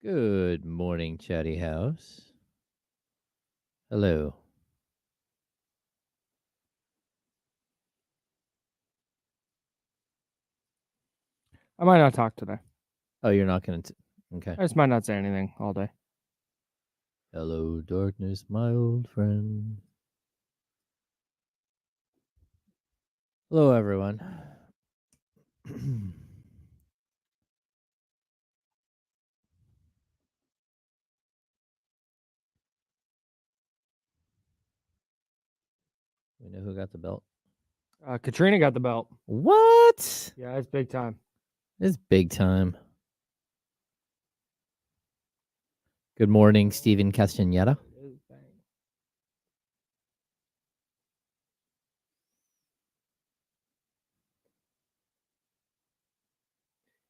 Good morning, Chatty House. Hello. I might not talk today. Oh, you're not going to... Okay. I just might not say anything all day. Hello, darkness, my old friend. Hello, everyone. We know who got the belt. Katrina got the belt. What? Yeah, it's big time. It's big time. Good morning, Steven Castaneda.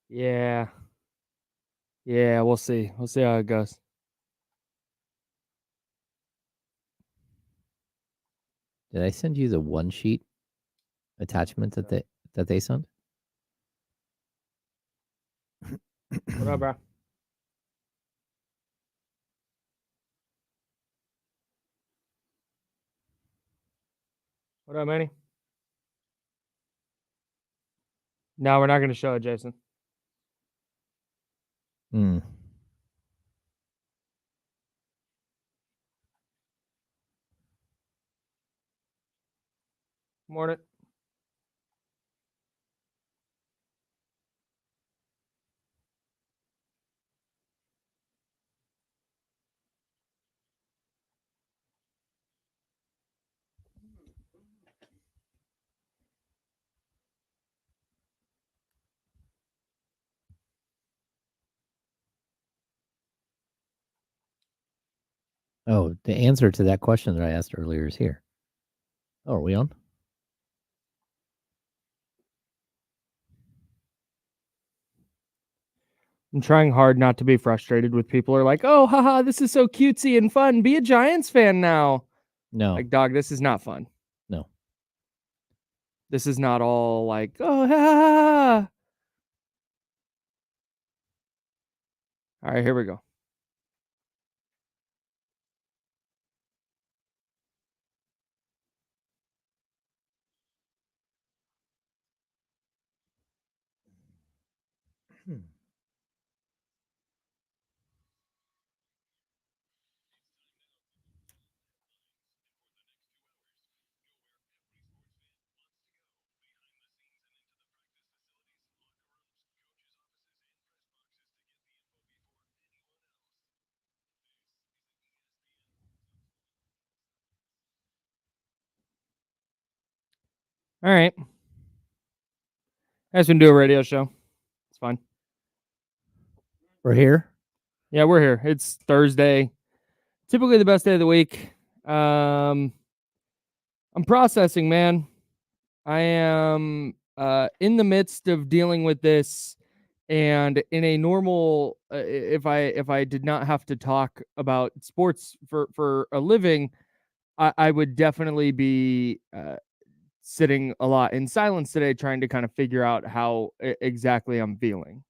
Yeah. Yeah, we'll see. We'll see how it goes. Did I send you the one sheet attachment that they sent? What up, bro? What up, Manny? No, we're not going to show it, Jason. Morning. Oh, the answer to that question that I asked earlier is here. Oh, are we on? I'm trying hard not to be frustrated with people who are like, oh, haha, this is so cutesy and fun. Be a Giants fan now. No. Like, dog, this is not fun. No. This is not all like, oh, ha, ha, ha. All right, here we go. All right. I just want to do a radio show. It's fine. We're here? Yeah, we're here. It's Thursday. Typically the best day of the week. I'm processing, man. I am in the midst of dealing with this, and in a normal if I did not have to talk about sports for a living, I would definitely be sitting a lot in silence today, trying to kind of figure out how exactly I'm feeling.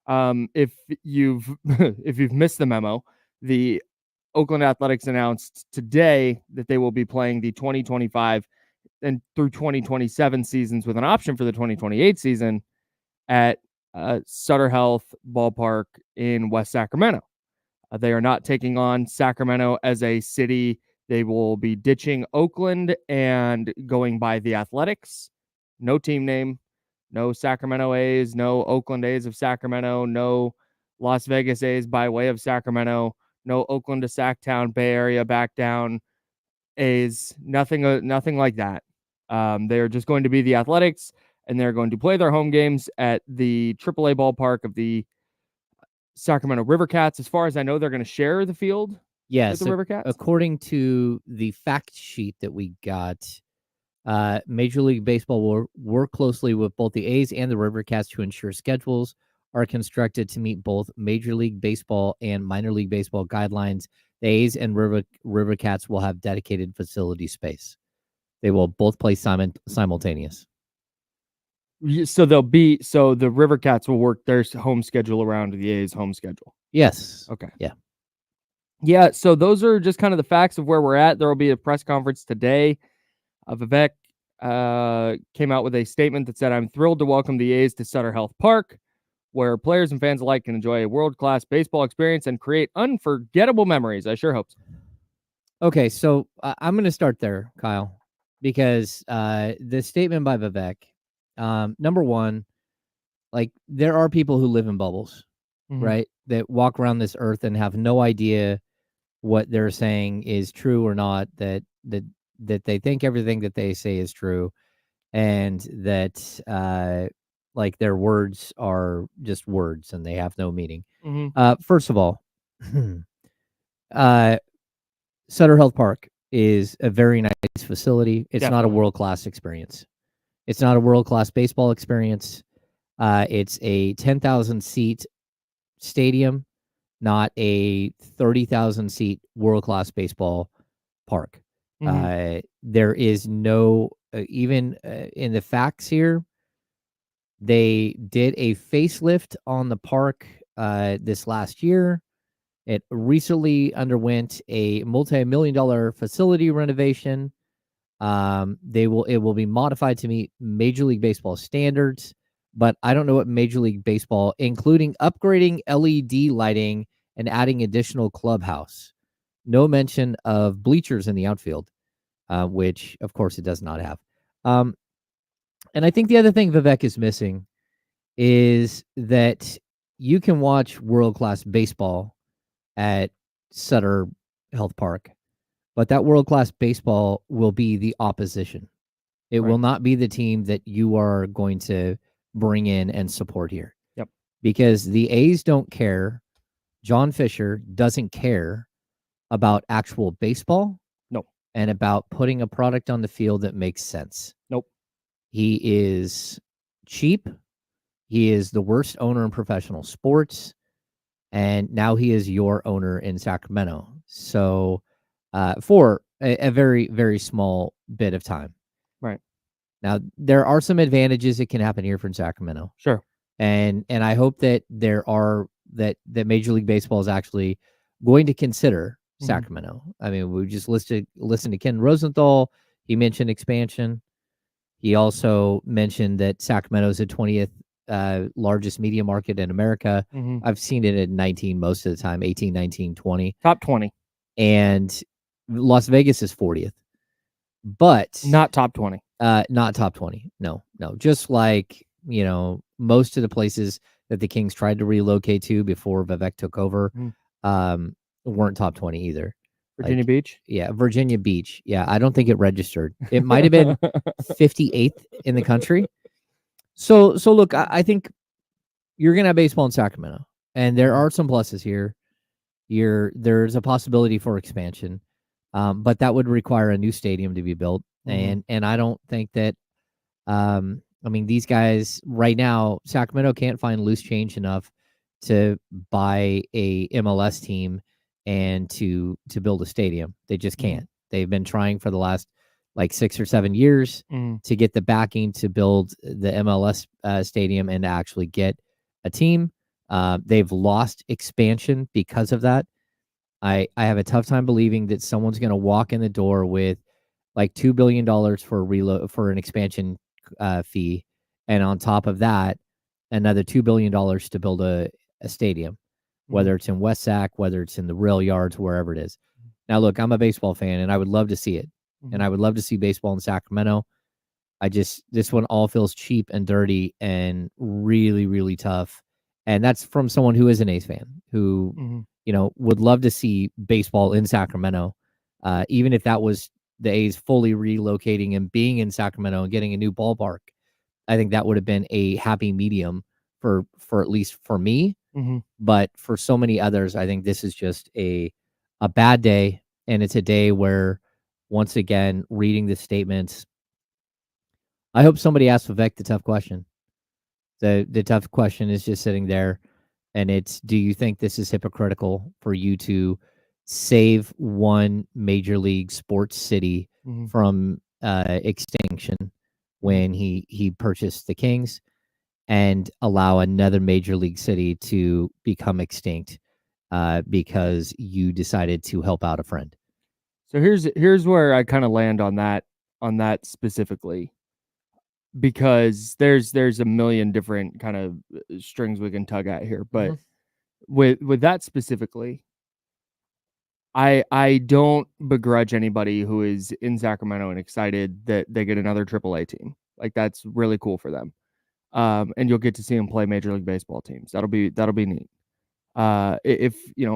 If you've if you've missed the memo, the Oakland Athletics announced today that they will be playing the 2025 and through 2027 seasons with an option for the 2028 season at Sutter Health Ballpark in West Sacramento. They are not taking on Sacramento as a city. They will be ditching Oakland and going by the Athletics. No team name, no Sacramento A's, no Oakland A's of Sacramento, no Las Vegas A's by way of Sacramento, no Oakland to Sacktown, Bay Area back down A's, nothing like that. They're just going to be the Athletics, and they're going to play their home games at the AAA ballpark of the Sacramento River Cats. As far as I know, they're going to share the field with the River Cats. According to the fact sheet that we got, Major League Baseball will work closely with both the A's and the River Cats to ensure schedules are constructed to meet both Major League Baseball and minor league baseball guidelines. The A's and River Cats will have dedicated facility space. They will both play simultaneous. So the River Cats will work their home schedule around the A's home schedule. Yes. Okay. Yeah. Yeah, so those are just kind of the facts of where we're at. There will be a press conference today. Vivek came out with a statement that said, "I'm thrilled to welcome the A's to Sutter Health Park, where players and fans alike can enjoy a world-class baseball experience and create unforgettable memories." I sure hope so. Okay, so I'm going to start there, Kyle, because the statement by Vivek, number one, like there are people who live in bubbles, right? That walk around this earth and have no idea what they're saying is true or not. That they think everything that they say is true, and that like their words are just words and they have no meaning. First of all, uh, Sutter Health Park is a very nice facility. It's not a Definitely. world-class experience. It's not a world-class baseball experience. It's a 10,000 seat stadium, not a 30,000 seat world-class baseball park. There is no, even in the facts here, they did a facelift on the park this last year. It recently underwent a multi-million-dollar facility renovation. It will be modified to meet Major League Baseball standards, but I don't know what Major League Baseball, including upgrading LED lighting and adding additional clubhouse. No mention of bleachers in the outfield, which of course it does not have. And I think the other thing Vivek is missing is that you can watch world-class baseball at Sutter Health Park, but that world-class baseball will be the opposition. It will not be the team that you are going to bring in and support here. Yep. Because the A's don't care. John Fisher doesn't care about actual baseball. No. And about putting a product on the field that makes sense. Nope. He is cheap. He is the worst owner in professional sports. And now he is your owner in Sacramento. So for a very, very small bit of time. Right. Now, there are some advantages that can happen here from Sacramento. Sure. And I hope that that Major League Baseball is actually going to consider Sacramento. I mean, we just listened to Ken Rosenthal. He mentioned expansion. He also mentioned that Sacramento is the 20th largest media market in America. I've seen it at 19 most of the time, 18, 19, 20. Top 20. And Las Vegas is 40th. But not top 20. Not top 20. No. Just like, most of the places that the Kings tried to relocate to before Vivek took over weren't top 20 either. Virginia Beach? Yeah, Virginia Beach. Yeah, I don't think it registered. It might have been 58th in the country. So look, I think you're going to have baseball in Sacramento, and there are some pluses here. There's a possibility for expansion, but that would require a new stadium to be built, and I don't think that. I mean, these guys right now, Sacramento can't find loose change enough to buy a MLS team and to build a stadium. They just can't. They've been trying for the last like 6 or 7 years to get the backing to build the MLS stadium and to actually get a team. They've lost expansion because of that. I have a tough time believing that someone's going to walk in the door with like $2 billion for an expansion fee, and on top of that, another $2 billion to build a stadium, whether it's in West Sac, whether it's in the rail yards, wherever it is. Now, look, I'm a baseball fan, and I would love to see it, and I would love to see baseball in Sacramento. This one all feels cheap and dirty and really, really tough, and that's from someone who is an A's fan who would love to see baseball in Sacramento, even if that was the A's fully relocating and being in Sacramento and getting a new ballpark. I think that would have been a happy medium for at least for me. But for so many others, I think this is just a bad day. And it's a day where, once again, reading the statements, I hope somebody asks Vivek the tough question. The tough question is just sitting there, and it's, do you think this is hypocritical for you to save one major league sports city from extinction when he purchased the Kings, and allow another major league city to become extinct because you decided to help out a friend. So here's where I kind of land on that specifically, because there's a million different kind of strings we can tug at here, but with that specifically, I don't begrudge anybody who is in Sacramento and excited that they get another AAA team. Like, that's really cool for them. And you'll get to see them play Major League Baseball teams. That'll be neat. If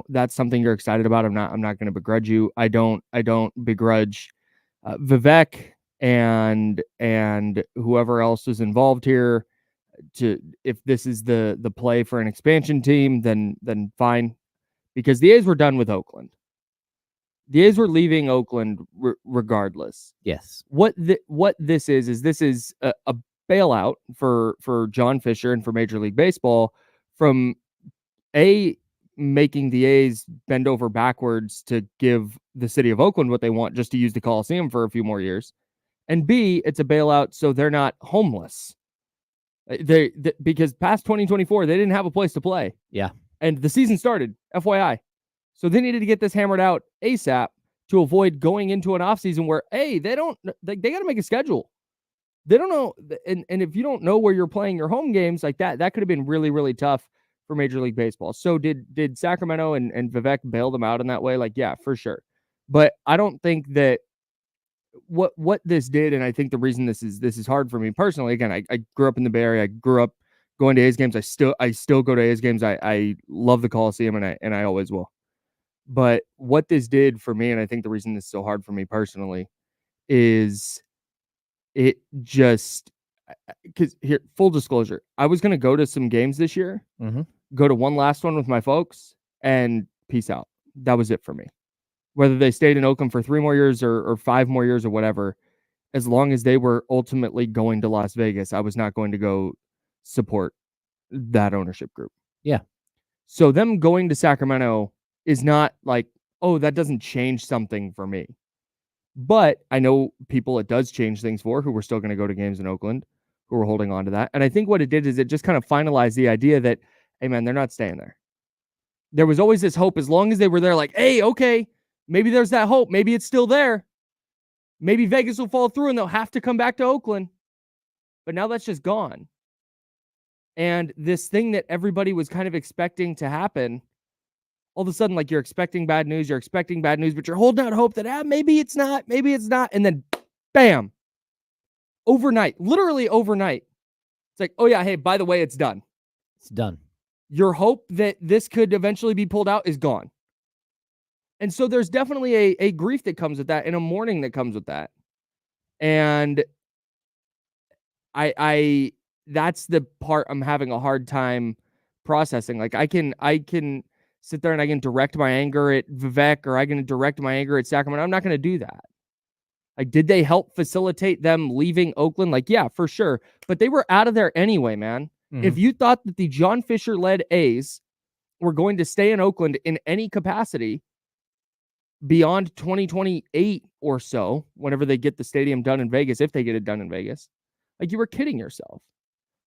that's something you're excited about, I'm not going to begrudge you. I don't begrudge Vivek and whoever else is involved here. If this is the play for an expansion team, then fine, because the A's were done with Oakland. The A's were leaving Oakland regardless. Yes. What this is this is a bailout for John Fisher and for Major League Baseball from making the A's bend over backwards to give the city of Oakland what they want, just to use the Coliseum for a few more years. And B, it's a bailout so they're not homeless. Because past 2024, they didn't have a place to play. Yeah. And the season started, FYI. So they needed to get this hammered out ASAP to avoid going into an offseason where, they got to make a schedule. They don't know. And if you don't know where you're playing your home games like that could have been really, really tough for Major League Baseball. So did Sacramento and Vivek bail them out in that way? Like, yeah, for sure. But I don't think that what this did, and I think the reason this is hard for me personally, again, I grew up in the Bay Area. I grew up going to A's games. I still go to A's games. I love the Coliseum, and I always will. But what this did for me, and I think the reason this is so hard for me personally, is it just, because here, full disclosure, I was going to go to some games this year, go to one last one with my folks, and peace out. That was it for me. Whether they stayed in Oakland for 3 more years or 5 more years or whatever, as long as they were ultimately going to Las Vegas, I was not going to go support that ownership group. Yeah. So them going to Sacramento is not like, oh, that doesn't change something for me. But I know people it does change things for, who were still going to go to games in Oakland, who were holding on to that. And I think what it did is it just kind of finalized the idea that, hey, man, they're not staying there. There was always this hope, as long as they were there, like, hey, okay, maybe there's that hope. Maybe it's still there. Maybe Vegas will fall through and they'll have to come back to Oakland. But now that's just gone. And this thing that everybody was kind of expecting to happen, all of a sudden, like, you're expecting bad news, but you're holding out hope that, maybe it's not. And then, bam, overnight, literally overnight. It's like, oh yeah, hey, by the way, it's done. It's done. Your hope that this could eventually be pulled out is gone. And so there's definitely a grief that comes with that, and a mourning that comes with that. And I that's the part I'm having a hard time processing. Like, I can sit there and I can direct my anger at Vivek, or I can direct my anger at Sacramento. I'm not going to do that. Like, did they help facilitate them leaving Oakland? Like, yeah, for sure. But they were out of there anyway, man. If you thought that the John Fisher-led A's were going to stay in Oakland in any capacity beyond 2028 or so, whenever they get the stadium done in Vegas, if they get it done in Vegas, like, you were kidding yourself.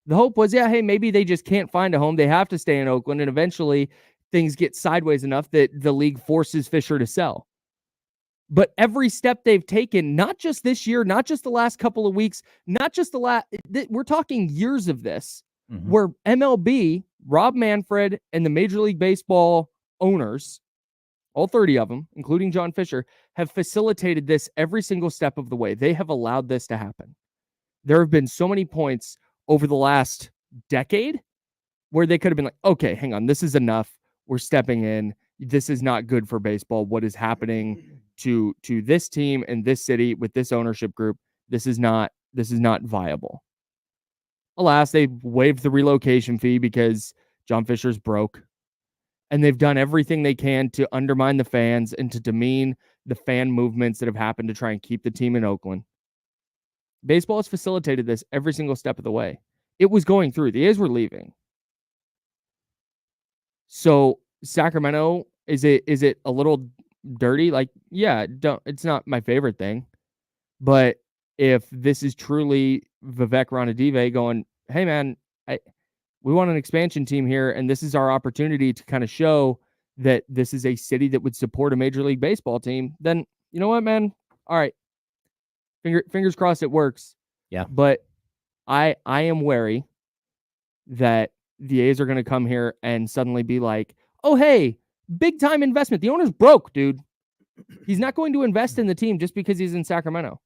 The hope was, yeah, hey, maybe they just can't find a home. They have to stay in Oakland, and eventually things get sideways enough that the league forces Fisher to sell. But every step they've taken, not just this year, not just the last couple of weeks, not just we're talking years of this, where MLB, Rob Manfred, and the Major League Baseball owners, all 30 of them, including John Fisher, have facilitated this every single step of the way. They have allowed this to happen. There have been so many points over the last decade where they could have been like, okay, hang on, this is enough. We're stepping in. This is not good for baseball. What is happening to this team and this city with this ownership group? This is not viable. Alas, they waived the relocation fee because John Fisher's broke. And they've done everything they can to undermine the fans and to demean the fan movements that have happened to try and keep the team in Oakland. Baseball has facilitated this every single step of the way. It was going through. The A's were leaving. So Sacramento, is it a little dirty? Like, yeah, it's not my favorite thing. But if this is truly Vivek Randave going, hey man, we want an expansion team here, and this is our opportunity to kind of show that this is a city that would support a Major League Baseball team, then you know what, man? All right. Fingers crossed it works. Yeah. But I am wary that the A's are going to come here and suddenly be like, oh, hey, big time investment. The owner's broke, dude. He's not going to invest in the team just because he's in Sacramento.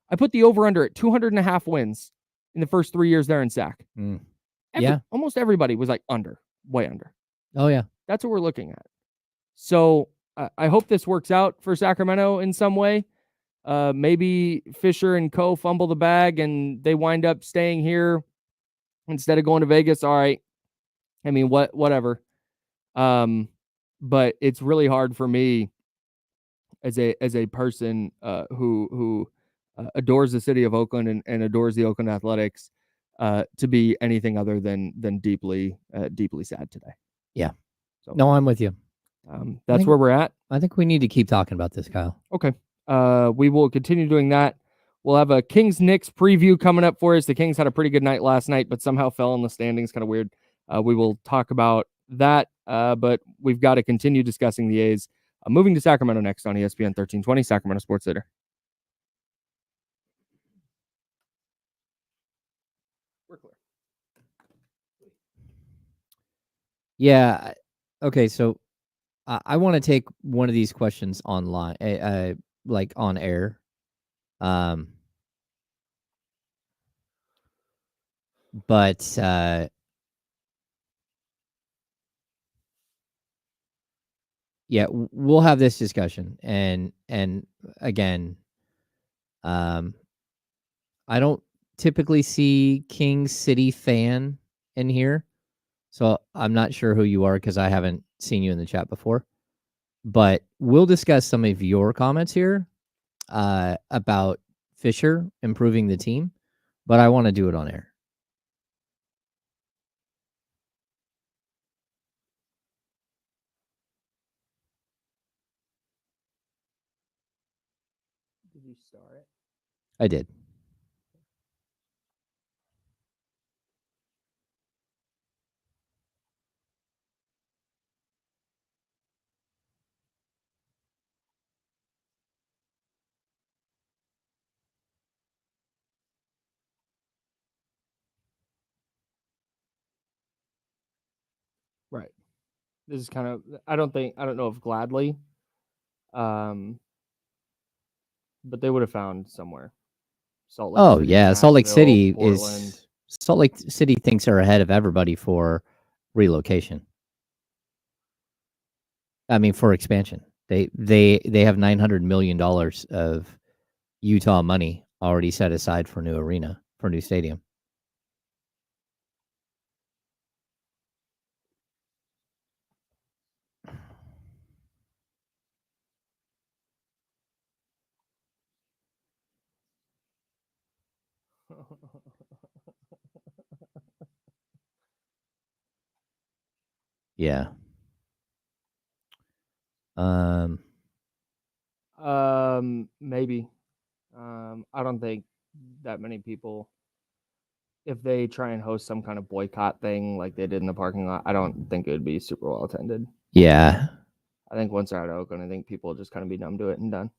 I put the over-under at 200.5 wins in the first 3 years there in Sac. Almost everybody was like under, way under. Oh, yeah. That's what we're looking at. So I hope this works out for Sacramento in some way. Maybe Fisher and co fumble the bag and they wind up staying here instead of going to Vegas. All right. I mean, whatever. But it's really hard for me as a person who adores the city of Oakland and adores the Oakland Athletics to be anything other than deeply sad today. Yeah. So, no, I'm with you. That's where we're at. I think we need to keep talking about this, Kyle. Okay. We will continue doing that. We'll have a Kings-Knicks preview coming up for us. The Kings had a pretty good night last night, but somehow fell in the standings. Kind of weird. We will talk about that, but we've got to continue discussing the A's. Moving to Sacramento next on ESPN 1320, Sacramento Sports Center. We're clear. Yeah. Okay, so I want to take one of these questions online, like on air. But yeah, we'll have this discussion, and again, I don't typically see King City fan in here, so I'm not sure who you are because I haven't seen you in the chat before. But we'll discuss some of your comments here about Fisher improving the team, but I want to do it on air. Did you start it? I did. Right. This is kind of, I don't know if gladly, but they would have found somewhere. Salt Lake City, yeah, Salt Lake City Portland. Salt Lake City thinks they're ahead of everybody for relocation. I mean, for expansion. They have $900 million of Utah money already set aside for new arena, for new stadium. Yeah. Maybe. I don't think that many people, if they try and host some kind of boycott thing like they did in the parking lot, I don't think it would be super well attended. Yeah. I think once they're out of Oakland, I think people will just kind of be numb to it and done.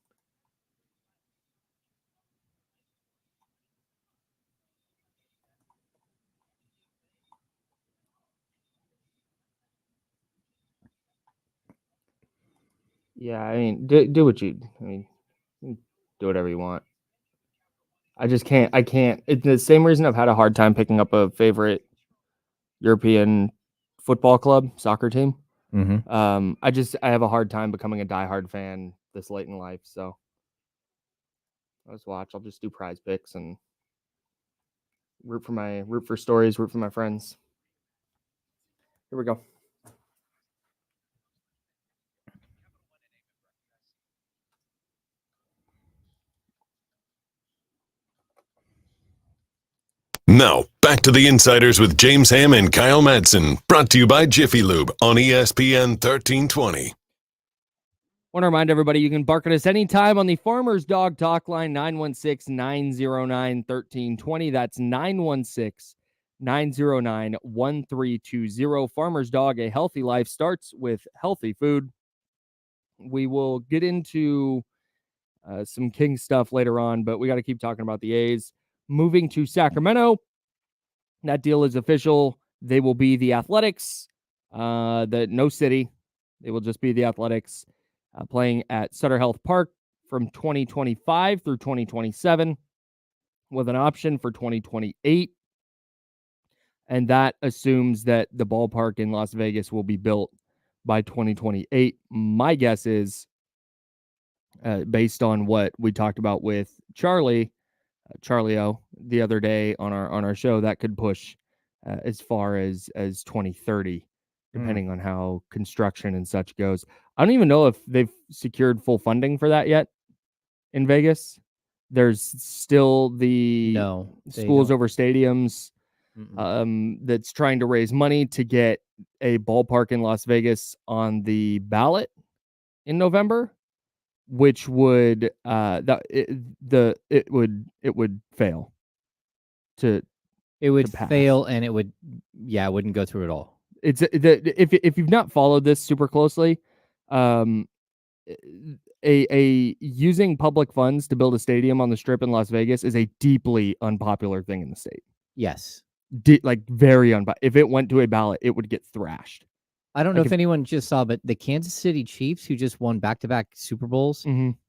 Yeah, I mean, do what you, I mean, do whatever you want. I just can't, it's the same reason I've had a hard time picking up a favorite European football club, soccer team. Mm-hmm. I have a hard time becoming a diehard fan this late in life. So I'll just watch. I'll just do prize picks and root for stories, root for my friends. Here we go. Now, back to the Insiders with James Ham and Kyle Madsen, brought to you by Jiffy Lube on ESPN 1320. Want to remind everybody you can bark at us anytime on the Farmer's Dog Talk line, 916-909-1320. That's 916-909-1320. 909-1320. Farmer's Dog, a healthy life starts with healthy food. We will get into some King stuff later on, but we got to keep talking about the A's. Moving to Sacramento, that deal is official. They will be the Athletics, no city. They will just be the Athletics, playing at Sutter Health Park from 2025 through 2027 with an option for 2028. And that assumes that the ballpark in Las Vegas will be built by 2028. My guess is, based on what we talked about with Charlie O the other day on our show, that could push as far as 2030, depending on how construction and such goes. I don't even know if they've secured full funding for that yet in Vegas. There's still the schools over stadiums that's trying to raise money to get a ballpark in Las Vegas on the ballot in November, which would it would fail. It would fail, and it wouldn't go through at all. It's if you've not followed this super closely, a using public funds to build a stadium on the Strip in Las Vegas is a deeply unpopular thing in the state. Yes, very unpopular. If it went to a ballot, it would get thrashed. I don't know if anyone just saw, but the Kansas City Chiefs, who just won back-to-back Super Bowls,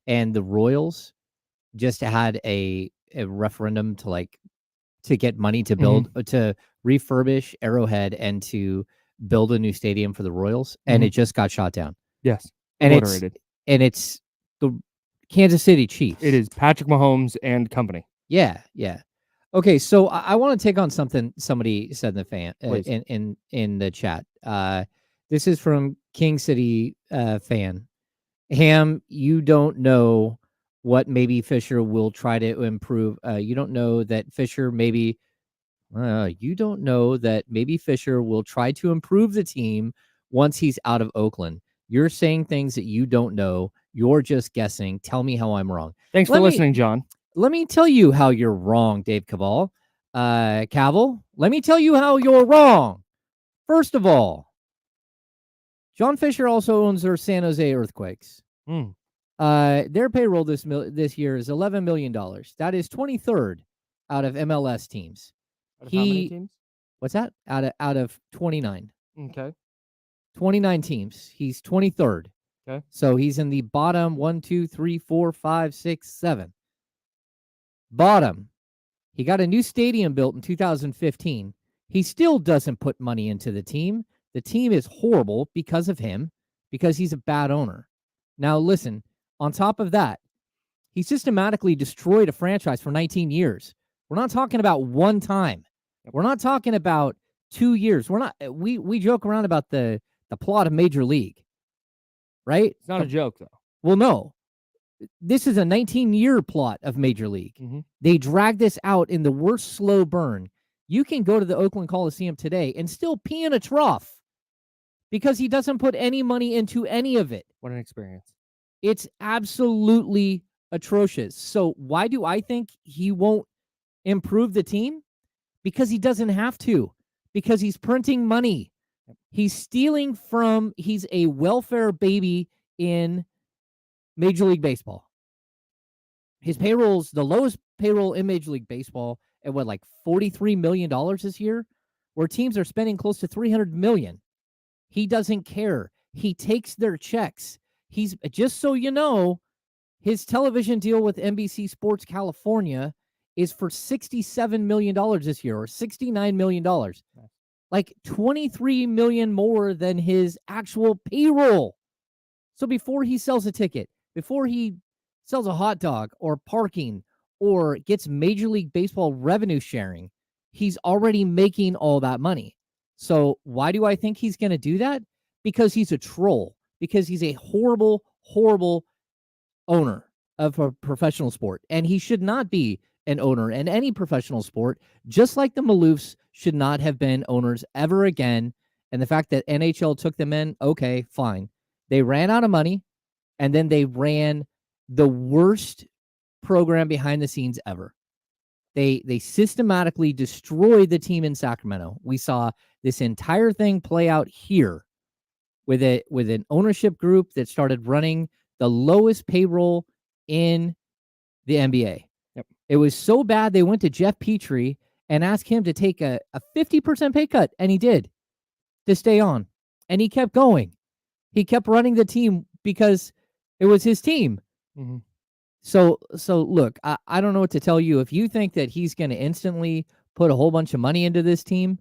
and the Royals just had a referendum to get money to build to refurbish Arrowhead and to build a new stadium for the Royals, and it just got shot down. Yes, and it's the Kansas City Chiefs. It is Patrick Mahomes and company. Yeah. Okay, so I want to take on something somebody said in the in the chat. This is from King City fan. Ham, you don't know what maybe Fisher will try to improve. You don't know that Fisher maybe Fisher will try to improve the team once he's out of Oakland. You're saying things that you don't know. You're just guessing. Tell me how I'm wrong. Thanks for listening, John. Let me tell you how you're wrong, Dave Cavall. Cavill, let me tell you how you're wrong. First of all, John Fisher also owns their San Jose Earthquakes. Their payroll this year is $11 million. That is 23rd out of MLS teams. Out of how many teams? What's that? Out of 29. Okay. 29 teams. He's 23rd. Okay. So he's in the bottom 1, 2, 3, 4, 5, 6, 7. Bottom. He got a new stadium built in 2015. He still doesn't put money into the team. The team is horrible because of him, because he's a bad owner. Now, listen, on top of that, he systematically destroyed a franchise for 19 years. We're not talking about one time. We're not talking about 2 years. We joke around about the plot of Major League, right? It's not a joke, though. Well, no. This is a 19-year plot of Major League. They dragged this out in the worst slow burn. You can go to the Oakland Coliseum today and still pee in a trough because he doesn't put any money into any of it. What an experience. It's absolutely atrocious. So why do I think he won't improve the team? Because he doesn't have to. Because he's printing money. He's stealing from, he's a welfare baby in Major League Baseball. His payroll's the lowest payroll in Major League Baseball at $43 million this year, where teams are spending close to $300 million. He doesn't care. He takes their checks. He's, just so you know, his television deal with NBC Sports California is for $67 million this year, or $69 million. Like $23 million more than his actual payroll. So before he sells a ticket, before he sells a hot dog or parking or gets Major League Baseball revenue sharing, he's already making all that money. So why do I think he's going to do that? Because he's a troll. Because he's a horrible, horrible owner of a professional sport. And he should not be an owner in any professional sport, just like the Maloofs should not have been owners ever again. And the fact that NHL took them in, okay, fine. They ran out of money, and then they ran the worst program behind the scenes ever. They systematically destroyed the team in Sacramento. We saw this entire thing play out here with an ownership group that started running the lowest payroll in the NBA. Yep. It was so bad they went to Jeff Petrie and asked him to take a 50% pay cut, and he did, to stay on. And he kept going. He kept running the team because it was his team. Mm-hmm. So look, I don't know what to tell you. If you think that he's going to instantly put a whole bunch of money into this team,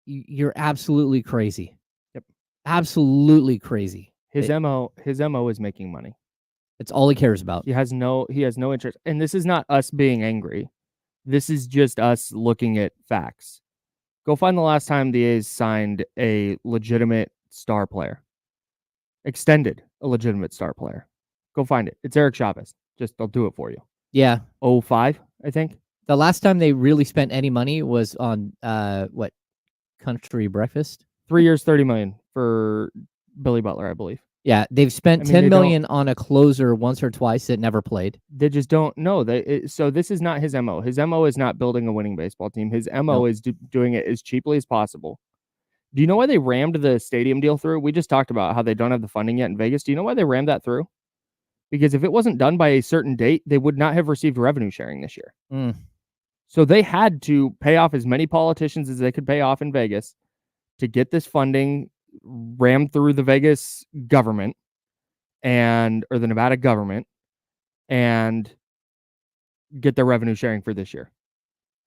you're absolutely crazy. Yep. Absolutely crazy. His MO is making money. It's all he cares about. He has no interest. And this is not us being angry. This is just us looking at facts. Go find the last time the A's signed a legitimate star player. Extended a legitimate star player. Go find it. It's Eric Chavez. Just they'll do it for you. Yeah. 05, I think. The last time they really spent any money was on Country Breakfast. 3 years, $30 million for Billy Butler, I believe. Yeah, they've spent $10 million on a closer once or twice that never played. They just don't know. So this is not his MO. His MO is not building a winning baseball team. His MO is doing it as cheaply as possible. Do you know why they rammed the stadium deal through? We just talked about how they don't have the funding yet in Vegas. Do you know why they rammed that through? Because if it wasn't done by a certain date, they would not have received revenue sharing this year. So they had to pay off as many politicians as they could pay off in Vegas to get this funding rammed through the Vegas government or the Nevada government and get their revenue sharing for this year.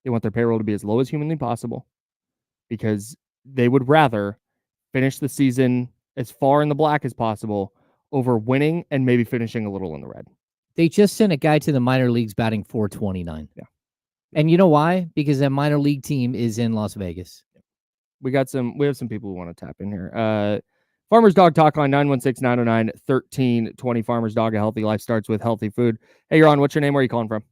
They want their payroll to be as low as humanly possible because they would rather finish the season as far in the black as possible over winning and maybe finishing a little in the red. They just sent a guy to the minor leagues batting .429. Yeah. And you know why? Because that minor league team is in Las Vegas. We have some people who want to tap in here. Farmer's Dog Talk Line 916-909-1320. Farmer's Dog, a healthy life starts with healthy food. Hey, you're on. What's your name? Where are you calling from?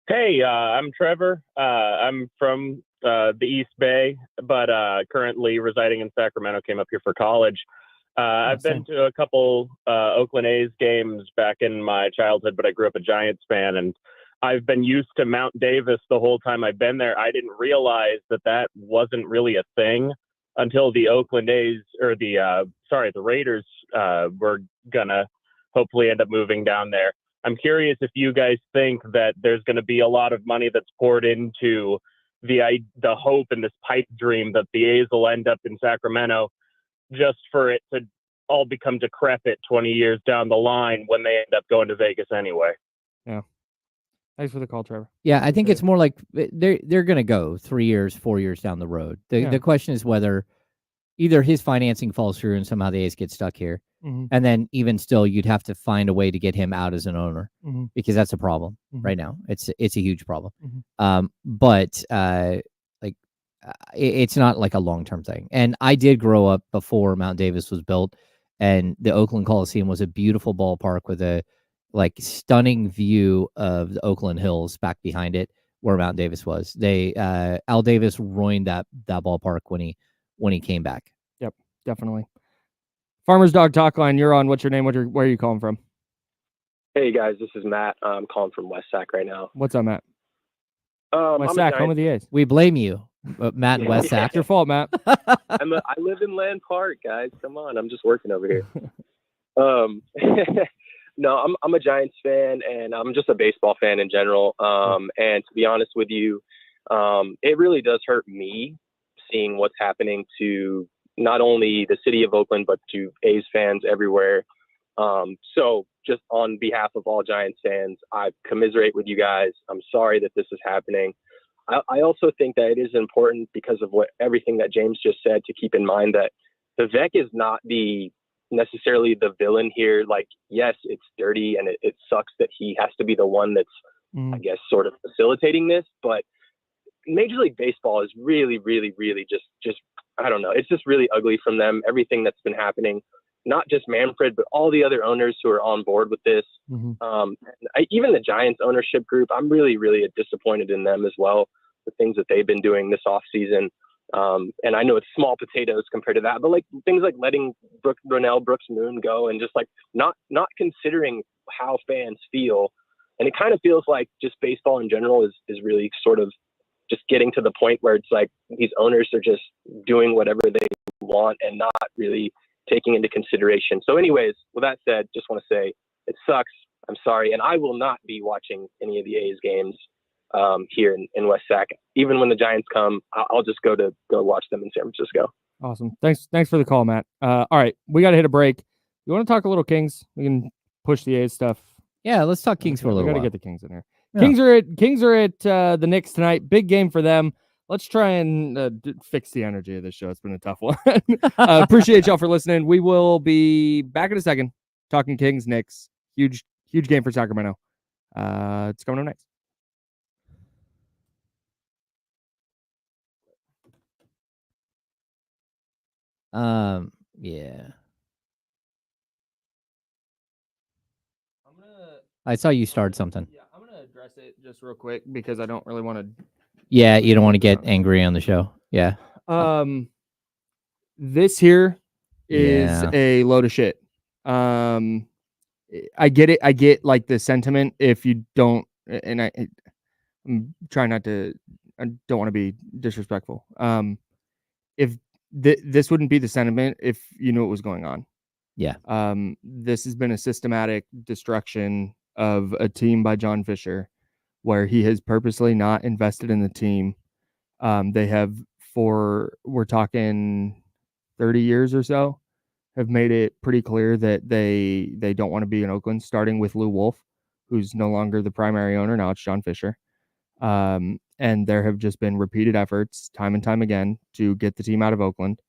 Hey, I'm Trevor. I'm from the East Bay, but currently residing in Sacramento. Came up here for college. I've been to a couple Oakland A's games back in my childhood, but I grew up a Giants fan, and I've been used to Mount Davis the whole time I've been there. I didn't realize that wasn't really a thing until the Oakland A's or the Raiders were gonna hopefully end up moving down there. I'm curious if you guys think that there's going to be a lot of money that's poured into the hope and this pipe dream that the A's will end up in Sacramento, just for it to all become decrepit 20 years down the line when they end up going to Vegas anyway. Yeah. Thanks for the call, Trevor. Yeah, I think it's more like they're going to go 3 years, 4 years down the road. The question is whether either his financing falls through and somehow the A's get stuck here, and then even still, you'd have to find a way to get him out as an owner because that's a problem right now. It's a huge problem. But it's not like a long-term thing. And I did grow up before Mount Davis was built, and the Oakland Coliseum was a beautiful ballpark with a stunning view of the Oakland Hills back behind it where Mount Davis was. Al Davis ruined that ballpark when he came back. Yep, definitely. Farmer's Dog Talk Line, you're on. What's your name? Where are you calling from? Hey guys, this is Matt. I'm calling from West Sac right now. What's up, Matt? West Sac, home of the A's. We blame you, Matt and West Sac. Your fault, Matt. I live in Land Park, guys. Come on, I'm just working over here. No, I'm a Giants fan, and I'm just a baseball fan in general. And to be honest with you, it really does hurt me seeing what's happening to not only the city of Oakland, but to A's fans everywhere. So just on behalf of all Giants fans, I commiserate with you guys. I'm sorry that this is happening. I also think that it is important because of everything that James just said to keep in mind that Vivek is not necessarily the villain here. Like, yes, it's dirty and it sucks that he has to be the one that's, I guess, sort of facilitating this, but Major League Baseball is really, really, really just, I don't know. It's just really ugly from them. Everything that's been happening, not just Manfred, but all the other owners who are on board with this. Even the Giants ownership group, I'm really, really disappointed in them as well. The things that they've been doing this offseason. And I know it's small potatoes compared to that, but things like letting Brooks Moon go and just not considering how fans feel And it kind of feels like just baseball in general is really sort of just getting to the point where it's like these owners are just doing whatever they want and not really taking into consideration. So anyways, with that said, just want to say it sucks. I'm sorry. And I will not be watching any of the A's games here in West Sac. Even when the Giants come, I'll just go watch them in San Francisco. Awesome. Thanks for the call, Matt. All right, we got to hit a break. You want to talk a little Kings? We can push the A's stuff. Yeah, let's talk Kings for a little while. We got to get the Kings in here. Yeah. Kings are at the Knicks tonight. Big game for them. Let's try and fix the energy of this show. It's been a tough one. Appreciate y'all for listening. We will be back in a second talking Kings-Knicks. Huge game for Sacramento. It's coming up next. Yeah. I saw you start something. Yeah, I'm gonna address it just real quick because I don't really want to. Yeah, you don't want to get angry on the show. Yeah. This here is a load of shit. I get it. I get like the sentiment. If you don't, and I'm trying not to. I don't want to be disrespectful. If this wouldn't be the sentiment if you knew what was going on. Yeah. This has been a systematic destruction of a team by John Fisher, where he has purposely not invested in the team. They have, we're talking 30 years or so, have made it pretty clear that they don't want to be in Oakland, starting with Lou Wolf, who's no longer the primary owner. Now it's John Fisher. And there have just been repeated efforts time and time again to get the team out of Oakland.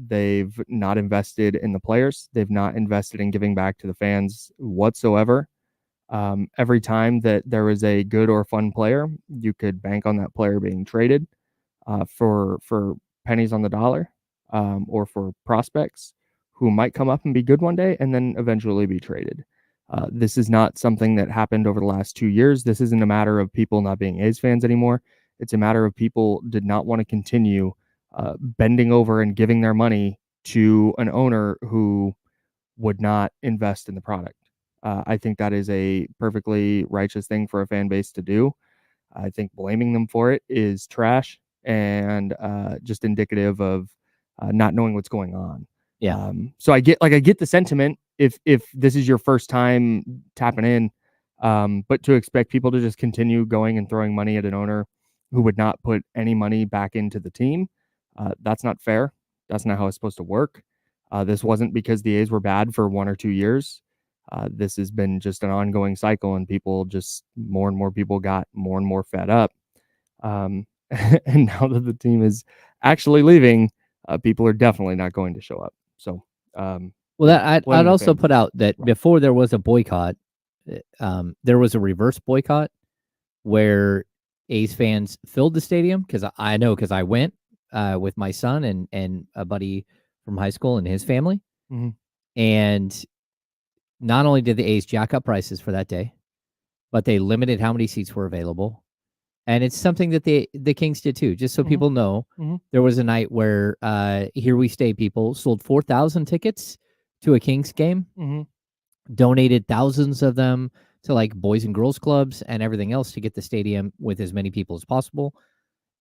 They've not invested in the players. They've not invested in giving back to the fans whatsoever. Every time that there was a good or fun player, you could bank on that player being traded for pennies on the dollar, or for prospects who might come up and be good one day and then eventually be traded. This is not something that happened over the last 2 years. This isn't a matter of people not being A's fans anymore. It's a matter of people did not want to continue bending over and giving their money to an owner who would not invest in the product. I think that is a perfectly righteous thing for a fan base to do. I think blaming them for it is trash and just indicative of not knowing what's going on. Yeah. So I get the sentiment if this is your first time tapping in, but to expect people to just continue going and throwing money at an owner who would not put any money back into the team, that's not fair. That's not how it's supposed to work. This wasn't because the A's were bad for 1 or 2 years. This has been just an ongoing cycle, and people just more and more people got more and more fed up. And now that the team is actually leaving, people are definitely not going to show up. So, well, I'd also put out that before there was a boycott, there was a reverse boycott where A's fans filled the stadium, because I went with my son and a buddy from high school and his family. Mm-hmm. And not only did the A's jack up prices for that day, but they limited how many seats were available. And it's something that the Kings did too. Just so people know, there was a night where Here We Stay people sold 4,000 tickets to a Kings game, donated thousands of them to like Boys and Girls Clubs and everything else to get the stadium with as many people as possible.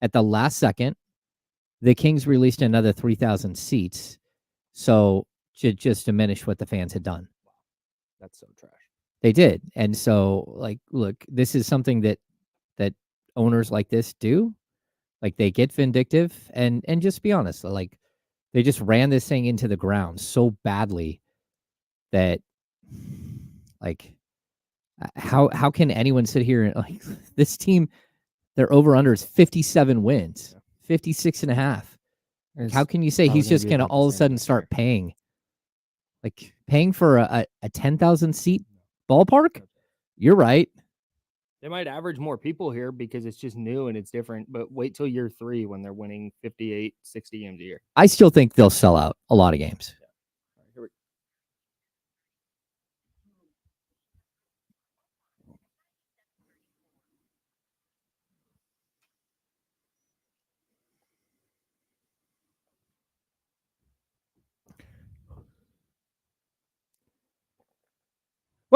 At the last second, the Kings released another 3,000 seats, so to just diminish what the fans had done. That's so trash. They did. And so, like, look, this is something that owners like this do. Like, they get vindictive, and just be honest, like, they just ran this thing into the ground so badly that, like, how can anyone sit here and, like, this team, their over-under is 57 wins, 56.5. How can you say he's just going to all of a sudden start paying for a 10,000 seat ballpark? You're right. They might average more people here because it's just new and it's different, but wait till year 3 when they're winning 58, 60 games a year. I still think they'll sell out a lot of games. Here we go.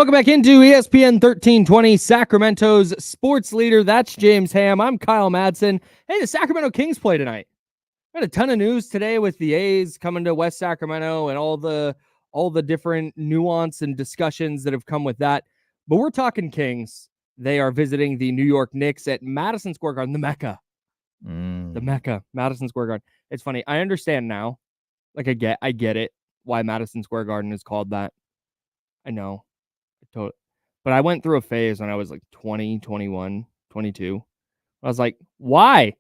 Welcome back into ESPN 1320, Sacramento's sports leader. That's James Ham. I'm Kyle Madsen. Hey, the Sacramento Kings play tonight. Got a ton of news today with the A's coming to West Sacramento and all the different nuance and discussions that have come with that. But we're talking Kings. They are visiting the New York Knicks at Madison Square Garden, the Mecca. The Mecca, Madison Square Garden. It's funny. I understand now. Like I get it. Why Madison Square Garden is called that. I know. But I went through a phase when I was like 20, 21, 22. I was like, why?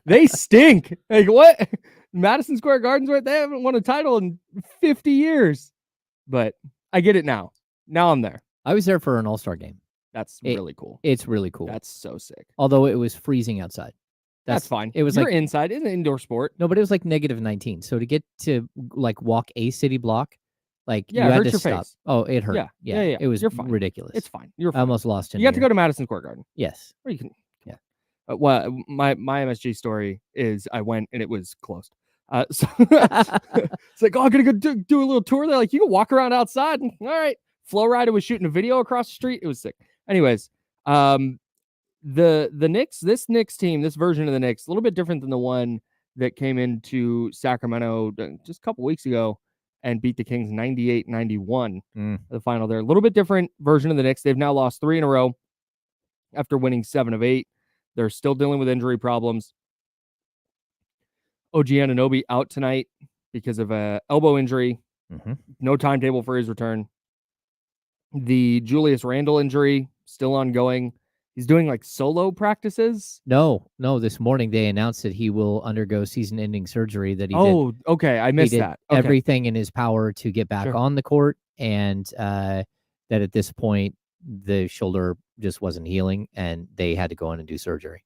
They stink. Like, what? Madison Square Garden's right. They haven't won a title in 50 years. But I get it now. Now I'm there. I was there for an All-Star game. That's really cool. It's really cool. That's so sick. Although it was freezing outside. That's fine. It was You're like inside. It's an indoor sport. No, but it was like -19. So to get to like walk a city block, like Yeah, you it had hurt to your stop. face. Oh, it hurt. Yeah. It was You're fine. ridiculous. It's fine. You're I fine. almost lost it. You got to go to Madison Square Garden. Yes. Or you can. Yeah. Well, my MSG story is I went and it was closed. So it's like, oh, I'm gonna go do a little tour there. Like, you can walk around outside. And, all right. Flo Rida was shooting a video across the street. It was sick. Anyways, the Knicks, this Knicks team, this version of the Knicks, a little bit different than the one that came into Sacramento just a couple weeks ago and beat the Kings 98-91. The final there. A little bit different version of the Knicks. They've now lost 3 in a row after winning 7 of 8. They're still dealing with injury problems. OG Anunoby out tonight because of a elbow injury. No timetable for his return. The Julius Randle injury still ongoing. He's doing like solo practices. No. This morning they announced that he will undergo season-ending surgery. That he did. Okay, I missed that. Okay. Everything in his power to get back on the court, and that at this point the shoulder just wasn't healing, and they had to go in and do surgery.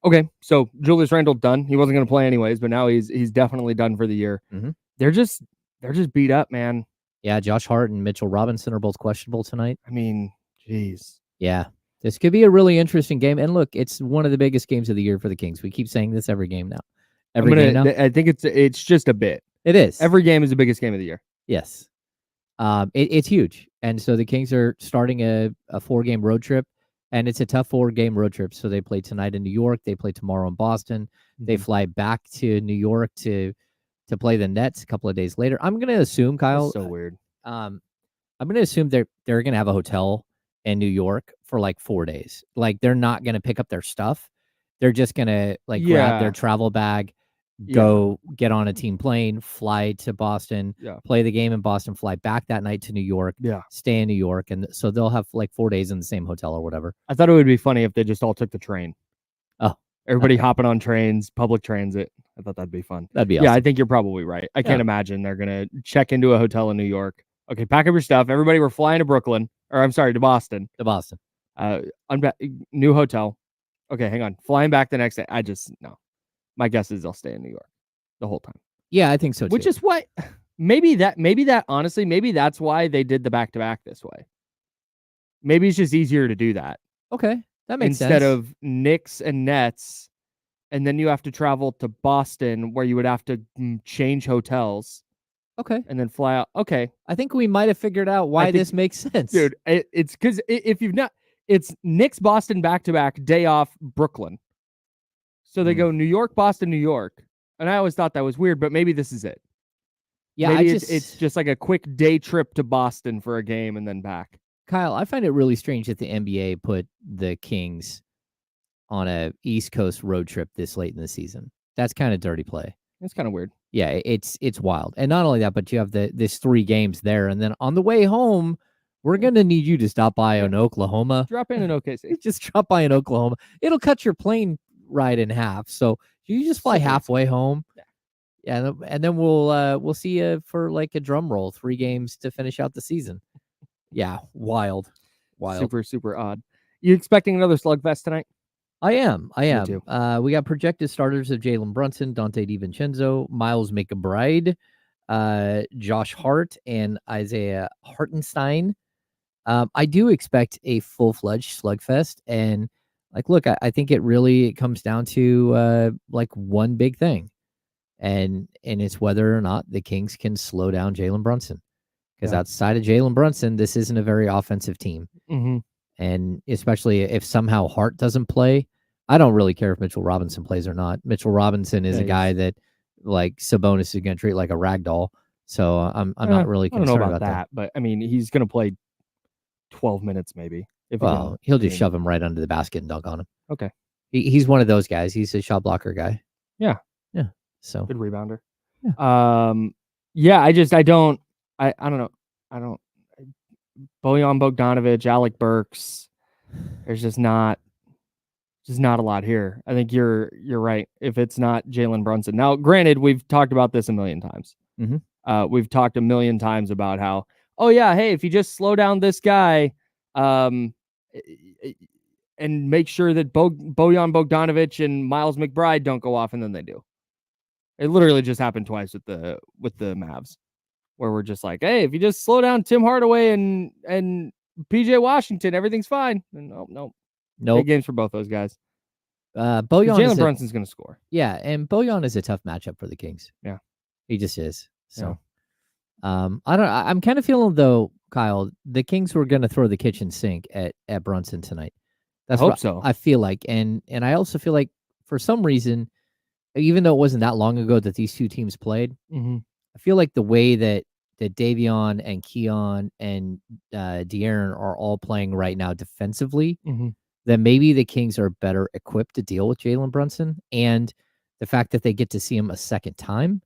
Okay, so Julius Randle done. He wasn't going to play anyways, but now he's definitely done for the year. They're just beat up, man. Yeah, Josh Hart and Mitchell Robinson are both questionable tonight. I mean, geez. Yeah, this could be a really interesting game. And look, it's one of the biggest games of the year for the Kings. We keep saying this every game now. I think it's just a bit. It is. Every game is the biggest game of the year. Yes. It's huge. And so the Kings are starting a 4-game road trip, and it's a tough 4-game road trip. So they play tonight in New York. They play tomorrow in Boston. They fly back to New York to play the Nets a couple of days later. I'm going to assume, Kyle. That's so weird. I'm going to assume they're going to have a hotel in New York for like 4 days. Like, they're not going to pick up their stuff. They're just going to grab their travel bag, go get on a team plane, fly to Boston, play the game in Boston, fly back that night to New York, stay in New York. And so they'll have like 4 days in the same hotel or whatever. I thought it would be funny if they just all took the train. Oh, everybody hopping on trains, public transit. I thought that'd be fun. That'd be awesome. Yeah, I think you're probably right. I can't imagine they're going to check into a hotel in New York. Okay, pack up your stuff. Everybody, we're flying to Brooklyn. Or I'm sorry, to Boston. New hotel. Okay, hang on. Flying back the next day. No. My guess is they'll stay in New York the whole time. Yeah, I think so too. Which is what, maybe honestly, maybe that's why they did the back-to-back this way. Maybe it's just easier to do that. Okay, that makes sense. Instead of Knicks and Nets, and then you have to travel to Boston where you would have to change hotels. Okay. And then fly out. Okay. I think we might have figured out why this makes sense. Dude, it's because if you've not, it's Knicks, Boston, back-to-back, day off, Brooklyn. So they go New York, Boston, New York. And I always thought that was weird, but maybe this is it. Yeah, maybe it's just like a quick day trip to Boston for a game and then back. Kyle, I find it really strange that the NBA put the Kings on a East Coast road trip this late in the season. That's kind of dirty play. It's kind of weird. Yeah, it's wild. And not only that, but you have this 3 games there. And then on the way home, we're going to need you to stop by in Oklahoma. Drop in OKC. Just drop by in Oklahoma. It'll cut your plane ride in half. So you just fly halfway home. Yeah, and then we'll see you for like a drum roll, 3 games to finish out the season. Yeah, wild. Super, super odd. You expecting another slugfest tonight? I am. Me too. We got projected starters of Jalen Brunson, Dante DiVincenzo, Miles McBride, Josh Hart, and Isaiah Hartenstein. I do expect a full-fledged slugfest, and look, I think it comes down to one big thing, and it's whether or not the Kings can slow down Jalen Brunson. because outside of Jalen Brunson, this isn't a very offensive team. Mm-hmm. And especially if somehow Hart doesn't play, I don't really care if Mitchell Robinson plays or not. Mitchell Robinson is a guy that, like, Sabonis is going to treat like a rag doll. So I'm not really concerned I don't know about that. But I mean, he's going to play 12 minutes maybe. He'll just shove him right under the basket and dunk on him. Okay. He's one of those guys. He's a shot blocker guy. Yeah. Yeah. So good rebounder. Yeah. I don't know. Bojan Bogdanovic, Alec Burks. There's just not a lot here. I think you're right. If it's not Jalen Brunson. Now, granted, we've talked about this a million times. Mm-hmm. We've talked a million times about how, oh yeah, hey, if you just slow down this guy, and make sure that Bojan Bogdanovic and Miles McBride don't go off, and then they do. It literally just happened twice with the Mavs, where we're just like, hey, if you just slow down Tim Hardaway and PJ Washington, everything's fine. And nope. Big games for both those guys. Jalen Brunson's going to score. Yeah, and Bojan is a tough matchup for the Kings. Yeah, he just is. So, I'm kind of feeling, though, Kyle, the Kings were going to throw the kitchen sink at Brunson tonight. I hope so. I feel like, and I also feel like for some reason, even though it wasn't that long ago that these two teams played, I feel like the way that Davion and Keon and De'Aaron are all playing right now defensively, that maybe the Kings are better equipped to deal with Jalen Brunson. And the fact that they get to see him a second time,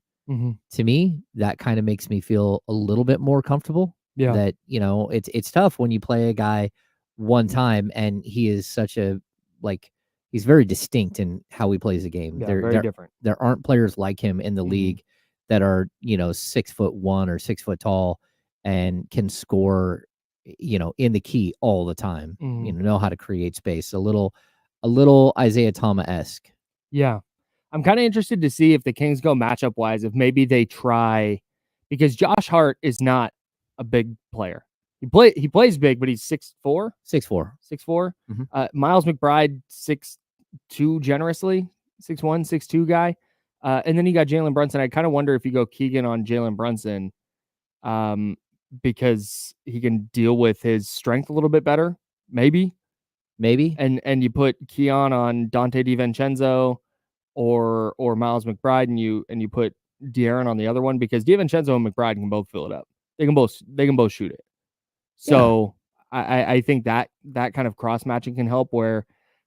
to me, that kind of makes me feel a little bit more comfortable. Yeah. That, it's tough when you play a guy one time and he is such a, like, he's very distinct in how he plays the game. Yeah, very different. There aren't players like him in the league that are, 6'1" or 6 foot tall and can score, in the key all the time. Know how to create space. A little Isaiah Thomas-esque. Yeah. I'm kind of interested to see if the Kings go matchup wise, if maybe they try, because Josh Hart is not a big player. He plays big, but he's 6'4". 6'4". 6'4". Miles McBride 6'2" generously, 6'1", 6'2" guy. And then you got Jalen Brunson. I kind of wonder if you go Keegan on Jalen Brunson, because he can deal with his strength a little bit better, maybe. And you put Keon on Dante DiVincenzo or Miles McBride, and you put De'Aaron on the other one, because DiVincenzo and McBride can both fill it up. They can both shoot it. So I think that kind of cross matching can help. Where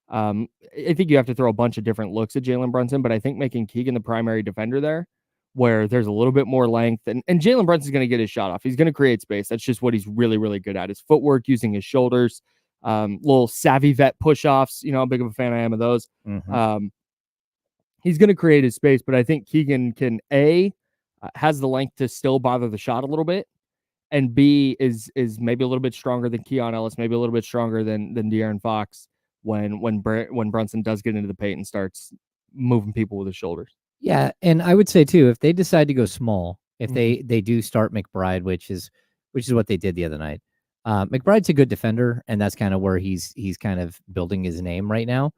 I think you have to throw a bunch of different looks at Jalen Brunson, but I think making Keegan the primary defender there, where there's a little bit more length, and Jalen Brunson's going to get his shot off. He's going to create space. That's just what he's really, really good at. His footwork, using his shoulders, little savvy vet push-offs. How big of a fan I am of those. He's going to create his space, but I think Keegan can has the length to still bother the shot a little bit, and B is maybe a little bit stronger than Keon Ellis, maybe a little bit stronger than De'Aaron Fox when Brunson does get into the paint and starts moving people with his shoulders. Yeah, and I would say too, if they decide to go small, if they do start McBride, which is what they did the other night. McBride's a good defender, and that's kind of where he's kind of building his name right now.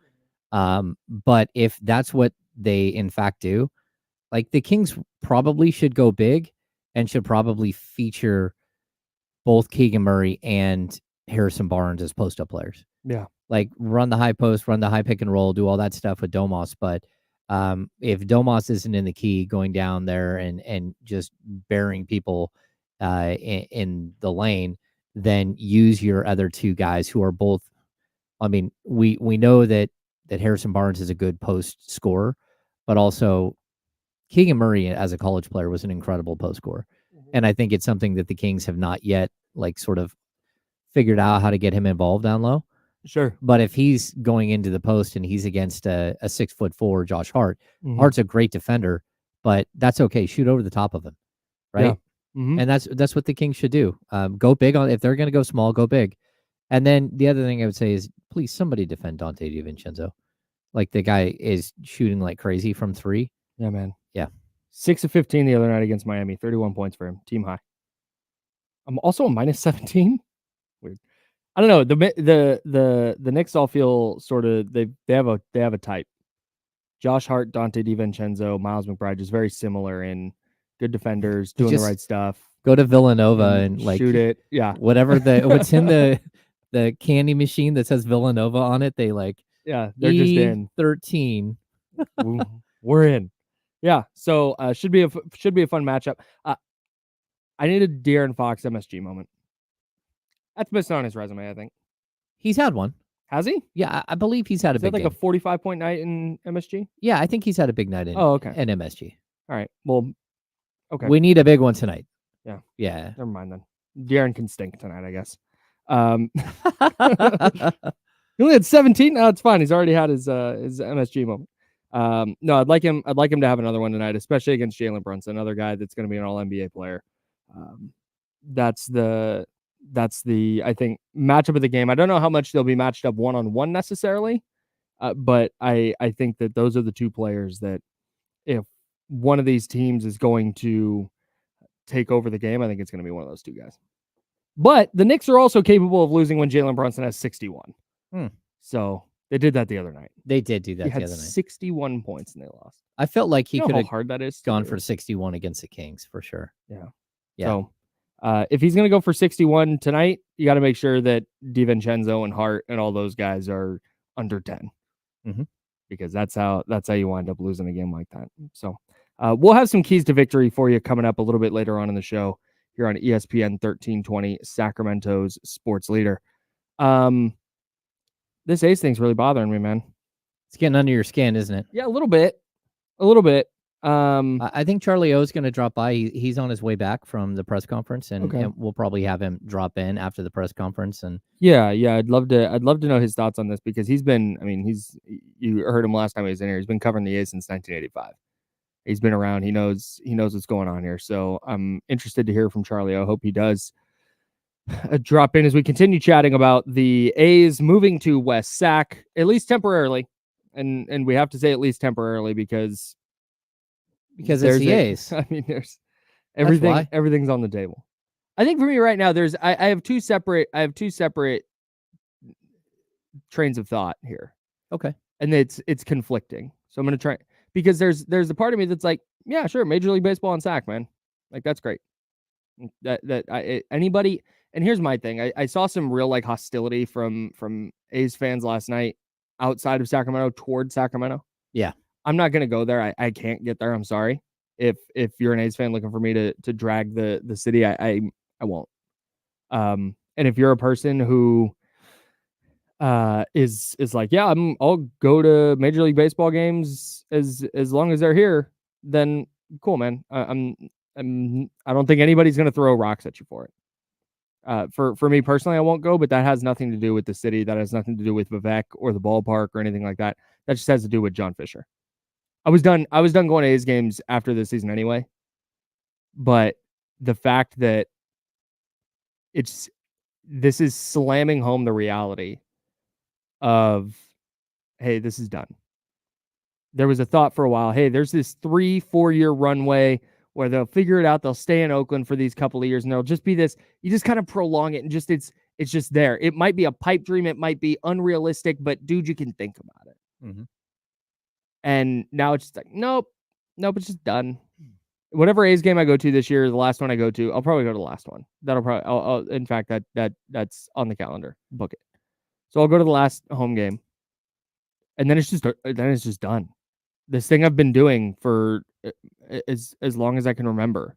But if that's what they in fact do, like, the Kings probably should go big and should probably feature both Keegan Murray and Harrison Barnes as post-up players. Yeah. Like, run the high post, run the high pick and roll, do all that stuff with Domas. But if Domas isn't in the key, going down there and just burying people in the lane, then use your other two guys who are both. I mean, we know that Harrison Barnes is a good post scorer, but also Keegan Murray as a college player was an incredible post scorer. And I think it's something that the Kings have not yet, like, sort of figured out how to get him involved down low. Sure. But if he's going into the post and he's against a 6'4" Josh Hart, Hart's a great defender, but that's okay. Shoot over the top of him. Right. Yeah. And that's what the Kings should do. Go big if they're going to go small, go big. And then the other thing I would say is, please, somebody defend Dante DiVincenzo. Like, the guy is shooting like crazy from three. Yeah, man. Yeah. 6 of 15 the other night against Miami, 31 points for him, team high. I'm also a minus 17. Weird. I don't know. The Knicks all feel sort of they have a type. Josh Hart, Dante DiVincenzo, Miles McBride, just very similar in good defenders, doing the right stuff. Go to Villanova and like shoot it. Yeah. whatever what's in the candy machine that says Villanova on it. They like Yeah. They're just in. 13. We're in. Yeah. So should be a fun matchup. I need a De'Aaron Fox MSG moment. That's missing on his resume, I think. He's had one. Has he? Yeah, I believe he's had a Is big that like game. a 45-point night in MSG? Yeah, I think he's had a big night in MSG. All right. Well, okay. We need a big one tonight. Yeah. Yeah. Never mind then. De'Aaron can stink tonight, I guess. He only had 17. No, it's fine. He's already had his MSG moment. No, I'd like him to have another one tonight, especially against Jalen Brunson, another guy that's going to be an All-NBA player. That's the I think matchup of the game. I don't know how much they'll be matched up one-on-one necessarily, but I think that those are the two players that if one of these teams is going to take over the game, I think it's going to be one of those two guys. But the Knicks are also capable of losing when Jalen Brunson has 61. So they did that the other night. They did do that the other night. 61 points and they lost. I felt like he could have hard that is gone for 61 against the Kings for sure. Yeah. Yeah. So if he's going to go for 61 tonight, you got to make sure that DiVincenzo and Hart and all those guys are under 10. Because that's how you wind up losing a game like that. So we'll have some keys to victory for you coming up a little bit later on in the show here on ESPN 1320, Sacramento's sports leader. This A's thing's really bothering me, man. It's getting under your skin, isn't it? Yeah, a little bit. I think Charlie O is going to drop by. He's on his way back from the press conference, and we'll probably have him drop in after the press conference. And yeah, I'd love to know his thoughts on this because he's been. I mean, you heard him last time he was in here. He's been covering the A's since 1985. He's been around. He knows what's going on here. So I'm interested to hear from Charlie. I hope he does drop in as we continue chatting about the A's moving to West Sac, at least temporarily, and we have to say at least temporarily because it's the A's. I mean, there's everything's on the table. I think for me right now, I have two separate trains of thought here. Okay. And it's conflicting. So I'm going to try because there's a part of me that's like, yeah, sure, Major League Baseball and Sac, man. Like that's great. Anybody, and here's my thing. I saw some real like hostility from A's fans last night outside of Sacramento toward Sacramento. Yeah. I'm not going to go there. I can't get there. I'm sorry. If you're an A's fan looking for me to drag the city, I won't. And if you're a person who is like, yeah, I'll go to Major League Baseball games as long as they're here, then cool, man. I don't think anybody's going to throw rocks at you for it. For me personally, I won't go, but that has nothing to do with the city. That has nothing to do with Vivek or the ballpark or anything like that. That just has to do with John Fisher. I was done going to A's games after this season anyway. But the fact that this is slamming home the reality of, hey, this is done. There was a thought for a while, hey, there's this 3-4 year runway where they'll figure it out. They'll stay in Oakland for these couple of years, and it'll just be this. You just kind of prolong it, and just it's just there. It might be a pipe dream. It might be unrealistic, but dude, you can think about it. And now it's just like, nope, it's just done. Whatever A's game I go to this year, the last one I go to, I'll probably go to the last one. I'll in fact, that's on the calendar. Book it. So I'll go to the last home game, and then it's just done. This thing I've been doing for as long as I can remember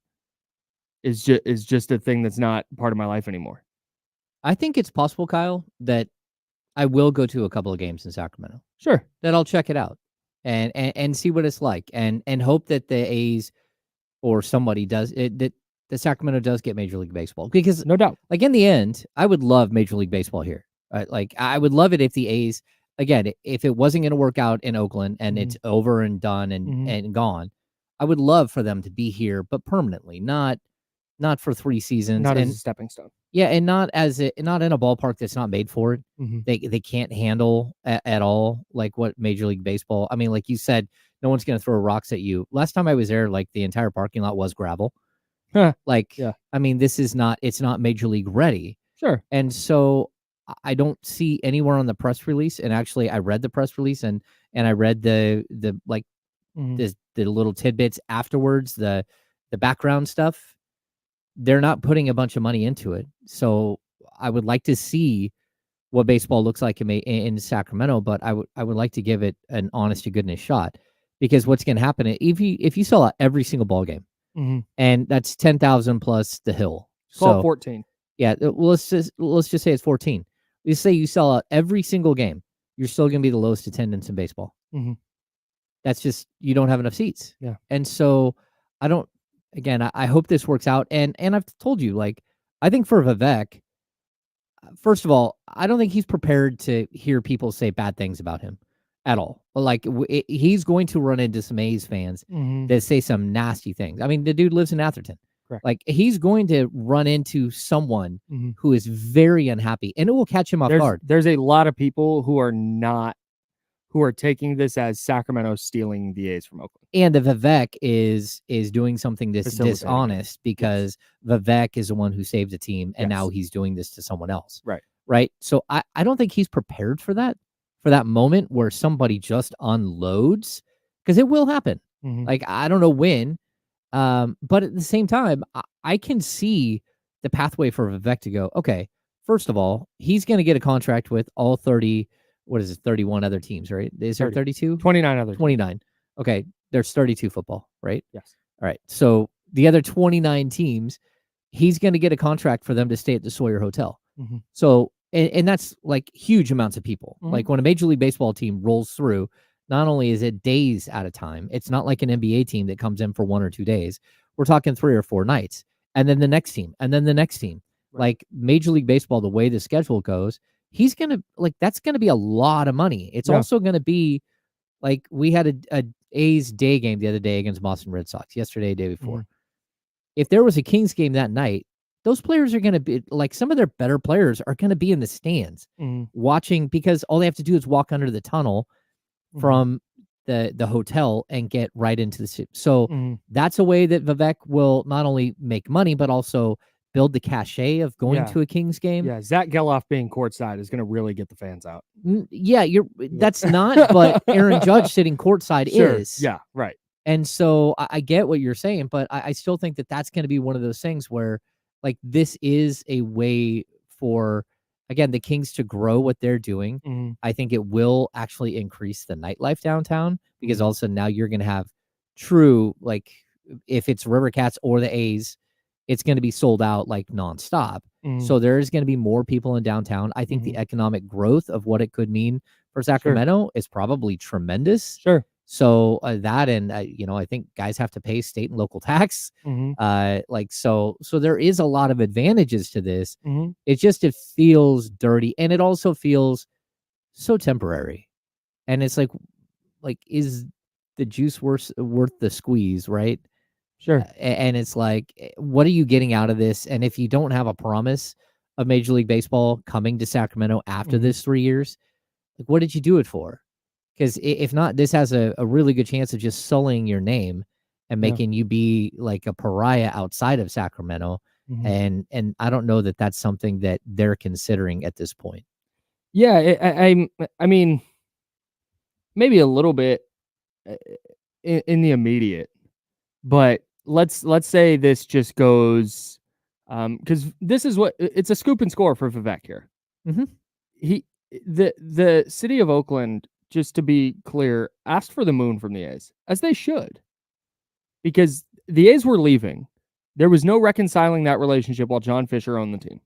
is just a thing that's not part of my life anymore. I think it's possible, Kyle, that I will go to a couple of games in Sacramento. Sure. That I'll check it out and see what it's like and hope that the A's or somebody does it, that the Sacramento does get Major League Baseball, because no doubt, like in the end, I would love Major League Baseball here. Like I would love it if the A's, again, if it wasn't going to work out in Oakland and it's over and done and gone, I would love for them to be here, but permanently, not for 3 seasons, not as a stepping stone. Yeah, and not in a ballpark that's not made for it. They can't handle at all like what Major League Baseball. I mean, like you said, no one's going to throw rocks at you. Last time I was there, like the entire parking lot was gravel. Like, yeah. I mean, it's not Major League ready. Sure. And so I don't see anywhere on the press release. And actually, I read the press release and I read the like the little tidbits afterwards, the background stuff. they're not putting a bunch of money into it. So I would like to see what baseball looks like in Sacramento, but I would like to give it an honest to goodness shot, because what's going to happen if you sell out every single ball game, and that's 10,000 plus the hill. Call it 14. Yeah, well, let's just say it's 14. Let's say you sell out every single game, you're still going to be the lowest attendance in baseball. That's just, you don't have enough seats. Yeah. And so I hope this works out. And I've told you, like, I think for Vivek, first of all, I don't think he's prepared to hear people say bad things about him at all. Like, he's going to run into some A's fans that say some nasty things. I mean, the dude lives in Atherton. Correct. Like, he's going to run into someone who is very unhappy, and it will catch him off guard. There's a lot of people who are taking this as Sacramento stealing the A's from Oakland. And the Vivek is doing something that's dishonest, because Vivek is the one who saved the team, and now he's doing this to someone else. Right. So I don't think he's prepared for that moment where somebody just unloads, because it will happen. Like, I don't know when, but at the same time, I can see the pathway for Vivek to go, okay, first of all, he's going to get a contract with all 31 other teams, right? Is there 32? 29 other 29. Okay, there's 32 football, right? Yes. All right. So the other 29 teams, he's going to get a contract for them to stay at the Sawyer Hotel. So, and that's like huge amounts of people. Like, when a Major League Baseball team rolls through, not only is it days at a time, it's not like an NBA team that comes in for 1 or 2 days. We're talking 3 or 4 nights, and then the next team, and then the next team. Like, Major League Baseball, the way the schedule goes, he's going to, like, that's going to be a lot of money. It's also going to be, like, we had a A's day game the other day against Boston Red Sox, yesterday, day before. If there was a Kings game that night, those players are going to be, like, some of their better players are going to be in the stands watching, because all they have to do is walk under the tunnel from the hotel and get right into the city. So that's a way that Vivek will not only make money, but also build the cachet of going to a Kings game. Yeah, Zach Geloff being courtside is going to really get the fans out. Yeah, that's not, but Aaron Judge sitting courtside is. Yeah, right. And so I get what you're saying, but I still think that that's going to be one of those things where, like, this is a way for, again, the Kings to grow what they're doing. I think it will actually increase the nightlife downtown, because all of a sudden now you're going to have true, like, if it's River Cats or the A's, it's going to be sold out, like, nonstop. So there's going to be more people in downtown. I think the economic growth of what it could mean for Sacramento is probably tremendous. So that, and I think guys have to pay state and local tax. So there is a lot of advantages to this. It feels dirty, and it also feels so temporary. And it's like, is the juice worth the squeeze, right? And it's like, what are you getting out of this? And if you don't have a promise of Major League Baseball coming to Sacramento after this 3 years, like, what did you do it for? Because if not, this has a really good chance of just sullying your name and making you be like a pariah outside of Sacramento. And I don't know that that's something that they're considering at this point. Yeah, I mean, maybe a little bit in the immediate, but let's say this just goes, because this is what it's a scoop and score for Vivek here. The city of Oakland, just to be clear, asked for the moon from the A's, as they should, because the A's were leaving. There was no reconciling that relationship while John Fisher owned the team.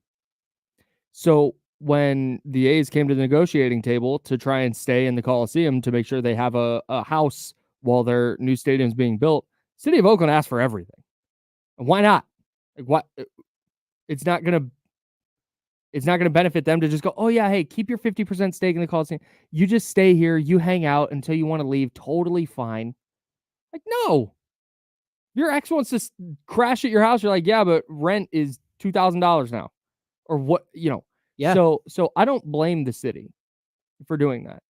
So when the A's came to the negotiating table to try and stay in the Coliseum to make sure they have a house while their new stadium's being built, city of Oakland asked for everything. And why not? Like, what? It's not gonna benefit them to just go, oh yeah, hey, keep your 50% stake in the Coliseum. You just stay here, you hang out until you want to leave, totally fine. Like, no. Your ex wants to crash at your house, you're like, yeah, but rent is $2,000 now. Or what, Yeah. So I don't blame the city for doing that.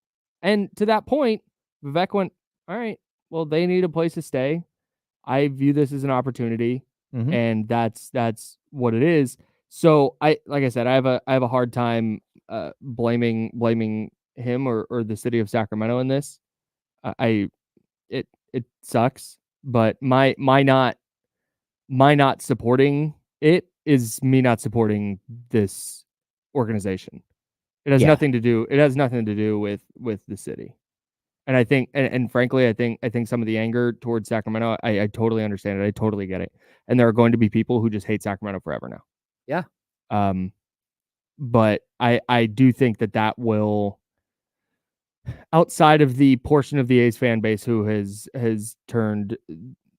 And to that point, Vivek went, all right, well, they need a place to stay. I view this as an opportunity, and that's what it is. So like I said, I have a hard time blaming him or the city of Sacramento in this. It sucks, but my not supporting it is me not supporting this organization. It has nothing to do. It has nothing to do with the city. And I think, and frankly, I think some of the anger towards Sacramento, I totally understand it. I totally get it. And there are going to be people who just hate Sacramento forever now. Yeah. But I do think that will, outside of the portion of the A's fan base who has turned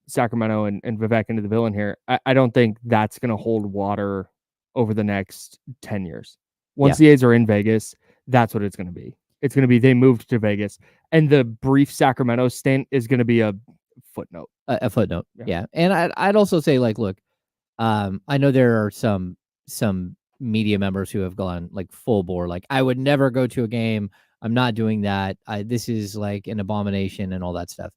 Sacramento and Vivek into the villain here, I don't think that's going to hold water over the next 10 years. Once the A's are in Vegas, that's what it's going to be. It's going to be they moved to Vegas, and the brief Sacramento stint is going to be a footnote. A footnote, yeah. And I'd also say, like, look, I know there are some media members who have gone like full bore, like, I would never go to a game. I'm not doing that. This is like an abomination and all that stuff.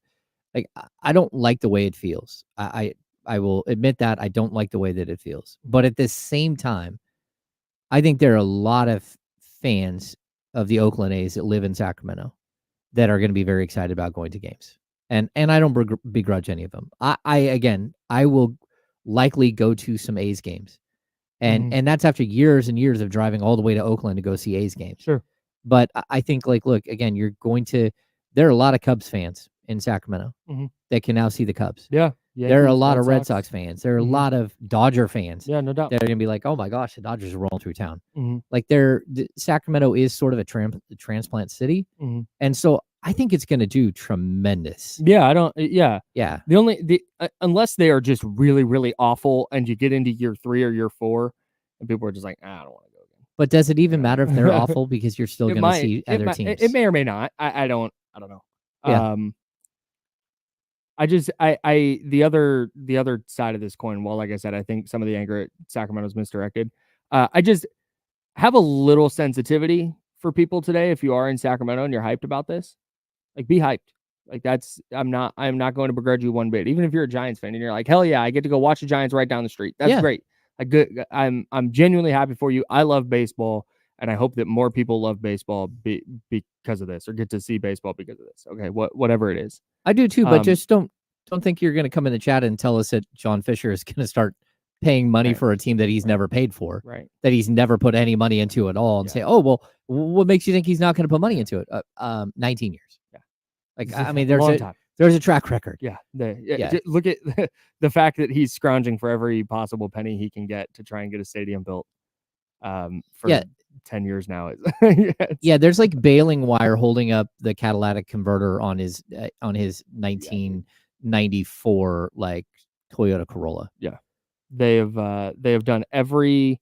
Like, I don't like the way it feels. I will admit that I don't like the way that it feels. But at the same time, I think there are a lot of fans of the Oakland A's that live in Sacramento that are going to be very excited about going to games. And I don't begrudge any of them. I will likely go to some A's games. And that's after years and years of driving all the way to Oakland to go see A's games. Sure. But I think, like, look, again, there are a lot of Cubs fans in Sacramento that can now see the Cubs. Yeah. There are a lot of Red Sox fans. There are a lot of Dodger fans. Yeah, no doubt. That are going to be like, oh my gosh, the Dodgers are rolling through town. Like, Sacramento is sort of a transplant city. And so I think it's going to do tremendous. Yeah, Yeah. Unless they are just really, really awful and you get into year 3 or year 4 and people are just like, I don't want to go again. But does it even matter if they're awful, because you're still going to see other teams? It may or may not. I don't know. Yeah. The other side of this coin, well, like I said, I think some of the anger at Sacramento's misdirected. I just have a little sensitivity for people today. If you are in Sacramento and you're hyped about this, like, be hyped. Like, I'm not going to begrudge you one bit. Even if you're a Giants fan and you're like, hell yeah, I get to go watch the Giants right down the street. That's great. Like, good. I'm genuinely happy for you. I love baseball, and I hope that more people love baseball because of this, or get to see baseball because of this. Okay, whatever it is. I do too, but just don't think you're going to come in the chat and tell us that John Fisher is going to start paying money for a team that he's never paid for, that he's never put any money into at all, and say, oh, well, what makes you think he's not going to put money into it? 19 years. Yeah. Like, I mean, there's a track record. Yeah. Look at the fact that he's scrounging for every possible penny he can get to try and get a stadium built for 10 years now. There's like baling wire holding up the catalytic converter on his 1994 like Toyota Corolla. Yeah. They have done every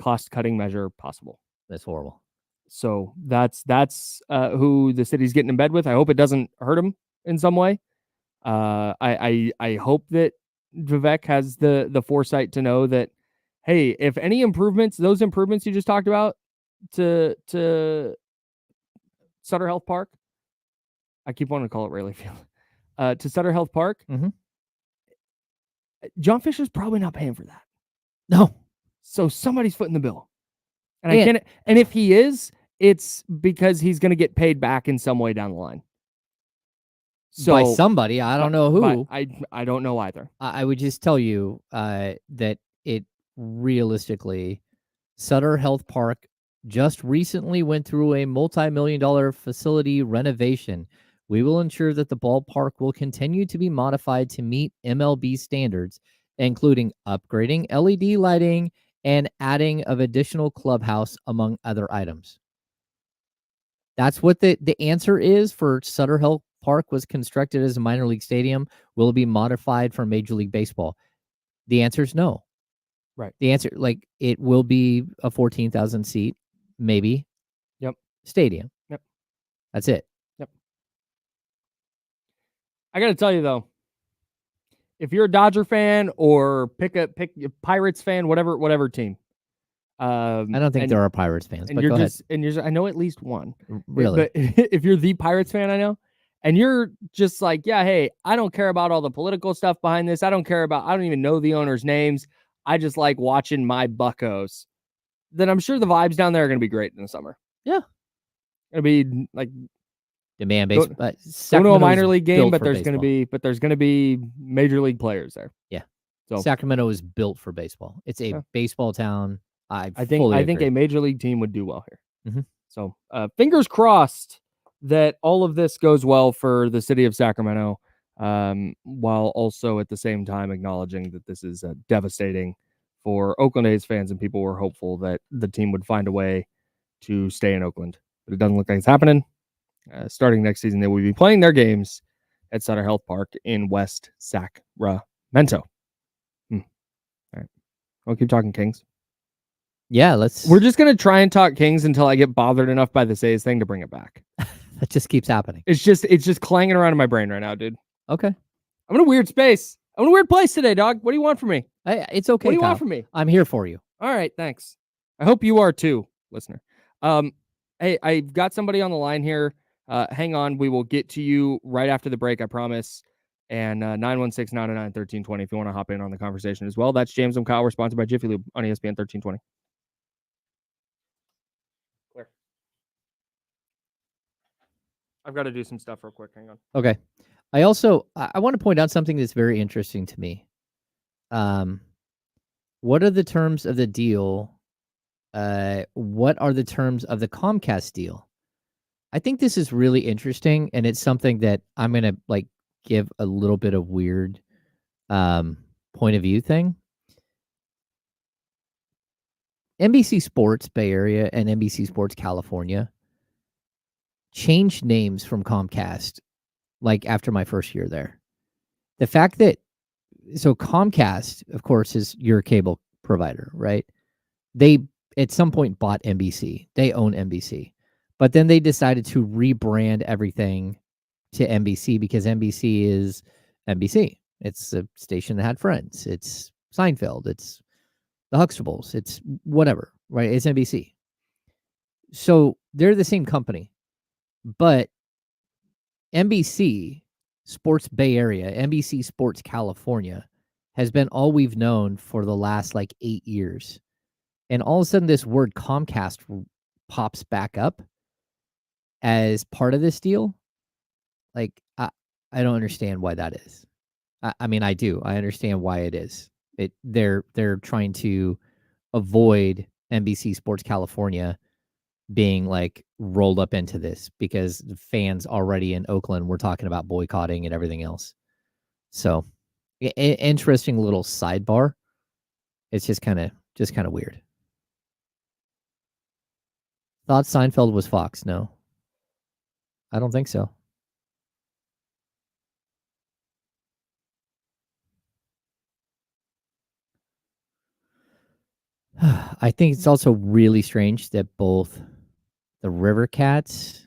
cost cutting measure possible. That's horrible. So that's who the city's getting in bed with. I hope it doesn't hurt him in some way. I hope that Vivek has the foresight to know that, hey, if any improvements, those improvements you just talked about to Sutter Health Park, I keep wanting to call it Rayleigh Field, to Sutter Health Park, John Fisher's probably not paying for that. No. So somebody's footing the bill. And and if he is, it's because he's going to get paid back in some way down the line. So by somebody, I don't know who. I don't know either. I would just tell you that it realistically, Sutter Health Park just recently went through a multi-million-dollar facility renovation. We will ensure that the ballpark will continue to be modified to meet MLB standards, including upgrading LED lighting and adding of additional clubhouse, among other items. That's what the answer is for Sutter Health Park was constructed as a minor league stadium. Will it be modified for Major League Baseball? The answer is no. Right. The answer, like, it will be a 14,000 seat, maybe. Yep. Stadium. Yep. That's it. Yep. I got to tell you though, if you're a Dodger fan or pick a Pirates fan, whatever team. I don't think there are Pirates fans, but go ahead. I know at least one. Really? But if you're the Pirates fan, I know, and you're just like, yeah, hey, I don't care about all the political stuff behind this. I don't even know the owners' names. I just like watching my Buccos. Then I'm sure the vibes down there are going to be great in the summer. Yeah. It'll be like demand based. Go to a minor league game, but there's going to be major league players there. Yeah. So Sacramento is built for baseball. It's a baseball town. I think agree. a major league team would do well here. Mhm. So fingers crossed that all of this goes well for the city of Sacramento, while also at the same time acknowledging that this is devastating for Oakland A's fans, and people were hopeful that the team would find a way to stay in Oakland. But it doesn't look like it's happening. Starting next season, they will be playing their games at Sutter Health Park in West Sacramento. All right. I'll keep talking Kings. Yeah, We're just going to try and talk Kings until I get bothered enough by the A's thing to bring it back. That just keeps happening. It's just clanging around in my brain right now, dude. Okay. I'm in a weird space. I'm in a weird place today, dog. What do you want from me? It's okay. What do you Kyle. want from me? I'm here for you. All right, thanks. I hope you are too, listener. Hey, I've got somebody on the line here. Hang on. We will get to you right after the break, I promise. And 916-909-1320 if you want to hop in on the conversation as well. That's James and Kyle. We're sponsored by Jiffy Lube on ESPN 1320. Clear. I've got to do some stuff real quick. Hang on. Okay. I want to point out something that's very interesting to me. What are the terms of the deal? What are the terms of the Comcast deal? I think this is really interesting, and it's something that I'm going to give a little bit of weird point of view thing. NBC Sports Bay Area and NBC Sports California changed names from Comcast after my first year there. The fact that Comcast, of course, is your cable provider, right? They at some point bought NBC. They own NBC. But then they decided to rebrand everything to NBC because NBC is NBC. It's a station that had Friends. It's Seinfeld. It's the Huxtables. It's whatever, right? It's NBC. So they're the same company. But NBC Sports Bay Area, NBC Sports California has been all we've known for the last 8 years. And all of a sudden this word Comcast pops back up as part of this deal. I don't understand why that is. I mean, I do. I understand why it is. They're trying to avoid NBC Sports California being rolled up into this because the fans already in Oakland were talking about boycotting and everything else. So, interesting little sidebar. It's just kind of weird. Thought Seinfeld was Fox? No, I don't think so. I think it's also really strange that both the River Cats,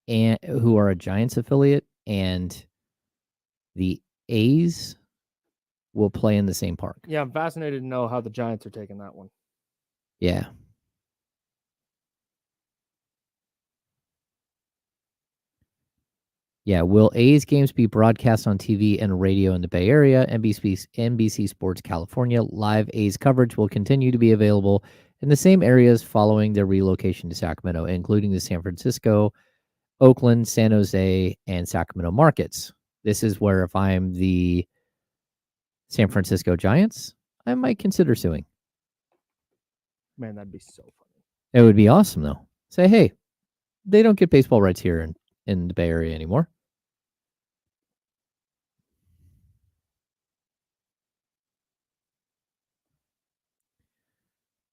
and who are a Giants affiliate, and the A's will play in the same park. Yeah, I'm fascinated to know how the Giants are taking that one. Yeah. Yeah, will A's games be broadcast on TV and radio in the Bay Area? NBC Sports California live A's coverage will continue to be available in the same areas following their relocation to Sacramento, including the San Francisco, Oakland, San Jose, and Sacramento markets. This is where if I'm the San Francisco Giants, I might consider suing. Man, that'd be so funny. It would be awesome, though. Say, hey, they don't get baseball rights here in the Bay Area anymore.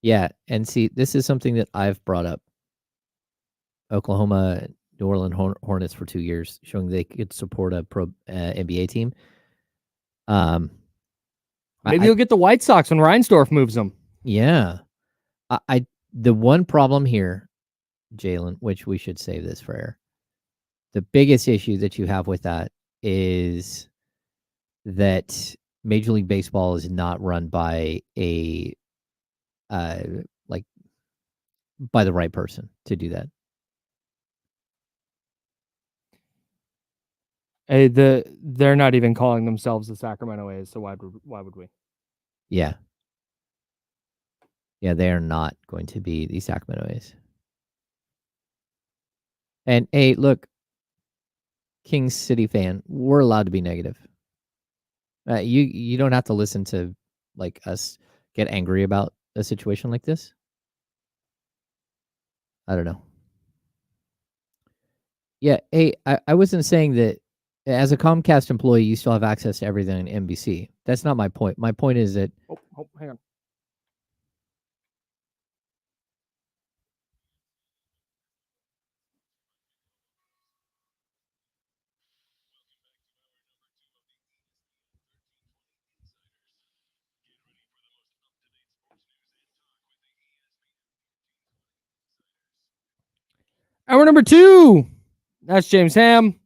Yeah, and see, this is something that I've brought up. Oklahoma, New Orleans Hornets for 2 years, showing they could support a pro NBA team. Maybe you'll get the White Sox when Reinsdorf moves them. Yeah. The one problem here, Jalen, which we should save this for air, the biggest issue that you have with that is that Major League Baseball is not run by by the right person to do that. Hey, they're not even calling themselves the Sacramento A's, so why would we? Yeah. Yeah, they are not going to be the Sacramento A's. And hey, look, Kings City fan, we're allowed to be negative. You don't have to listen to like us get angry about a situation like this. I don't know. Yeah, hey, I wasn't saying that as a Comcast employee, you still have access to everything on NBC. That's not my point. My point is that Hang on. Hour number 2. That's James Ham.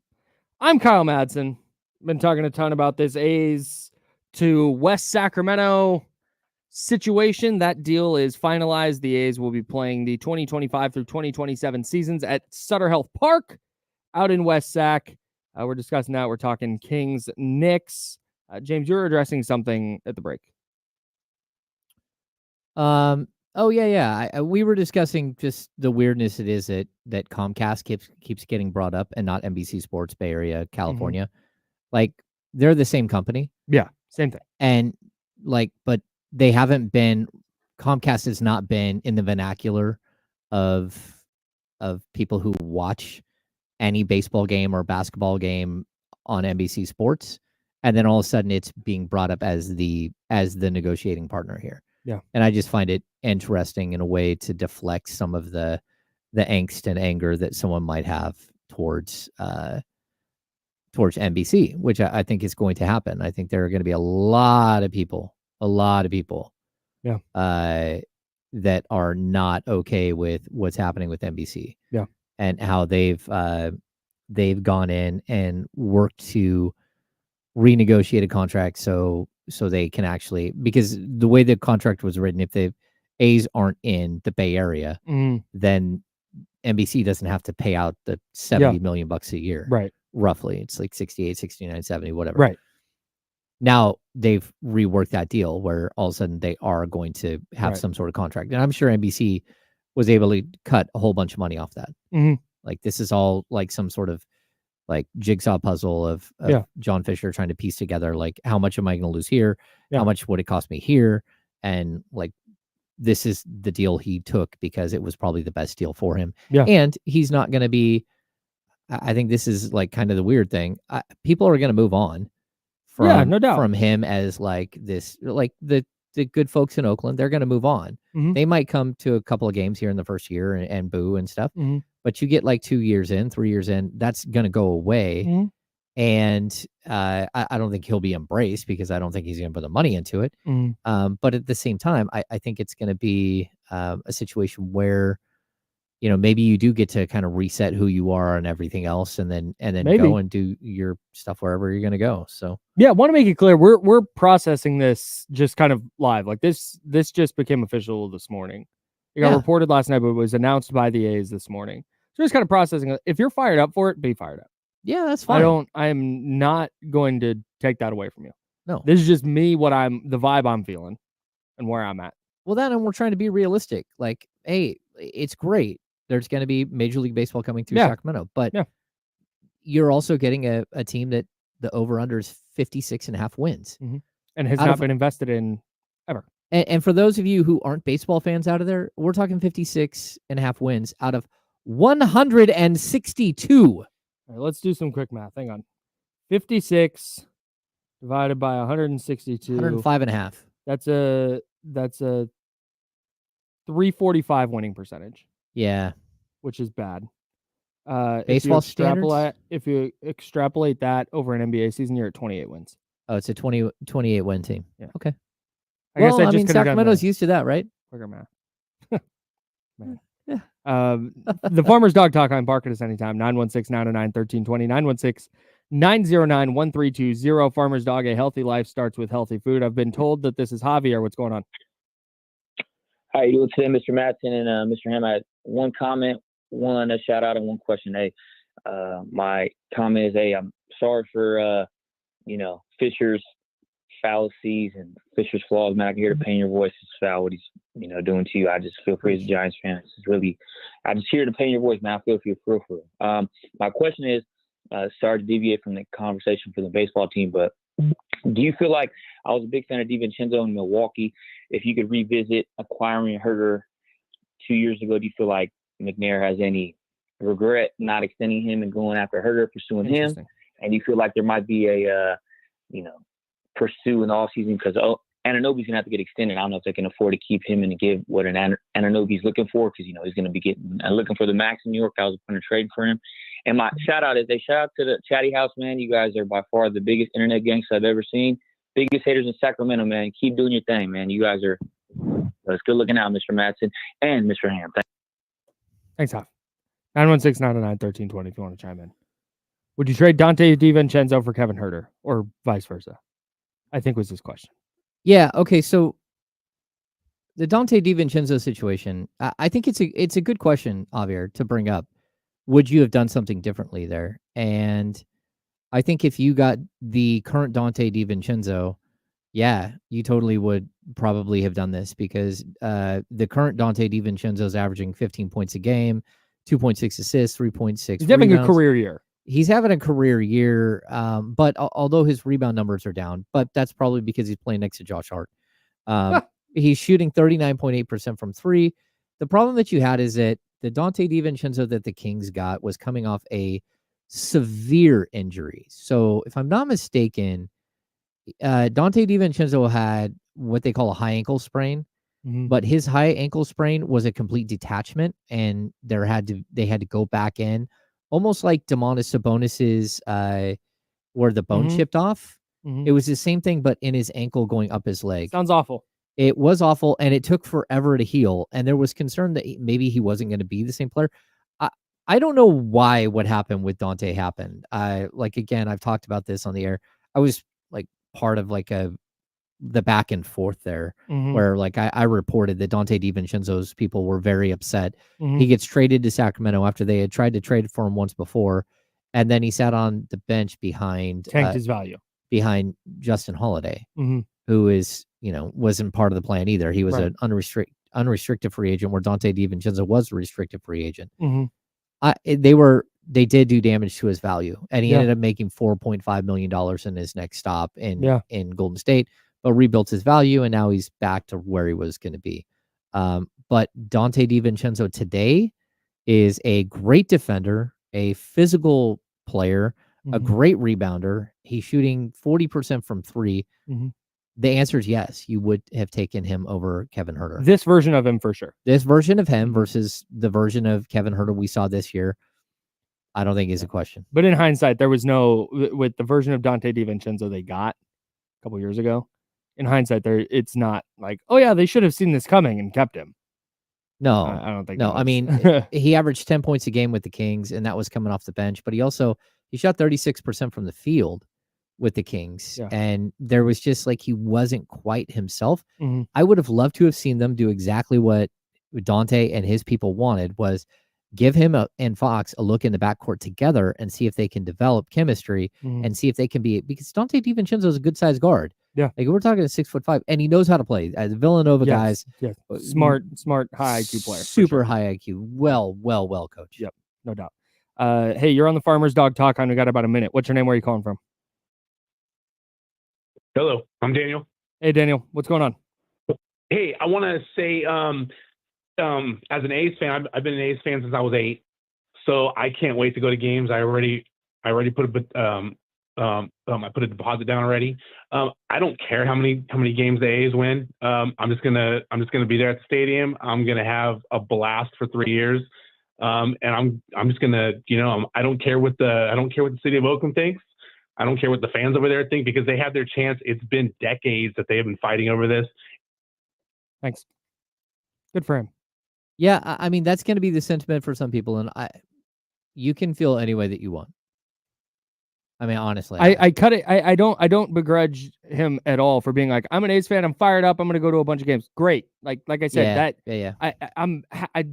I'm Kyle Madsen. Been talking a ton about this A's to West Sacramento situation. That deal is finalized. The A's will be playing the 2025 through 2027 seasons at Sutter Health Park out in West Sac. We're discussing that. We're talking Kings-Knicks. James, you're addressing something at the break. Oh yeah. We were discussing just the weirdness it is that Comcast keeps getting brought up and not NBC Sports Bay Area, California. Like they're the same company. Yeah, same thing. And like, but they haven't been. Comcast has not been in the vernacular of people who watch any baseball game or basketball game on NBC Sports, and then all of a sudden it's being brought up as the negotiating partner here. Yeah. And I just find it interesting in a way to deflect some of the angst and anger that someone might have towards NBC, which I think is going to happen. I think there are going to be a lot of people Yeah. that are not okay with what's happening with NBC. Yeah. And how they've gone in and worked to renegotiate a contract so they can actually, because the way the contract was written, if the A's aren't in the Bay Area, then NBC doesn't have to pay out the $70 million bucks a year. Right. Roughly. It's like 68, 69, 70, whatever. Right. Now they've reworked that deal where all of a sudden they are going to have some sort of contract. And I'm sure NBC was able to cut a whole bunch of money off that. Like this is all like some sort of like jigsaw puzzle of John Fisher trying to piece together, like, how much am I going to lose here? How much would it cost me here? And like, this is the deal he took because it was probably the best deal for him. Yeah. And he's not going to be, I think this is like kind of the weird thing. People are going to move on from, no doubt, from him as like this, like the good folks in Oakland, they're going to move on. They might come to a couple of games here in the first year and boo and stuff. But you get like 2 years in, 3 years in, that's going to go away. And I don't think he'll be embraced because I don't think he's going to put the money into it. But at the same time, I think it's going to be a situation where, you know, maybe you do get to kind of reset who you are and everything else, and then maybe go and do your stuff wherever you're going to go. So yeah, I want to make it clear we're processing this just kind of live. Like this just became official this morning. It got reported last night, but it was announced by the A's this morning. So just kind of processing it. If you're fired up for it, be fired up. Yeah, that's fine. I'm not going to take that away from you. No. This is just me, the vibe I'm feeling and where I'm at. Well, and we're trying to be realistic. Like, hey, it's great. There's going to be Major League Baseball coming through Sacramento, but you're also getting a team that the over-under is 56.5 wins. And has not been invested in ever. And for those of you who aren't baseball fans out of there, we're talking 56.5 wins out of 162. All right, let's do some quick math. Hang on. 56 divided by 162. 105.5. That's a 345 winning percentage. Yeah. Which is bad. Baseball standards? If you extrapolate that over an NBA season, you're at 28 wins. Oh, it's a 28 win team. Yeah. Okay. I guess I mean, Sacramento's used to that, right? Quicker math. Man. Yeah. The Farmer's Dog Talk on Park at us anytime. 916-909-1320. 916-909-1320. Farmer's Dog, a healthy life starts with healthy food. I've been told that this is Javier. What's going on? How you doing today, Mr. Madsen and Mr. Ham? I had one comment, one shout out, and one question. Hey, my comment is, hey, I'm sorry for Fisher's fallacies and Fisher's flaws. Man, I can hear the pain in your voice. It's foul what he's doing to you. I just feel for his Giants fans. It's really, I just hear the pain in your voice, man. I feel for you for real. My question is, sorry to deviate from the conversation for the baseball team, but Do you feel like I was a big fan of DiVincenzo in Milwaukee? If you could revisit acquiring Herter 2 years ago, do you feel like McNair has any regret not extending him and going after Herter, pursuing him? And you feel like there might be a, pursue in the offseason because Anunoby's going to have to get extended. I don't know if they can afford to keep him and to give what an Anunoby's looking for because, he's going to be looking for the max in New York. I was going to trade for him. And my shout out to the Chatty House, man. You guys are by far the biggest internet gangster I've ever seen. Biggest haters in Sacramento, man. Keep doing your thing, man. You guys are it's good looking out, Mr. Madsen and Mr. Ham. Thanks, Hoff. 916-909-1320 if you want to chime in. Would you trade Dante DiVincenzo for Kevin Herter or vice versa? I think was his question. Yeah. Okay. So the Dante DiVincenzo situation, I think it's a good question, Javier, to bring up. Would you have done something differently there? And I think if you got the current Dante DiVincenzo, yeah, you totally would probably have done this because the current Dante DiVincenzo is averaging 15 points a game, 2.6 assists, 3.6. He's having a career year. He's having a career year, but although his rebound numbers are down, but that's probably because he's playing next to Josh Hart. He's shooting 39.8% from three. The problem that you had is that the Dante DiVincenzo that the Kings got was coming off a severe injury. So if I'm not mistaken, Dante DiVincenzo had what they call a high ankle sprain, but his high ankle sprain was a complete detachment, and they had to go back in, almost like Domantas Sabonis's where the bone chipped off. It was the same thing, but in his ankle going up his leg. Sounds awful. It was awful, and it took forever to heal. And there was concern that maybe he wasn't going to be the same player. I don't know why what happened with Dante happened. Again, I've talked about this on the air. I was like part of the back and forth there, where I reported that Dante DiVincenzo's people were very upset. He gets traded to Sacramento after they had tried to trade for him once before, and then he sat on the bench tanked his value behind Justin Holiday, who is wasn't part of the plan either. He was an unrestricted free agent, where Dante DiVincenzo was a restricted free agent. They did do damage to his value, and he ended up making $4.5 million in his next stop in Golden State, but rebuilt his value, and now he's back to where he was going to be. But Dante DiVincenzo today is a great defender, a physical player, a great rebounder. He's shooting 40% from three. The answer is yes. You would have taken him over Kevin Herter. This version of him for sure. This version of him versus the version of Kevin Herter we saw this year, I don't think is a question. But in hindsight, there was with the version of Dante DiVincenzo they got a couple years ago. In hindsight, it's not like, oh yeah, they should have seen this coming and kept him. No, I don't think. No, I mean, he averaged 10 points a game with the Kings, and that was coming off the bench. But he shot 36% from the field with the Kings, and there was just he wasn't quite himself. I would have loved to have seen them do exactly what Dante and his people wanted, was give him and Fox a look in the backcourt together and see if they can develop chemistry and see if they can be, because Dante DiVincenzo is a good sized guard. Yeah. We're talking 6'5", and he knows how to play. The Villanova guys. Yeah. Smart, high IQ player. Super high IQ. Well coached. Yep. No doubt. Hey, you're on the Farmer's Dog Talk. I only got about a minute. What's your name? Where are you calling from? Hello, I'm Daniel. Hey, Daniel. What's going on? Hey, I want to say, as an A's fan, I've been an A's fan since I was 8, so I can't wait to go to games. I already put I put a deposit down already. I don't care how many games the A's win. I'm just gonna be there at the stadium. I'm gonna have a blast for 3 years, and I'm just gonna I don't care what the city of Oakland thinks. I don't care what the fans over there think, because they had their chance. It's been decades that they have been fighting over this. Thanks. Good for him. Yeah, I mean, that's going to be the sentiment for some people, and you can feel any way that you want. I mean, honestly, I cut it. I don't begrudge him at all for being like, I'm an A's fan. I'm fired up. I'm going to go to a bunch of games. Great. Like I said, I'm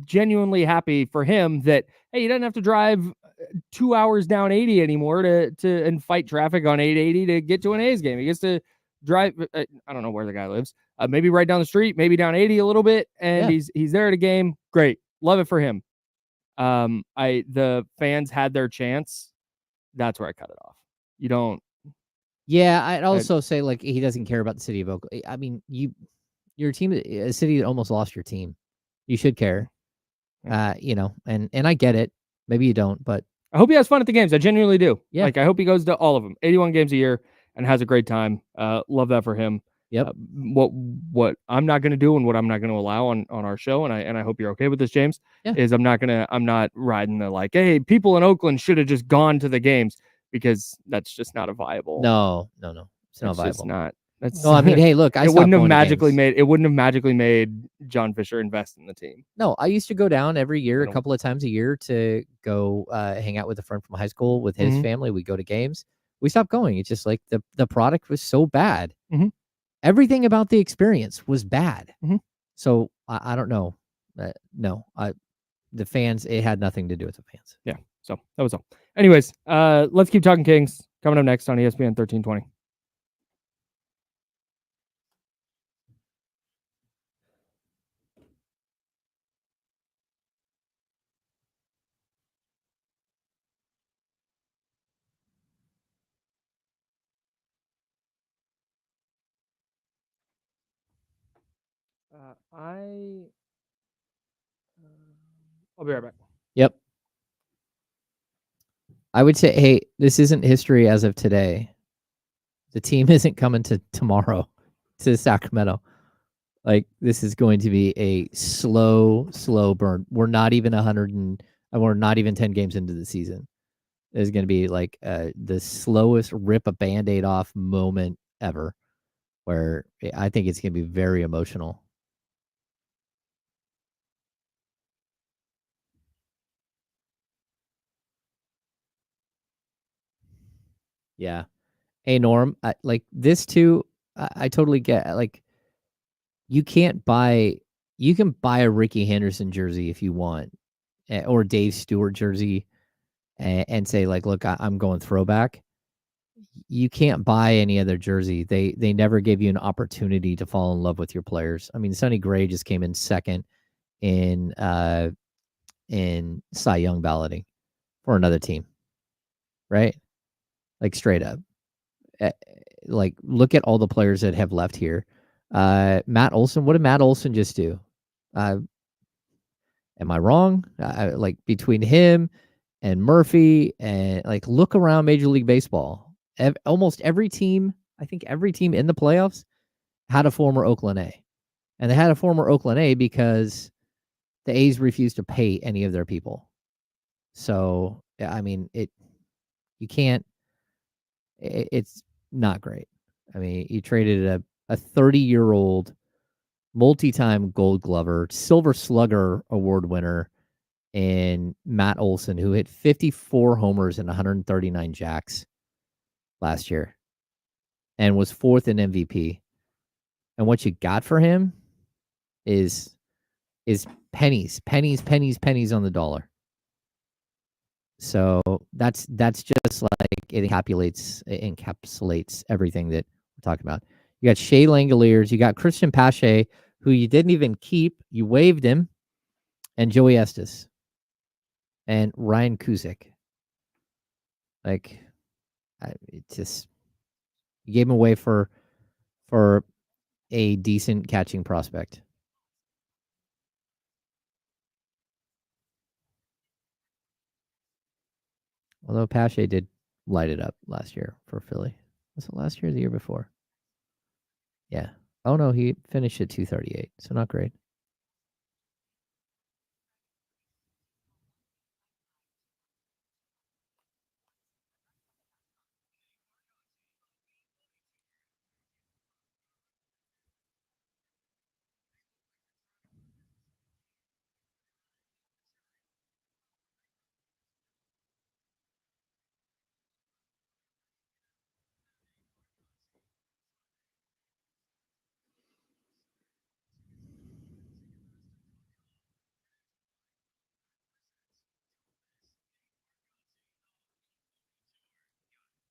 genuinely happy for him that, hey, he doesn't have to drive 2 hours down 80 anymore to and fight traffic on 880 to get to an A's game. He gets to drive. I don't know where the guy lives. Maybe right down the street, maybe down 80 a little bit, and he's there at a game. Great. Love it for him. The fans had their chance. That's where I cut it off. You don't Yeah, I'd also say like he doesn't care about the city of Oakland. I mean, your team, a city that almost lost your team. You should care. You know, and I get it. Maybe you don't, but I hope he has fun at the games. I genuinely do. Yeah. Like I hope he goes to all of them, 81 games a year, and has a great time. Love that for him. Yep. What I'm not going to do and what I'm not going to allow on our show, and I hope you're okay with this, James, Yeah. is I'm not riding the like, hey, people in Oakland should have just gone to the games, because that's just not a viable. No, it's not It's viable. just not. That's, No, I mean, hey, look, it wouldn't have magically made John Fisher invest in the team. No, I used to go down every year, a couple of times a year, to go hang out with a friend from high school with his family. We go to games. We stopped going. It's just like the product was so bad. Everything about the experience was bad. So I don't know. No, the fans, it had nothing to do with the fans. Yeah. So that was all. Anyways, let's keep talking Kings. Coming up next on ESPN 1320. I'll be right back. Yep. I would say, hey, this isn't history as of today. The team isn't coming to tomorrow to Sacramento. Like, this is going to be a slow burn. We're not even we're not even 10 games into the season. It's going to be like the slowest rip a Band-Aid off moment ever, where I think it's going to be very emotional. Yeah. Hey, Norm, like this too, I totally get. Like, you can buy a Ricky Henderson jersey if you want, or Dave Stewart jersey, and say like, look, I'm going throwback. You can't buy any other jersey. They never gave you an opportunity to fall in love with your players. I mean, Sonny Gray just came in second in Cy Young balloting for another team, right? Like, straight up. Like, look at all the players that have left here. Matt Olson. What did Matt Olson just do? Am I wrong? Like, between him and Murphy, and like, look around Major League Baseball. Almost every team, I think every team in the playoffs had a former Oakland A. And they had a former Oakland A because the A's refused to pay any of their people. So, I mean, it's not great. I mean, you traded a 30-year-old multi-time Gold Glover, Silver Slugger Award winner in Matt Olson, who hit 54 homers and 139 jacks last year and was fourth in MVP. And what you got for him is pennies on the dollar. So that's just like, it encapsulates everything that we're talking about. You got Shea Langoliers, you got Christian Pache, who you didn't even keep, you waived him, and Joey Estes and Ryan Kuzik. Like, it just, you gave him away for a decent catching prospect. Although Pache did light it up last year for Philly. Was it last year or the year before? Yeah. Oh, no, he finished at 238, so not great.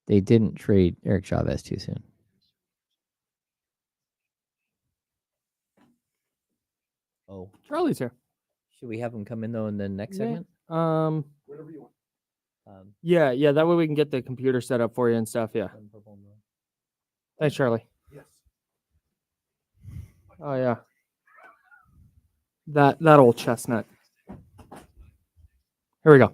They didn't trade Eric Chavez too soon. Oh, Charlie's here. should we have him come in though in the next segment? Whatever you want. Yeah. That way we can get the computer set up for you and stuff. Yeah. Thanks, Charlie. Yes. Oh yeah. That old chestnut. Here we go.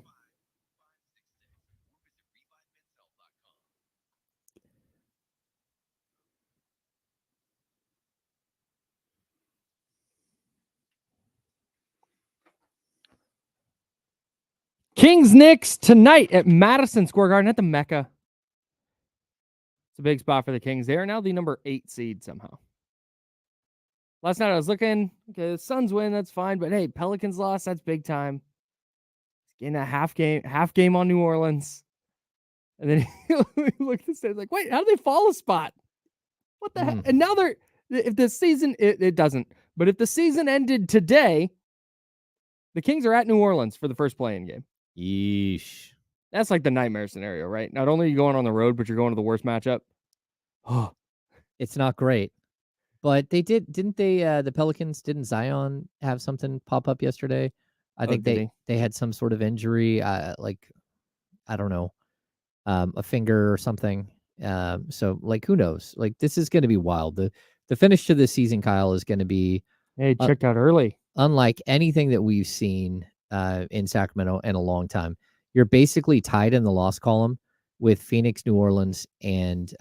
Kings-Knicks tonight at Madison Square Garden at the Mecca. It's a big spot for the Kings. They are now the number 8 seed somehow. Last night I was looking, okay, the Suns win, that's fine, but hey, Pelicans lost, that's big time. Getting a half game on New Orleans. And then we look at the stage like, wait, how do they fall a spot? What the heck? And now if the season, it doesn't, but if the season ended today, the Kings are at New Orleans for the first play-in game. Yeesh. That's like the nightmare scenario, right? Not only are you going on the road, but you're going to the worst matchup. Oh, It's not great. But didn't the Pelicans, didn't Zion have something pop up yesterday? I think they had some sort of injury, like, I don't know, a finger or something. So, like, who knows? Like, this is going to be wild. The finish to this season, Kyle, is going to be checked out early. Unlike anything that we've seen in Sacramento in a long time. You're basically tied in the loss column with Phoenix, New Orleans, and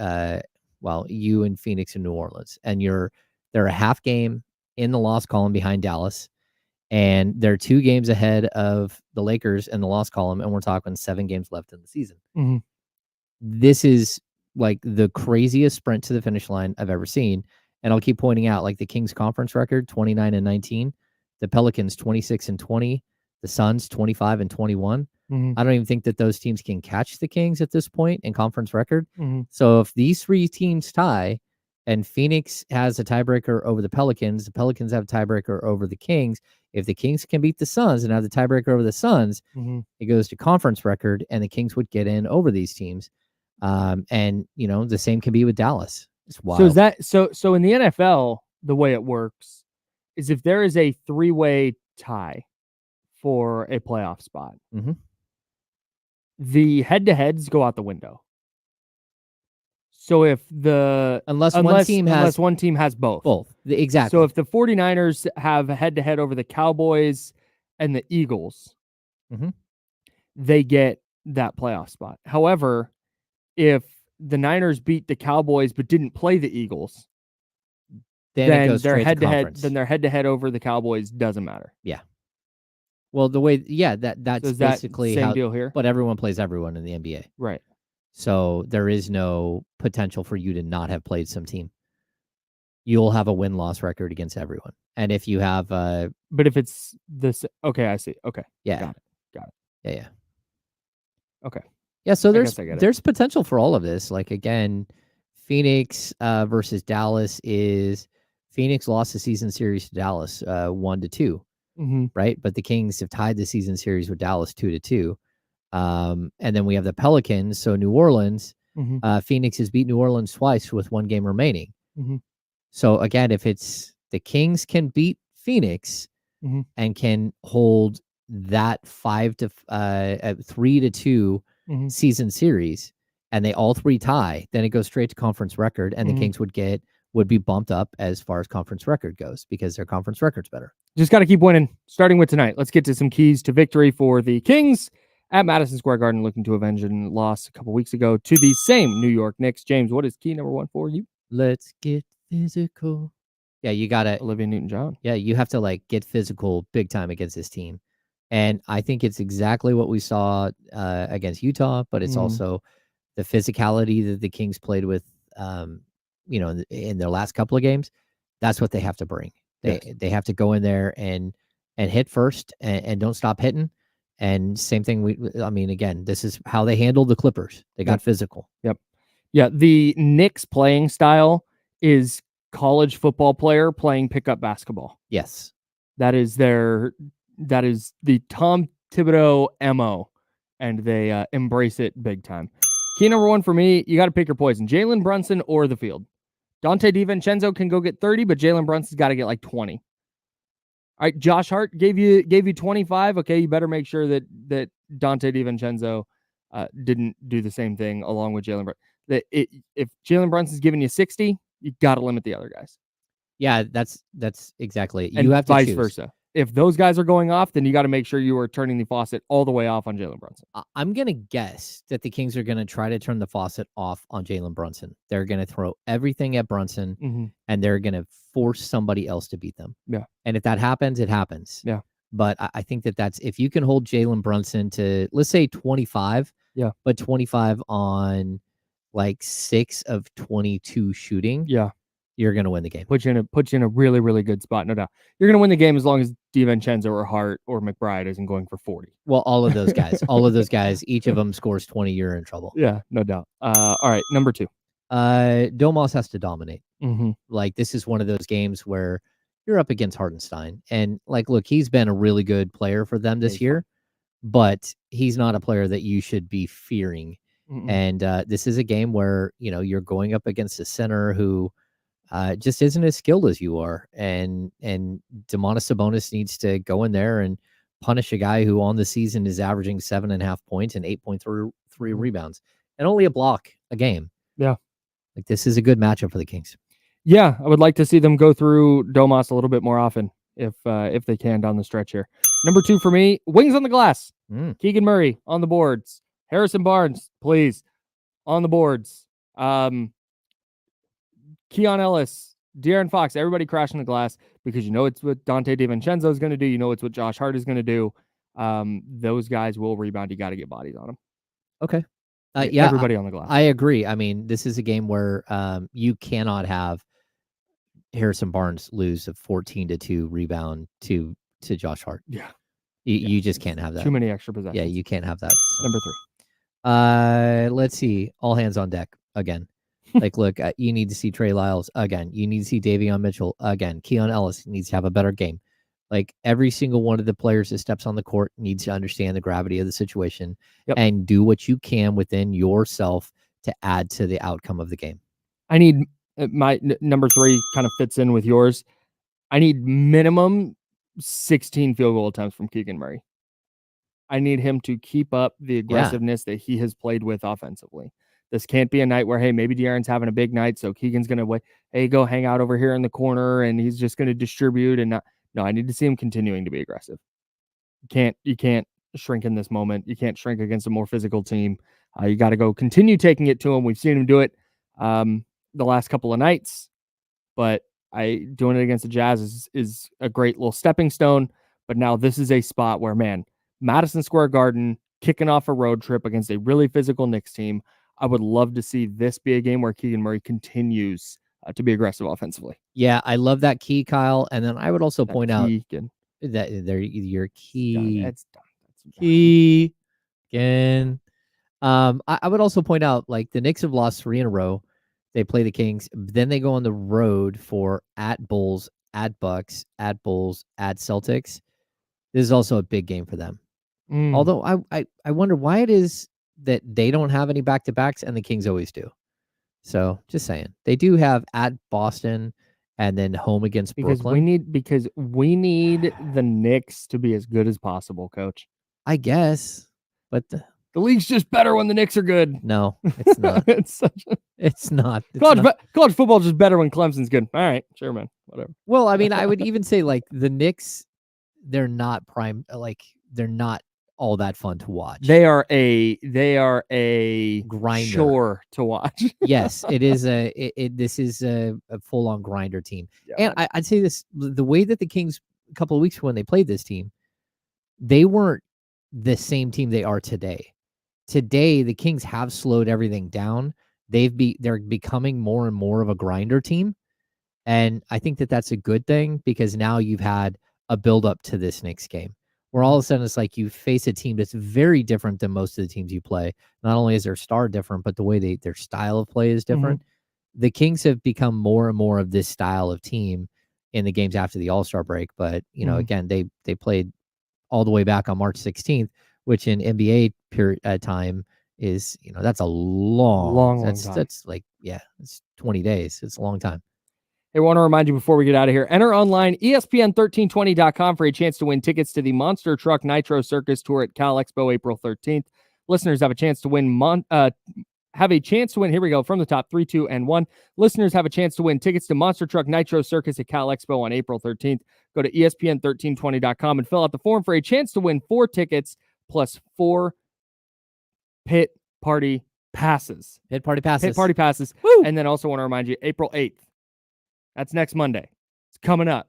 you and Phoenix and New Orleans, and they're a half game in the loss column behind Dallas, and they're 2 games ahead of the Lakers in the loss column, and we're talking 7 games left in the season. Mm-hmm. This is like the craziest sprint to the finish line I've ever seen, and I'll keep pointing out, like, the Kings conference record 29-19, the Pelicans 26-20, the Suns 25-21. Mm-hmm. I don't even think that those teams can catch the Kings at this point in conference record. Mm-hmm. So if these 3 teams tie and Phoenix has a tiebreaker over the Pelicans have a tiebreaker over the Kings. If the Kings can beat the Suns and have the tiebreaker over the Suns, it goes to conference record and the Kings would get in over these teams. And the same can be with Dallas. It's wild. So is that so in the NFL, the way it works is if there is a 3-way tie for a playoff spot, the head-to-heads go out the window. So if unless one team has both. Exactly. So if the 49ers have a head-to-head over the Cowboys and the Eagles, they get that playoff spot. However, if the Niners beat the Cowboys but didn't play the Eagles, then their head-to-head over the Cowboys doesn't matter. Yeah. Well, the way, that's so basically same deal here. But everyone plays everyone in the NBA, right? So there is no potential for you to not have played some team. You'll have a win-loss record against everyone, and if you have, but if it's this, okay, I see. Okay, yeah, got it. Yeah. Okay. Yeah, so there's potential for all of this. Like, again, Phoenix versus Dallas is Phoenix lost the season series to Dallas 1-2. Right, but the Kings have tied the season series with Dallas 2-2, and then we have the Pelicans. So New Orleans, Phoenix has beat New Orleans twice with 1 game remaining. So again, if it's the Kings can beat Phoenix and can hold that 3-2 season series, and they all 3 tie, then it goes straight to conference record, and the Kings would be bumped up as far as conference record goes because their conference record's better. Just got to keep winning, starting with tonight. Let's get to some keys to victory for the Kings at Madison Square Garden, looking to avenge a loss a couple weeks ago to the same New York Knicks. James, what is key number 1 for you? Let's get physical. Yeah, you got to... Olivia Newton-John. Yeah, you have to, like, get physical big time against this team. And I think it's exactly what we saw against Utah, but it's also the physicality that the Kings played with, in their last couple of games. That's what they have to bring. They have to go in there and hit first and don't stop hitting. And same thing. Again, this is how they handled the Clippers. They got physical. Yep. Yeah. The Knicks playing style is college football player playing pickup basketball. Yes. That is the Tom Thibodeau MO, and they embrace it big time. Key number 1 for me, you got to pick your poison. Jalen Brunson or the field. Dante DiVincenzo can go get 30, but Jalen Brunson's got to get like 20. All right, Josh Hart gave you 25. Okay, you better make sure that Dante DiVincenzo didn't do the same thing along with Jalen Brunson. If Jalen Brunson's giving you 60, you got to limit the other guys. Yeah, that's exactly it. And You have to vice choose. versa. If those guys are going off, then you got to make sure you are turning the faucet all the way off on Jalen Brunson. I'm going to guess that the Kings are going to try to turn the faucet off on Jalen Brunson. They're going to throw everything at Brunson, and they're going to force somebody else to beat them. Yeah. And if that happens, it happens. Yeah. But I think that's if you can hold Jalen Brunson to, let's say 25, but 25 on like 6 of 22 shooting, you're going to win the game. Put you in a really, really good spot, no doubt. You're going to win the game as long as DiVincenzo or Hart or McBride isn't going for 40. Well, all of those guys, each of them scores 20, you're in trouble. Yeah, no doubt. All right, number 2. Domas has to dominate. Like, this is one of those games where you're up against Hartenstein. And, like, look, he's been a really good player for them this year, but he's not a player that you should be fearing. And this is a game where, you're going up against a center who just isn't as skilled as you are. And Domantas Sabonis needs to go in there and punish a guy who on the season is averaging 7.5 points and 8.3 rebounds and only a block a game. Yeah. Like, this is a good matchup for the Kings. Yeah, I would like to see them go through Domas a little bit more often if they can down the stretch here. Number 2 for me, wings on the glass. Keegan Murray on the boards. Harrison Barnes, please, on the boards. Keon Ellis, De'Aaron Fox, everybody crashing the glass because it's what Dante DiVincenzo is going to do. It's what Josh Hart is going to do. Those guys will rebound. You got to get bodies on them. Okay. Everybody on the glass. I agree. I mean, this is a game where you cannot have Harrison Barnes lose a 14-2 rebound to Josh Hart. Yeah. You just can't have that. Too many extra possessions. Yeah, you can't have that. So. Number 3. Let's see. All hands on deck again. Like, look, you need to see Trey Lyles again. You need to see Davion Mitchell again. Keon Ellis needs to have a better game. Like, every single one of the players that steps on the court needs to understand the gravity of the situation and do what you can within yourself to add to the outcome of the game. I need my number 3 kind of fits in with yours. I need minimum 16 field goal attempts from Keegan Murray. I need him to keep up the aggressiveness that he has played with offensively. This can't be a night where, hey, maybe De'Aaron's having a big night, so Keegan's going to wait. Hey, go hang out over here in the corner, and he's just going to distribute and not. No, I need to see him continuing to be aggressive. You can't shrink in this moment. You can't shrink against a more physical team. You got to go continue taking it to him. We've seen him do it the last couple of nights, but doing it against the Jazz is a great little stepping stone. But now this is a spot where, man, Madison Square Garden kicking off a road trip against a really physical Knicks team. I would love to see this be a game where Keegan Murray continues to be aggressive offensively. Yeah, I love that key, Kyle. And then I would also point out that your key. That's done. Key again. I would also point out, like, the Knicks have lost 3 in a row. They play the Kings, then they go on the road for at Bulls, at Bucks, at Bulls, at Celtics. This is also a big game for them. Although I wonder why it is that they don't have any back-to-backs and the Kings always do. So just saying, they do have at Boston and then home against Brooklyn. Because we need the Knicks to be as good as possible, Coach. I guess, but the league's just better when the Knicks are good. No, it's not. It's not. College football is just better when Clemson's good. All right, sure, man. Whatever. Well, I mean, I would even say, like, the Knicks, they're not prime. Like, they're not all that fun to watch. They are a grinder. Chore to watch. Yes, it is this is a full-on grinder team. Yeah, and I'd say this, the way that the Kings, a couple of weeks ago when they played this team, they weren't the same team they are today. Today, the Kings have slowed everything down. They're becoming more and more of a grinder team. And I think that that's a good thing because now you've had a build up to this Knicks game where all of a sudden it's like you face a team that's very different than most of the teams you play. Not only is their star different, but the way their style of play is different. The Kings have become more and more of this style of team in the games after the All-Star break. But, again, they played all the way back on March 16th, which in NBA time is, that's a long time. That's like, it's 20 days. It's a long time. Hey, I want to remind you before we get out of here, enter online ESPN1320.com for a chance to win tickets to the Monster Truck Nitro Circus Tour at Cal Expo April 13th. Listeners have a chance to win have a chance to win. Here we go. From the top, 3, 2, and 1. Listeners have a chance to win tickets to Monster Truck Nitro Circus at Cal Expo on April 13th. Go to ESPN1320.com and fill out the form for a chance to win 4 tickets plus 4 pit party passes. Pit party passes. Pit party passes. Woo! And then also want to remind you, April 8th. That's next Monday. It's coming up.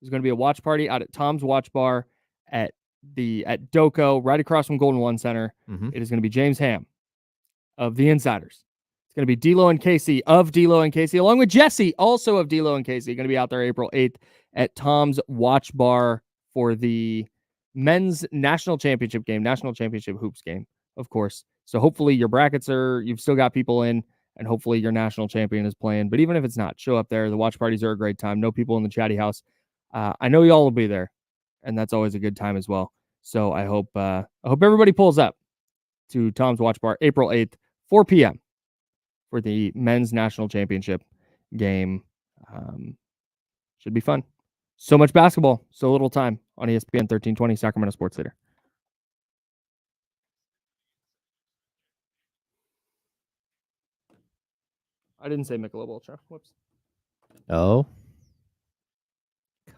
There's going to be a watch party out at Tom's Watch Bar at Doco, right across from Golden One Center. Mhm. It is going to be James Ham of the Insiders. It's going to be D'Lo and Casey of D'Lo and Casey, along with Jesse, also of D'Lo and Casey. Going to be out there April 8th at Tom's Watch Bar for the men's national championship game, national championship hoops game, of course. So hopefully your brackets you've still got people in, and hopefully your national champion is playing. But even if it's not, show up there. The watch parties are a great time. No people in the chatty house. I know y'all will be there, and that's always a good time as well. So I hope everybody pulls up to Tom's Watch Bar April 8th, 4 p.m. for the men's national championship game. Should be fun. So much basketball, so little time on ESPN 1320, Sacramento Sports Leader. I didn't say Michelob Ultra. Whoops. Oh.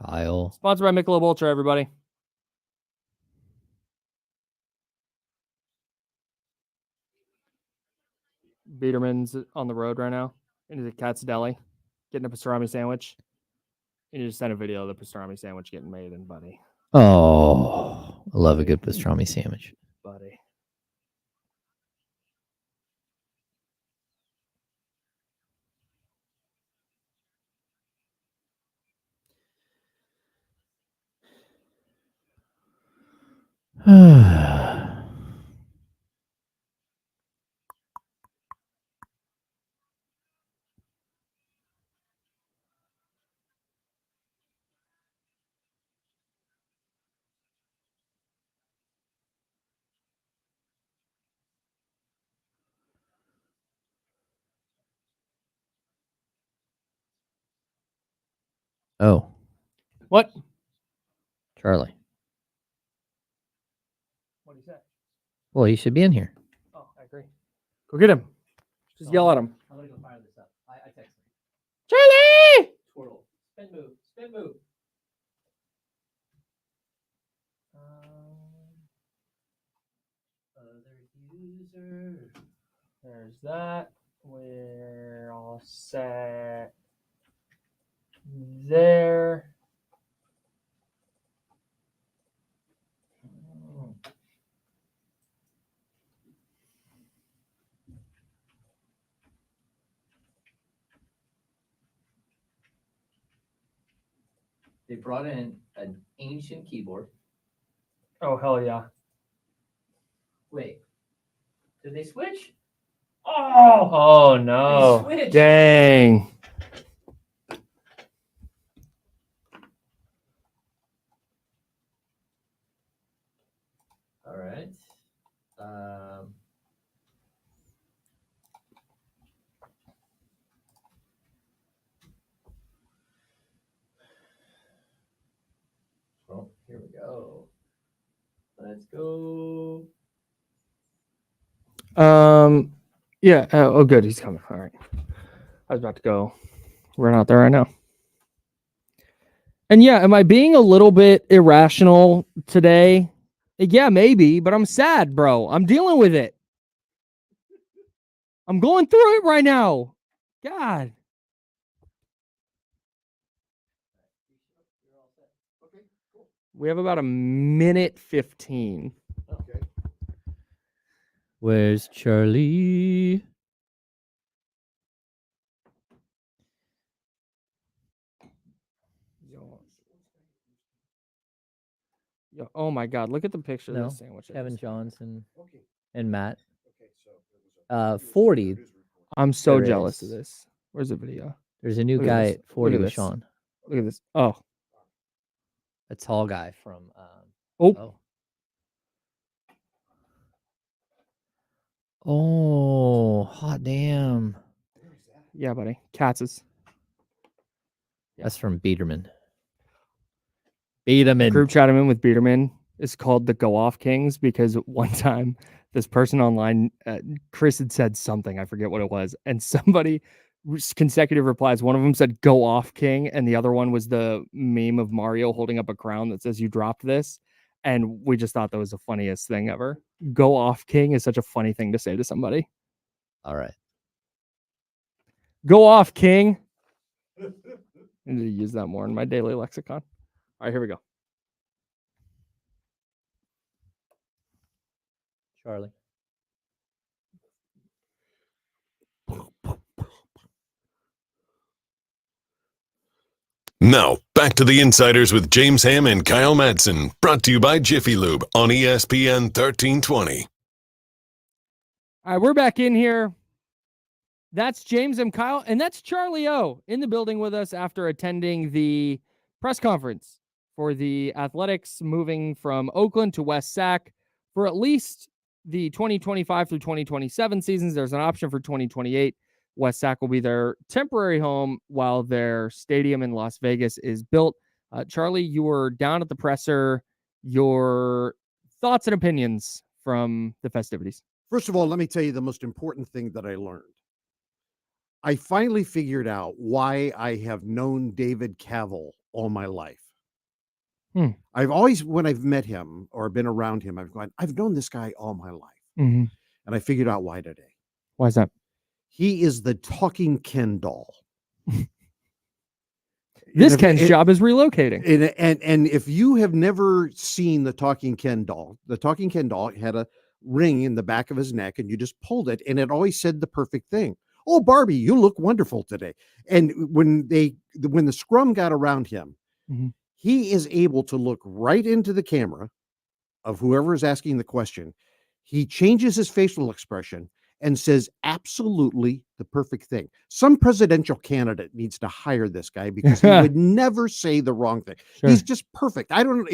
Kyle. Sponsored by Michelob Ultra, everybody. Biederman's on the road right now. Into the Cat's Deli, getting a pastrami sandwich. And you just sent a video of the pastrami sandwich getting made, and buddy. Oh, I love a good pastrami sandwich. Buddy. Oh, What? Charlie. What do you say? Well, he should be in here. Oh, I agree. Go get him. Just yell at him. I'm going to go fire this up. I text him. Charlie! Twirl. Spin move. Spin move. Other user. There's that. We're all set there. They brought in an ancient keyboard. Oh, hell yeah. Wait. Did they switch? Oh no. They switched. Dang. All right. Well, here we go. Let's go. Yeah. Oh, good. He's coming. All right. I was about to go run out there right now. And yeah, am I being a little bit irrational today? Yeah, maybe, but I'm sad, bro. I'm dealing with it. I'm going through it right now. God. We have about a minute 15. Okay. Where's Charlie? Yo, oh my God! Look at the picture No, of this sandwich. I Kevin just- Johnson Okay. and Matt. Okay. So it was 40. I'm so There jealous is. of this. Where's the video? There's a new Look at guy this. at 40 Look at with this. Sean. Look at this. Oh, A tall guy from. oh, Oh, hot damn. yeah, buddy. Katz's. That's from Biederman. Biederman. Group chat I'm in with Biederman is called the Go Off Kings because one time this person online, Chris had said something, I forget what it was, and somebody consecutive replies. One of them said "Go off, King," and the other one was the meme of Mario holding up a crown that says "You dropped this," and we just thought that was the funniest thing ever. "Go off, King" is such a funny thing to say to somebody. All right. Go off, King. I need to use that more in my daily lexicon. All right, here we go. Charlie. Now, back to the Insiders with James Ham and Kyle Madsen, brought to you by Jiffy Lube on ESPN 1320. All right, we're back in here. That's James and Kyle, and that's Charlie O in the building with us after attending the press conference for the Athletics moving from Oakland to West Sac for at least the 2025 through 2027 seasons. There's an option for 2028. West Sac will be their temporary home while their stadium in Las Vegas is built. Charlie, you were down at the presser. Your thoughts and opinions from the festivities? First of all, let me tell you the most important thing that I learned. I finally figured out why I have known David Cavill all my life. I've always, when I've met him or been around him, I've gone, I've known this guy all my life. And I figured out why today. Why is that? He is the talking Ken doll. This Ken's job is relocating. And if you have never seen the talking Ken doll had a ring in the back of his neck, and you just pulled it, and it always said the perfect thing. Oh, Barbie, you look wonderful today. And when the scrum got around him, he is able to look right into the camera of whoever is asking the question. He changes his facial expression and says absolutely the perfect thing. Some presidential candidate needs to hire this guy because he would never say the wrong thing. Sure. He's just perfect. I don't,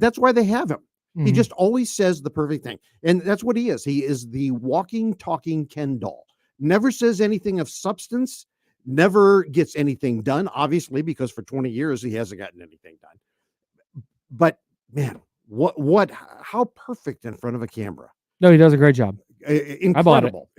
that's why they have him. He just always says the perfect thing. And that's what he is. He is the walking, talking Ken doll. Never says anything of substance, never gets anything done, obviously, because for 20 years he hasn't gotten anything done. But man, how perfect in front of a camera. No, he does a great job. Incredible.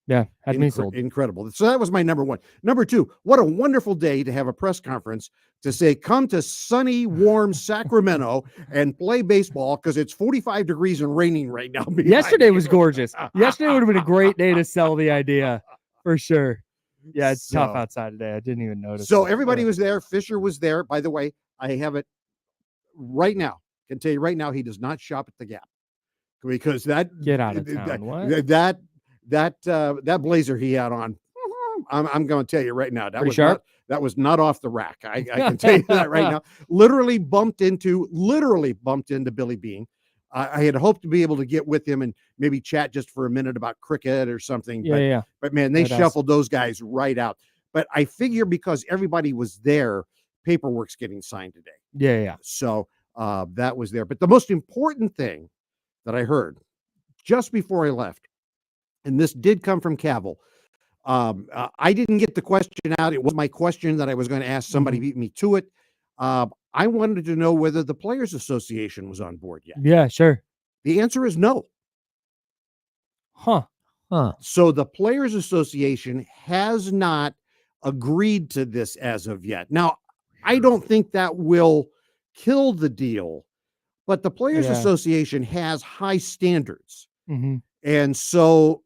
Yeah, had me sold. Incredible. So that was my number one. Number two, what a wonderful day to have a press conference to say, come to sunny, warm Sacramento and play baseball because it's 45 degrees and raining right now. Yesterday was gorgeous. Yesterday would have been a great day to sell the idea for sure. Yeah, it's tough outside today. I didn't even notice. So everybody was there. Fisher was there. By the way, I have it right now. I can tell you right now, he does not shop at the Gap because get out of town. That blazer he had on, I'm going to tell you right now, that was not off the rack. I can tell you that right now. Literally bumped into Billy Beane. I had hoped to be able to get with him and maybe chat just for a minute about cricket or something. But man, they shuffled those guys right out. But I figure because everybody was there, paperwork's getting signed today. Yeah. So that was there. But the most important thing that I heard just before I left, and this did come from Cavill. I didn't get the question out. It was my question that I was going to ask. Somebody beat me to it. I wanted to know whether the Players Association was on board yet. Yeah, sure. The answer is no. Huh. So the Players Association has not agreed to this as of yet. Now, I don't think that will kill the deal, but the Players Association has high standards. And so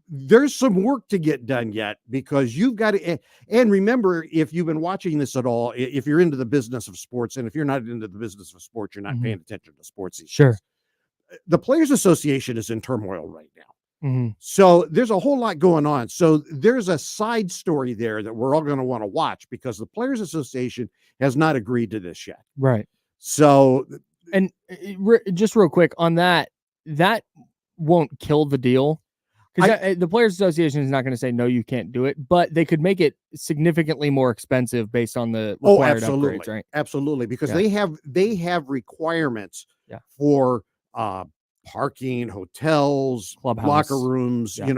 there's some work to get done yet because you've got to, and remember, if you've been watching this at all, if you're into the business of sports, and if you're not into the business of sports, you're not paying attention to sports. Sure. The Players Association is in turmoil right now. So there's a whole lot going on. So there's a side story there that we're all going to want to watch because the Players Association has not agreed to this yet. Right. So, and just real quick on that won't kill the deal. Because the Players Association is not going to say, no, you can't do it, but they could make it significantly more expensive based on the required upgrades, right? Absolutely. Because they have requirements for parking, hotels, clubhouse, locker rooms. They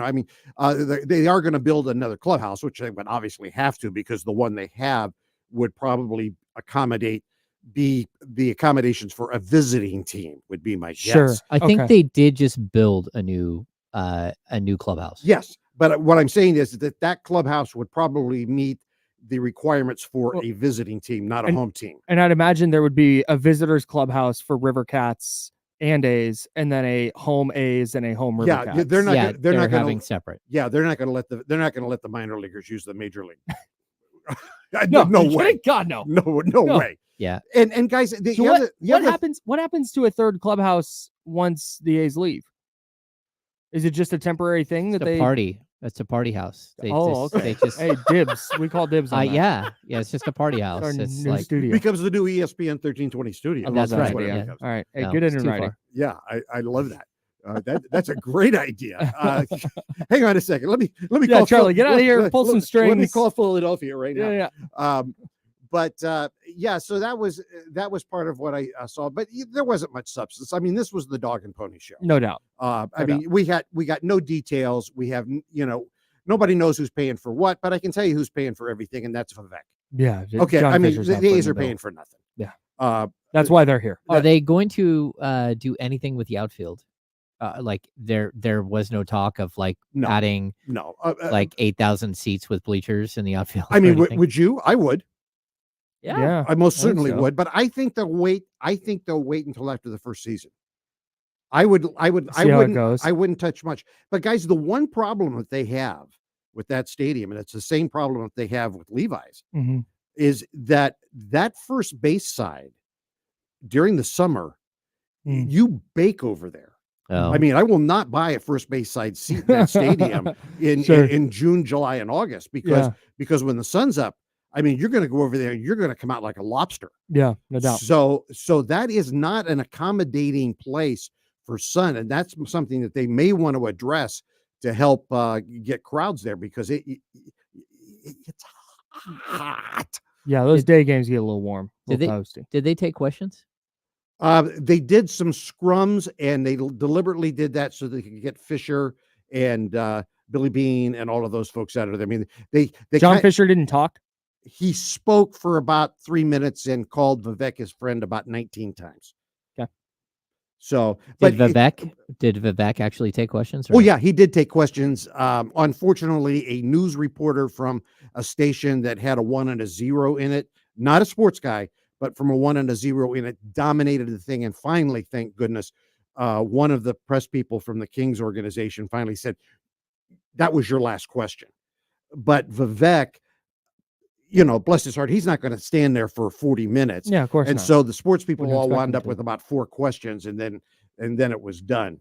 are going to build another clubhouse, which they would obviously have to because the one they have would probably accommodate be the accommodations for a visiting team would be my Sure. guess. I think Okay. they did just build a new clubhouse. Yes, but what I'm saying is that clubhouse would probably meet the requirements for Well, a visiting team, not a home team. And I'd imagine there would be a visitors clubhouse for River Cats and A's, and then a home A's and a home River Cats. Yeah, they're not. Yeah, They're not having going. separate. Yeah, they're not going to let the minor leaguers use the major league. No, no are you way. kidding? God, no. No way. Yeah. And guys, So what happens to a third clubhouse once the A's leave? Is it just a temporary thing that they party? It's a party house. They okay. They just hey, dibs. We call dibs on that. yeah. It's just a party house. Our It's new like studio. becomes the new ESPN 1320 studio. I love That's that right, idea. yeah. All right. Hey, No, get it it's in too writing. far. Yeah, I love that. That's a great idea. Hang on a second. Let me Yeah, call Charlie, get out of here, pull some Let me strings. call Philadelphia right now. Yeah. But so that was part of what I saw. But there wasn't much substance. I mean, this was the dog and pony show. No doubt. I mean, we got no details. We have nobody knows who's paying for what. But I can tell you who's paying for everything, and that's Vivek. Yeah. Okay. John I mean, Fisher's the not footing A's the are bill. paying for nothing. Yeah. That's why they're here. Are they going to do anything with the outfield? Like there was no talk of like No. adding No. like 8,000 seats with bleachers in the outfield. I mean, or anything? would you? I would. Yeah. I most I think certainly so. would, but I think they'll wait until after the first season. I wouldn't goes. I wouldn't touch much. But guys, the one problem that they have with that stadium, and it's the same problem that they have with Levi's, Mhm. is that first base side during the summer, you bake over there. Oh. I mean, I will not buy a first base side seat in that stadium in June, July, and August because when the sun's up, I mean, you're going to go over there and you're going to come out like a lobster. Yeah, no doubt. So that is not an accommodating place for sun, and that's something that they may want to address to help get crowds there because it's hot. Yeah, those day games get a little warm. Did they take questions? They did some scrums, and they deliberately did that so they could get Fisher and Billy Bean and all of those folks out of there. I mean, they John Fisher didn't talk. He spoke for about 3 minutes and called Vivek his friend about 19 times. Okay. So, did Vivek actually take questions? Oh yeah, he did take questions. Unfortunately, a news reporter from a station that had a 1 and a 0 in it, not a sports guy, but from a 1 and a 0 in it, dominated the thing. And finally, thank goodness, one of the press people from the Kings organization finally said, that was your last question. But Vivek, bless his heart, he's not going to stand there for 40 minutes. Yeah, of course. And so the sports people Wouldn't all expect wound him up to. with about 4 questions, and then it was done.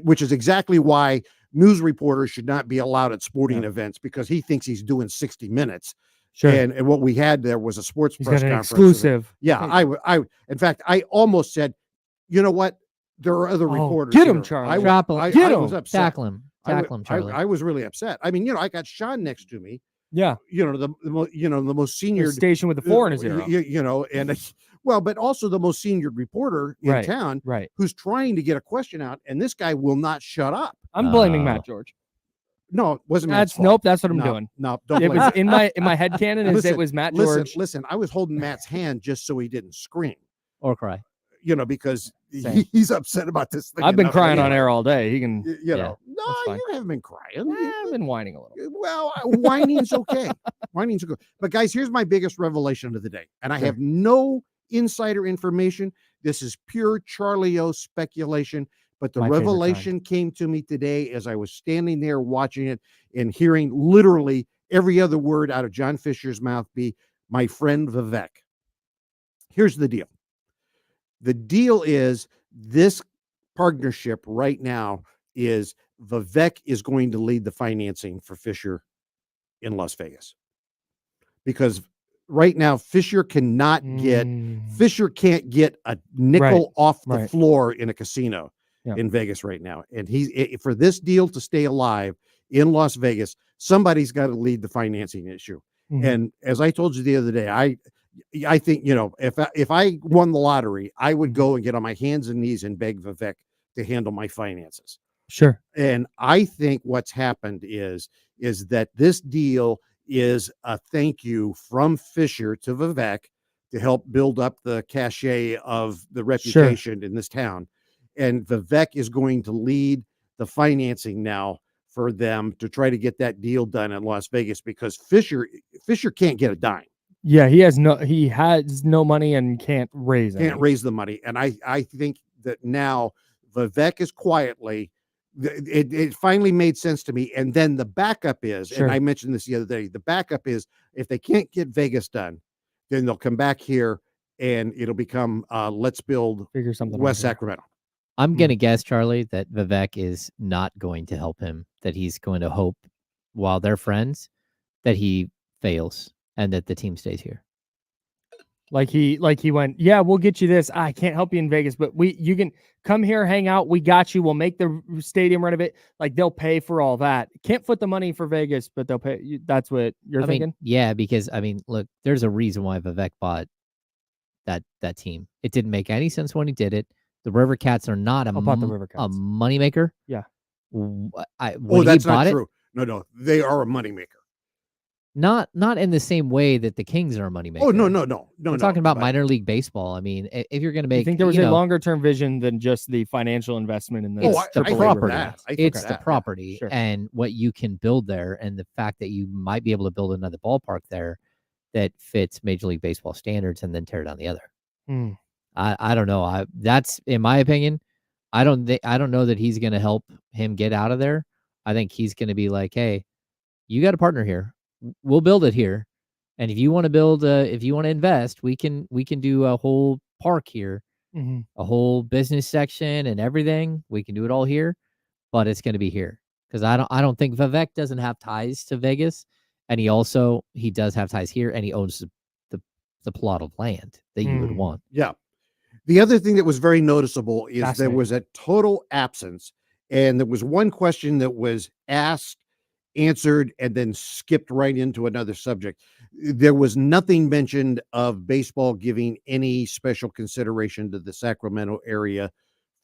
Which is exactly why news reporters should not be allowed at sporting events, because he thinks he's doing 60 minutes. Sure. And what we had there was a sports He's press got an conference. exclusive. Yeah, in fact, I almost said, you know what? There are other reporters. Get him, here." Charlie. I was upset. Tackle him, Charlie. I was really upset. I mean, I got Sean next to me. Yeah. The most senior station with the 4 and a 0. And but also the most senior reporter in town, right? Who's trying to get a question out, and this guy will not shut up. I'm blaming Matt George. No, it wasn't. That's what I'm doing. No, don't. It blame was him. in my head canon is it was Matt George. Listen, I was holding Matt's hand just so he didn't scream or cry. Because he's upset about this thing. I've been crying on air all day. He can, no, you haven't been crying. I've been whining a little. Well, whining's okay. Whining's okay. But guys, here's my biggest revelation of the day, and I have no insider information. This is pure Charlie O speculation. But the revelation came to me today as I was standing there watching it and hearing literally every other word out of John Fisher's mouth be my friend Vivek. Here's the deal. The deal is this partnership right now is Vivek is going to lead the financing for Fisher in Las Vegas. Because right now Fisher can't get a nickel off the floor in a casino in Vegas right now. And for this deal to stay alive in Las Vegas, somebody's got to lead the financing issue. Mm-hmm. And as I told you the other day, I think, if I won the lottery, I would go and get on my hands and knees and beg Vivek to handle my finances. Sure. And I think what's happened is that this deal is a thank you from Fisher to Vivek to help build up the cachet of the reputation in this town. And Vivek is going to lead the financing now for them to try to get that deal done in Las Vegas, because Fisher can't get a dime. Yeah, he has no money and can't raise the money. And I think that now Vivek is quietly, it finally made sense to me. And then the backup is, and I mentioned this the other day, the backup is if they can't get Vegas done, then they'll come back here and it'll become let's build figure something West Sacramento. I'm going to guess, Charlie, that Vivek is not going to help him, that he's going to hope while they're friends that he fails and that the team stays here. Like he went, yeah, we'll get you this. I can't help you in Vegas, but you can come here, hang out. We got you. We'll make the stadium renovate. Like they'll pay for all that. Can't foot the money for Vegas, but they'll pay. That's what you're thinking? Yeah, because look, there's a reason why Vivek bought that team. It didn't make any sense when he did it. The River Cats are not a moneymaker. Yeah. That's not true. No, they are a moneymaker. Not in the same way that the Kings are a moneymaker. Oh, no. We're talking about minor league baseball. I mean, if you're going to make, I think there was a longer term vision than just the financial investment in the property. It's the that. property and what you can build there, and the fact that you might be able to build another ballpark there that fits Major League Baseball standards, and then tear down the other. I don't know. That's in my opinion. I don't know that he's going to help him get out of there. I think he's going to be like, hey, you got a partner here. We'll build it here. And if you want to build, if you want to invest, we can do a whole park here, a whole business section and everything. We can do it all here, but it's going to be here. Because I don't think Vivek doesn't have ties to Vegas. And he does have ties here, and he owns the plot of land that you would want. Yeah. The other thing that was very noticeable is there was a total absence, and there was one question that was asked, answered, and then skipped right into another subject. There was nothing mentioned of baseball giving any special consideration to the Sacramento area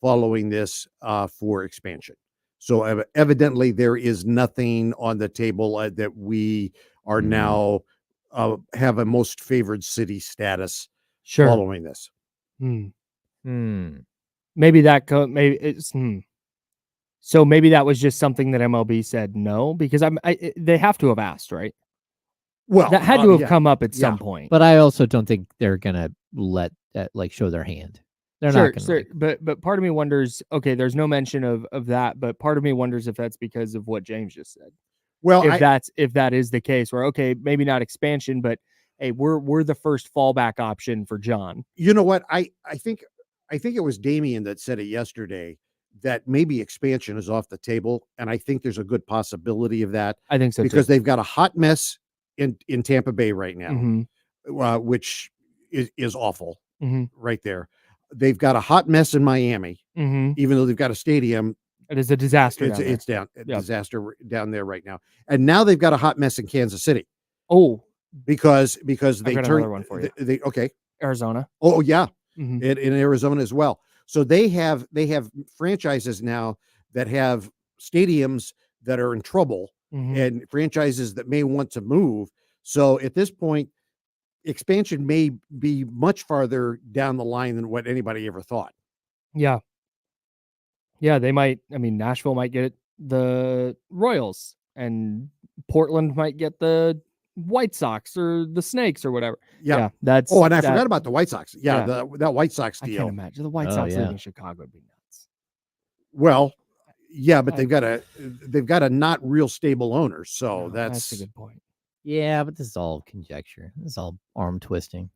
following this for expansion. So evidently there is nothing on the table that we are now have a most favored city status following this. Maybe so maybe that was just something that MLB said no, because they have to have asked, right? Well, that had to have come up at some point. But I also don't think they're gonna let that show their hand. They're not gonna. But part of me wonders. Okay, there's no mention of that, but part of me wonders if that's because of what James just said. Well, if that is the case, where okay, maybe not expansion, but hey, we're the first fallback option for John. You know what? I think it was Damian that said it yesterday, that maybe expansion is off the table, and I think there's a good possibility of that. I think so because too. they've got a hot mess in Tampa Bay right now, which is awful right there. They've got a hot mess in Miami, even though they've got a stadium. It is a disaster. It's disaster down there right now, and now they've got a hot mess in Kansas City. Oh, because they turned one for you. They Arizona. Oh yeah, in Arizona as well. So they have franchises now that have stadiums that are in trouble and franchises that may want to move. So at this point, expansion may be much farther down the line than what anybody ever thought. Yeah. Yeah, they might. I mean, Nashville might get the Royals, and Portland might get the White Sox or the Snakes or whatever. Yeah, that's. Oh, and I forgot about the White Sox. Yeah, that White Sox deal. I can't imagine the White Sox leaving Chicago would be nuts. Well, yeah, but they've got a not real stable owner, so that's a good point. Yeah, but this is all conjecture. This is all arm twisting.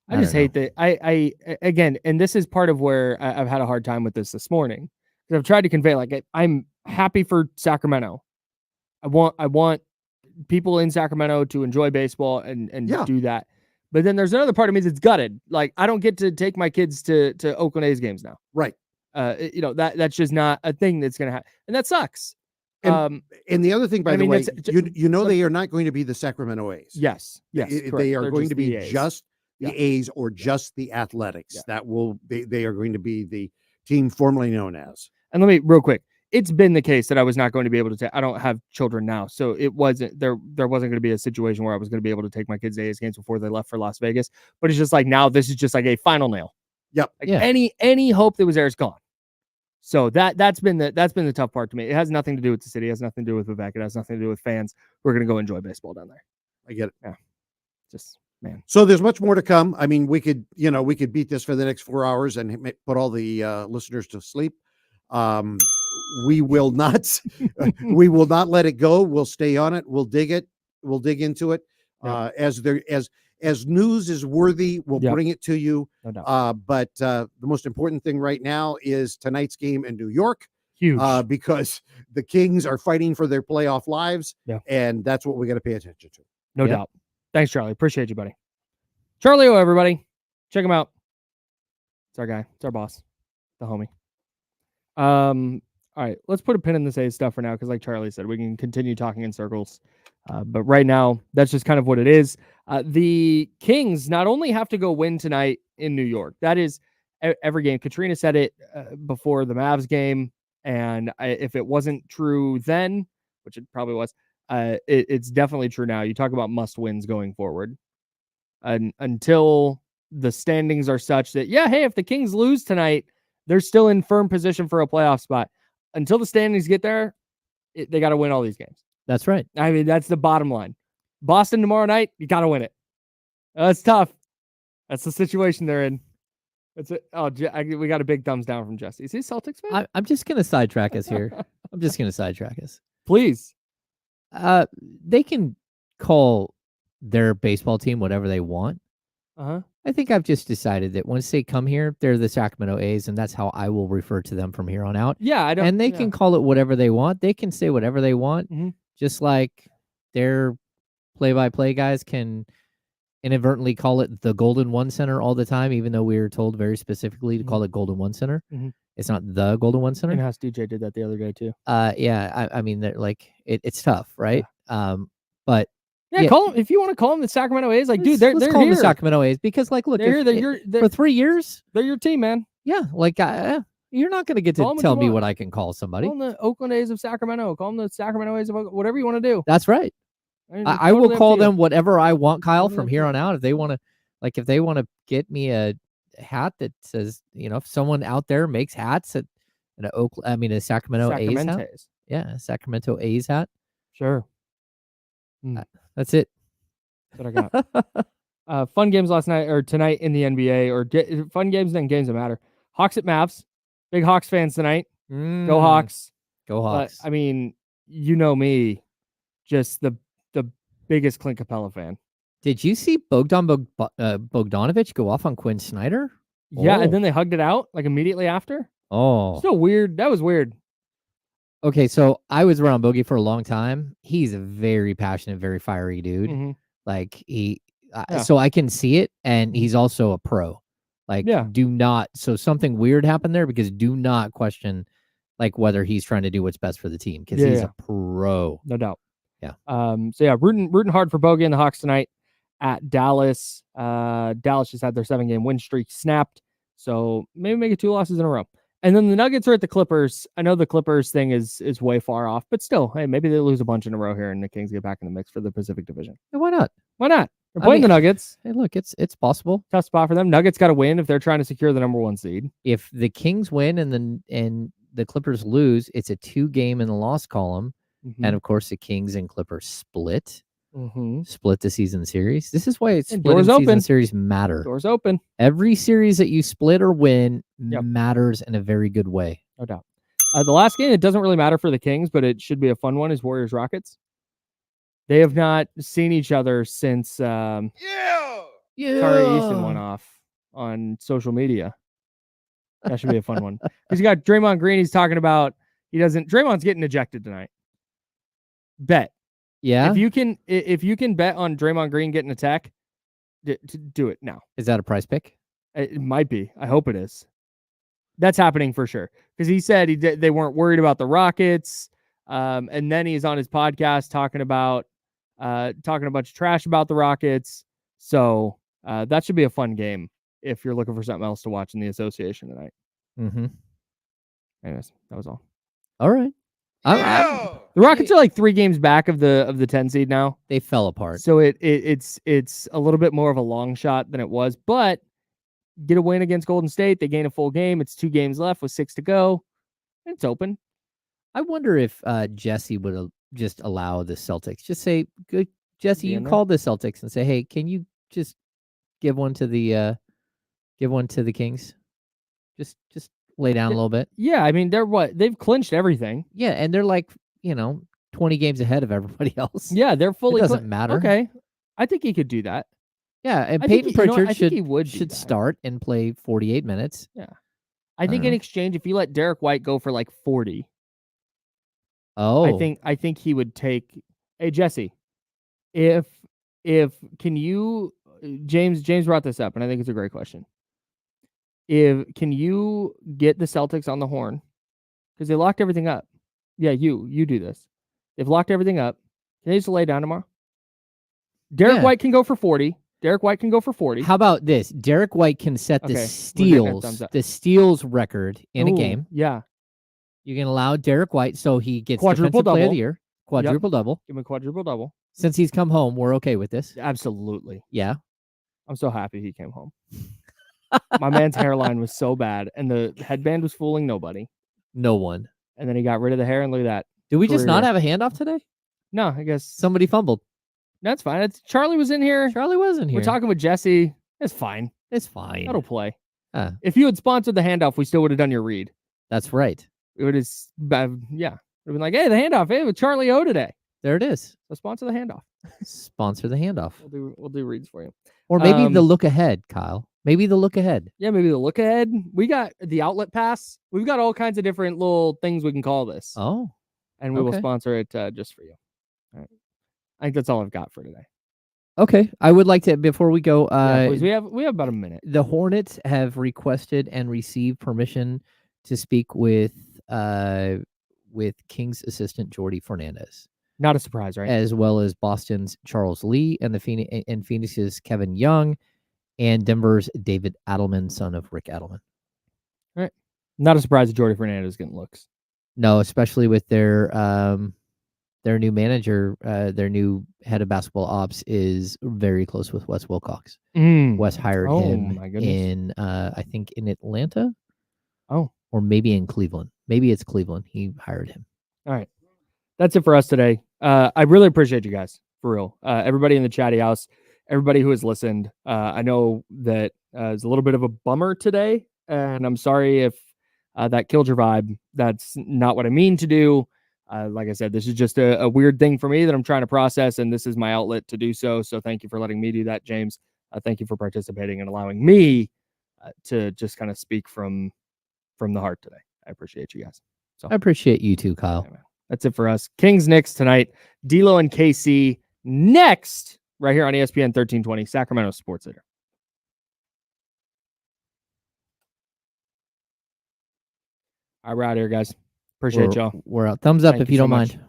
I just hate that. I again, and this is part of where I've had a hard time with this morning, because I've tried to convey, like, I'm happy for Sacramento. I want people in Sacramento to enjoy baseball and do that. But then there's another part of me that's gutted. Like, I don't get to take my kids to Oakland A's games now. Right. That's just not a thing that's going to happen. And that sucks. And the other thing, by the way, they are not going to be the Sacramento A's. Yes. They are going to be just the A's or just the Athletics. Yeah. They are going to be the team formerly known as. And let me real quick, it's been the case that I was not going to be able to take. I don't have children now, so it wasn't there wasn't going to be a situation where I was going to be able to take my kids to A's games before they left for Las Vegas. But it's just like now this is just like a final nail. Yep. Like any hope that was there is gone. So that's been the tough part to me. It has nothing to do with the city. It has nothing to do with Vivek. It has nothing to do with fans. We're going to go enjoy baseball down there. I get it. Yeah. Just man. So there's much more to come. I mean, we could beat this for the next 4 hours and put all the listeners to sleep. We will not let it go. We'll stay on it. We'll dig it. We'll dig into it. As news is worthy, we'll bring it to you. No doubt. But the most important thing right now is tonight's game in New York. Huge. Because the Kings are fighting for their playoff lives. Yeah. And that's what we got to pay attention to. No doubt. Thanks, Charlie. Appreciate you, buddy. Charlie O, everybody. Check him out. It's our guy. It's our boss. The homie. All right, let's put a pin in this A's stuff for now, because like Charlie said, we can continue talking in circles. But right now, that's just kind of what it is. The Kings not only have to go win tonight in New York, that is every game. Katrina said it before the Mavs game, and if it wasn't true then, which it probably was, it's definitely true now. You talk about must wins going forward. Until the standings are such that, hey, if the Kings lose tonight, they're still in firm position for a playoff spot. Until the standings get there, they got to win all these games. That's right. I mean, that's the bottom line. Boston tomorrow night, you got to win it. That's tough. That's the situation they're in. That's it. Oh, we got a big thumbs down from Jesse. Is he a Celtics fan? I'm just going to sidetrack us here. I'm just going to sidetrack us. Please. They can call their baseball team whatever they want. Uh-huh. I think I've just decided that once they come here, they're the Sacramento A's, and that's how I will refer to them from here on out. Yeah, I don't. And they can call it whatever they want. They can say whatever they want, just like their play-by-play guys can inadvertently call it the Golden One Center all the time, even though we were told very specifically to call it Golden One Center. It's not the Golden One Center. In-house DJ did that the other day too. I mean, they're like it's tough, right? Yeah. But. Yeah, call them if you want to call them the Sacramento A's. Like, dude, they're call here. Them the Sacramento A's, because, like, look, for 3 years, they're your team, man. Yeah, like you're not going to get to tell me what I can call somebody. Call them the Oakland A's of Sacramento. Call them the Sacramento A's of whatever you want to do. That's right. I will call them whatever I want, Kyle, from here on out. If they want to, get me a hat that says, if someone out there makes hats at a Sacramento A's hat. Yeah, a Sacramento A's hat. Sure. That's it. That's what I got. Fun games last night or tonight in the NBA, or fun games and games that matter. Hawks at Mavs. Big Hawks fans tonight. Go Hawks. Go Hawks. But, I mean, you know me, just the biggest Clint Capella fan. Did you see Bogdanovic go off on Quinn Snyder? Yeah, and then they hugged it out like immediately after. Oh, so weird. That was weird. Okay, so I was around Bogey for a long time. He's a very passionate, very fiery dude. Like so I can see it, and he's also a pro. Like, do not. So something weird happened there, because do not question like whether he's trying to do what's best for the team, because he's a pro, no doubt. Yeah. So yeah, rooting hard for Bogey and the Hawks tonight at Dallas. Dallas just had their 7-game win streak snapped, so maybe make it 2 losses in a row. And then the Nuggets are at the Clippers. I know the Clippers thing is way far off, but still, hey, maybe they lose a bunch in a row here and the Kings get back in the mix for the Pacific Division. Yeah, why not? Why not? They're playing the Nuggets. Hey, look, it's possible. Tough spot for them. Nuggets got to win if they're trying to secure the number 1 seed. If the Kings win and the Clippers lose, it's a 2-game in the loss column. And of course, the Kings and Clippers split. Split the season series. This is why split season series matter. Doors open. Every series that you split or win matters in a very good way. No doubt. The last game, it doesn't really matter for the Kings, but it should be a fun one, is Warriors Rockets. They have not seen each other since Tari Easton went off on social media. That should be a fun one. Because you got Draymond Green, he's talking about Draymond's getting ejected tonight. Bet. Yeah. If you can bet on Draymond Green getting a tech, do it now. Is that a price pick? It might be. I hope it is. That's happening for sure. Because he said they weren't worried about the Rockets. And then he's on his podcast talking a bunch of trash about the Rockets. So that should be a fun game if you're looking for something else to watch in the association tonight. Mm-hmm. Anyways, that was all. All right. The Rockets are like 3 games back of the 10 seed now. They fell apart. So it's a little bit more of a long shot than it was, but get a win against Golden State. They gain a full game. It's 2 games left with 6 to go. It's open. I wonder if Jesse would just allow the Celtics. Just say, "Good, Jesse, Be you in there? call the Celtics and say, hey, can you just give one to the Kings? Just lay down a little bit." Yeah, I mean, they've clinched everything. Yeah, and they're like 20 games ahead of everybody else. Yeah, they're fully. It doesn't matter. Okay, I think he could do that. Yeah, and I think Peyton he- you know what, Pritchard I think he would do should that. start and play 48 minutes. Yeah, I think don't in know. exchange, if you let Derek White go for like 40, Oh, I think he would take. Hey Jesse, if can you James brought this up, and I think it's a great question. Can you get the Celtics on the horn because they locked everything up? Yeah, you do this. They've locked everything up. Can they just lay down tomorrow? Derek Yeah. White can go for 40. Derek White can go for 40. How about this? Derek White can set Okay, the we're getting a thumbs steals up. record in a Ooh, game. Yeah, You can allow Derek White so he gets Quadruple defensive player of double. the year, quadruple double. give him a quadruple double. Since he's come home, we're okay with this. Absolutely. Yeah. I'm so happy he came home. My man's hairline was so bad, and the headband was fooling nobody. No one. And then he got rid of the hair, and look at that. Did we just not Career. have a handoff today? No, I guess Somebody fumbled. that's fine. Charlie was in here. Charlie wasn't here. We're talking with Jesse. It's fine. It's fine. That'll play. Ah. If you had sponsored the handoff, we still would have done your read. That's right. It would have, yeah. It would have been like, hey, the handoff, hey, with Charlie O today. There it is. So sponsor the handoff. Sponsor the handoff. We'll do reads for you. Or maybe the look ahead, Kyle. Maybe the look ahead. Yeah, maybe the look ahead. We got the outlet pass. We've got all kinds of different little things we can call this. Oh. And we will okay. sponsor it just for you. All right. I think that's all I've got for today. Okay. I would like to, before we go, Please, we have about a minute. The Hornets have requested and received permission to speak with Kings assistant Jordy Fernandez. Not a surprise, right? As well as Boston's Charles Lee and Phoenix's Kevin Young and Denver's David Adelman, son of Rick Adelman. All right. Not a surprise that Jordy Fernandez is getting looks. No, especially with their new manager, their new head of basketball ops is very close with Wes Wilcox. Wes hired him in, I think, in Atlanta. Oh. Or maybe in Cleveland. Maybe it's Cleveland. He hired him. All right. That's it for us today. I really appreciate you guys, for real. Everybody in the chatty house, everybody who has listened. I know that it's a little bit of a bummer today, and I'm sorry if that killed your vibe. That's not what I mean to do. Like I said, this is just a weird thing for me that I'm trying to process, and this is my outlet to do so. So thank you for letting me do that, James. Thank you for participating and allowing me to just kind of speak from the heart today. I appreciate you guys. So I appreciate you too, Kyle. Yeah, that's it for us. Kings-Knicks tonight. D'Lo and KC next, right here on ESPN 1320, Sacramento Sports Leader. All right, we're out here, guys. Appreciate y'all. We're out. Thumbs up Thank if you you so don't much. mind.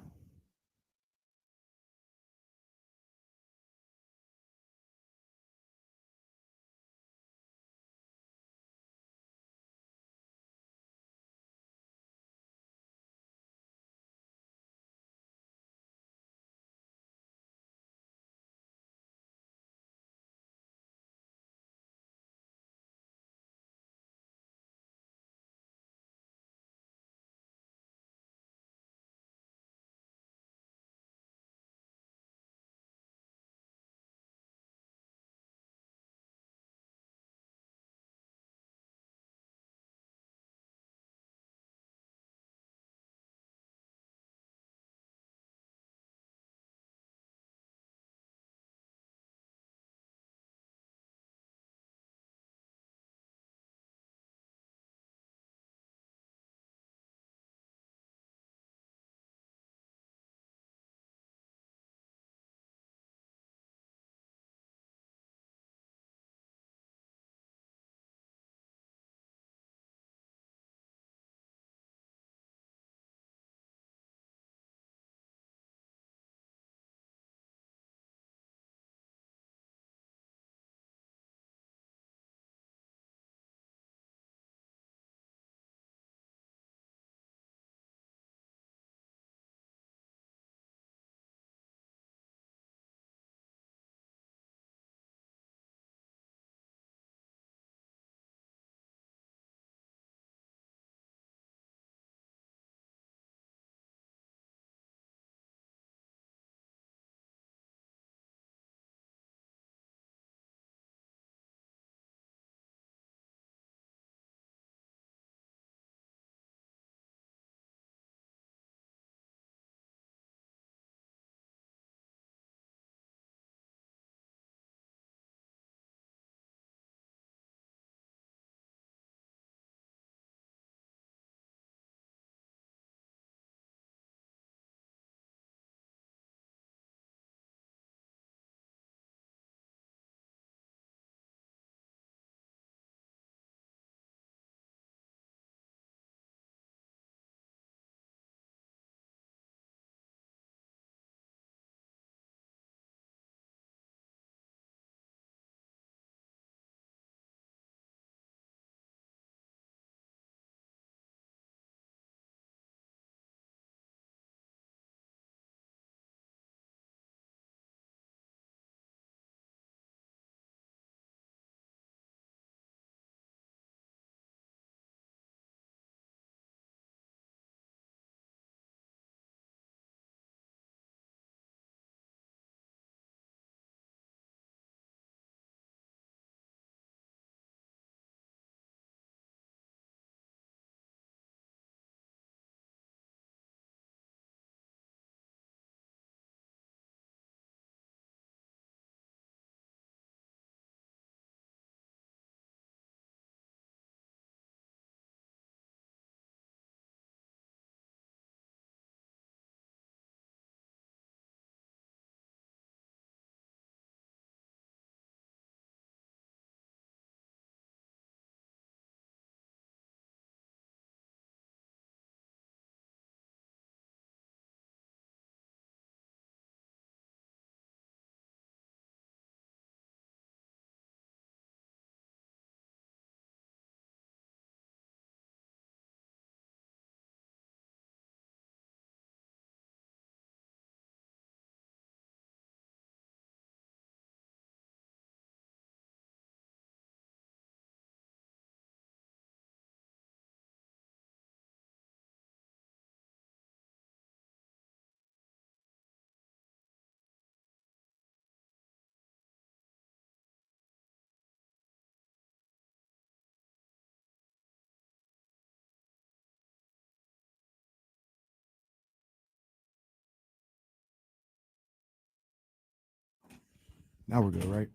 Now we're good, right?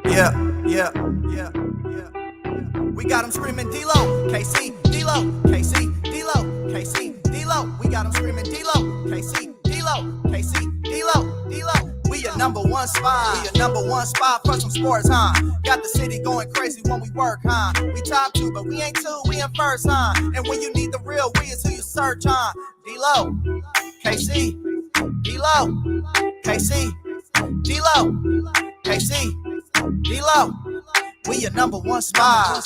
Yeah. We got them screaming D-Lo, KC, D-Lo, KC, D-Lo, KC, D-Lo. We got them screaming D-Lo, KC, D-Lo, KC, D-Lo, D-Lo. We your number one spot. We your number one spot for some sports, huh? Got the city going crazy when we work, huh? We top 2, but we ain't 2, we in first, huh? And when you need the real, we is who you search, huh? D-Lo, KC, D-Lo, KC, D-Lo, KC, D-Lo. We your number one spot.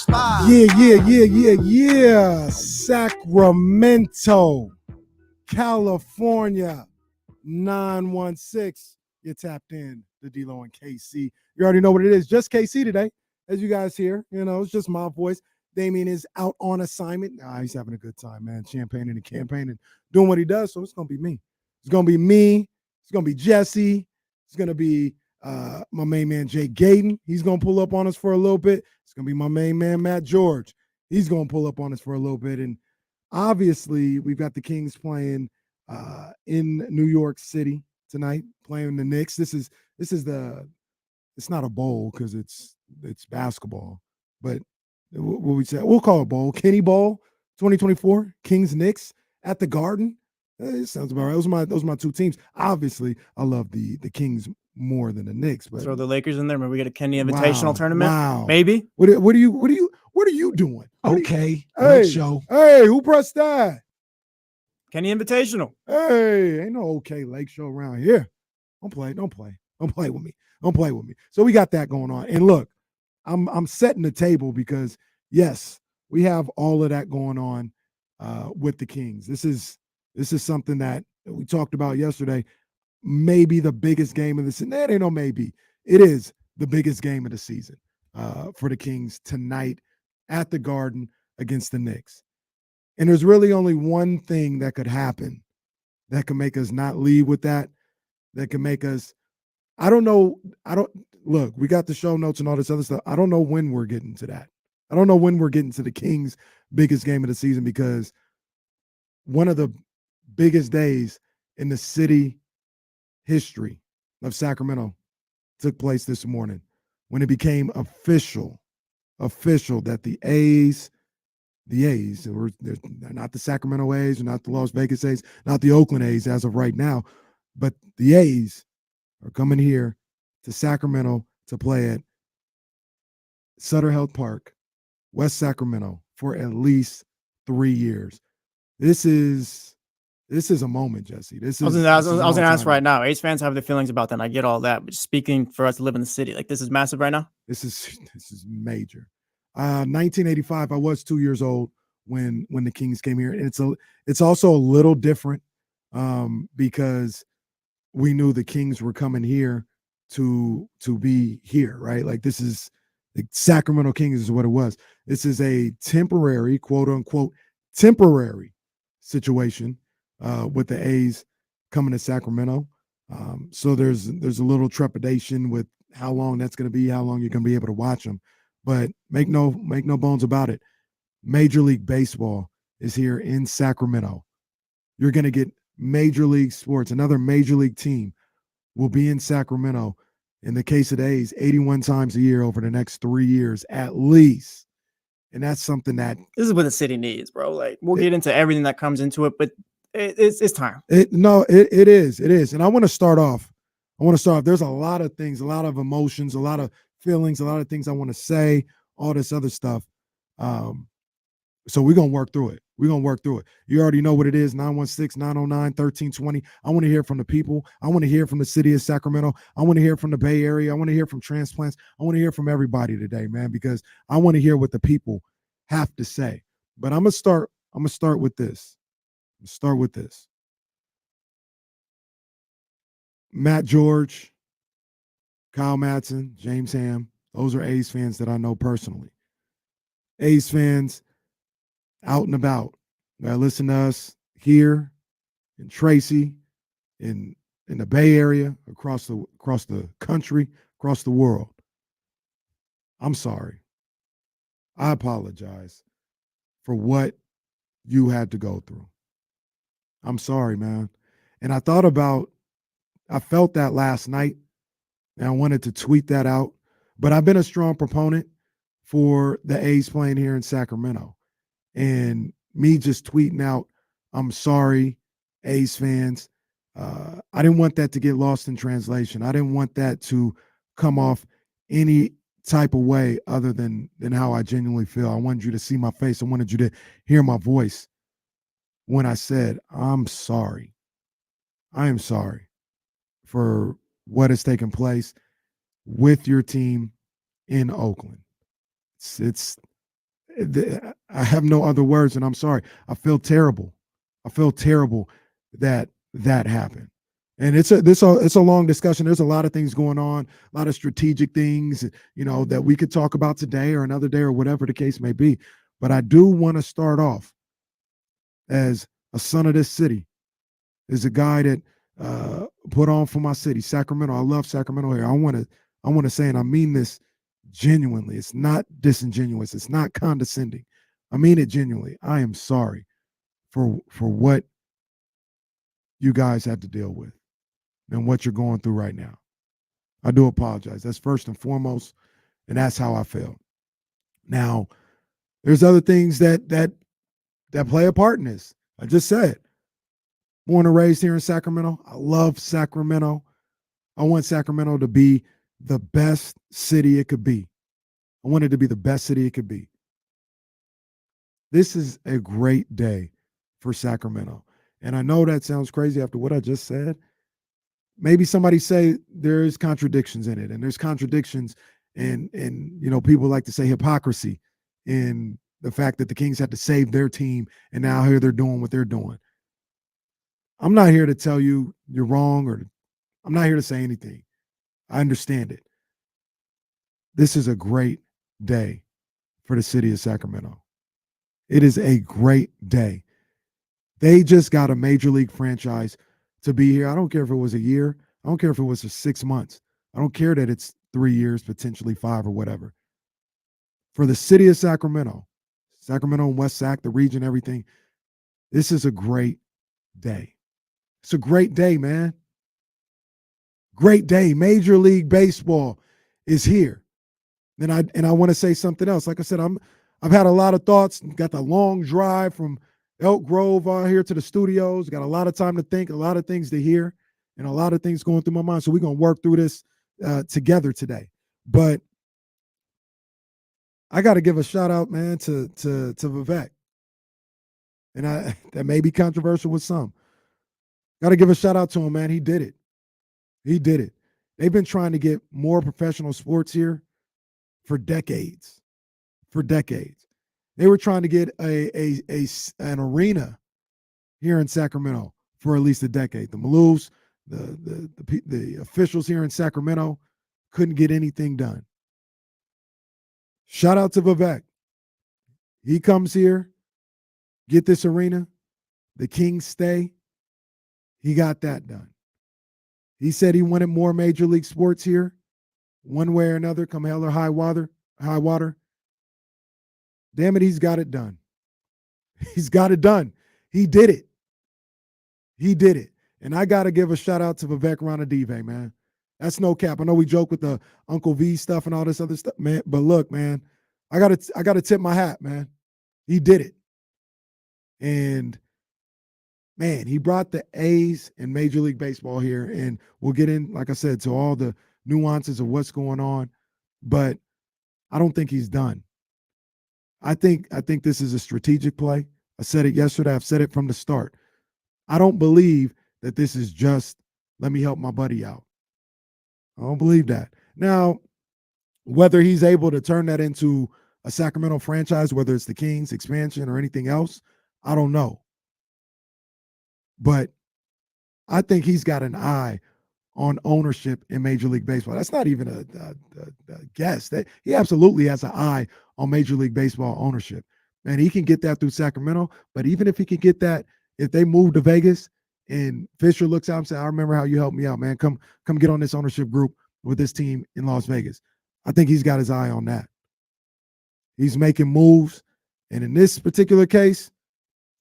Yeah. Sacramento, California, 916. You're tapped in to D-Lo and KC. You already know what it is. Just KC today, as you guys hear. You know, it's just my voice. Damien is out on assignment. He's having a good time, man. Champagne and campaign and doing what he does. So it's going to be me. It's going to be me. It's going to be Jesse. It's going to be my main man, Jay Gadon. He's going to pull up on us for a little bit. It's going to be my main man, Matt George. He's going to pull up on us for a little bit. And obviously, we've got the Kings playing in New York City tonight, playing the Knicks. This is it's not a bowl because it's basketball, but what we say, we'll call it bowl. Kenny Bowl 2024, Kings-Knicks at the Garden. It sounds about right. Those are my two teams. Obviously, I love the Kings more than the Knicks. But throw the Lakers in there. Maybe we get a Kenny Invitational tournament. Wow. Maybe. What are you doing? Okay. Hey, show. Hey, who pressed that? Kenny Invitational. Hey, ain't no okay Lake Show around here. Don't play with me. So we got that going on. And look, I'm setting the table because yes, we have all of that going on with the Kings. This is something that we talked about yesterday. Maybe the biggest game of the season. It ain't no maybe. It is the biggest game of the season for the Kings tonight at the Garden against the Knicks. And there's really only one thing that could happen that can make us not leave with that can make us, look, we got the show notes and all this other stuff. I don't know when we're getting to that. I don't know when we're getting to the Kings' biggest game of the season because one of the biggest days in the city history of Sacramento took place this morning when it became official that the A's, they're not the Sacramento A's, they're not the Las Vegas A's, not the Oakland A's as of right now, but the A's are coming here to Sacramento to play at Sutter Health Park, West Sacramento, for at least 3 years. This is a moment, Jesse. I was going to ask right now. A's fans have their feelings about that, and I get all that. But speaking for us to live in the city, like this is massive right now. This is major. 1985. I was 2 years old when the Kings came here, and it's also a little different because we knew the Kings were coming here to be here, right? Like this is the Sacramento Kings is what it was. This is a temporary, quote unquote, temporary situation with the A's coming to Sacramento. So there's a little trepidation with how long that's going to be, how long you're going to be able to watch them. But make no bones about it. Major League Baseball is here in Sacramento. You're going to get Major League Sports. Another Major League team will be in Sacramento, in the case of the A's, 81 times a year over the next 3 years at least. And that's something that this is what the city needs, bro. Like we'll get into everything that comes into it, but it's time. It is. And I want to start off. There's a lot of things, a lot of emotions, a lot of feelings, a lot of things I want to say, all this other stuff. So we're going to work through it. You already know what it is, 916-909-1320. I want to hear from the people. I want to hear from the city of Sacramento. I want to hear from the Bay Area. I want to hear from transplants. I want to hear from everybody today, man, because I want to hear what the people have to say. But I'm going to start with this. Matt George, Kyle Madsen, James Ham, those are A's fans that I know personally. A's fans out and about that listen to us here in Tracy, in in the Bay Area, across the country, across the world. I'm sorry. I apologize for what you had to go through. I'm sorry, man. And I felt that last night, and I wanted to tweet that out. But I've been a strong proponent for the A's playing here in Sacramento. And me just tweeting out, I'm sorry, A's fans. I didn't want that to get lost in translation. I didn't want that to come off any type of way other than how I genuinely feel. I wanted you to see my face. I wanted you to hear my voice when I said, I'm sorry. I am sorry for what has taken place with your team in Oakland. I have no other words, and I'm sorry. I feel terrible. I feel terrible that happened. And it's a long discussion. There's a lot of things going on, a lot of strategic things, that we could talk about today or another day or whatever the case may be. But I do want to start off as a son of this city, as a guy that put on for my city, Sacramento. I love Sacramento here. I want to say, and I mean this genuinely. It's not disingenuous. It's not condescending. I mean it genuinely. I am sorry for what you guys had to deal with and what you're going through right now. I do apologize. That's first and foremost, and that's how I feel. Now, there's other things that play a part in this. I just said, born and raised here in Sacramento. I love Sacramento. I want Sacramento to be the best city it could be. I want it to be the best city it could be. This is a great day for Sacramento. And I know that sounds crazy after what I just said. Maybe somebody say there's contradictions in it, and there's contradictions and people like to say hypocrisy in the fact that the Kings had to save their team, and now here they're doing what they're doing. I'm not here to tell you you're wrong, or I'm not here to say anything. I understand it. This is a great day for the city of Sacramento. It is a great day. They just got a major league franchise to be here. I don't care if it was a year. I don't care if it was 6 months. I don't care that it's 3 years, potentially 5 or whatever. For the city of Sacramento and West Sac, the region, everything, this is a great day. It's a great day, man. Great day. Major League Baseball is here. And I want to say something else. Like I said, I've had a lot of thoughts. Got the long drive from Elk Grove out here to the studios. Got a lot of time to think, a lot of things to hear, and a lot of things going through my mind. So we're going to work through this together today. But I got to give a shout out, man, to Vivek. And that may be controversial with some. Got to give a shout out to him, man. He did it. He did it. They've been trying to get more professional sports here for decades. For decades. They were trying to get an arena here in Sacramento for at least a decade. The Maloofs, the officials here in Sacramento couldn't get anything done. Shout out to Vivek. He comes here, get this arena, the Kings stay. He got that done. He said he wanted more major league sports here, one way or another, come hell or high water. Damn it, he's got it done. He's got it done. He did it. He did it. And I got to give a shout out to Vivek Randave, man. That's no cap. I know we joke with the Uncle V stuff and all this other stuff, man. But look, man, I gotta tip my hat, man. He did it. And man, he brought the A's and Major League Baseball here. And we'll get in, like I said, to all the nuances of what's going on. But I don't think he's done. I think this is a strategic play. I said it yesterday. I've said it from the start. I don't believe that this is just, let me help my buddy out. I don't believe that. Now, whether he's able to turn that into a Sacramento franchise, whether it's the Kings expansion or anything else, I don't know. But I think he's got an eye on ownership in Major League Baseball. That's not even a guess. That he absolutely has an eye on Major League Baseball ownership. And he can get that through Sacramento. But even if he can get that, if they move to Vegas, And Fisher looks out and says, I remember how you helped me out, man. Come get on this ownership group with this team in Las Vegas. I think he's got his eye on that. He's making moves. And in this particular case,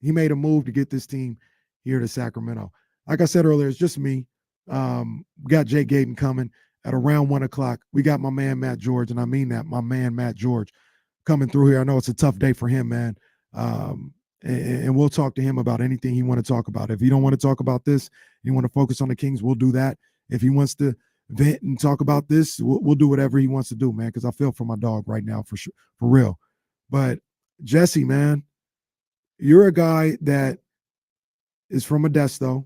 he made a move to get this team here to Sacramento. Like I said earlier, it's just me. We got Jake Gadon coming at around 1 o'clock. We got my man, Matt George, and I mean that, my man, Matt George, coming through here. I know it's a tough day for him, man. And we'll talk to him about anything he want to talk about. If he don't want to talk about this, you want to focus on the Kings, we'll do that. If he wants to vent and talk about this, we'll do whatever he wants to do, man, because I feel for my dog right now, for sure, for real. But Jesse, man, you're a guy that is from Modesto.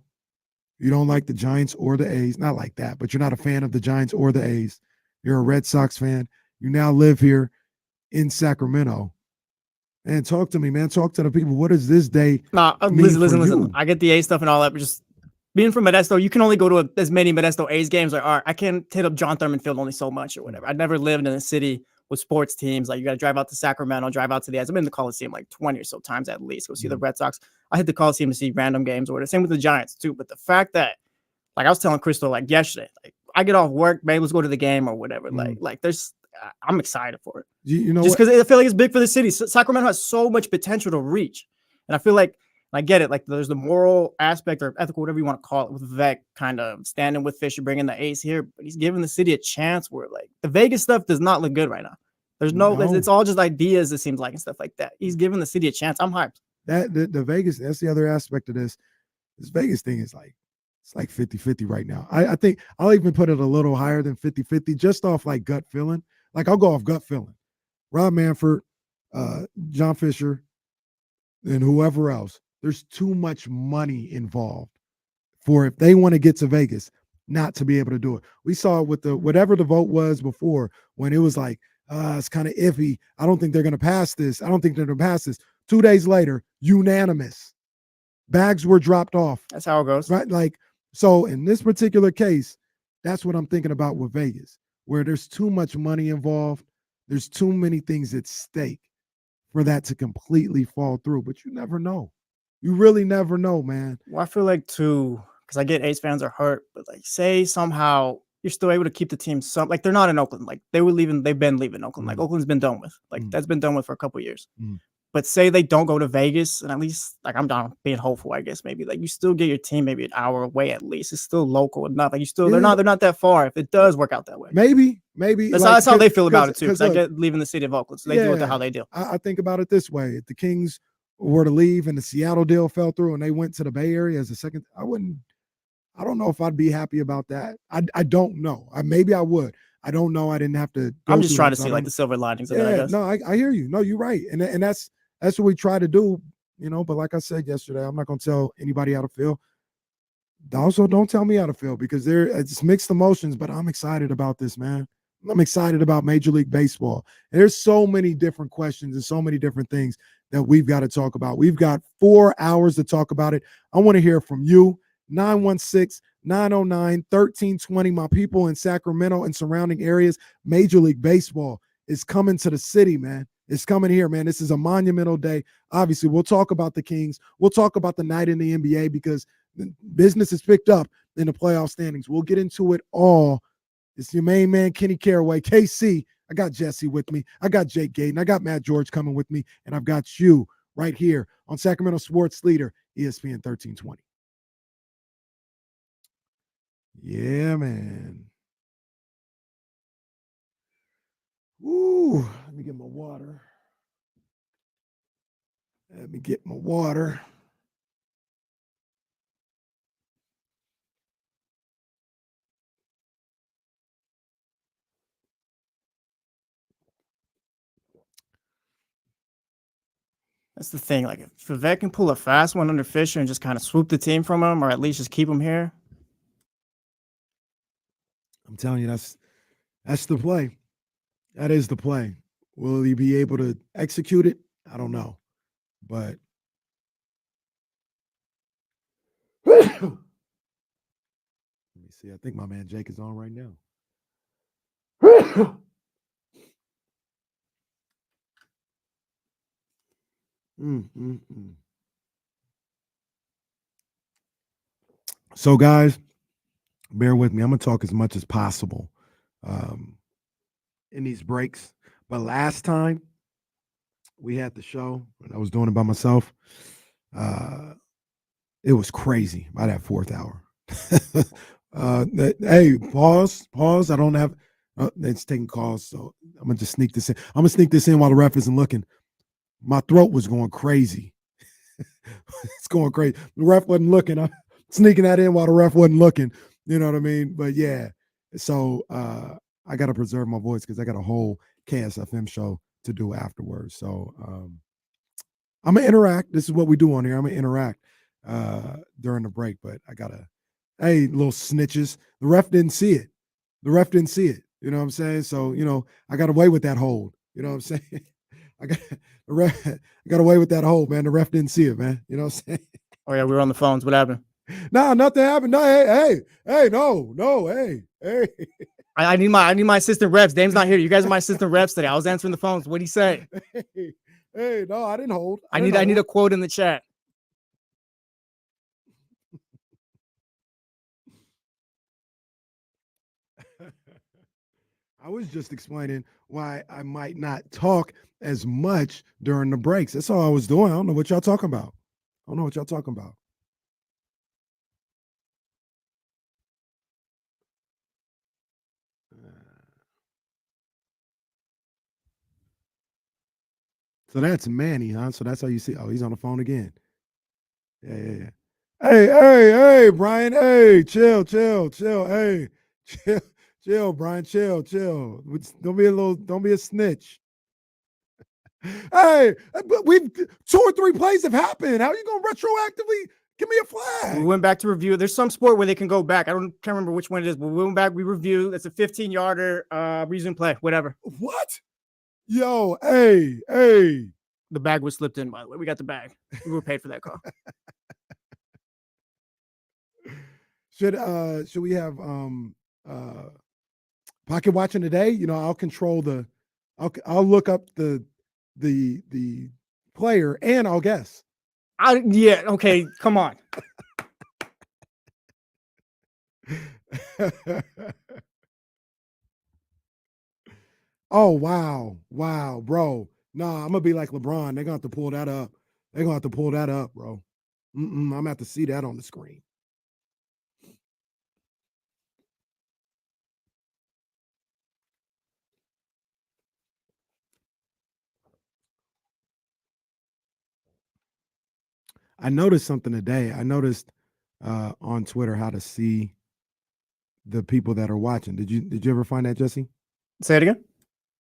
You don't like the Giants or the A's. Not like that, but you're not a fan of the Giants or the A's. You're a Red Sox fan. You now live here in Sacramento. Man, talk to me, man. Talk to the people. What does this day mean listen. I get the A stuff and all that, but just being from Modesto, you can only go to as many Modesto A's games. Like, all right, I can't hit up John Thurman Field only so much or whatever. I never lived in a city with sports teams. Like, you got to drive out to Sacramento, drive out to the A's. I've been in the Coliseum like 20 or so times at least. Go see the Red Sox. I hit the Coliseum to see random games or whatever. Same with the Giants too. But the fact that, like I was telling Crystal like yesterday, like I get off work, maybe let's go to the game or whatever. Like there's, I'm excited for it. You know, just because I feel like it's big for the city. Sacramento has so much potential to reach, and I feel like I get it. Like there's the moral aspect or ethical, whatever you want to call it, with Vivek kind of standing with Fisher, bringing the ace here, but he's giving the city a chance. Where like the Vegas stuff does not look good right now. There's no. It's all just ideas. It seems like and stuff like that. He's giving the city a chance. I'm hyped. That the Vegas. That's the other aspect of this. This Vegas thing is like. It's like 50-50 right now. I think I'll even put it a little higher than 50-50 just off like gut feeling. Like I'll go off gut feeling. Rob Manfred, John Fisher, and whoever else. There's too much money involved for if they want to get to Vegas, not to be able to do it. We saw it with the whatever the vote was before when it was like, it's kind of iffy. I don't think they're going to pass this. I don't think they're going to pass this. 2 days later, unanimous. Bags were dropped off. That's how it goes. Right? Like, so in this particular case, that's what I'm thinking about with Vegas, where there's too much money involved. There's too many things at stake for that to completely fall through. But you never know. You really never know, man. Well, I feel like too, because I get A's fans are hurt, but like say somehow you're still able to keep the team like they're not in Oakland. Like they've been leaving Oakland. Like Oakland's been done with. Like that's been done with for a couple of years. But say they don't go to Vegas, and at least like I'm down being hopeful, I guess maybe like you still get your team maybe an hour away at least. It's still local enough. Like you still they're not that far if it does work out that way. Maybe that's how they feel about it too. Because I get leaving the city of Oakland, so they deal with how they deal. I think about it this way: if the Kings were to leave and the Seattle deal fell through, and they went to the Bay Area as a second, I don't know if I'd be happy about that. I don't know. Maybe I would. I don't know. I didn't have to. I'm just trying to see like the silver linings of it, I guess. No, I hear you. No, you're right, and that's what we try to do, you know. But like I said yesterday, I'm not going to tell anybody how to feel. Also, don't tell me how to feel because it's mixed emotions. But I'm excited about this, man. I'm excited about Major League Baseball. There's so many different questions and so many different things that we've got to talk about. We've got 4 hours to talk about it. I want to hear from you. 916-909-1320. My people in Sacramento and surrounding areas. Major League Baseball is coming to the city, man. It's coming here, man. This is a monumental day. Obviously, we'll talk about the Kings. We'll talk about the night in the NBA because business is picked up in the playoff standings. We'll get into it all. It's your main man, Kenny Caraway. KC, I got Jesse with me. I got Jake Gadon. I got Matt George coming with me. And I've got you right here on Sacramento Sports Leader, ESPN 1320. Yeah, man. Ooh, let me get my water. That's the thing. Like, if Vivek can pull a fast one under Fisher and just kind of swoop the team from him, or at least just keep him here. I'm telling you, that's the play. That is the play. Will he be able to execute it? I don't know. But let me see. I think my man Jake is on right now. So, guys, bear with me. I'm gonna talk as much as possible in these breaks. But last time we had the show, and I was doing it by myself, it was crazy by that fourth hour. Hey, pause. I don't have. It's taking calls, so I'm gonna just sneak this in. I'm gonna sneak this in while the ref isn't looking. My throat was going crazy. It's going crazy. The ref wasn't looking. I'm sneaking that in while the ref wasn't looking. You know what I mean? But yeah. So I got to preserve my voice because I got a whole KSFM show to do afterwards. So I'm gonna interact. This is what we do on here. I'm gonna interact during the break. But I gotta, hey, little snitches. The ref didn't see it. The ref didn't see it. You know what I'm saying? So I got away with that hold. You know what I'm saying? I got away with that hold, man. The ref didn't see it, man. You know what I'm saying? Oh yeah, we were on the phones. What happened? No, nothing happened. No, hey, hey. I need my assistant reps. Dame's not here. You guys are my assistant reps today. I was answering the phones. What'd he say? Hey, no, I didn't hold. I need a quote in the chat. I was just explaining why I might not talk as much during the breaks. That's all I was doing. I don't know what y'all talking about. So that's Manny, huh? So that's how you see. Oh, he's on the phone again. Yeah. Hey, Brian. Hey, chill. Hey, chill, Brian. Chill. Don't be a snitch. Hey, but we've 2 or 3 plays have happened. How are you going to retroactively give me a flag? We went back to review. There's some sport where they can go back. Can't remember which one it is, but we went back. We reviewed. It's a 15-yarder. Resume play. Whatever. What? Yo, hey. The bag was slipped in, by the way. We got the bag. We were paid for that call. Should we have pocket watching today? I'll control I'll look up the player and I'll guess. Yeah, okay, come on. Oh, wow, bro. Nah, I'm gonna be like LeBron. They're gonna have to pull that up. Bro. I'm gonna have to see that on the screen. I noticed something today. I noticed on Twitter how to see the people that are watching. Did you ever find that, Jesse? Say it again.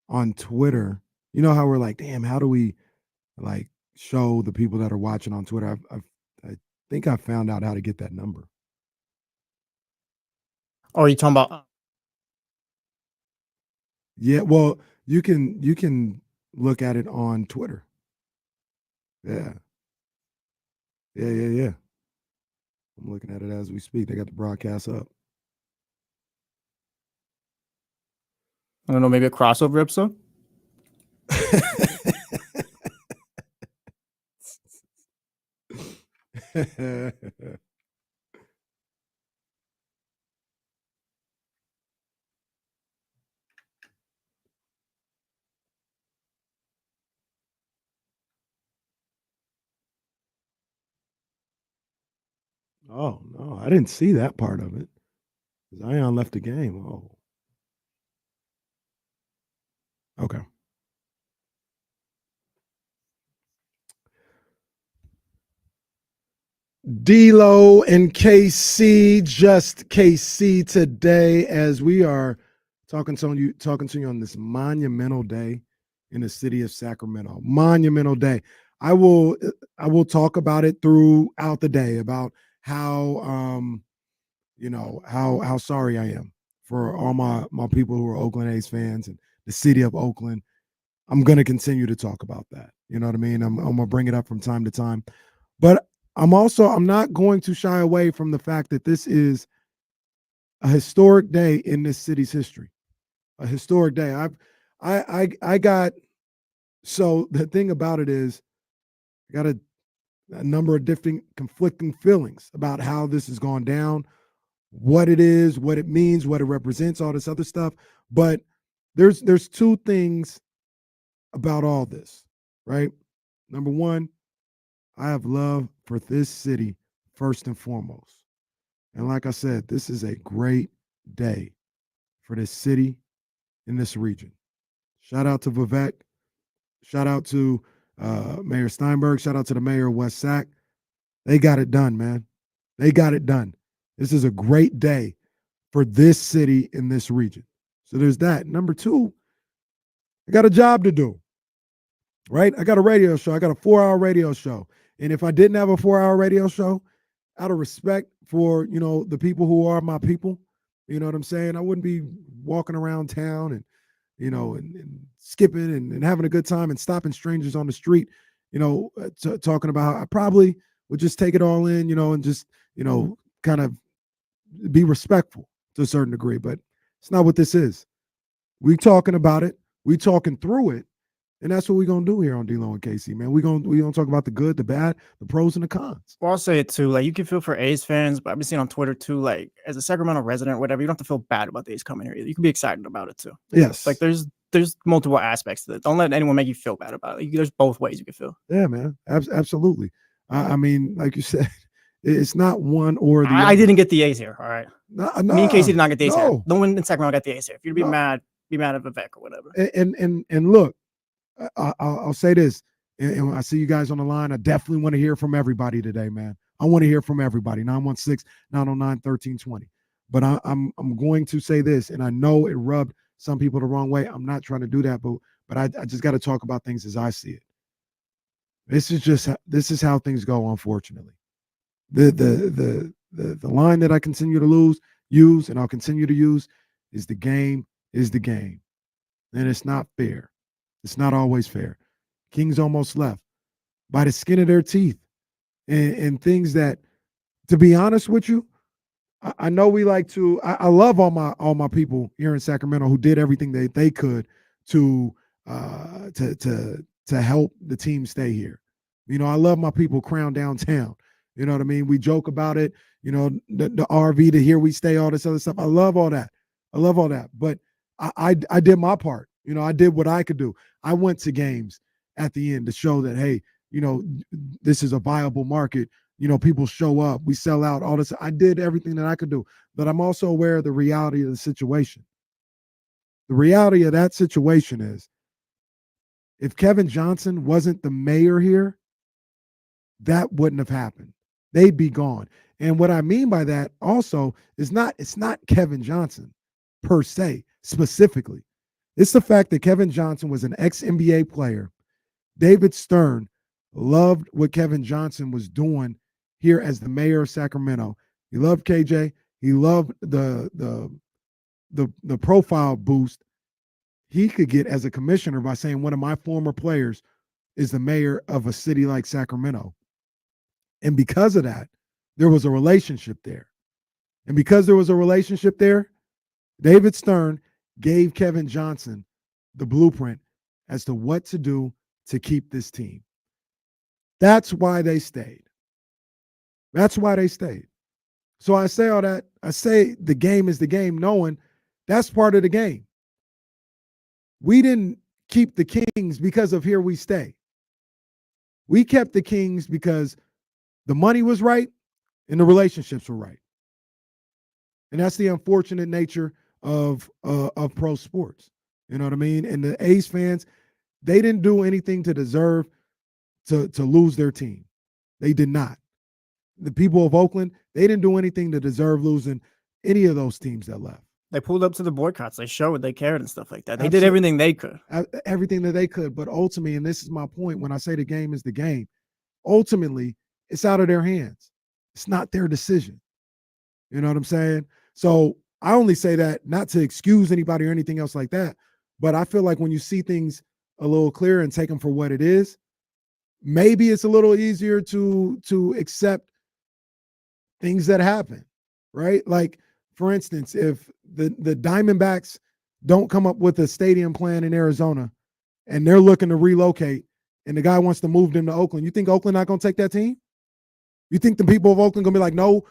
On Twitter, you know how we're like, damn, how do we like show the people that are watching on Twitter? I think I found out how to get that number. Oh, are you talking about? Yeah, well, you can look at it on Twitter. Yeah. I'm looking at it as we speak. They got the broadcast up. I don't know, maybe a crossover episode? Oh, no, I didn't see that part of it. Zion left the game. Oh. Okay. D-Lo and KC, just KC today, as we are talking to you on this monumental day in the city of Sacramento. Monumental day. I will talk about it throughout the day about how how sorry I am for all my people who are Oakland A's fans and the city of Oakland. I'm going to continue to talk about that. You know what I mean? I'm going to bring it up from time to time. But I'm not going to shy away from the fact that this is a historic day in this city's history. A historic day. I got, so the thing about it is, I got to a number of different conflicting feelings about how this has gone down, what it is, what it means, what it represents, all this other stuff. But there's two things about all this, right? Number one, I have love for this city first and foremost. And like I said, this is a great day for this city in this region. Shout out to Vivek. Shout out to Mayor Steinberg. Shout out to the mayor of West Sac. They got it done, man. They got it done. This is a great day for this city in this region. So there's that. Number two, I got a job to do, right? I got a radio show. I got a 4-hour radio show. And if I didn't have a 4-hour radio show, out of respect for, the people who are my people, you know what I'm saying? I wouldn't be walking around town and, and skipping and having a good time and stopping strangers on the street, talking about, I probably would just take it all in, and just, kind of be respectful to a certain degree. But it's not what this is. We talking about it. We talking through it. And that's what we're going to do here on D-Lo and KC, man. We're gonna talk about the good, the bad, the pros and the cons. Well, I'll say it too. Like, you can feel for A's fans, but I've been seeing on Twitter too, like, as a Sacramento resident, whatever, you don't have to feel bad about the A's coming here either. You can be excited about it too. Yes. Like, there's multiple aspects to it. Don't let anyone make you feel bad about it. Like, there's both ways you can feel. Yeah, man. Absolutely. I mean, like you said, it's not one or the other. I didn't get the A's here, all right? No, Me and Casey did not get the A's here. no. No one in Sacramento got the A's here. If you'd be mad at Vivek or whatever. And look, I'll say this, and when I see you guys on the line, I definitely want to hear from everybody today, man. I want to hear from everybody. 916-909-1320. But I'm going to say this, and I know it rubbed some people the wrong way. I'm not trying to do that, but I just got to talk about things as I see it. This is how things go, unfortunately. The line that I continue to use, and I'll continue to use, is the game is the game. And it's not fair. It's not always fair. Kings almost left by the skin of their teeth and things that, to be honest with you, I know we like to. I love all my people here in Sacramento who did everything they could to help the team stay here. I love my people crown downtown. You know what I mean? We joke about it. The RV, to here we stay, all this other stuff. I love all that. But I did my part. I did what I could do. I went to games at the end to show that, hey, this is a viable market. People show up, we sell out, all this. I did everything that I could do, but I'm also aware of the reality of the situation. The reality of that situation is, if Kevin Johnson wasn't the mayor here, that wouldn't have happened. They'd be gone. And what I mean by that also is it's not Kevin Johnson per se, specifically. It's the fact that Kevin Johnson was an ex-NBA player. David Stern loved what Kevin Johnson was doing here as the mayor of Sacramento. He loved KJ. He loved the profile boost he could get as a commissioner by saying one of my former players is the mayor of a city like Sacramento. And because of that, there was a relationship there. And because there was a relationship there, David Stern gave Kevin Johnson the blueprint as to what to do to keep this team. That's why they stayed. So I say all that. I say the game is the game, knowing that's part of the game. We didn't keep the Kings because of here we stay. We kept the Kings because the money was right and the relationships were right. And that's the unfortunate nature of pro sports. You know what I mean? And the A's fans, they didn't do anything to deserve to lose their team. They did not. The people of Oakland, they didn't do anything to deserve losing any of those teams that left. They pulled up to the boycotts. They showed they cared and stuff like that. They did everything they could. Everything that they could. But ultimately, and this is my point, when I say the game is the game, ultimately, it's out of their hands. It's not their decision. You know what I'm saying? So I only say that not to excuse anybody or anything else like that, but I feel like when you see things a little clearer and take them for what it is, maybe it's a little easier to accept things that happen, right? Like, for instance, if the Diamondbacks don't come up with a stadium plan in Arizona and they're looking to relocate and the guy wants to move them to Oakland, you think Oakland not going to take that team? You think the people of Oakland going to be like, no,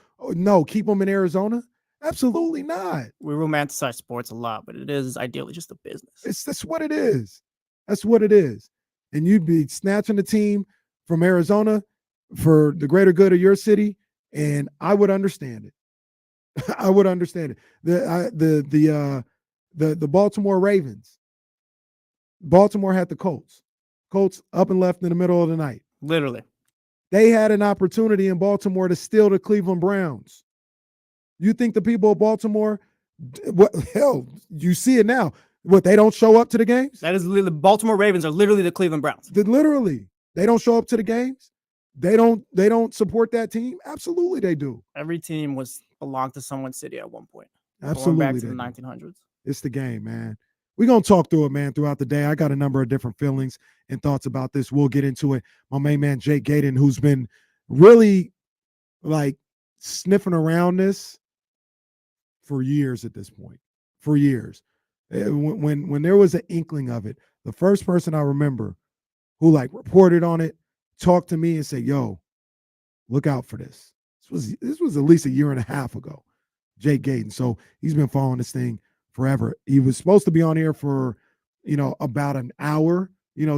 keep them in Arizona? Absolutely not. We romanticize sports a lot, but it is ideally just a business. That's what it is. That's what it is. And you'd be snatching the team from Arizona for the greater good of your city, and I would understand it. I would understand it. The Baltimore Ravens. Baltimore had the Colts. Colts up and left in the middle of the night. Literally. They had an opportunity in Baltimore to steal the Cleveland Browns. You think the people of Baltimore, hell, you see it now. What, they don't show up to the games? That is literally, Baltimore Ravens are literally the Cleveland Browns. Literally. They don't show up to the games? They don't support that team? Absolutely they do. Every team belonged to someone's city at one point. Absolutely. Going back to the 1900s. It's the game, man. We're going to talk through it, man, throughout the day. I got a number of different feelings and thoughts about this. We'll get into it. My main man, Jake Gadon, who's been really like sniffing around this for years at this point. For years. When there was an inkling of it, the first person I remember who like reported on it, talked to me and said, yo, look out for this. This was at least a year and a half ago. Jake Gadon. So he's been following this thing forever. He was supposed to be on here for, about an hour,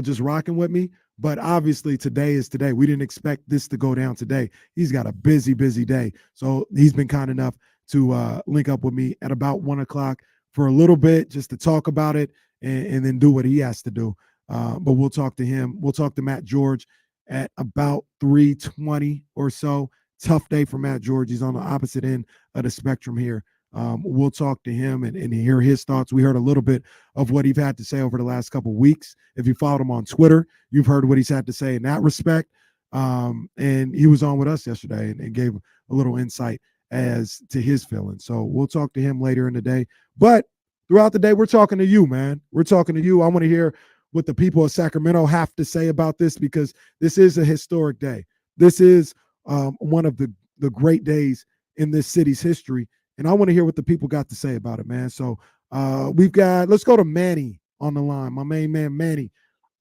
just rocking with me. But obviously today is today. We didn't expect this to go down today. He's got a busy, busy day. So he's been kind enough to link up with me at about 1 o'clock for a little bit just to talk about it and then do what he has to do. But we'll talk to him. We'll talk to Matt George at about 3:20 or so. Tough day for Matt George. He's on the opposite end of the spectrum here. We'll talk to him and hear his thoughts. We heard a little bit of what he's had to say over the last couple of weeks. If you followed him on Twitter, you've heard what he's had to say in that respect. And he was on with us yesterday and gave a little insight as to his feelings. So we'll talk to him later in the day. But throughout the day, we're talking to you, man. We're talking to you. I want to hear what the people of Sacramento have to say about this, because this is a historic day. This is one of the great days in this city's history. And I want to hear what the people got to say about it, man. So let's go to Manny on the line, my main man, Manny.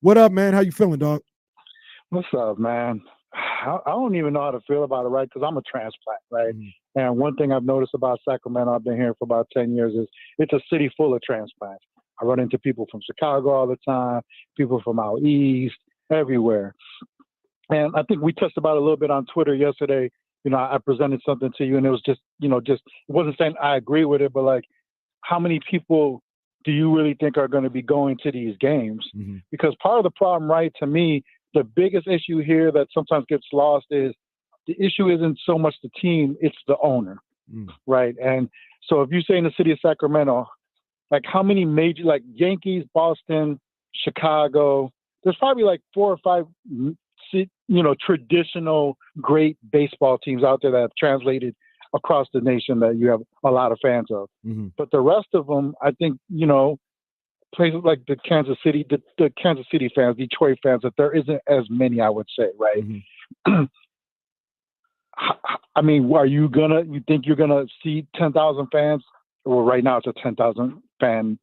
What up, man? How you feeling, dog? What's up, man? I don't even know how to feel about it, right? Because I'm a transplant, right? And one thing I've noticed about Sacramento, I've been here for about 10 years, is it's a city full of transplants. I run into people from Chicago all the time, people from out east, everywhere. And I think we touched about it a little bit on Twitter yesterday. I presented something to you, and it was just, it wasn't saying I agree with it, but like, how many people do you really think are going to be going to these games? Mm-hmm. Because part of the problem, right, to me, the biggest issue here that sometimes gets lost is the issue isn't so much the team, it's the owner, right? And so if you say in the city of Sacramento, like how many major, like Yankees, Boston, Chicago, there's probably like 4 or 5, traditional great baseball teams out there that have translated across the nation that you have a lot of fans of. Mm-hmm. But the rest of them, I think, places like the Kansas City fans, Detroit fans, that there isn't as many, I would say, right? Mm-hmm. I mean, you think you're gonna see 10,000 fans? Well, right now it's a 10,000 fan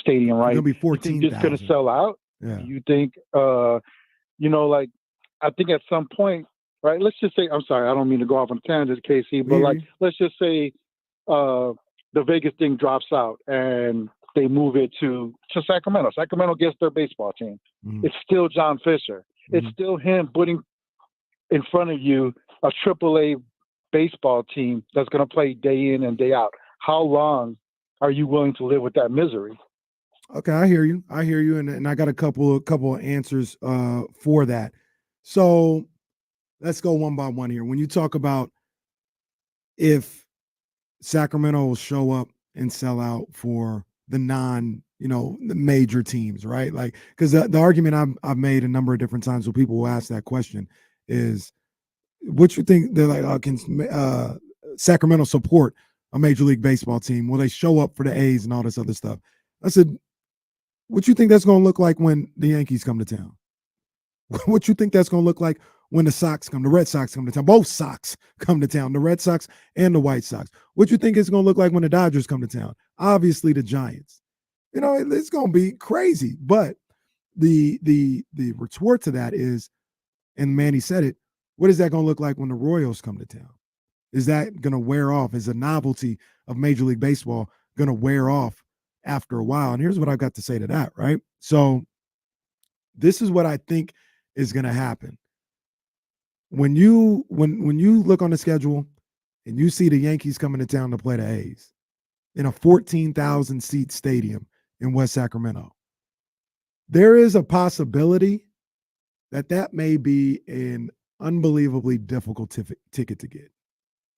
stadium, right? It'll be 14,000. It's gonna sell out. Yeah. You think, like, I think at some point, right? Let's just say, I'm sorry, I don't mean to go off on a tangent, KC, but like, let's just say the Vegas thing drops out and they move it to Sacramento. Sacramento gets their baseball team. Mm-hmm. It's still John Fisher. Mm-hmm. It's still him putting in front of you a AAA baseball team that's going to play day in and day out. How long are you willing to live with that misery? Okay, I hear you. And I got a couple of answers for that. So let's go one by one here. When you talk about if Sacramento will show up and sell out for the the major teams, right? Like, because the argument I've made a number of different times when people will ask that question is, what you think? They're like, can Sacramento support a Major League Baseball team? Will they show up for the A's and all this other stuff? I said, what you think that's going to look like when the Yankees come to town? What you think that's going to look like when the Red Sox come to town? Both Sox come to town, the Red Sox and the White Sox. What you think it's going to look like when the Dodgers come to town? Obviously the Giants. It's going to be crazy. But the retort to that is, and Manny said it, what is that going to look like when the Royals come to town? Is that going to wear off? Is the novelty of Major League Baseball going to wear off after a while? And here's what I've got to say to that, right? So this is what I think is going to happen. When you look on the schedule and you see the Yankees coming to town to play the A's in a 14,000 seat stadium in West Sacramento, there is a possibility that may be an unbelievably difficult ticket to get.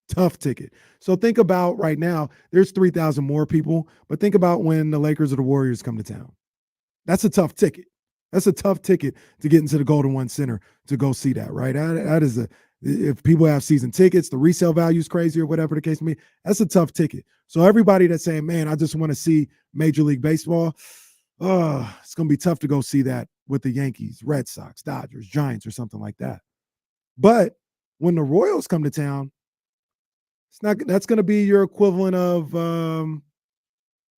Tough ticket. So think about right now, there's 3,000 more people, but think about when the Lakers or the Warriors come to town. That's a tough ticket. That's a tough ticket to get into the Golden One Center to go see that, right? That is if people have season tickets, the resale value is crazy or whatever the case may be, that's a tough ticket. So everybody that's saying, man, I just want to see Major League Baseball, it's going to be tough to go see that with the Yankees, Red Sox, Dodgers, Giants, or something like that. But when the Royals come to town, that's going to be your equivalent of the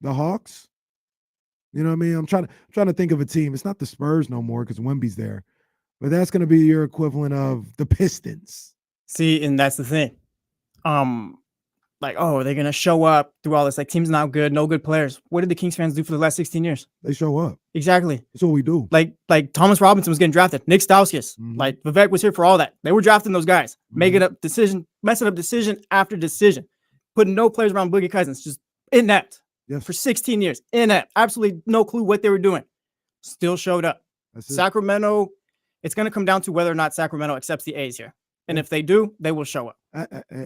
Hawks. You know what I mean? I'm trying to think of a team. It's not the Spurs no more because Wemby's there, but that's going to be your equivalent of the Pistons. See, and that's the thing. Like, oh, they're going to show up through all this. Like, team's not good, no good players. What did the Kings fans do for the last 16 years? They show up. Exactly. That's what we do. Like Thomas Robinson was getting drafted. Nick Stauskas. Like, Vivek was here for all that. They were drafting those guys. Messing up decision after decision. Putting no players around Boogie Cousins. Just inept. Yes. For 16 years. Inept. Absolutely no clue what they were doing. Still showed up. Sacramento, it's going to come down to whether or not Sacramento accepts the A's here. And if they do, they will show up.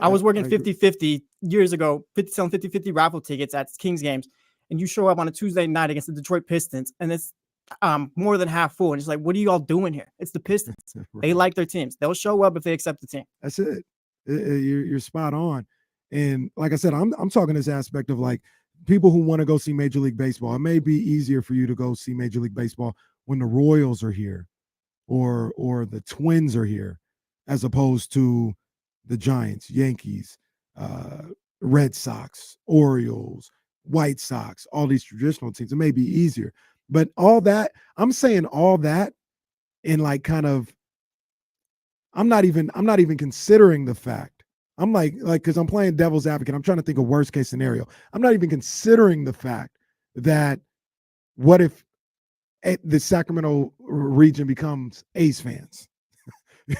I was working 50-50 years ago, selling 50-50 raffle tickets at Kings games, and you show up on a Tuesday night against the Detroit Pistons, and it's more than half full. And it's like, what are you all doing here? It's the Pistons. Right. They like their teams. They'll show up if they accept the team. That's it. You're spot on. And like I said, I'm talking this aspect of like people who want to go see Major League Baseball. It may be easier for you to go see Major League Baseball when the Royals are here or the Twins are here, as opposed to the Giants, Yankees, Red Sox, Orioles, White Sox, all these traditional teams. It may be easier. But all that, I'm saying all that in like kind of, I'm not even considering the fact. I'm like, because I'm playing devil's advocate. I'm trying to think of worst case scenario. I'm not even considering the fact that what if the Sacramento region becomes A's fans?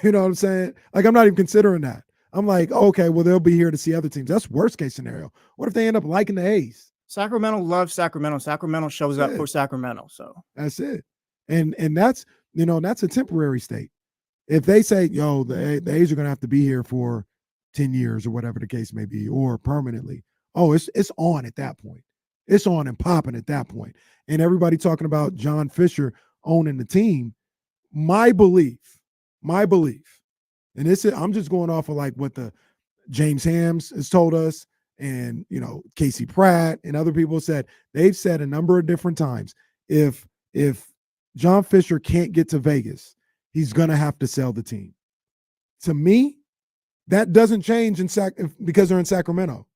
You know what I'm saying? Like, I'm not even considering that. I'm like, okay, well, they'll be here to see other teams. That's worst case scenario. What if they end up liking the A's? Sacramento loves Sacramento. Sacramento shows up for Sacramento. So that's it. And that's, that's a temporary state. If they say, the A's are going to have to be here for 10 years or whatever the case may be, or permanently, it's on at that point. It's on and popping at that point. And everybody talking about John Fisher owning the team. My belief, and I'm just going off of like what the James Hams has told us, and Casey Pratt and other people said. They've said a number of different times, if John Fisher can't get to Vegas, he's gonna have to sell the team. To me, that doesn't change because they're in Sacramento.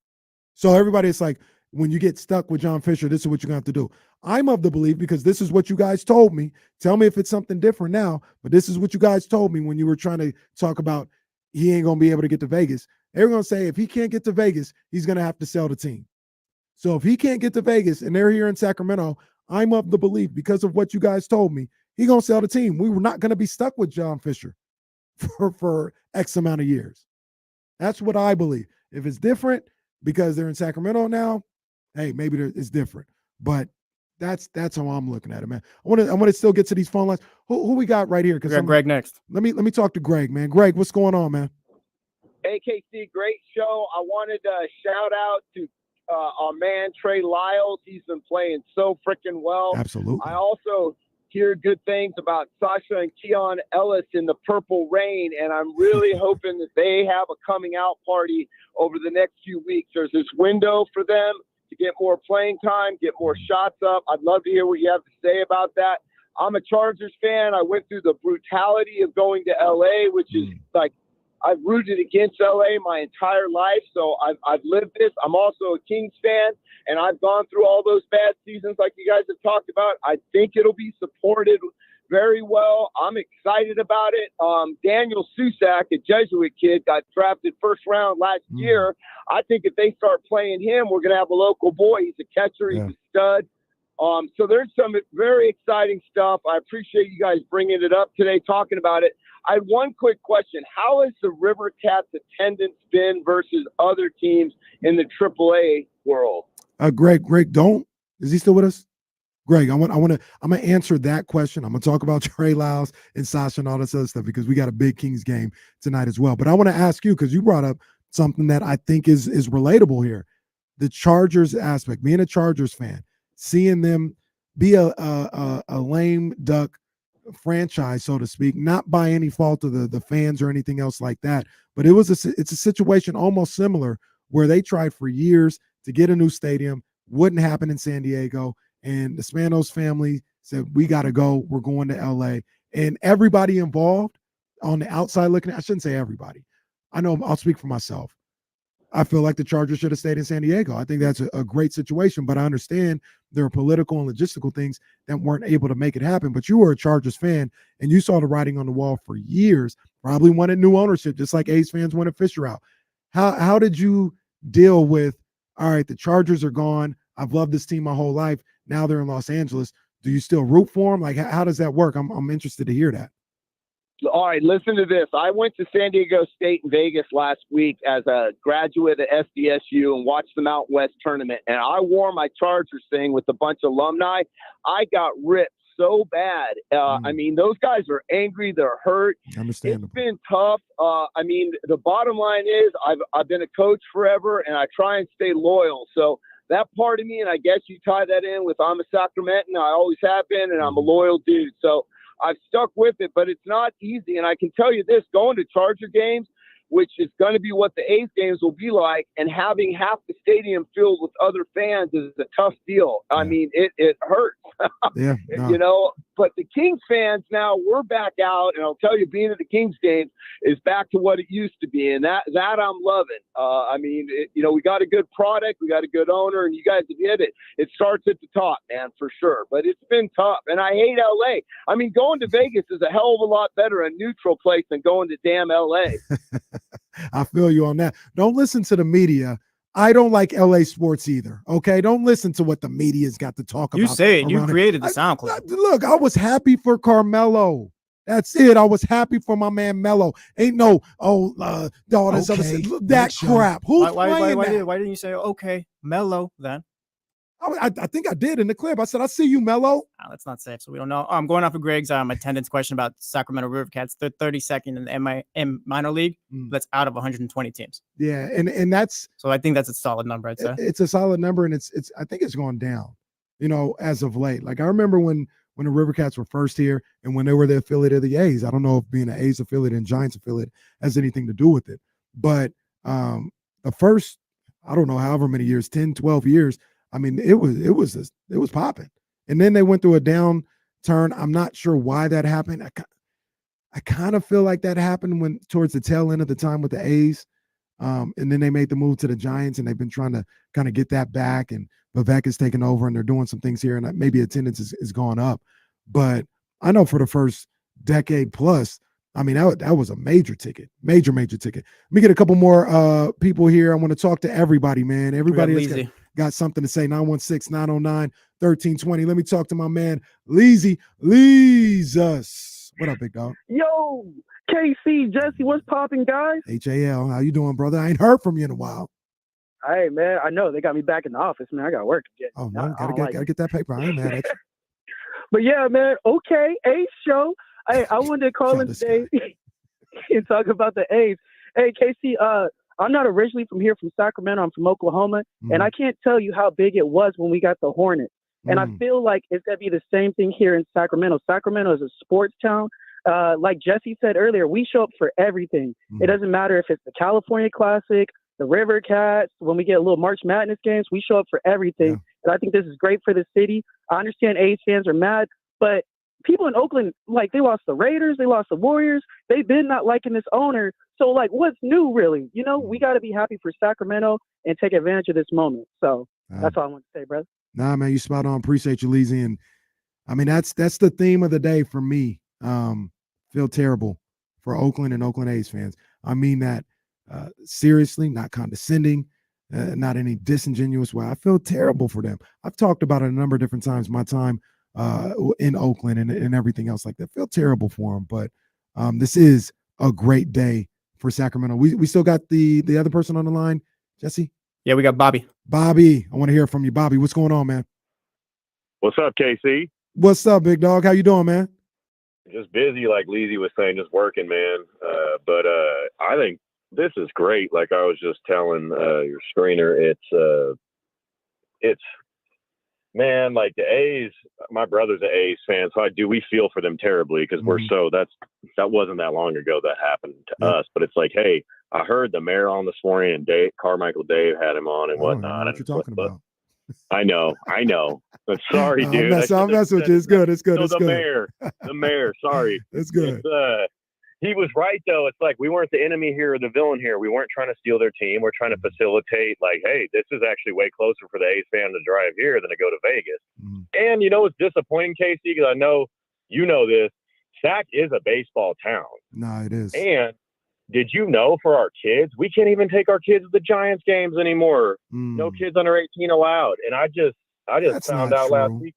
So everybody, it's like, when you get stuck with John Fisher, this is what you're going to have to do. I'm of the belief, because this is what you guys told me. Tell me if it's something different now, but this is what you guys told me when you were trying to talk about he ain't going to be able to get to Vegas. They're going to say if he can't get to Vegas, he's going to have to sell the team. So if he can't get to Vegas and they're here in Sacramento, I'm of the belief, because of what you guys told me, he's going to sell the team. We were not going to be stuck with John Fisher for X amount of years. That's what I believe. If it's different because they're in Sacramento now, hey, maybe it's different, but that's how I'm looking at it, man. I want to still get to these phone lines. Who we got right here? Because we got Greg next. Let me talk to Greg, man. Greg, what's going on, man? Hey, KC, great show. I wanted to shout out to our man Trey Lyles. He's been playing so freaking well. Absolutely. I also hear good things about Sasha and Keon Ellis in the Purple Rain, and I'm really hoping that they have a coming out party over the next few weeks. There's this window for them to get more playing time, get more shots up. I'd love to hear what you have to say about that. I'm a Chargers fan. I went through the brutality of going to LA, which is like, I've rooted against LA my entire life, so I've lived this. I'm also a Kings fan, and I've gone through all those bad seasons like you guys have talked about. I think it'll be supported very well. I'm excited about it. Daniel Susak, a Jesuit kid, got drafted first round last year. I think if they start playing him, we're going to have a local boy. He's a catcher. He's a stud. So there's some very exciting stuff. I appreciate you guys bringing it up today, talking about it. I had one quick question. How has the River Cats attendance been versus other teams in the AAA world? Greg, is he still with us? Greg, I'm gonna answer that question. I'm gonna talk about Trey Lyles and Sasha and all this other stuff because we got a big Kings game tonight as well. But I want to ask you, because you brought up something that I think is relatable here. The Chargers aspect, being a Chargers fan, seeing them be a lame duck franchise, so to speak, not by any fault of the fans or anything else like that. But it's a situation almost similar where they tried for years to get a new stadium, wouldn't happen in San Diego. And the Spanos family said, we got to go. We're going to LA. And everybody involved on the outside looking, I shouldn't say everybody. I know I'll speak for myself. I feel like the Chargers should have stayed in San Diego. I think that's a great situation, but I understand there are political and logistical things that weren't able to make it happen. But you were a Chargers fan and you saw the writing on the wall for years, probably wanted new ownership, just like A's fans wanted Fisher out. How did you deal with, all right, the Chargers are gone. I've loved this team my whole life. Now they're in Los Angeles. Do you still root for them? Like, how does that work? I'm interested to hear that. All right, listen to this. I went to San Diego State and Vegas last week as a graduate at SDSU and watched the Mountain West tournament. And I wore my Chargers thing with a bunch of alumni. I got ripped so bad. I mean, those guys are angry. They're hurt. Understandable. It's been tough. I mean, the bottom line is I've been a coach forever, and I try and stay loyal. So that part of me, and I guess you tie that in with I'm a Sacramentan, I always have been, and I'm a loyal dude. So I've stuck with it, but it's not easy. And I can tell you this, going to Charger games, which is going to be what the A's games will be like, and having half the stadium filled with other fans is a tough deal. I mean, it hurts. Yeah, You know, but the Kings fans now, we're back out, and I'll tell you, being at the Kings games is back to what it used to be, and that I'm loving. I mean, you know, we got a good product, we got a good owner, and you guys have hit it. It starts at the top, man, for sure. But it's been tough, and I hate LA. I mean, going to Vegas is a hell of a lot better, a neutral place, than going to damn LA. I feel you on that. Don't listen to the media. I don't like LA sports either. Okay. Don't listen to what the media's got to talk about. You say it. You created the sound clip. Look, I was happy for Carmelo. That's it. I was happy for my man Melo. Ain't no, this other that crap. Who's playing that? Why didn't you say, okay, Melo then? I think I did in the clip. I said, I see you, Melo. That's not safe, so we don't know. I'm going off of Greg's attendance question about Sacramento River Cats. They're 32nd in the minor league. That's out of 120 teams. Yeah, and that's so I think that's a solid number. I'd say it's a solid number, and it's I think it's gone down. You know, as of late. Like I remember when the River Cats were first here, and when they were the affiliate of the A's. I don't know if being an A's affiliate and Giants affiliate has anything to do with it, but the first, I don't know, however many years, 10, 12 years. I mean, it was popping, and then they went through a downturn. I'm not sure why that happened. I kind of feel like that happened when towards the tail end of the time with the A's, and then they made the move to the Giants, and they've been trying to kind of get that back. And Vivek is taking over, and they're doing some things here, and maybe attendance is gone up. But I know for the first decade plus, I mean, that was a major ticket, major ticket. Let me get a couple more people here. I want to talk to everybody, man. Everybody has got something to say. 916-909-1320. Let me talk to my man, Leezy. Leezus. What up, big dog? Yo, KC, Jesse, what's popping, guys? HAL, how you doing, brother? I ain't heard from you in a while. Hey, man, I know. They got me back in the office, man. I got work to get. Oh, man, gotta get that paper. I ain't mad at you. But, yeah, man, okay, A's show. Hey, I wanted to call in today and talk about the A's. Hey, KC, I'm not originally from here, from Sacramento. I'm from Oklahoma, and I can't tell you how big it was when we got the Hornets. And I feel like it's going to be the same thing here in Sacramento. Sacramento is a sports town. Like Jesse said earlier, we show up for everything. It doesn't matter if it's the California Classic, the River Cats, when we get a little March Madness games, we show up for everything. Yeah. And I think this is great for the city. I understand A's fans are mad, but people in Oakland, like, they lost the Raiders, they lost the Warriors. They've been not liking this owner. So, like, what's new, really? You know, we got to be happy for Sacramento and take advantage of this moment. So that's all I want to say, brother. Nah, man, you spot on. Appreciate you, Leezy. And I mean, that's the theme of the day for me. Feel terrible for Oakland and Oakland A's fans. I mean that seriously, not condescending, not any disingenuous way. I feel terrible for them. I've talked about it a number of different times, my time in Oakland and everything else like that. I feel terrible for them, but this is a great day for Sacramento. We still got the other person on the line, Jesse? Yeah, we got Bobby. Bobby, I want to hear from you. Bobby, what's going on, man? What's up, KC? What's up, big dog? How you doing, man? Just busy, like Leezy was saying, just working, man. But I think this is great. Like I was just telling your screener, it's man, like the A's. My brother's an A's fan, so we feel for them terribly because that wasn't that long ago that happened to us. But it's like, hey, I heard the mayor on this morning, and Carmichael Dave had him on and whatnot. I know what you're talking about. I know. But sorry, dude. I'm messing with you. It's good. It's good. So it's the good. mayor. Sorry. It's good. He was right though. It's like we weren't the enemy here or the villain here. We weren't trying to steal their team. We're trying to facilitate. Like, hey, this is actually way closer for the A's fan to drive here than to go to Vegas. And it's disappointing, Casey, because I know you know this. Sac is a baseball town. No, it is. And did you know for our kids, we can't even take our kids to the Giants games anymore. No kids under 18 allowed. And I just That's found not out true. last week.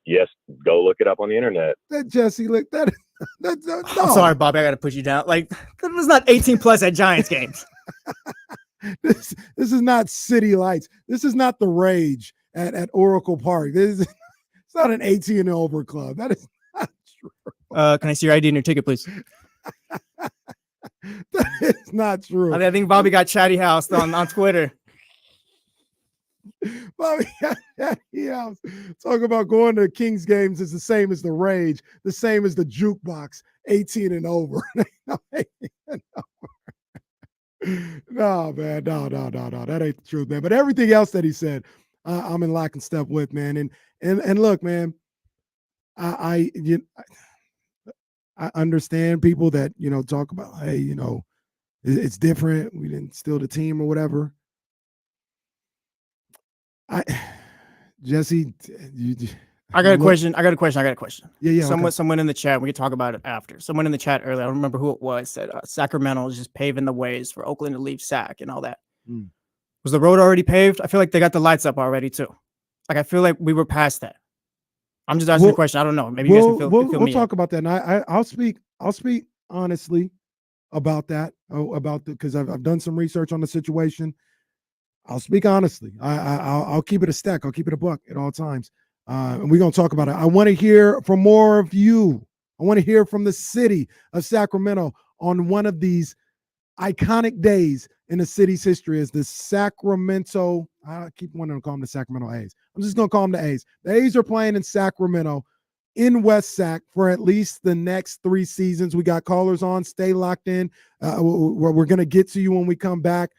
Yes, go look it up on the internet. That Jesse, look, that's no. I'm sorry, Bobby. I got to push you down. Like, there's not 18 plus at Giants games. This is not City Lights. This is not the Rage at Oracle Park. It's not an 18 and over club. That is not true. Can I see your ID and your ticket, please? That is not true. I think Bobby got chatty housed on Twitter. Bobby, yeah, talk about going to Kings games is the same as the Rage, the same as the jukebox, 18 and over. No, man, no, that ain't the truth, man. But everything else that he said, I'm in lock and step with, man. And look, man, I understand people that talk about, hey, it's different. We didn't steal the team or whatever. Jesse, I got a question. Yeah. Someone in the chat. We can talk about it after. Someone in the chat earlier. I don't remember who it was. Said Sacramento is just paving the ways for Oakland to leave Sac and all that. Was the road already paved? I feel like they got the lights up already too. Like I feel like we were past that. I'm just asking a question. I don't know. Maybe you guys can fill we'll me talk about that. And I'll speak honestly about that. Because I've done some research on the situation. I'll speak honestly. I'll keep it a stack. I'll keep it a buck at all times. And we're going to talk about it. I want to hear from more of you. I want to hear from the city of Sacramento on one of these iconic days in the city's history as the Sacramento. I keep wanting to call them the Sacramento A's. I'm just going to call them the A's. The A's are playing in Sacramento in West Sac for at least the next 3 seasons. We got callers on. Stay locked in. We're going to get to you when we come back.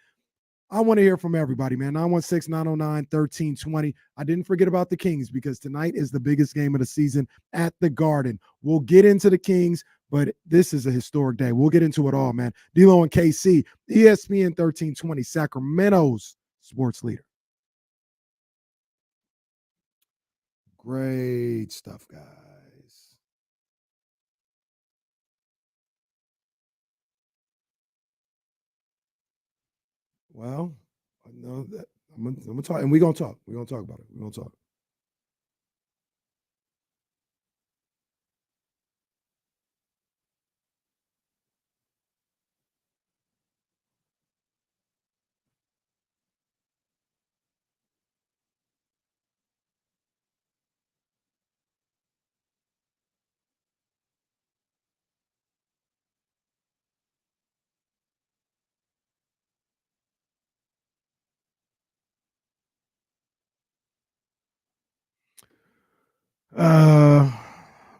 I want to hear from everybody, man. 916-909-1320. I didn't forget about the Kings because tonight is the biggest game of the season at the Garden. We'll get into the Kings, but this is a historic day. We'll get into it all, man. D-Lo and KC, ESPN 1320, Sacramento's sports leader. Great stuff, guys. Well, I know that I'm gonna talk, and we're gonna talk. We're gonna talk about it. We're gonna talk.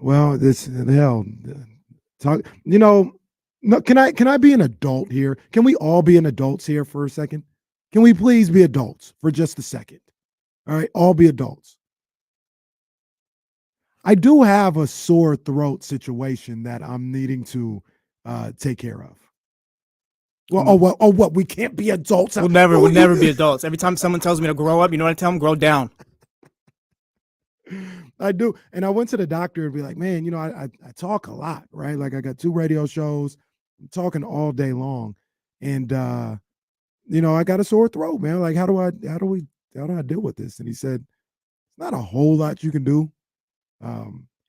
Well, this hell talk. No, can I be an adult here? Can we all be an adults here for a second? Can we please be adults for just a second? All right, all be adults. I do have a sore throat situation that I'm needing to take care of. Well, what? We can't be adults. We'll never be adults. Every time someone tells me to grow up, you know what I tell them? Grow down. I do. And I went to the doctor and be like, man, I talk a lot, right? Like I got 2 radio shows. I'm talking all day long. And I got a sore throat, man. Like, how do I deal with this? And he said, it's not a whole lot you can do.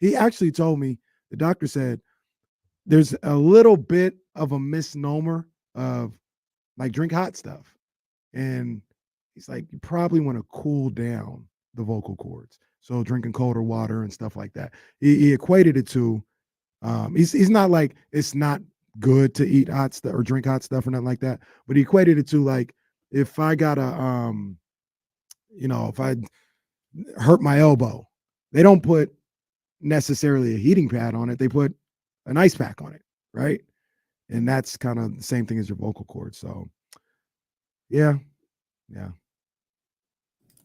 He actually told me, the doctor said, there's a little bit of a misnomer of like drink hot stuff. And he's like, you probably want to cool down the vocal cords. So drinking colder water and stuff like that. He equated it to, he's not like, it's not good to eat hot stuff or drink hot stuff or nothing like that. But he equated it to like, if I got if I hurt my elbow, they don't put necessarily a heating pad on it. They put an ice pack on it, right? And that's kind of the same thing as your vocal cords. So, yeah.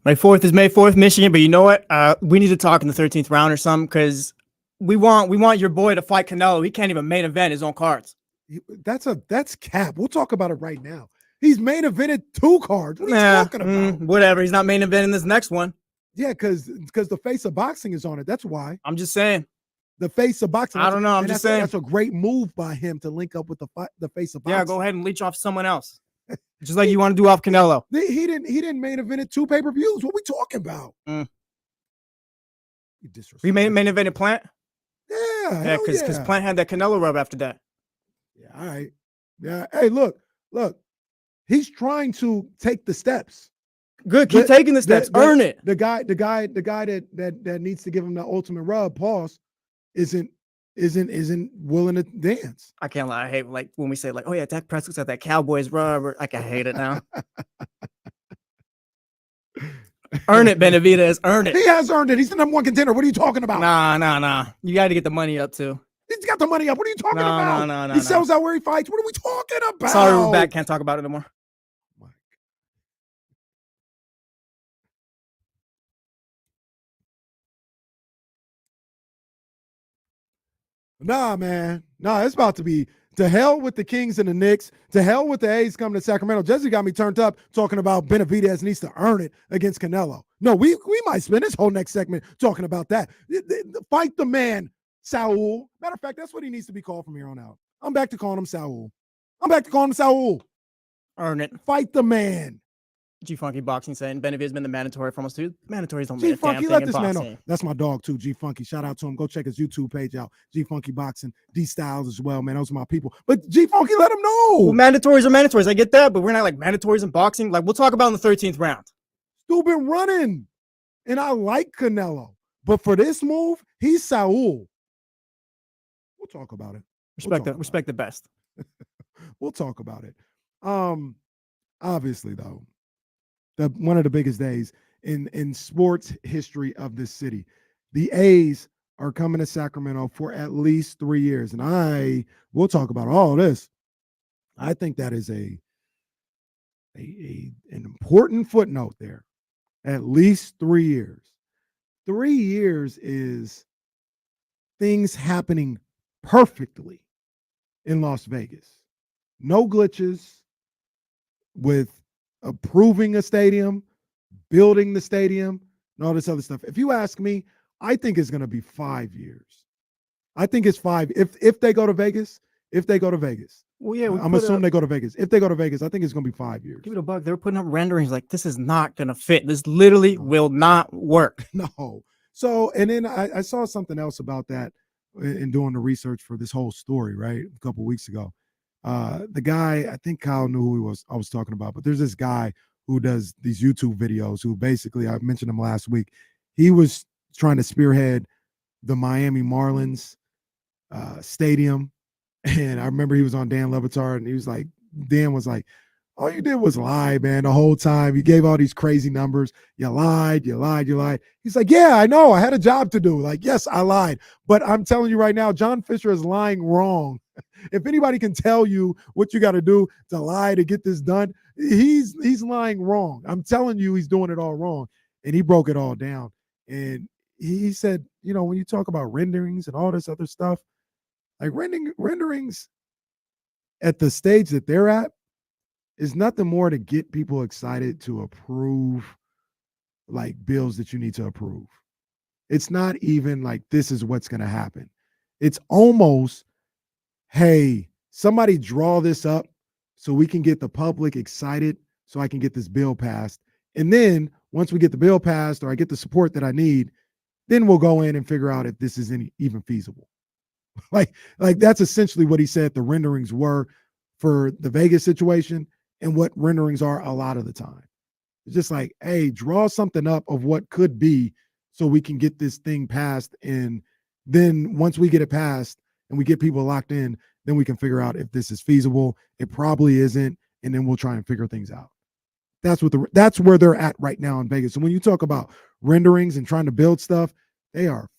May 4th is May 4th, Michigan. But you know what? We need to talk in the 13th round or something because we want your boy to fight Canelo. He can't even main event his own cards. That's cap. We'll talk about it right now. He's main evented 2 cards. What are you talking about? Whatever. He's not main eventing this next one. Yeah, because the face of boxing is on it. That's why. I'm just saying. The face of boxing. I don't know. I'm just saying. That's a great move by him to link up with the face of boxing. Yeah, go ahead and leech off someone else. Just like you want to do off Canelo. He didn't main evented 2 pay-per-views. What we talking about? We main evented Plant? Yeah, because Plant had that Canelo rub after that. Yeah, all right. Yeah. Hey, look. He's trying to take the steps. Good. Keep taking the steps. Earn it. The guy that needs to give him the ultimate rub, pause, isn't willing to dance. I can't lie. I hate like when we say like, oh yeah, Dak Prescott's got that Cowboys rub. Or, like I hate it now. Earn it, Benavidez. Earn it. He has earned it. He's the number 1 contender. What are you talking about? Nah. You got to get the money up too. He's got the money up. What are you talking about? No. He sells out where he fights. What are we talking about? Sorry, we're back. Can't talk about it anymore. Nah, man. Nah, it's about to be to hell with the Kings and the Knicks. To hell with the A's coming to Sacramento. Jesse got me turned up talking about Benavidez needs to earn it against Canelo. No, we might spend this whole next segment talking about that. Fight the man, Saul. Matter of fact, that's what he needs to be called from here on out. I'm back to calling him Saul. Earn it. Fight the man. G-Funky Boxing saying Benavidez been the mandatory for almost 2. Mandatories don't mean a damn G-Funky, thing let in this man boxing. know. That's my dog too, G-Funky. Shout out to him. Go check his YouTube page out. G-Funky Boxing, D-Styles as well, man. Those are my people. But G-Funky, let him know. Well, mandatories are mandatories. I get that, but we're not like mandatories in boxing. Like we'll talk about in the 13th round. Still been running. And I like Canelo. But for this move, he's Saul. We'll talk about it. Respect the best. We'll talk about it. Obviously, though, one of the biggest days in sports history of this city. The A's are coming to Sacramento for at least 3 years. And we'll talk about all this. I think that is an important footnote there. At least 3 years. 3 years is things happening perfectly in Las Vegas. No glitches with approving a stadium, building the stadium, and all this other stuff. If you ask me, I think it's going to be 5 years. I think it's 5. If they go to Vegas, Well, yeah, I'm assuming they go to Vegas. If they go to Vegas, I think it's going to be 5 years. Give it a buck. They were putting up renderings like this is not going to fit. This literally will not work. No. So, and then I saw something else about that in doing the research for this whole story, right? A couple of weeks ago. The guy, I think Kyle knew who I was talking about, but there's this guy who does these YouTube videos who basically, I mentioned him last week. He was trying to spearhead the Miami Marlins stadium. And I remember he was on Dan Le Batard and he was like, Dan was like, all you did was lie, man, the whole time. You gave all these crazy numbers. You lied. He's like, yeah, I know. I had a job to do. Like, yes, I lied. But I'm telling you right now, John Fisher is lying wrong. If anybody can tell you what you got to do to lie to get this done, he's lying wrong. I'm telling you, he's doing it all wrong. And he broke it all down. And he said, you know, when you talk about renderings and all this other stuff, like renderings at the stage that they're at is nothing more to get people excited to approve like bills that you need to approve. It's not even like this is what's going to happen. It's almost, hey, somebody draw this up so we can get the public excited so I can get this bill passed. And then once we get the bill passed or I get the support that I need, then we'll go in and figure out if this is even feasible. like that's essentially what he said the renderings were for the Vegas situation and what renderings are a lot of the time. It's just like, hey, draw something up of what could be so we can get this thing passed. And then once we get it passed and we get people locked in, then we can figure out if this is feasible. It probably isn't. And then we'll try and figure things out. That's where they're at right now in Vegas. And when you talk about renderings and trying to build stuff, they are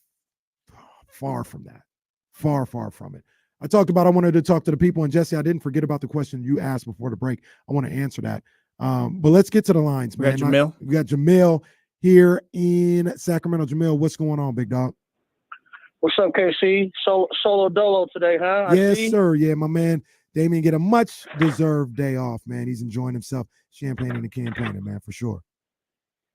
far from that. Far from it. I wanted to talk to the people, and Jesse, I didn't forget about the question you asked before the break. I want to answer that. But let's get to the lines, man. We got Jamil here in Sacramento. Jamil, what's going on, big dog? What's up, KC? Solo dolo today, huh? Yes, sir. Yeah, my man Damien get a much deserved day off, man. He's enjoying himself, champagne and campaigning, man, for sure.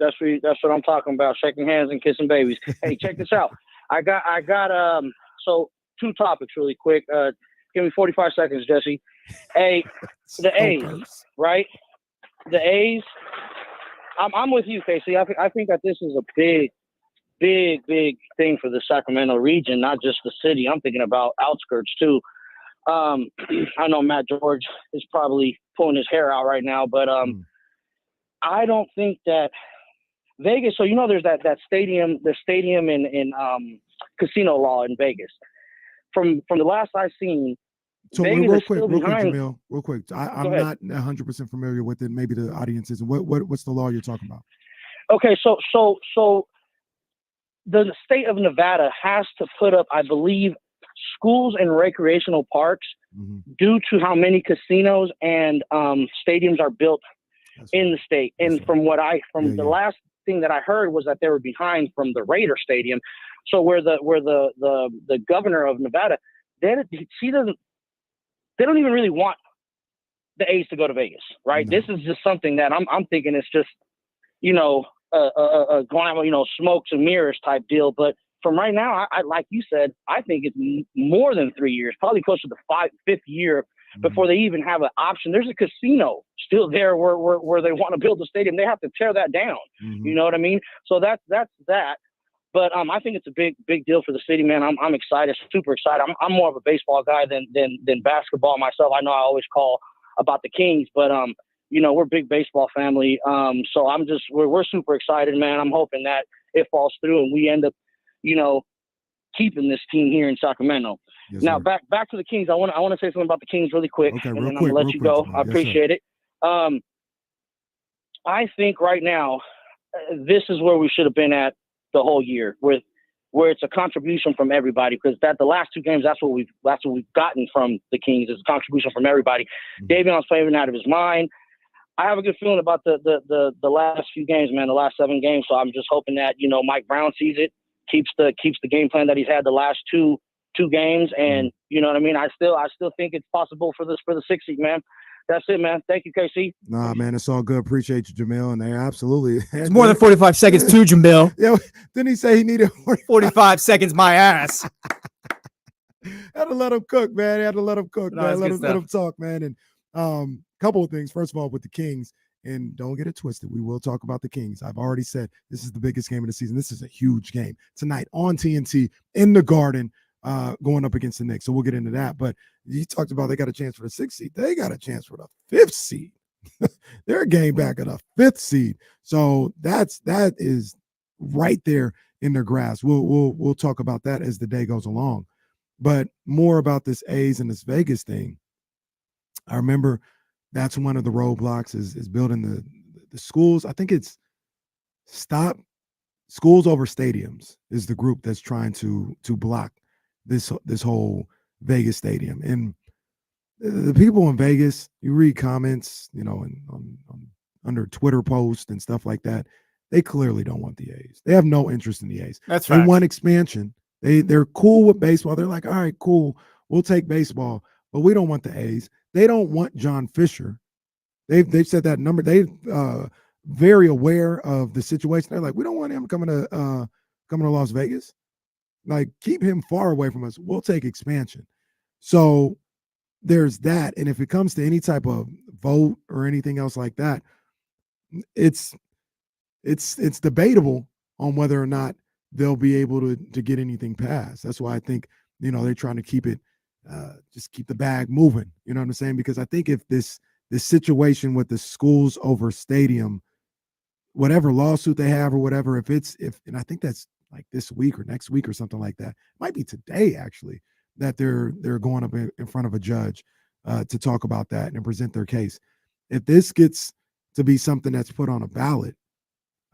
That's what I'm talking about, shaking hands and kissing babies. Hey, check this out. I got so 2 topics really quick. Give me 45 seconds, Jesse. Hey, the A's, right? The A's. I'm with you, Casey. I think that this is a big thing for the Sacramento region, not just the city. I'm thinking about outskirts too. I know Matt George is probably pulling his hair out right now, but I don't think that Vegas. So there's that stadium, the stadium in casino law in Vegas. From the last I've seen, so Vegas real is quick, still behind. Jamil, real quick. I'm not 100% familiar with it. Maybe the audience is. What's the law you're talking about? Okay, so the state of Nevada has to put up, I believe, schools and recreational parks due to how many casinos and stadiums are built in the state. And from the last thing that I heard was that they were behind from the Raider Stadium. So where the governor of Nevada, they don't even really want the A's to go to Vegas, right? No. This is just something that I'm thinking it's just, glamour, smokes and mirrors type deal. But from right now, I like you said, I think it's more than 3 years, probably closer to 5th year before they even have an option. There's a casino still there where they want to build a stadium. They have to tear that down. You know what I mean? So that's that. But I think it's a big deal for the city, man. I'm excited, super excited. I'm more of a baseball guy than basketball myself. I know I always call about the Kings, but we're a big baseball family. So we're super excited, man. I'm hoping that it falls through and we end up, keeping this team here in Sacramento. Yes, now back to the Kings. I want to say something about the Kings really quick, and then I'm gonna let you go. I appreciate it. I think right now this is where we should have been at the whole year, where it's a contribution from everybody, because the last 2 games, that's what we've gotten from the Kings, is a contribution from everybody. Davion's playing out of his mind. I have a good feeling about the last few games, man, the last 7 games. So I'm just hoping that Mike Brown sees it, keeps the game plan that he's had the last two games, and you know what I mean. I still think it's possible for the 6th seed, man. That's it, man. Thank you, KC. Nah, man, it's all good. Appreciate you, Jamil. And they absolutely. It's more than 45 seconds too, Jamil. Yeah, didn't he say he needed 45 seconds? My ass. Had to let him cook, man. Had to let him cook, man. Let him talk, man. And couple of things. First of all, with the Kings, and don't get it twisted, we will talk about the Kings. I've already said this is the biggest game of the season. This is a huge game tonight on TNT in the Garden. Going up against the Knicks. So we'll get into that. But you talked about they got a chance for the 6th seed. They got a chance for the 5th seed. They're a game back at a 5th seed. So that is right there in their grasp. We'll talk about that as the day goes along. But more about this A's and this Vegas thing. I remember that's one of the roadblocks is building the schools. I think it's Stop Schools Over Stadiums is the group that's trying to block this whole Vegas stadium. And the people in Vegas, you read comments, on under Twitter posts and stuff like that, they clearly don't want the A's. They have no interest in the A's. That's right. They want expansion. They're cool with baseball. They're like, all right, cool, we'll take baseball, but we don't want the A's. They don't want John Fisher. They've said that number. They've very aware of the situation. They're like, we don't want him coming to coming to Las Vegas. Like, keep him far away from us. We'll take expansion. So there's that. And if it comes to any type of vote or anything else like that, it's debatable on whether or not they'll be able to get anything passed. That's why I think, they're trying to keep it, just keep the bag moving. You know what I'm saying? Because I think if this situation with the schools over stadium, whatever lawsuit they have or whatever, and I think that's like this week or next week or something like that, it might be today actually, that they're going up in front of a judge to talk about that and present their case. If this gets to be something that's put on a ballot,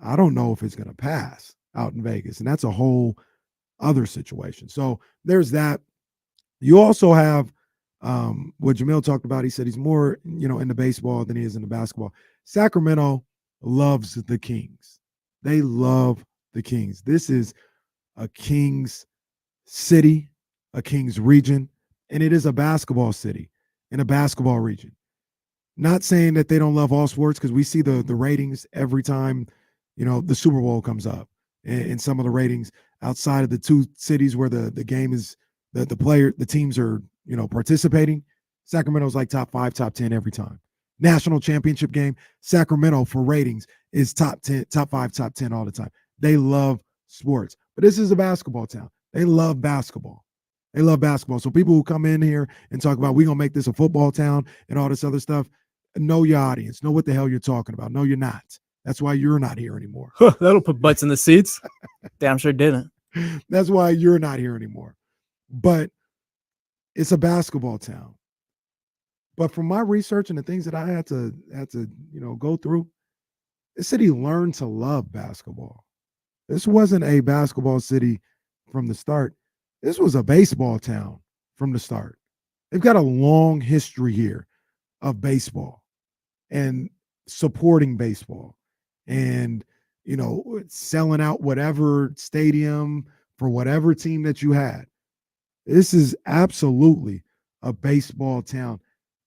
I don't know if it's going to pass out in Vegas. And that's a whole other situation. So there's that. You also have what Jamil talked about. He said he's more, into baseball than he is into basketball. Sacramento loves the Kings. They love the Kings. This is a Kings city, a Kings region, and it is a basketball city and a basketball region. Not saying that they don't love all sports, because we see the ratings every time, the Super Bowl comes up, and some of the ratings outside of the two cities where the game is, the teams are, participating. Sacramento's like top 5, top 10 every time. National championship game, Sacramento for ratings is top 10, top 5, top 10 all the time. They love sports, but this is a basketball town. They love basketball. They love basketball. So people who come in here and talk about, we're going to make this a football town and all this other stuff, know your audience. Know what the hell you're talking about. No, you're not. That's why you're not here anymore. That'll put butts in the seats. Damn sure didn't. That's why you're not here anymore. But it's a basketball town. But from my research and the things that I had to go through, the city learned to love basketball. This wasn't a basketball city from the start. This was a baseball town from the start. They've got a long history here of baseball and supporting baseball and, selling out whatever stadium for whatever team that you had. This is absolutely a baseball town.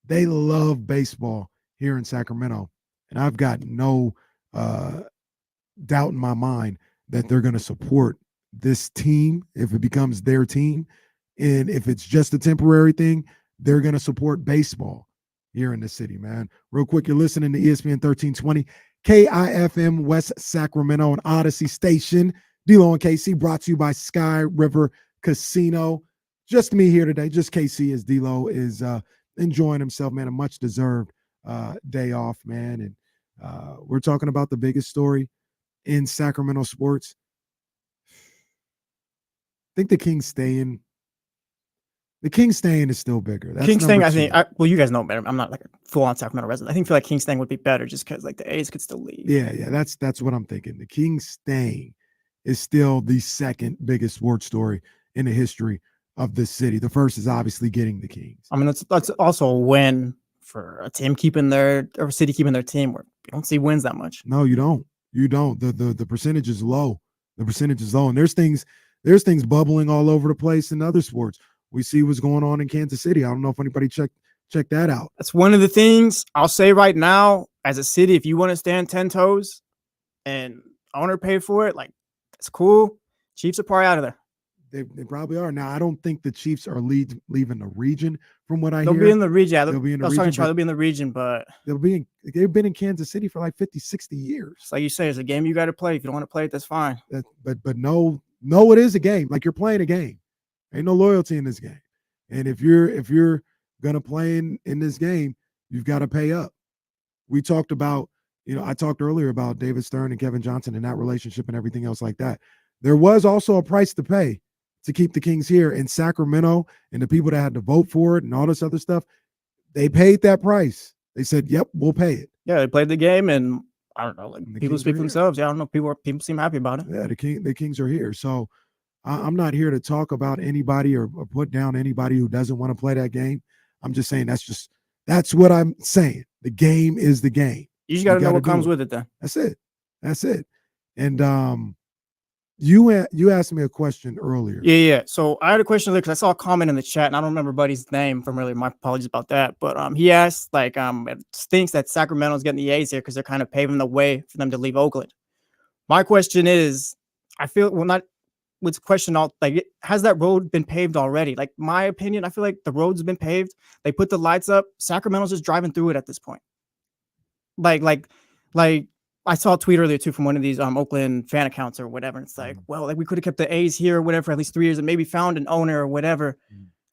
They love baseball here in Sacramento. And I've got no doubt in my mind that they're going to support this team if it becomes their team. And if it's just a temporary thing, they're going to support baseball here in the city, man. Real quick, you're listening to ESPN 1320, KIFM West Sacramento, an Odyssey station. D-Lo and KC, brought to you by Sky River Casino. Just me here today, just KC, as D-Lo is enjoying himself, man. A much-deserved day off, man. And we're talking about the biggest story in Sacramento sports. I think the Kings staying. The Kings staying is still bigger. That's Kings staying, I 2. think. Well, you guys know better. I'm not like a full-on Sacramento resident. I feel like Kings staying would be better, just because like the A's could still leave. Yeah, that's what I'm thinking. The Kings staying is still the second biggest sports story in the history of this city. The first is obviously getting the Kings. I mean, that's also a win for a team keeping their, or a city keeping their team, where you don't see wins that much. No, you don't. You don't. The percentage is low. The percentage is low, and there's things bubbling all over the place in other sports. We see what's going on in Kansas City. I don't know if anybody checked that out. That's one of the things I'll say right now. As a city, if you want to stand 10 toes and owner pay for it, like, it's cool. Chiefs are probably out of there. They probably are. Now, I don't think the Chiefs are leaving the region, from what I hear. They'll be in the region. Yeah, they'll be in the I was region. talking to Charlie, they'll be in the region, but they've been in Kansas City for like 50, 60 years. It's like you say, it's a game you got to play. If you don't want to play it, that's fine. But no, it is a game. Like, you're playing a game. Ain't no loyalty in this game. And if you're gonna play in this game, you've got to pay up. We talked about, I talked earlier about David Stern and Kevin Johnson and that relationship and everything else like that. There was also a price to pay to keep the Kings here in Sacramento, and the people that had to vote for it and all this other stuff, they paid that price. They said, yep, we'll pay it. Yeah, they played the game, and I don't know, like, people Kings speak are for themselves. Yeah, I don't know. People seem happy about it. Yeah, the Kings are here. So I'm not here to talk about anybody or put down anybody who doesn't want to play that game. I'm just saying that's what I'm saying. The game is the game. You just got to know what comes with it then. That's it. And you asked me a question earlier. Yeah. So I had a question because I saw a comment in the chat, and I don't remember Buddy's name from earlier. My apologies about that. But he asked, like, it stinks that Sacramento's getting the A's here because they're kind of paving the way for them to leave Oakland. My question is, I feel, well, not would question all like, has that road been paved already? Like my opinion, I feel like the road's been paved. They put the lights up. Sacramento's just driving through it at this point. Like I saw a tweet earlier too from one of these Oakland fan accounts or whatever. And it's like, well, like we could have kept the A's here or whatever for at least 3 years and maybe found an owner or whatever.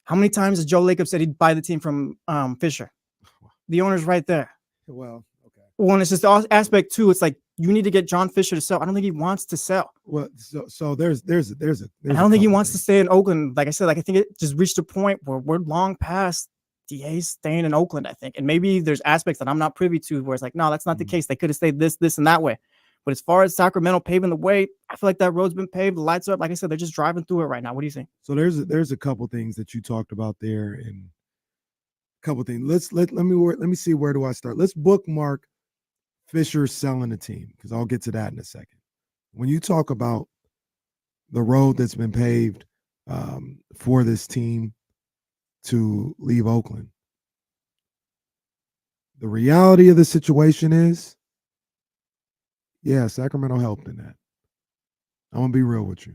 How many times has Joe Lacob said he'd buy the team from Fisher? The owner's right there. Well, Well, and it's just the aspect too. It's like you need to get John Fisher to sell. I don't think he wants to sell. Well, so there's I don't think he wants to stay in Oakland. Like I said, like I think it just reached a point where we're long past the A's staying in Oakland, I think. And maybe there's aspects that I'm not privy to where it's like, no, that's not the case. They could have stayed this, and that way. But as far as Sacramento paving the way, I feel like that road's been paved. The lights are up. Like I said, they're just driving through it right now. What do you think? So there's a couple things that you talked about there, and a couple things. Let me see, where do I start? Let's bookmark Fisher selling the team, because I'll get to that in a second. When you talk about the road that's been paved for this team to leave Oakland, the reality of the situation is, yeah, Sacramento helped in that. I'm gonna be real with you.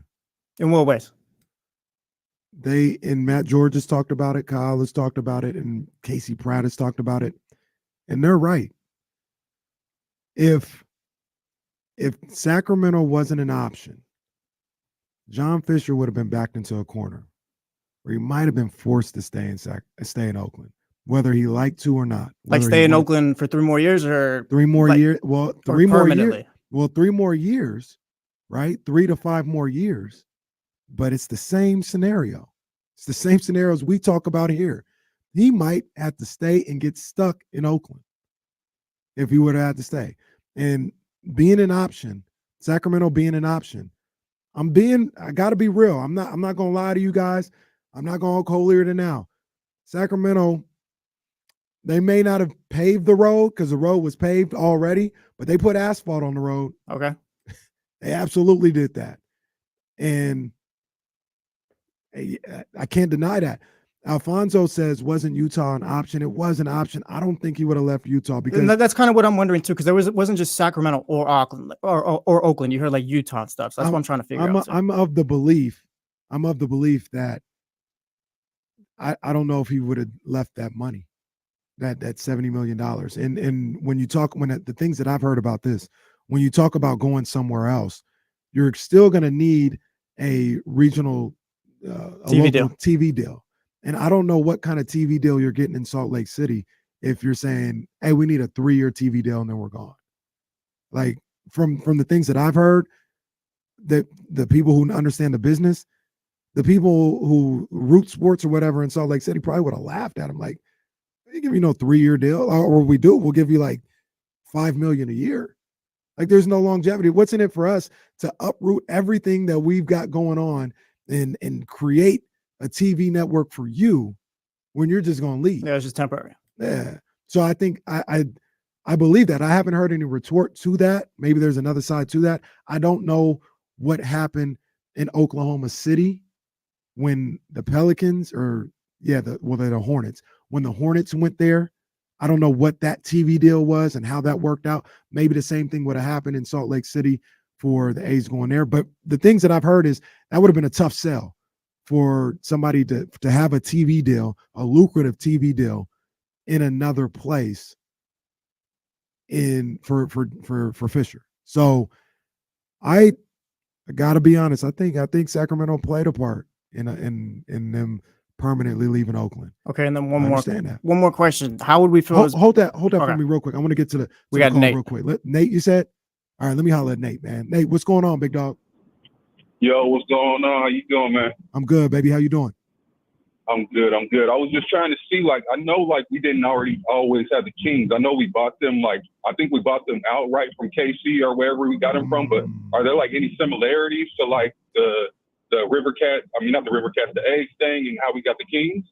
In what ways? Matt George has talked about it, Kyle has talked about it, and Casey Pratt has talked about it, and they're right. If Sacramento wasn't an option, John Fisher would have been backed into a corner where he might have been forced to stay in Oakland, whether he liked to or not. Like stay in Oakland for 3 more years or 3 more years. Well, 3 more years. Well, 3 more years, right? 3 to 5 more years. But it's the same scenario. It's the same scenarios we talk about here. He might have to stay and get stuck in Oakland if he would have had to stay. And being an option, Sacramento being an option, I got to be real. I'm not going to lie to you guys. I'm not going to holier than now. Sacramento, they may not have paved the road because the road was paved already, but they put asphalt on the road. Okay. They absolutely did that. And I can't deny that. Alfonso says, wasn't Utah an option? It was an option. I don't think he would have left Utah because that's kind of what I'm wondering too, because it wasn't just Sacramento or Auckland or Oakland. You heard like Utah and stuff. So that's what I'm trying to figure out. I'm of the belief that I don't know if he would have left that money, that $70 million. And when you talk, the things that I've heard about this, when you talk about going somewhere else, you're still going to need a regional TV deal. And I don't know what kind of TV deal you're getting in Salt Lake City if you're saying, hey, we need a 3-year TV deal and then we're gone. Like from the things that I've heard, that the people who understand the business, the people who root sports or whatever in Salt Lake City probably would have laughed at him. Like, you give me no 3-year deal, or we'll give you like $5 million a year. Like, there's no longevity. What's in it for us to uproot everything that we've got going on and create a TV network for you when you're just going to leave? Yeah, it's just temporary. Yeah. So I think I believe that. I haven't heard any retort to that. Maybe there's another side to that. I don't know what happened in Oklahoma City when the Pelicans they're the Hornets. When the Hornets went there, I don't know what that TV deal was and how that worked out. Maybe the same thing would have happened in Salt Lake City for the A's going there. But the things that I've heard is that would have been a tough sell for somebody to have a TV deal, a lucrative TV deal in another place for Fisher. So I got to be honest. I think Sacramento played a part in them permanently leaving Oakland. Okay, and then one more question. How would we feel? Hold that for me real quick. I want to get to the we got Nate real quick. Nate, you said? All right, let me holler at Nate, man. Nate, what's going on, big dog? Yo, what's going on? How you doing, man? I'm good, baby. How you doing? I'm good. I was just trying to see, like, I know, like, we didn't always have the Kings. I know we bought them, like, I think we bought them outright from KC or wherever we got them from, but are there, like, any similarities to, like, the River Cat, not the River Cats, the A's thing and how we got the Kings?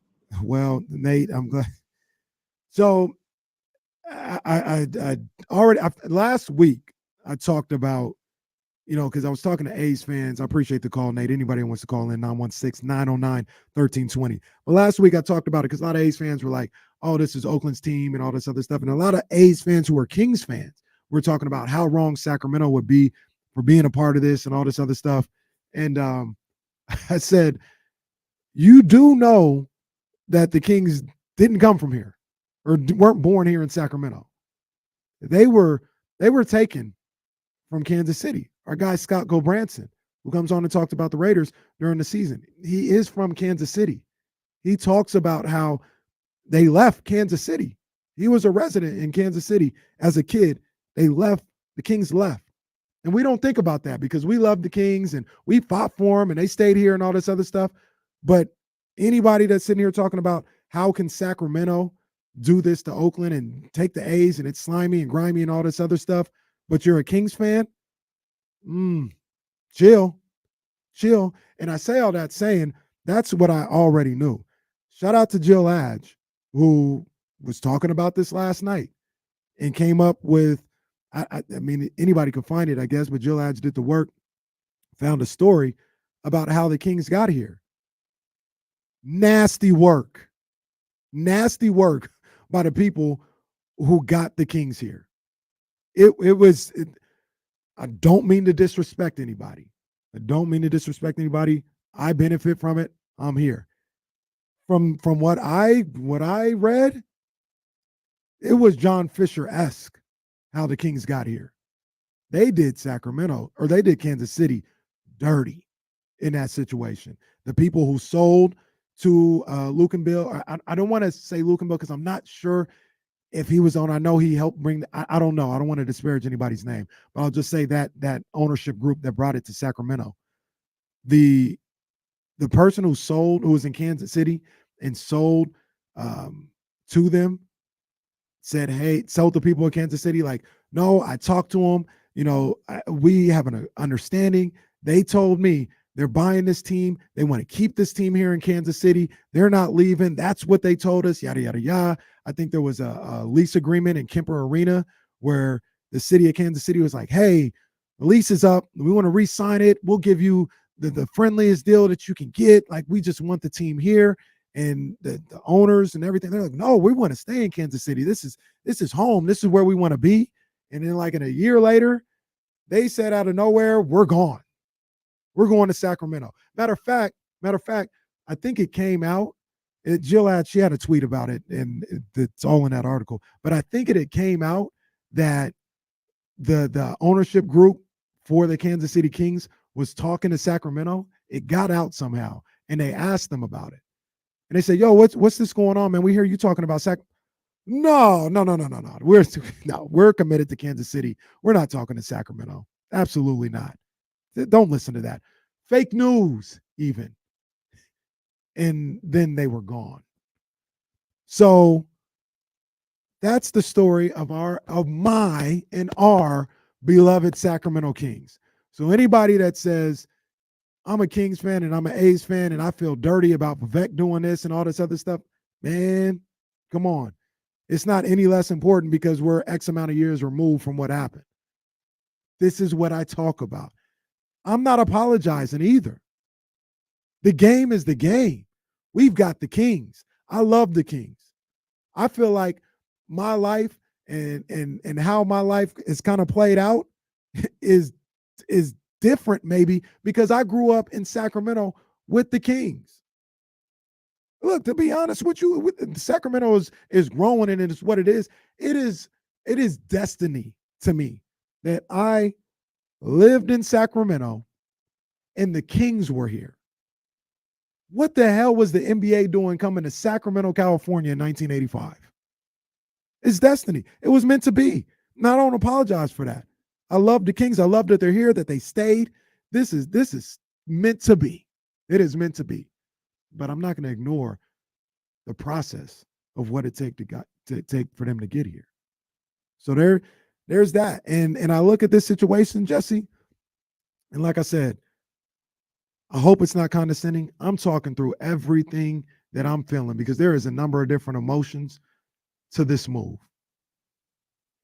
Well, Nate, I'm glad. So I already last week I talked about, because I was talking to A's fans. I appreciate the call, Nate. Anybody who wants to call in, 916-909-1320. But last week I talked about it because a lot of A's fans were like, oh, this is Oakland's team and all this other stuff. And a lot of A's fans who are Kings fans were talking about how wrong Sacramento would be for being a part of this and all this other stuff. And I said, you do know that the Kings didn't come from here or weren't born here in Sacramento. They were taken from Kansas City. Our guy Scott Gobranson, who comes on and talked about the Raiders during the season, he is from Kansas City. He talks about how they left Kansas City. He was a resident in Kansas City as a kid. They left, the Kings left. And we don't think about that because we love the Kings and we fought for them and they stayed here and all this other stuff. But anybody that's sitting here talking about how can Sacramento do this to Oakland and take the A's and it's slimy and grimy and all this other stuff, but you're a Kings fan, chill. And I say all that saying that's what I already knew. Shout out to Jill Adge, who was talking about this last night and came up with, I mean, anybody could find it, I guess, but Jill Adge did the work, found a story about how the Kings got here. Nasty work by the people who got the Kings here. I don't mean to disrespect anybody. I benefit from it. I'm here. From what I read, it was John Fisher-esque how the Kings got here. They did Sacramento, or they did Kansas City dirty in that situation. The people who sold to Luke and Bill, I don't want to say Luke and Bill because I'm not sure if he was on. I know he helped bring, I don't know. I don't want to disparage anybody's name, but I'll just say that ownership group that brought it to Sacramento. The person who sold, who was in Kansas City and sold to them, said, hey, sold to people in Kansas City, like, no, I talked to them, we have an understanding. They told me they're buying this team. They want to keep this team here in Kansas City. They're not leaving. That's what they told us, yada, yada, yada. I think there was a lease agreement in Kemper Arena where the city of Kansas City was like, hey, the lease is up. We want to re-sign it. We'll give you the friendliest deal that you can get. Like, we just want the team here. And the owners and everything, they're like, no, we want to stay in Kansas City. This is home. This is where we want to be. And then like in a year later, they said out of nowhere, we're gone. We're going to Sacramento. Matter of fact, I think it came out. Jill had, she had a tweet about it, and it's all in that article. But I think it came out that the ownership group for the Kansas City Kings was talking to Sacramento. It got out somehow, and they asked them about it. And they said, yo, what's this going on, man? We hear you talking about No. We're committed to Kansas City. We're not talking to Sacramento. Absolutely not. Don't listen to that. Fake news, even. And then they were gone. So that's the story of my and our beloved Sacramento Kings. So anybody that says, I'm a Kings fan and I'm an A's fan and I feel dirty about Vivek doing this and all this other stuff, man, come on. It's not any less important because we're X amount of years removed from what happened. This is what I talk about. I'm not apologizing either. The game is the game. We've got the Kings. I love the Kings. I feel like my life and how my life is kind of played out is different maybe because I grew up in Sacramento with the Kings. Look, to be honest with you, Sacramento is growing and it is what it is. It is destiny to me that I lived in Sacramento and the Kings were here. What the hell was the NBA doing coming to Sacramento, California in 1985? It's destiny. It was meant to be. And I don't apologize for that. I love the Kings. I love that they're here, that they stayed. This is meant to be. It is meant to be. But I'm not going to ignore the process of what it take for them to get here. So there's that. And I look at this situation, Jesse, and like I said, I hope it's not condescending. I'm talking through everything that I'm feeling because there is a number of different emotions to this move.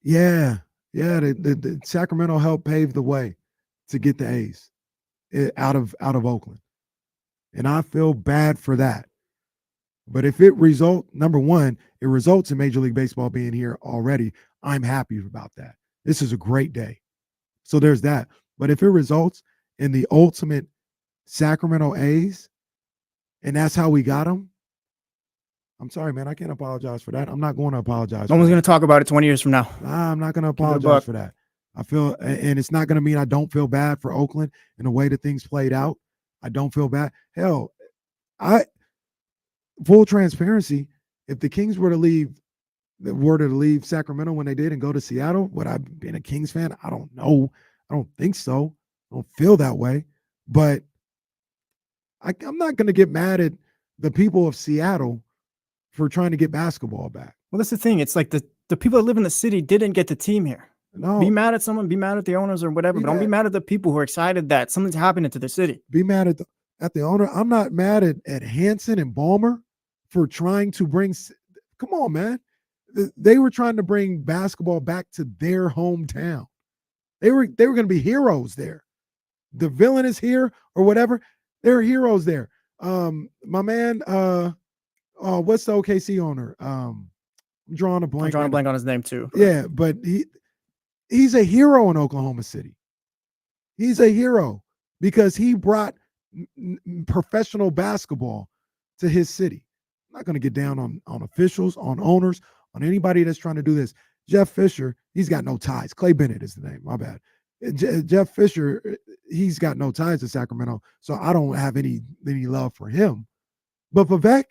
Yeah, the Sacramento helped pave the way to get the A's out of Oakland. And I feel bad for that. But if it number one, it results in Major League Baseball being here already, I'm happy about that. This is a great day. So there's that. But if it results in the ultimate Sacramento A's, and that's how we got them. I'm sorry, man. I can't apologize for that. I'm not going to apologize. No one's going to talk about it 20 years from now. Nah, I'm not going to apologize for that. I feel, and it's not going to mean I don't feel bad for Oakland in the way that things played out. I don't feel bad. Hell, full transparency, if the Kings were to leave Sacramento when they did and go to Seattle, would I have been a Kings fan? I don't know. I don't think so. I don't feel that way. But I'm not going to get mad at the people of Seattle for trying to get basketball back. Well, that's the thing. It's like the people that live in the city didn't get the team here. No. Be mad at someone, be mad at the owners or whatever, but don't be mad at the people who are excited that something's happening to the city. Be mad at the owner. I'm not mad at Hanson and Ballmer for trying to bring – come on, man. They were trying to bring basketball back to their hometown. They were going to be heroes there. The villain is here or whatever. They're heroes there. My man, what's the OKC owner? I'm drawing a blank. I'm drawing a blank on his name too. Yeah, but he's a hero in Oklahoma City. He's a hero because he brought professional basketball to his city. I'm not going to get down on officials, on owners, on anybody that's trying to do this. Jeff Fisher, he's got no ties. Clay Bennett is the name. My bad. Jeff Fisher, he's got no ties to Sacramento, so I don't have any love for him. But Vivek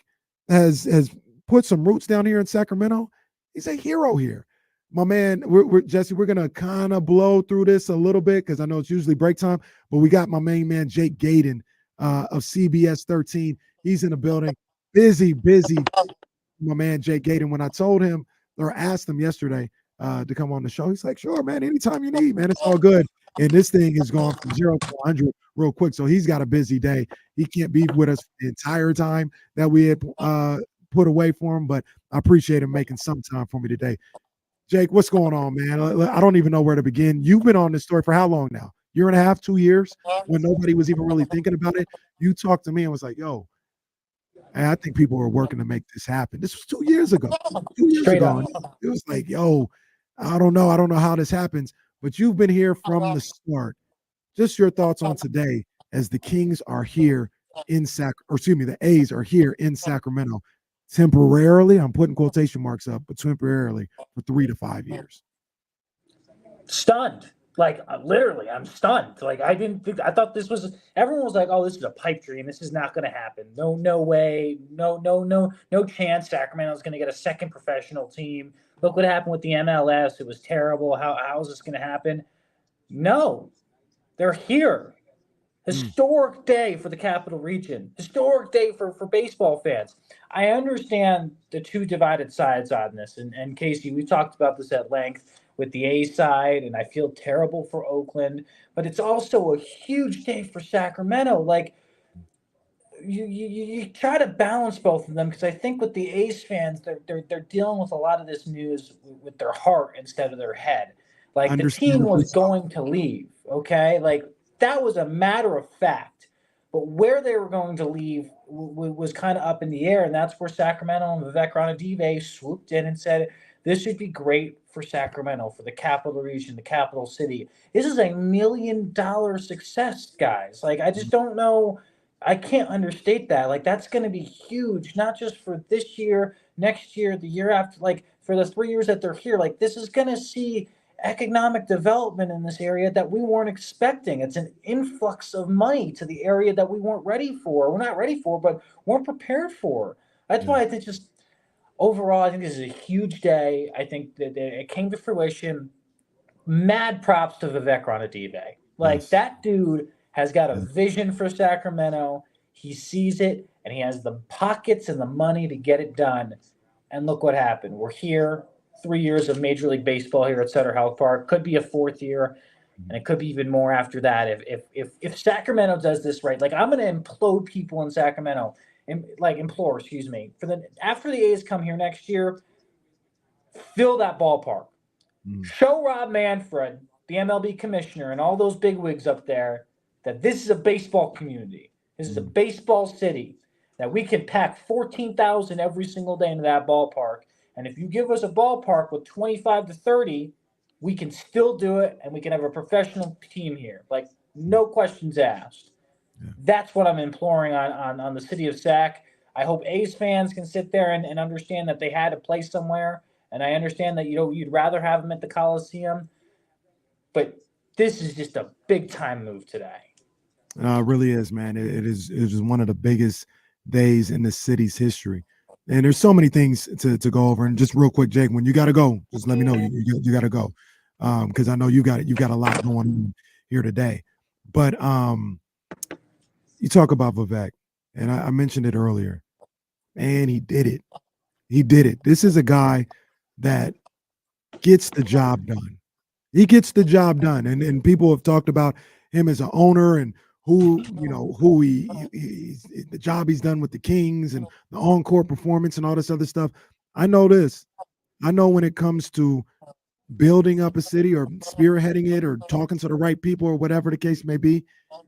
has put some roots down here in Sacramento. He's a hero here. My man, Jesse, we're going to kind of blow through this a little bit because I know it's usually break time, but we got my main man, Jake Gadon of CBS 13. He's in the building. Busy. My man, Jake Gadon. When I told him or asked him yesterday to come on the show, he's like, sure, man, anytime you need, man, it's all good. And this thing is going from 0 to 100 real quick. So he's got a busy day. He can't be with us the entire time that we had put away for him, but I appreciate him making some time for me today. Jake, what's going on, man? I don't even know where to begin. You've been on this story for how long now? Year and a half, 2 years, when nobody was even really thinking about it. You talked to me and was like, yo, and I think people were working to make this happen. This was 2 years ago. 2 years ago. It was like, yo, I don't know how this happens, but you've been here from the start. Just your thoughts on today as the Kings are here in the A's are here in Sacramento temporarily. I'm putting quotation marks up, but temporarily for 3 to 5 years. Stunned. Like, literally, I'm stunned. Like, I thought this was, everyone was like, oh, this is a pipe dream. This is not going to happen. No way. No chance Sacramento's going to get a second professional team. Look what happened with the MLS. It was terrible. How is this going to happen? No, they're here. Historic day for the Capital Region. Historic day for baseball fans. I understand the two divided sides on this. And Casey, we talked about this at length with the A side, and I feel terrible for Oakland. But it's also a huge day for Sacramento. Like, you try to balance both of them because I think with the A's fans, they're dealing with a lot of this news with their heart instead of their head. Like, the team was going to leave, okay? Like, that was a matter of fact. But where they were going to leave was kind of up in the air, and that's where Sacramento and Vivek Randave swooped in and said, this should be great for Sacramento, for the capital region, the capital city. This is $1 million success, guys. Like, I just don't know. I can't understate that. Like, that's going to be huge, not just for this year, next year, the year after, like, for the 3 years that they're here. Like, this is going to see economic development in this area that we weren't expecting. It's an influx of money to the area that we weren't ready for. We're not ready for, but weren't prepared for. That's why I think just overall, I think this is a huge day. I think that it came to fruition. Mad props to Vivek Randave. Like, that dude has got a vision for Sacramento. He sees it, and he has the pockets and the money to get it done. And look what happened. We're here. 3 years of Major League Baseball here at Sutter Health Park. Could be a fourth year, and it could be even more after that. If Sacramento does this right, like, I'm going to implode people in Sacramento, implore, after the A's come here next year, fill that ballpark. Show Rob Manfred, the MLB commissioner, and all those bigwigs up there that this is a baseball community. This is a baseball city, that we can pack 14,000 every single day into that ballpark. And if you give us a ballpark with 25 to 30, we can still do it, and we can have a professional team here. Like, no questions asked. That's what I'm imploring on the city of Sac. I hope A's fans can sit there and understand that they had to play somewhere. And I understand that you'd rather have them at the Coliseum, but this is just a big time move today. It really is, man. It is one of the biggest days in the city's history. And there's so many things to go over. And just real quick, Jake, when you got to go, just let me know you got to go, because I know you got a lot going on here today. But you talk about Vivek, and I mentioned it earlier, and he did it. He did it. This is a guy that gets the job done. He gets the job done, and people have talked about him as an owner and who the job he's done with the Kings and the on-court performance and all this other stuff. I know this. I know when it comes to building up a city or spearheading it or talking to the right people or whatever the case may be,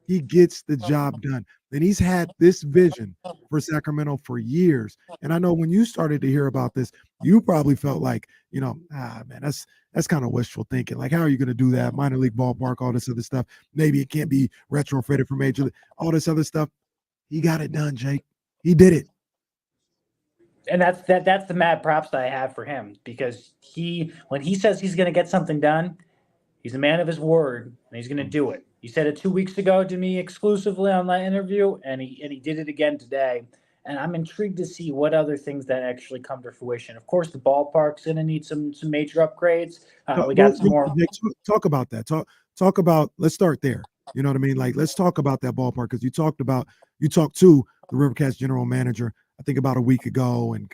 he gets the job done. And he's had this vision for Sacramento for years. And I know when you started to hear about this, you probably felt like, man, that's kind of wishful thinking. Like, how are you going to do that? Minor league ballpark, all this other stuff. Maybe it can't be retrofitted for major league, all this other stuff. He got it done, Jake. He did it. And that's the mad props that I have for him, because when he says he's going to get something done, he's a man of his word, and he's going to do it. He said it 2 weeks ago to me exclusively on that interview, and he did it again today. And I'm intrigued to see what other things that actually come to fruition. Of course, the ballpark's going to need some major upgrades. We got some more. Talk about that. Talk about. Let's start there. You know what I mean? Like, let's talk about that ballpark, because you talked to the Rivercats general manager, I think about a week ago, and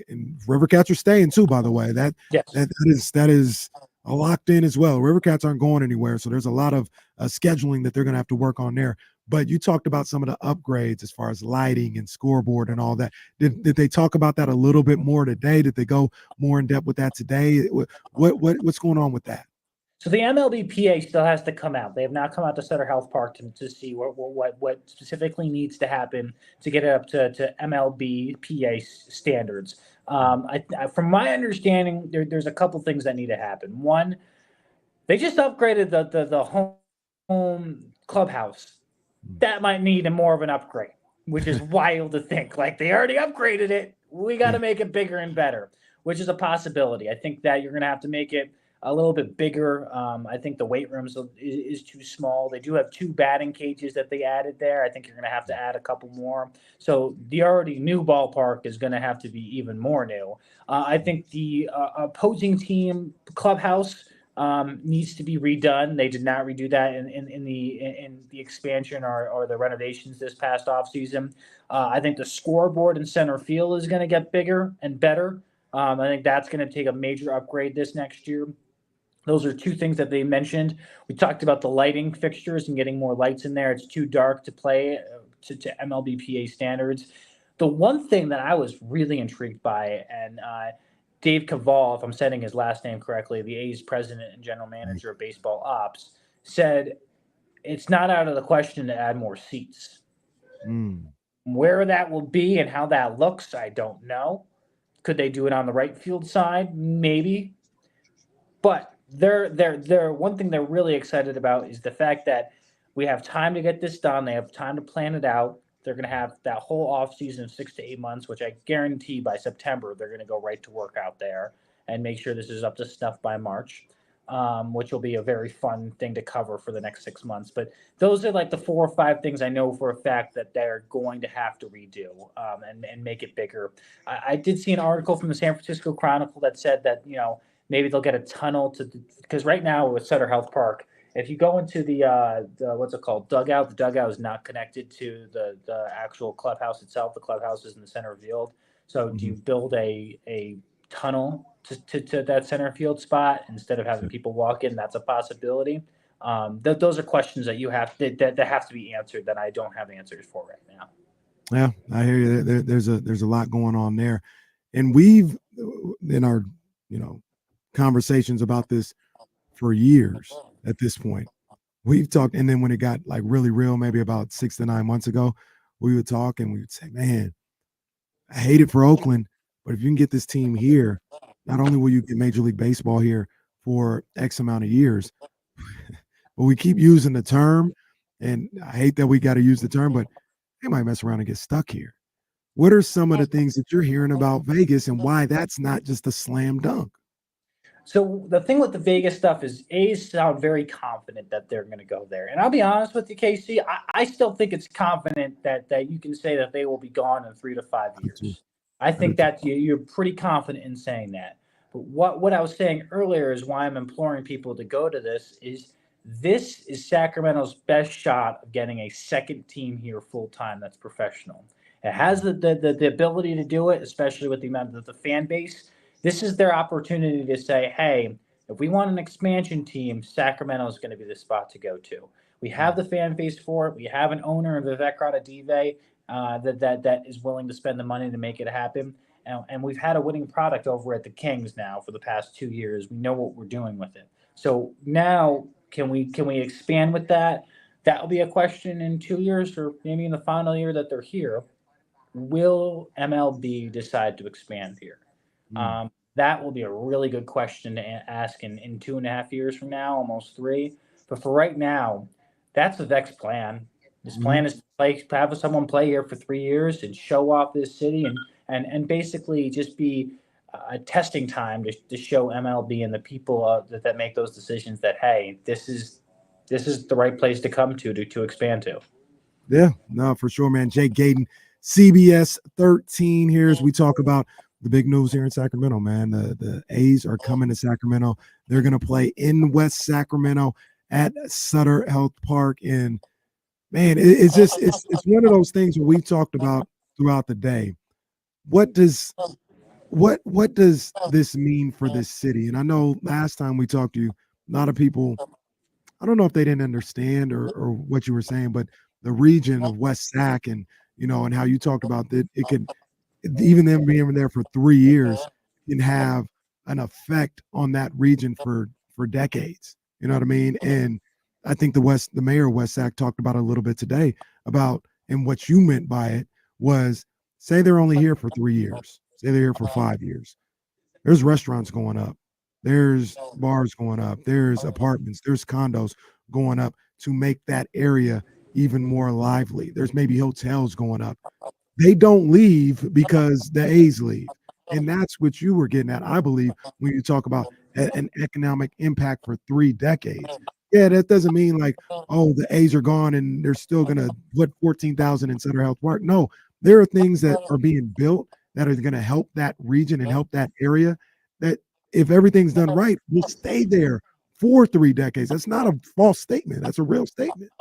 Rivercats are staying too, by the way. That is locked in as well. Rivercats aren't going anywhere, so there's a lot of scheduling that they're going to have to work on there. But you talked about some of the upgrades as far as lighting and scoreboard and all that. Did they talk about that a little bit more today? Did they go more in depth with that today? What's going on with that? So the MLBPA still has to come out. They have not come out to Sutter Health Park to see what specifically needs to happen to get it up to MLBPA standards. From my understanding, there's a couple things that need to happen. One, they just upgraded the home clubhouse. That might need more of an upgrade, which is wild to think. Like, they already upgraded it. We got to make it bigger and better, which is a possibility. I think that you're going to have to make it a little bit bigger. I think the weight rooms is too small. They do have 2 batting cages that they added there. I think you're going to have to add a couple more. So the already new ballpark is going to have to be even more new. I think the opposing team clubhouse needs to be redone. They did not redo that in the expansion or the renovations this past offseason. I think the scoreboard in center field is going to get bigger and better. I think that's going to take a major upgrade this next year. Those are 2 things that they mentioned. We talked about the lighting fixtures and getting more lights in there. It's too dark to play to MLBPA standards. The one thing that I was really intrigued by, and Dave Cavall, if I'm saying his last name correctly, the A's president and general manager of baseball ops, said it's not out of the question to add more seats. Where that will be and how that looks, I don't know. Could they do it on the right field side? Maybe. But they're one thing they're really excited about is the fact that we have time to get this done. They have time to plan it out. They're going to have that whole offseason of 6 to 8 months, which I guarantee by September they're going to go right to work out there and make sure this is up to snuff by March, which will be a very fun thing to cover for the next 6 months. But those are like the 4 or 5 things I know for a fact that they're going to have to redo and make it bigger. I did see an article from the San Francisco Chronicle that said that, maybe they'll get a tunnel because right now with Sutter Health Park, if you go into the what's it called, dugout, the dugout is not connected to the actual clubhouse itself. The clubhouse is in the center field. So do you build a tunnel to that center field spot instead of having people walk in? That's a possibility. Those are questions that that have to be answered that I don't have answers for right now. Yeah, I hear you. There's a lot going on there, and we've in our conversations about this for years at this point. We've talked, and then when it got like really real, maybe about 6 to 9 months ago, we would talk and we would say, man, I hate it for Oakland, but if you can get this team here, not only will you get Major League Baseball here for X amount of years, but we keep using the term, and I hate that we got to use the term, but they might mess around and get stuck here. What are some of the things that you're hearing about Vegas and why that's not just a slam dunk? So the thing with the Vegas stuff is A's sound very confident that they're going to go there. And I'll be honest with you, KC, I still think it's confident that you can say that they will be gone in 3 to 5 years. I think that you're pretty confident in saying that. But what I was saying earlier is why I'm imploring people to go to this is Sacramento's best shot of getting a second team here full time that's professional. It has the ability to do it, especially with the amount of the fan base. This is their opportunity to say, hey, if we want an expansion team, Sacramento is going to be the spot to go to. We have the fan base for it. We have an owner, Vivek Randave, that is willing to spend the money to make it happen. And we've had a winning product over at the Kings now for the past 2 years. We know what we're doing with it. So now, can we expand with that? That will be a question in 2 years or maybe in the final year that they're here. Will MLB decide to expand here? That will be a really good question to ask in 2.5 years from now, almost 3. But for right now, that's Vivek's plan. His plan is to have someone play here for 3 years and show off this city and basically just be a testing time to show MLB and the people that make those decisions that, hey, this is the right place to come to expand to. Yeah, no, for sure, man. Jake Gadon, CBS 13 here as we talk about the big news here in Sacramento, man. The A's are coming to Sacramento. They're going to play in West Sacramento at Sutter Health Park. And, man, it's one of those things where we've talked about throughout the day. What does this mean for this city? And I know last time we talked to you, a lot of people, I don't know if they didn't understand or what you were saying, but the region of West Sac and, and how you talked about that, it could, even them being there for 3 years, can have an effect on that region for decades. You know what I mean? And I think the mayor of West Sac talked about it a little bit today about, and what you meant by it was, say they're only here for 3 years, say they're here for 5 years. There's restaurants going up, there's bars going up, there's apartments, there's condos going up to make that area even more lively. There's maybe hotels going up. They don't leave because the A's leave. And that's what you were getting at, I believe, when you talk about an economic impact for 3 decades. Yeah, that doesn't mean like, oh, the A's are gone and they're still going to put 14,000 in Sutter Health Park. No, there are things that are being built that are going to help that region and help that area that if everything's done right, will stay there for 3 decades. That's not a false statement. That's a real statement.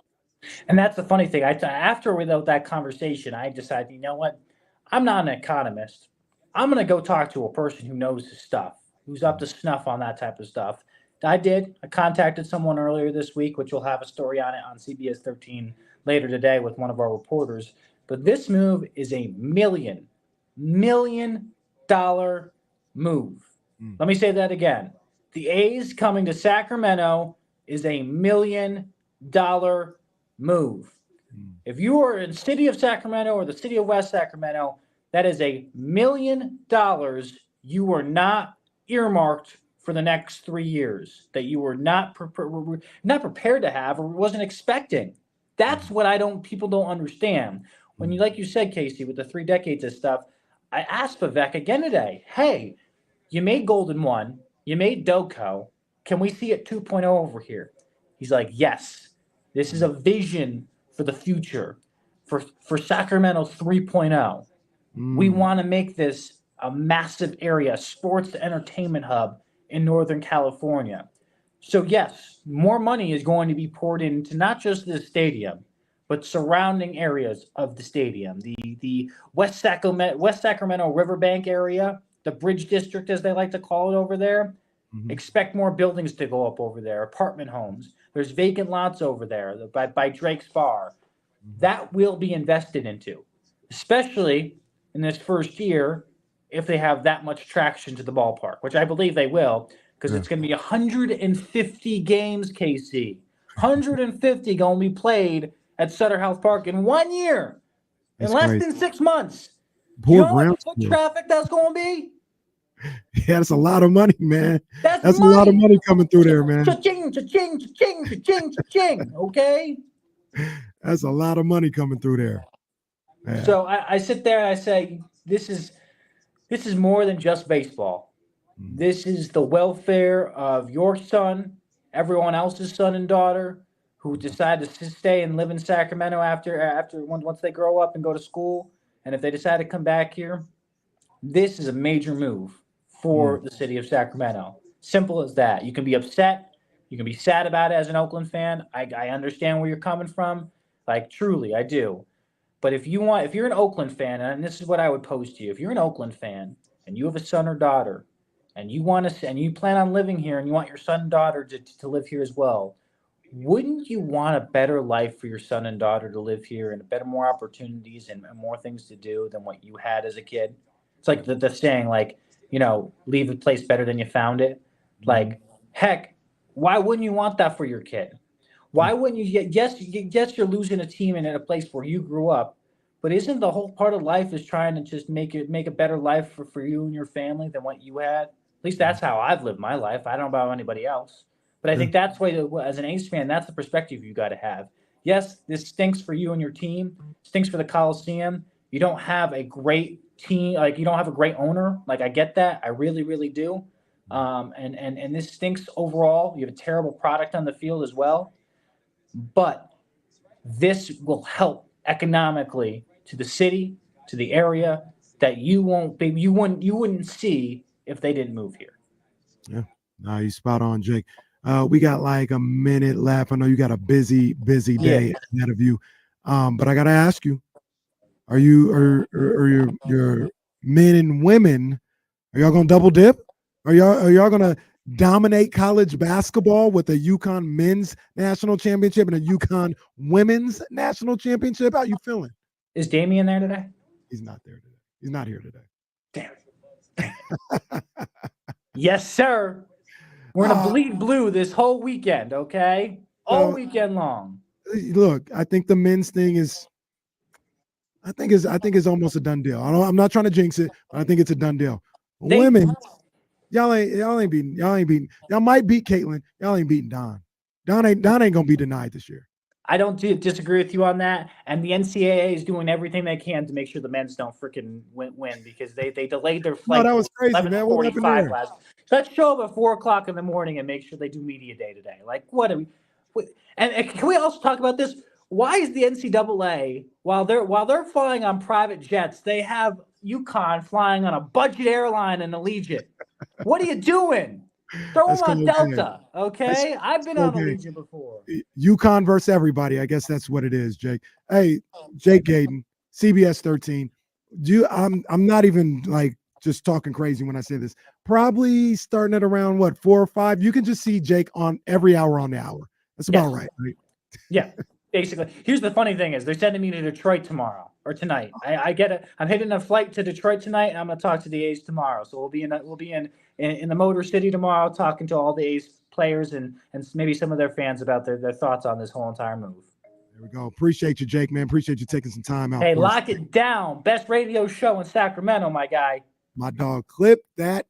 And that's the funny thing. After that conversation, I decided, you know what? I'm not an economist. I'm going to go talk to a person who knows his stuff, who's up to snuff on that type of stuff. I did. I contacted someone earlier this week, which will have a story on it on CBS 13 later today with one of our reporters. But this move is a $1 million move. Let me say that again. The A's coming to Sacramento is a $1 million move. If you are in the city of Sacramento or the city of West Sacramento, that is $1 million you are not earmarked for the next 3 years, that you were not prepared to have or wasn't expecting. That's what people don't understand. When you, like you said, Casey, with the 3 decades of stuff, I asked Vivek again today, hey, you made Golden 1, you made Doco, can we see it 2.0 over here? He's like, yes, this is a vision for the future, for Sacramento 3.0. We want to make this a massive area, sports to entertainment hub in Northern California. So yes, more money is going to be poured into not just the stadium, but surrounding areas of the stadium. The West Sacramento Riverbank area, the Bridge District, as they like to call it over there. Expect more buildings to go up over there, apartment homes. There's vacant lots over there by Drake's Bar. That will be invested into, especially in this first year, if they have that much traction to the ballpark, which I believe they will, because it's going to be 150 games, KC. 150 going to be played at Sutter Health Park in 1 year, in less than 6 months. Poor you know ground what traffic that's going to be? Yeah, that's a lot of money, man. That's a lot of money coming through there, man. Cha-ching, cha-ching, cha-ching, cha-ching, cha-ching, okay? That's a lot of money coming through there. Yeah. So I sit there and I say, this is more than just baseball. This is the welfare of your son, everyone else's son and daughter who decide to stay and live in Sacramento once they grow up and go to school. And if they decide to come back here, this is a major move for the city of Sacramento. Simple as that. You can be upset. You can be sad about it as an Oakland fan. I understand where you're coming from. Like, truly, I do. But if you're an Oakland fan, and this is what I would pose to you, if you're an Oakland fan and you have a son or daughter, and you plan on living here, and you want your son and daughter to live here as well, wouldn't you want a better life for your son and daughter to live here, and more opportunities and more things to do than what you had as a kid? It's like the saying, like, leave a place better than you found it. Like, heck, why wouldn't you want that for your kid? Why wouldn't you? Yes, you're losing a team and in a place where you grew up, but isn't the whole part of life is trying to just make a better life for you and your family than what you had? At least that's how I've lived my life. I don't know about anybody else, but I think that's as an A's fan, that's the perspective you got to have. Yes, this stinks for you and your team. Stinks for the Coliseum. You don't have a great team. Like, you don't have a great owner. Like, I get that. I really, really do. And this stinks overall. You have a terrible product on the field as well. But this will help economically to the city, to the area that you wouldn't see if they didn't move here. Yeah, no, you spot on, Jake. We got like a minute left. I know you got a busy day ahead of you, but I gotta ask you: are your men and women? Are y'all gonna double dip? Are y'all gonna dominate college basketball with a UConn men's national championship and a UConn women's national championship? How you feeling? Is Damian there today? He's not there today. He's not here today. Damn it. Yes, sir. We're gonna bleed blue this whole weekend, okay? All weekend long. Look, I think the men's thing is. I think it's almost a done deal. I'm not trying to jinx it, but I think it's a done deal. Women, y'all ain't beating. Y'all might beat Caitlin. Y'all ain't beating Don. Don ain't gonna be denied this year. I don't disagree with you on that. And the NCAA is doing everything they can to make sure the men's don't freaking win because they delayed their flight. No, that was crazy, man. What happened there? last. So let's show up at 4:00 in the morning and make sure they do media day today. Like, what are we? And can we also talk about this? Why is the NCAA, while they're flying on private jets, they have UConn flying on a budget airline in Allegiant? What are you doing? Throw them on Delta, okay? I've been on Allegiant before. UConn versus everybody. I guess that's what it is, Jake. Hey, Jake Gadon, CBS 13. I'm not even like just talking crazy when I say this. Probably starting at around 4 or 5. You can just see Jake on every hour on the hour. That's about right? Yeah. Basically, here's the funny thing is they're sending me to Detroit tomorrow or tonight. I get it. I'm hitting a flight to Detroit tonight, and I'm going to talk to the A's tomorrow. So we'll be in the Motor City tomorrow, talking to all the A's players and maybe some of their fans about their thoughts on this whole entire move. There we go. Appreciate you, Jake, man. Appreciate you taking some time out. Hey, lock it down. Best radio show in Sacramento, my guy. My dog, clip that,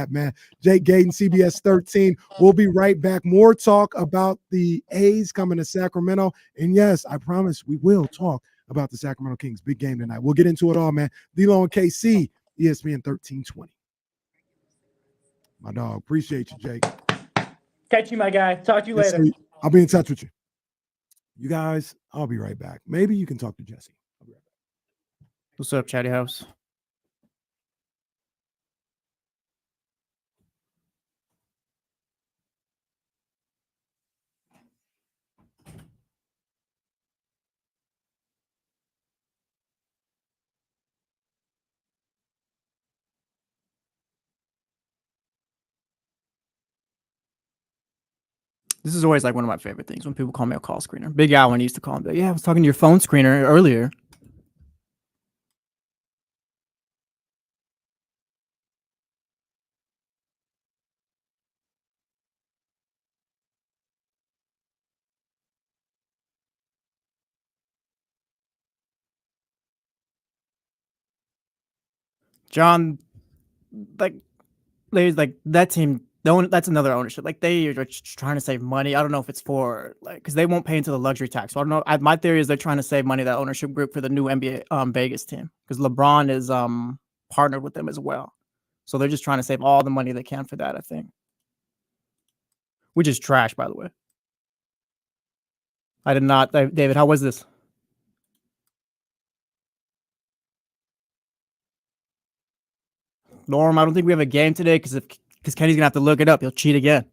man. Jake Gadon, CBS 13. We'll be right back. More talk about the A's coming to Sacramento. And yes, I promise we will talk about the Sacramento Kings. Big game tonight. We'll get into it all, man. D-Lo and KC, ESPN 1320. My dog, appreciate you, Jake. Catch you, my guy. Talk to you later. Sir. I'll be in touch with you. You guys, I'll be right back. Maybe you can talk to Jesse. I'll be right back. What's up, Chatty House? This is always like one of my favorite things when people call me a call screener. Big Al used to call me, yeah, I was talking to your phone screener earlier. John, like that team That's another ownership. Like they are trying to save money. I don't know if it's for because they won't pay into the luxury tax. So I don't know. My theory is they're trying to save money, that ownership group, for the new NBA Vegas team, because LeBron is partnered with them as well. So they're just trying to save all the money they can for that, I think. Which is trash, by the way. I did not, David. How was this? Norm, I don't think we have a game today because Kenny's gonna have to look it up. He'll cheat again.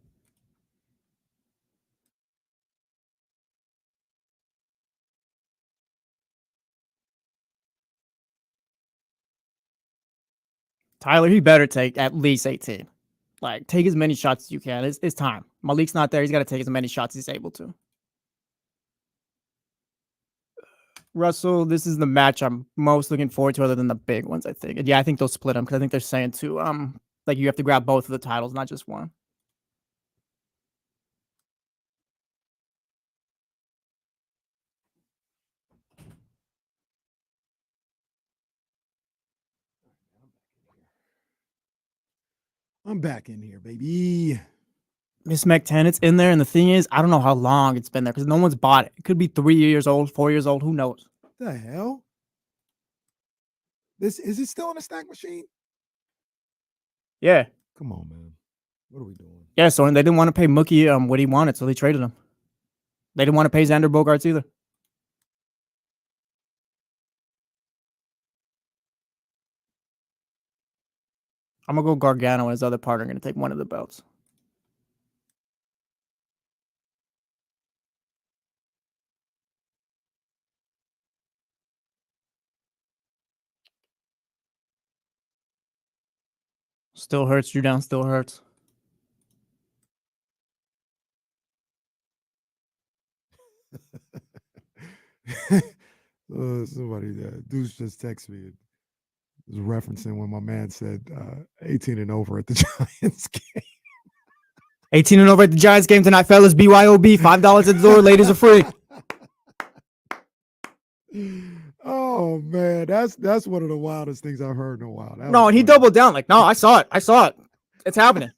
Tyler, he better take at least 18. Like, take as many shots as you can. It's time. Malik's not there. He's got to take as many shots as he's able to. Russell, this is the match I'm most looking forward to, other than the big ones, I think. And yeah, I think they'll split them, because I think they're saying too, like you have to grab both of the titles, not just one. I'm back in here, baby. Miss Tenet's in there, and the thing is, I don't know how long it's been there because no one's bought it. It could be 3 years old, 4 years old. Who knows? The hell? Is it still in a stack machine? Yeah. Come on, man. What are we doing? Yeah, so they didn't want to pay Mookie what he wanted, so they traded him. They didn't want to pay Xander Bogaerts either. I'm going to go Gargano and his other partner are going to take one of the belts. Still hurts, Drew Down, still hurts. Somebody, Deuce just texted me. Was referencing when my man said 18 and over at the Giants game. 18 and over at the Giants game tonight, fellas. BYOB, $5 at the door. Ladies are free. Oh man, that's one of the wildest things I've heard in a while. No, and he doubled down like, no, I saw it. It's happening.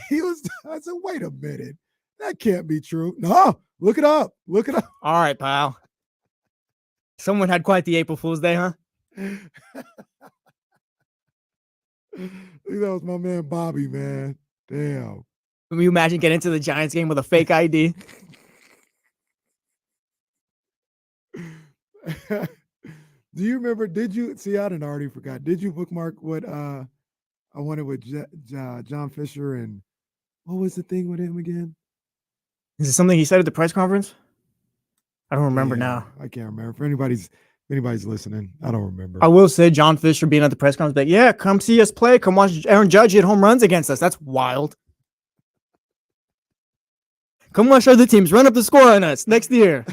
I said, wait a minute. That can't be true. No, look it up. All right, pal. Someone had quite the April Fool's Day, huh? That was my man Bobby, man. Damn. Can you imagine getting into the Giants game with a fake ID? Do you remember? Did you see? I didn't already forgot. Did you bookmark what I wanted with John Fisher, and what was the thing with him again? Is it something he said at the press conference? I don't remember now. I can't remember. If anybody's listening, I don't remember. I will say John Fisher being at the press conference, like, yeah, come see us play. Come watch Aaron Judge hit home runs against us. That's wild. Come watch other teams run up the score on us next year.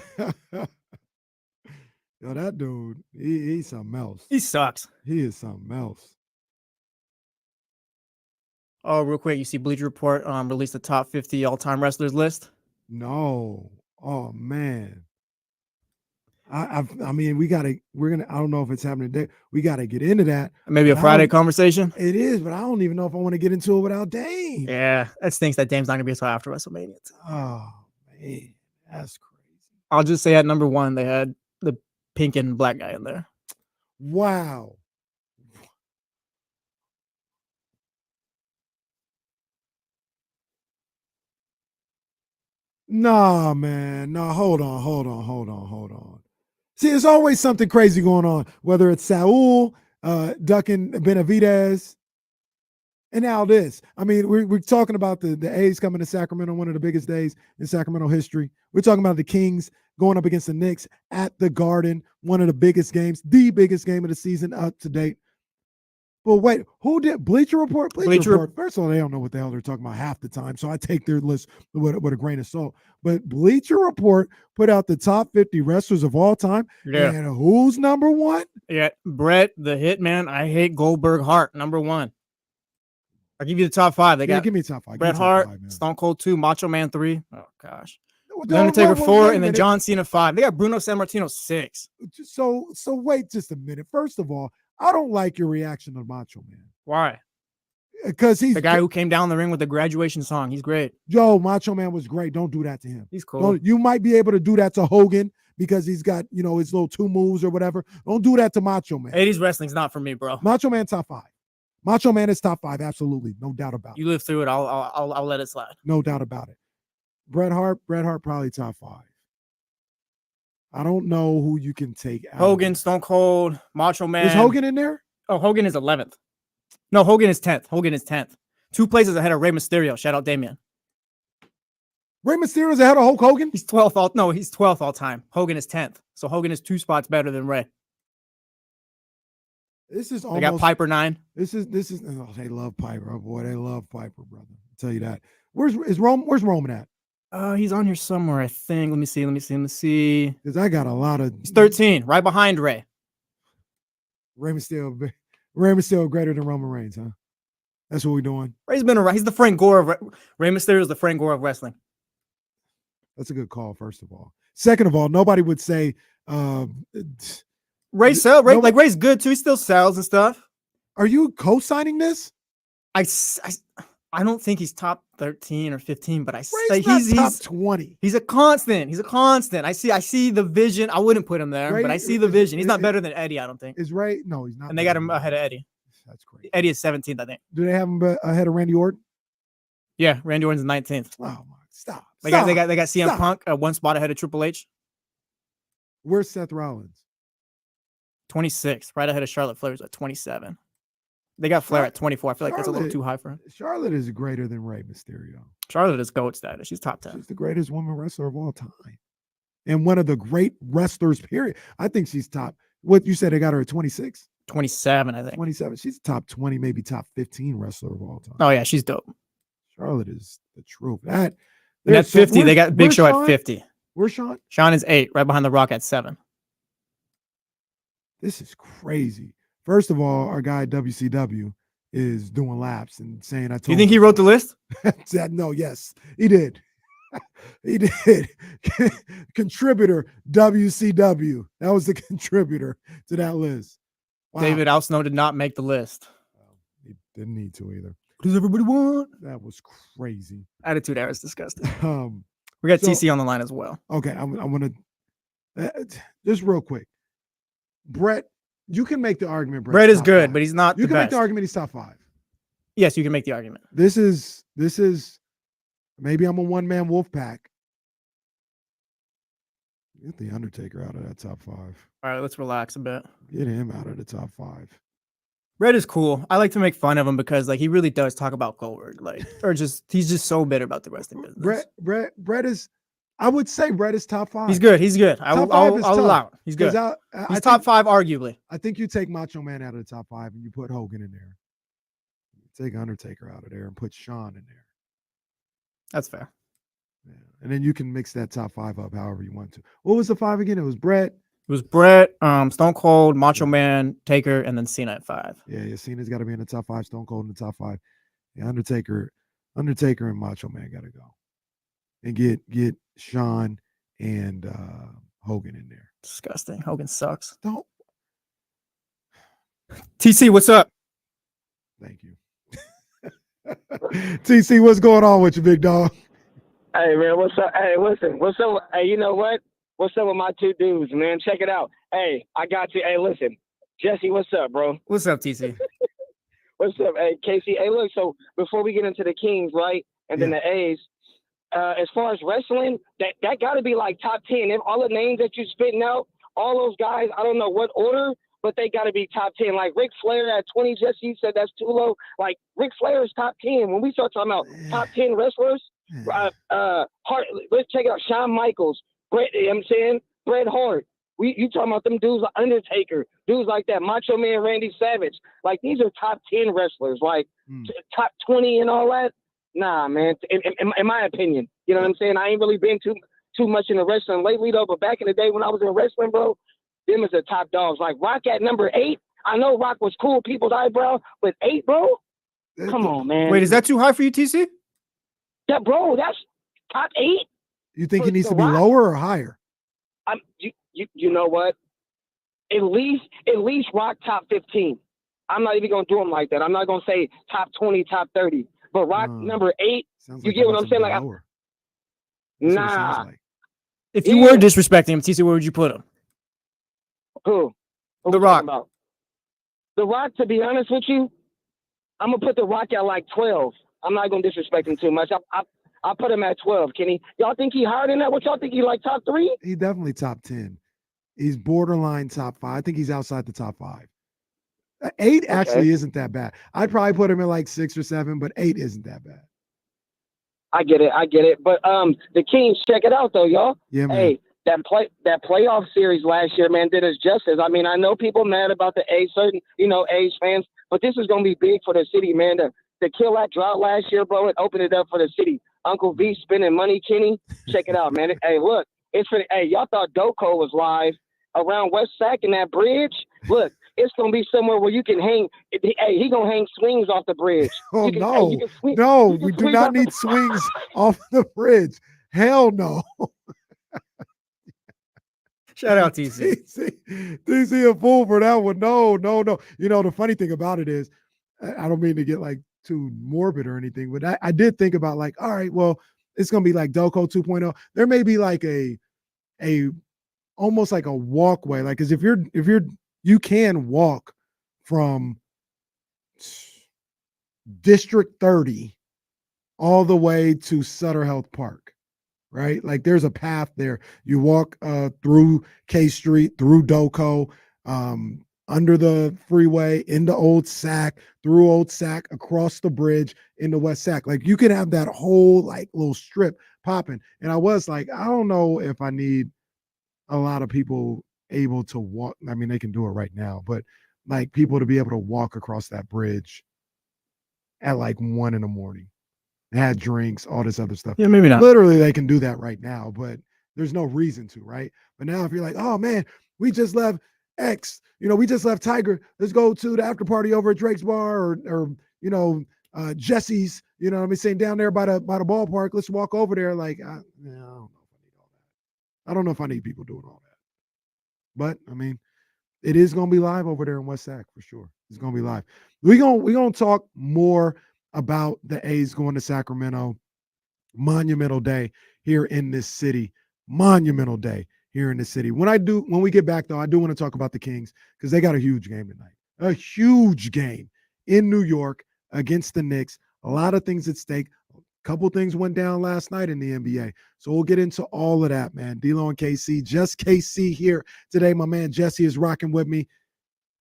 Yo, that dude, he's something else. He sucks. He is something else. Oh, real quick, you see Bleacher Report released the top 50 all-time wrestlers list? No. Oh, man. I mean, I don't know if it's happening today. We got to get into that. Maybe a Friday conversation? It is, but I don't even know if I want to get into it without Dame. Yeah, that stinks that Dame's not going to be until after WrestleMania. Oh, man. That's crazy. I'll just say at number 1, they had the pink and black guy in there. Wow. Nah, man. No, hold on. See, there's always something crazy going on, whether it's Saul ducking Benavidez, and now this. I mean, we're talking about the A's coming to Sacramento, one of the biggest days in Sacramento history. We're talking about the Kings going up against the Knicks at the Garden, one of the biggest games, the biggest game of the season up to date. Well, wait, who did Bleacher Report? Bleacher Report. First of all, they don't know what the hell they're talking about half the time, so I take their list with a grain of salt. But Bleacher Report put out the top 50 wrestlers of all time. Yeah. And who's number 1? Yeah, Bret the Hitman. I hate Goldberg Hart, number 1. I'll give you the top 5. They got give me top 5. Bret Hart, Stone Cold 2, Macho Man 3. Oh gosh. Undertaker 4, and then John Cena 5. They got Bruno Sammartino 6. So wait just a minute. First of all, I don't like your reaction to Macho Man. Why? Because he's the guy who came down the ring with the graduation song. He's great. Joe, Macho Man was great. Don't do that to him. He's cool. You might be able to do that to Hogan because he's got, his little 2 moves or whatever. Don't do that to Macho Man. 80s wrestling's not for me, bro. Macho Man top 5. Macho Man is top 5, absolutely. No doubt about it. You live through it. I'll let it slide. No doubt about it. Bret Hart probably top 5. I don't know who you can take out. Hogan, Stone Cold, Macho Man. Is Hogan in there? Oh, Hogan is 11th. No, Hogan is 10th. Hogan is 10th. 2 places ahead of Rey Mysterio. Shout out Damien. Rey Mysterio's ahead of Hulk Hogan? He's 12th. He's 12th all time. Hogan is 10th. So Hogan is 2 spots better than Rey. This is They got Piper 9. This is they love Piper. Oh boy, they love Piper, brother. I'll tell you that. Where's Roman at? He's on here somewhere, I think. Let me see. Because I got a lot of. He's 13, right behind Rey. Rey Mysterio greater than Roman Reigns, huh? That's what we're doing. Rey's been around. He's the Frank Gore of Rey Mysterio is the Frank Gore of wrestling. That's a good call, first of all. Second of all, nobody would say Ray's good too. He still sells and stuff. Are you co-signing this? I don't think he's top 13 or 15, but he's top 20. He's a constant. I see the vision. I wouldn't put him there, but I see the vision. He's not better than Eddie, I don't think. Is Ray? No, he's not. And they got him ahead of Eddie. That's great. Eddie is 17th, I think. Do they have him ahead of Randy Orton? Yeah, Randy Orton's 19th. Oh my! Stop. They got CM Punk 1 spot ahead of Triple H. Where's Seth Rollins? 26, right ahead of Charlotte Flair's at 27. They got Flair at 24. I feel like that's a little too high for him. Charlotte is greater than Rey Mysterio. Charlotte is GOAT status. She's top 10. She's the greatest woman wrestler of all time. And one of the great wrestlers, period. I think she's top. What you said, they got her at 26? 27, I think. 27. She's top 20, maybe top 15 wrestler of all time. Oh, yeah, she's dope. Charlotte is the truth. And at 50, they got Big Show at 50. Where's Sean? Sean is 8, right behind The Rock at 7. This is crazy. First of all, our guy WCW is doing laps and saying, "I told." You think he wrote the list? No, yes, he did. He did. Contributor WCW. That was the contributor to that list. Wow. David Alsno did not make the list. He didn't need to either. What does everybody want? That was crazy. Attitude Era is disgusting. We got TC on the line as well. Okay, I'm gonna just real quick. Bret, you can make the argument. Bret is good, but he's not. You can make the argument he's top 5. Yes, you can make the argument. This is maybe I'm a one-man wolf pack. Get the Undertaker out of that top 5. All right, let's relax a bit. Get him out of the top 5. Bret is cool. I like to make fun of him because he really does talk about Goldberg, he's just so bitter about the wrestling business. Bret is. I would say Bret is top 5. He's good. I'll allow it. He's good. He's top 5, arguably. I think you take Macho Man out of the top 5 and you put Hogan in there. You take Undertaker out of there and put Shawn in there. That's fair. Yeah. And then you can mix that top 5 up however you want to. What was the 5 again? It was Bret. It was Bret, Stone Cold, Macho Man, Taker, and then Cena at 5. Yeah, Cena's got to be in the top 5. Stone Cold in the top 5. Yeah, Undertaker and Macho Man got to go. And get Shawn and Hogan in there. Disgusting. Hogan sucks. Don't. TC, what's up? Thank you. TC, what's going on with you, big dog? Hey, man, what's up? Hey, listen, what's up? Hey, you know what? What's up with my 2 dudes, man? Check it out. Hey, I got you. Hey, listen. Jesse, what's up, bro? What's up, TC? What's up? Hey, Casey. Hey, look, so before we get into the Kings, right, and then the A's, as far as wrestling, that got to be like top 10. If all the names that you spitting out, all those guys, I don't know what order, but they got to be top 10. Like Ric Flair at 20, Jesse said that's too low. Like Ric Flair is top 10. When we start talking about top 10 wrestlers, let's check it out. Shawn Michaels, Bret, you know what I'm saying? Bret Hart. You talking about them dudes like Undertaker, dudes like that, Macho Man, Randy Savage. Like these are top 10 wrestlers. Like top 20 and all that. Nah, man. In my opinion, you know what I'm saying. I ain't really been too much into wrestling lately though. But back in the day when I was in wrestling, bro, them is the top dogs. Like Rock at number 8. I know Rock was cool, people's eyebrow, but 8, bro. Come on, man. Wait, is that too high for you, TC? Yeah, bro. That's top 8. You think he needs to be lower or higher? You know what? At least Rock top 15. I'm not even gonna do them like that. I'm not gonna say top 20, top 30. But Rock number 8, Sounds you like get he what wants I'm saying? him to be Like, lower. That's what it sounds nah. like. If you were disrespecting him, TC, where would you put him? Who? Who The we Rock. talking about? The Rock, to be honest with you, I'm gonna put The Rock at like 12. I'm not gonna disrespect him too much. I put him at 12, Kenny. Y'all think he higher than that? What y'all think he like top 3? He definitely top 10. He's borderline top 5. I think he's outside the top 5. 8 actually isn't that bad. I'd probably put him in like 6 or 7, but 8 isn't that bad. I get it. But the Kings, check it out though, y'all. Yeah, man. Hey, that playoff series last year, man, did us justice. I mean, I know people mad about the A's, certain A's fans, but this is gonna be big for the city, man. To kill that drought last year, bro, and open it up for the city. Uncle V spending money, Kenny. Check it out, man. Hey, look, it's for y'all thought Doko was live around West Sac and that bridge. Look, it's gonna be somewhere where you can hang. Hey, he gonna hang swings off the bridge. Oh, We we do not need swings off the bridge. Hell no. Shout out TC. TC a fool for that one. No. You know, the funny thing about it is, I don't mean to get like too morbid or anything, but I did think about like, all right, well, it's gonna be like Doko 2.0. There may be like a almost like a walkway, like, because if you can walk from District 30 all the way to Sutter Health Park, right? Like there's a path there. You walk through K Street, through Doko, under the freeway, into Old Sac, through Old Sac, across the bridge, into West Sac. Like you could have that whole like little strip popping. And I was like, I don't know if I need a lot of people able to walk. I mean, they can do it right now, but like people to be able to walk across that bridge at like 1 a.m, had drinks, all this other stuff. Yeah, maybe not. Literally, they can do that right now, but there's no reason to, right? But now if you're like, oh man, we just left X, we just left Tiger. Let's go to the after party over at Drake's Bar or Jesse's, saying down there by the ballpark. Let's walk over there. Like, I don't know if I need people doing all that. But I mean, it is going to be live over there in West Sac for sure. It's going to be live. We're going to talk more about the A's going to Sacramento. Monumental day here in this city. Monumental day here in the city. When we get back, though, I do want to talk about the Kings because they got a huge game tonight. A huge game in New York against the Knicks. A lot of things at stake. A couple things went down last night in the NBA. So we'll get into all of that, man. D-Lo and KC. Just KC here today. My man Jesse is rocking with me.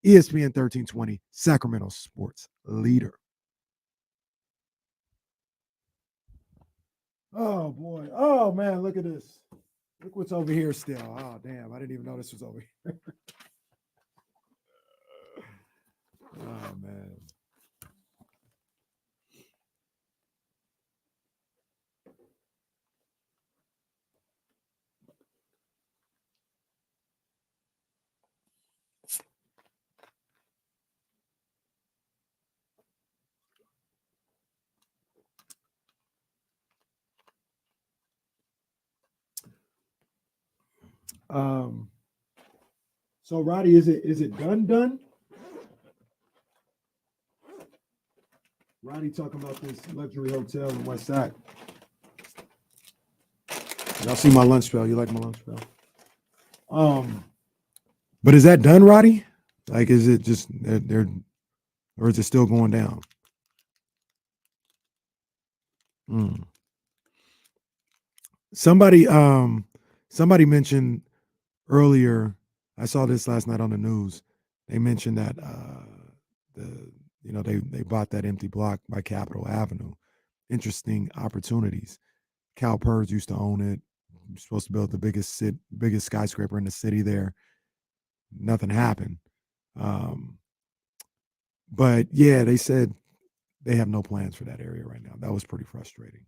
ESPN 1320, Sacramento sports leader. Oh, boy. Oh, man, look at this. Look what's over here still. Oh, damn. I didn't even know this was over here. Oh, man. So Roddy, is it done? Roddy talking about this luxury hotel in West Sac. Y'all see my lunch spell? You like my lunch spell? But is that done, Roddy? Like, is it just they're or is it still going down? Somebody mentioned earlier, I saw this last night on the news. They mentioned that they bought that empty block by Capitol Avenue. Interesting opportunities. Cal Purrs used to own it. Supposed to build the biggest skyscraper in the city there. Nothing happened. But yeah, they said they have no plans for that area right now. That was pretty frustrating.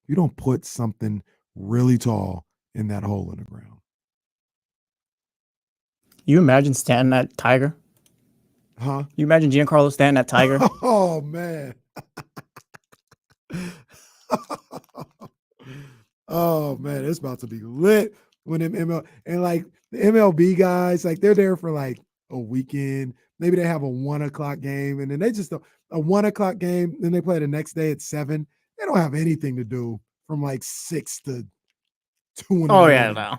You don't put something really tall in that hole in the ground. You imagine standing at Tiger? Huh? You imagine Giancarlo standing at Tiger? Oh, man. Oh, man, it's about to be lit when them ML and like the MLB guys, like they're there for like a weekend. Maybe they have a 1 o'clock game, and then they just a 1 o'clock game. Then they play the next day at 7. They don't have anything to do from like 6 to 2 in the Oh morning. yeah, no.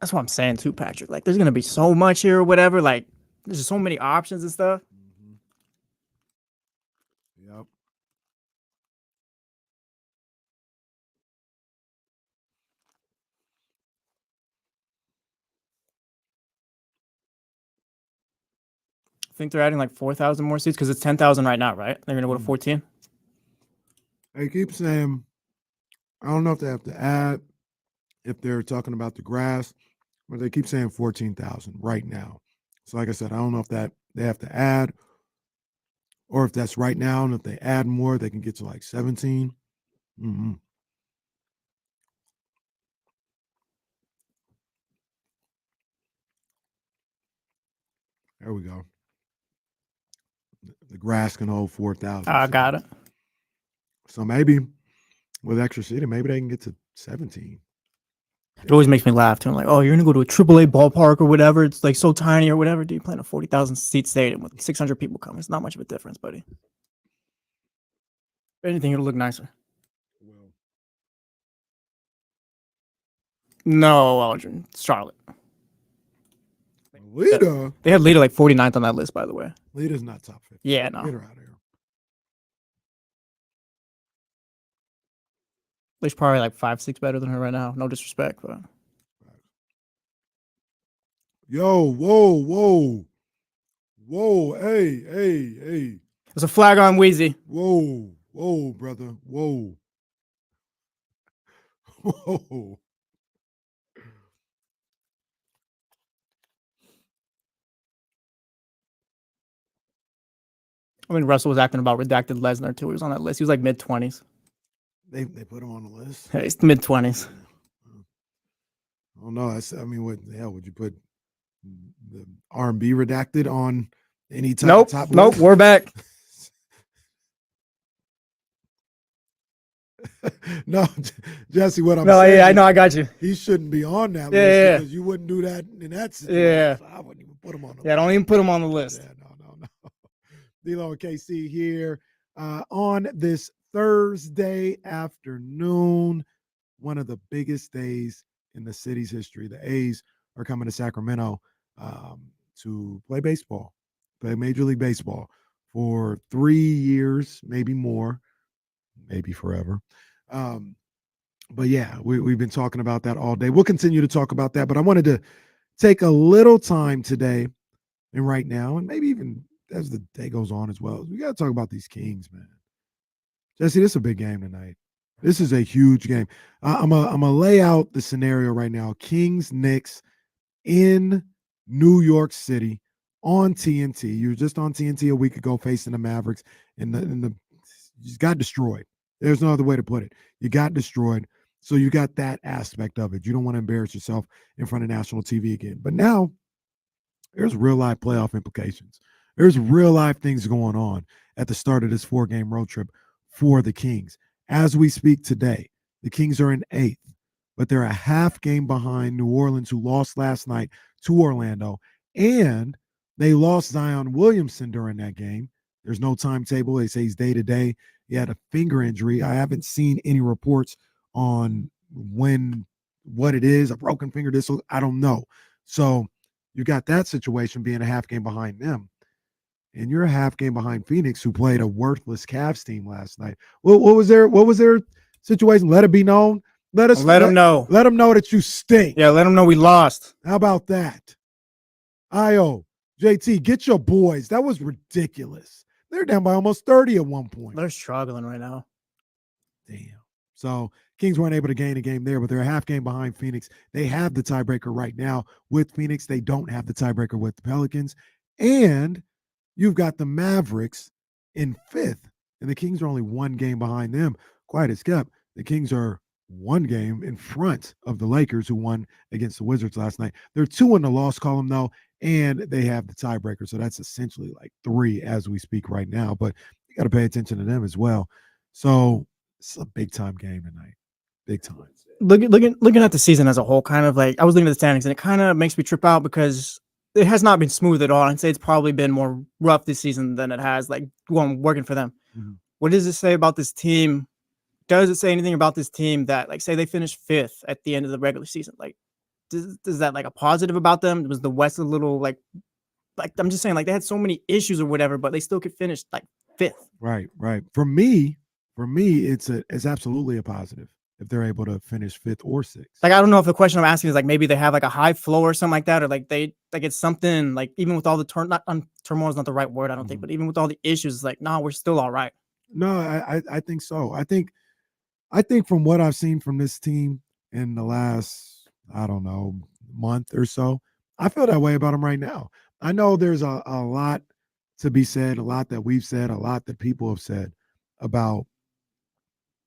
That's what I'm saying too, Patrick. Like, there's gonna be so much here or whatever. Like, there's just so many options and stuff. Yep. I think they're adding like 4,000 more seats because it's 10,000 right now, right? They're gonna go to 14. They keep saying, I don't know if they have to add, if they're talking about the grass, but they keep saying 14,000 right now. So like I said, I don't know if that they have to add or if that's right now, and if they add more, they can get to like 17. Mm-hmm. There we go. The grass can hold 4,000. I got it. So maybe with extra seating, maybe they can get to 17. It always makes me laugh too. I'm like, oh, you're gonna go to a AAA ballpark or whatever. It's like so tiny or whatever. Dude, you playing a 40,000 seat stadium with 600 people coming. It's not much of a difference, buddy. If anything, it'll look nicer. No, Aldrin. Charlotte. Lita. They had Lita like 49th on that list, by the way. Lita's not top 50. Yeah, no. Get her out of here. Lee's probably like 5-6 better than her right now. No disrespect, but Yo, whoa. Hey. There's a flag on Wheezy. Whoa, brother. Whoa. I mean, Russell was acting about redacted Lesnar too. He was on that list. He was like mid-20s. They put him on the list. Hey, it's mid-20s. I don't know. I mean, what the hell would you put the R&B redacted on any type of top Nope. list? We're back. No, Jesse, what I'm No, saying. yeah, I know, I got you. He shouldn't be on that Yeah, list yeah. because you wouldn't do that in that situation. Yeah. So I wouldn't even put him on the Yeah, don't even put him on the list. No. D-Lo and KC here on this Thursday afternoon, one of the biggest days in the city's history. The A's are coming to Sacramento to play baseball, play Major League Baseball for 3 years, maybe more, maybe forever. But yeah, we've been talking about that all day. We'll continue to talk about that, but I wanted to take a little time today and right now, and maybe even as the day goes on as well. We got to talk about these Kings, man. Jesse, this is a big game tonight. This is a huge game. I'm gonna lay out the scenario right now. Kings-Knicks in New York City on TNT. You were just on TNT a week ago facing the Mavericks, and the you got destroyed. There's no other way to put it. You got destroyed. So you got that aspect of it. You don't want to embarrass yourself in front of national TV again. But now there's real life playoff implications. There's real life things going on at the start of this 4-game road trip for the Kings. As we speak today, the Kings are in 8th, but they're a half game behind New Orleans, who lost last night to Orlando, and they lost Zion Williamson during that game. There's no timetable. They say he's day to day. He had a finger injury. I haven't seen any reports on what it is, a broken finger, I don't know. So you got that situation being a half game behind them. And you're a half game behind Phoenix, who played a worthless Cavs team last night. What was their situation? Let it be known. Let them know. Let them know that you stink. Yeah, let them know we lost. How about that? Io, JT, get your boys. That was ridiculous. They're down by almost 30 at one point. They're struggling right now. Damn. So Kings weren't able to gain a game there, but they're a half game behind Phoenix. They have the tiebreaker right now with Phoenix. They don't have the tiebreaker with the Pelicans. And you've got the Mavericks in 5th, and the Kings are only 1 game behind them. Quite a step. The Kings are one game in front of the Lakers, who won against the Wizards last night. They're 2 in the loss column, though, and they have the tiebreaker. So that's essentially like 3 as we speak right now. But you got to pay attention to them as well. So it's a big-time game tonight. Big time. Looking at the season as a whole, kind of like I was looking at the standings, and it kind of makes me trip out because it has not been smooth at all. I'd say it's probably been more rough this season than it has like working for them. Mm-hmm. What does it say about this team? Does it say anything about this team that, like, say they finished 5th at the end of the regular season? Like, does that like a positive about them? Was the West a little like I'm just saying, like, they had so many issues or whatever, but they still could finish like 5th. Right. For me, it's absolutely a positive if they're able to finish 5th or 6th. Like, I don't know if the question I'm asking is like maybe they have like a high flow or something like that, or like it's something like even with all the turmoil is not the right word, I don't think, but even with all the issues, it's like, nah, we're still all right. No, I think so. I think from what I've seen from this team in the last, I don't know, month or so, I feel that way about them right now. I know there's a lot to be said, a lot that we've said, a lot that people have said about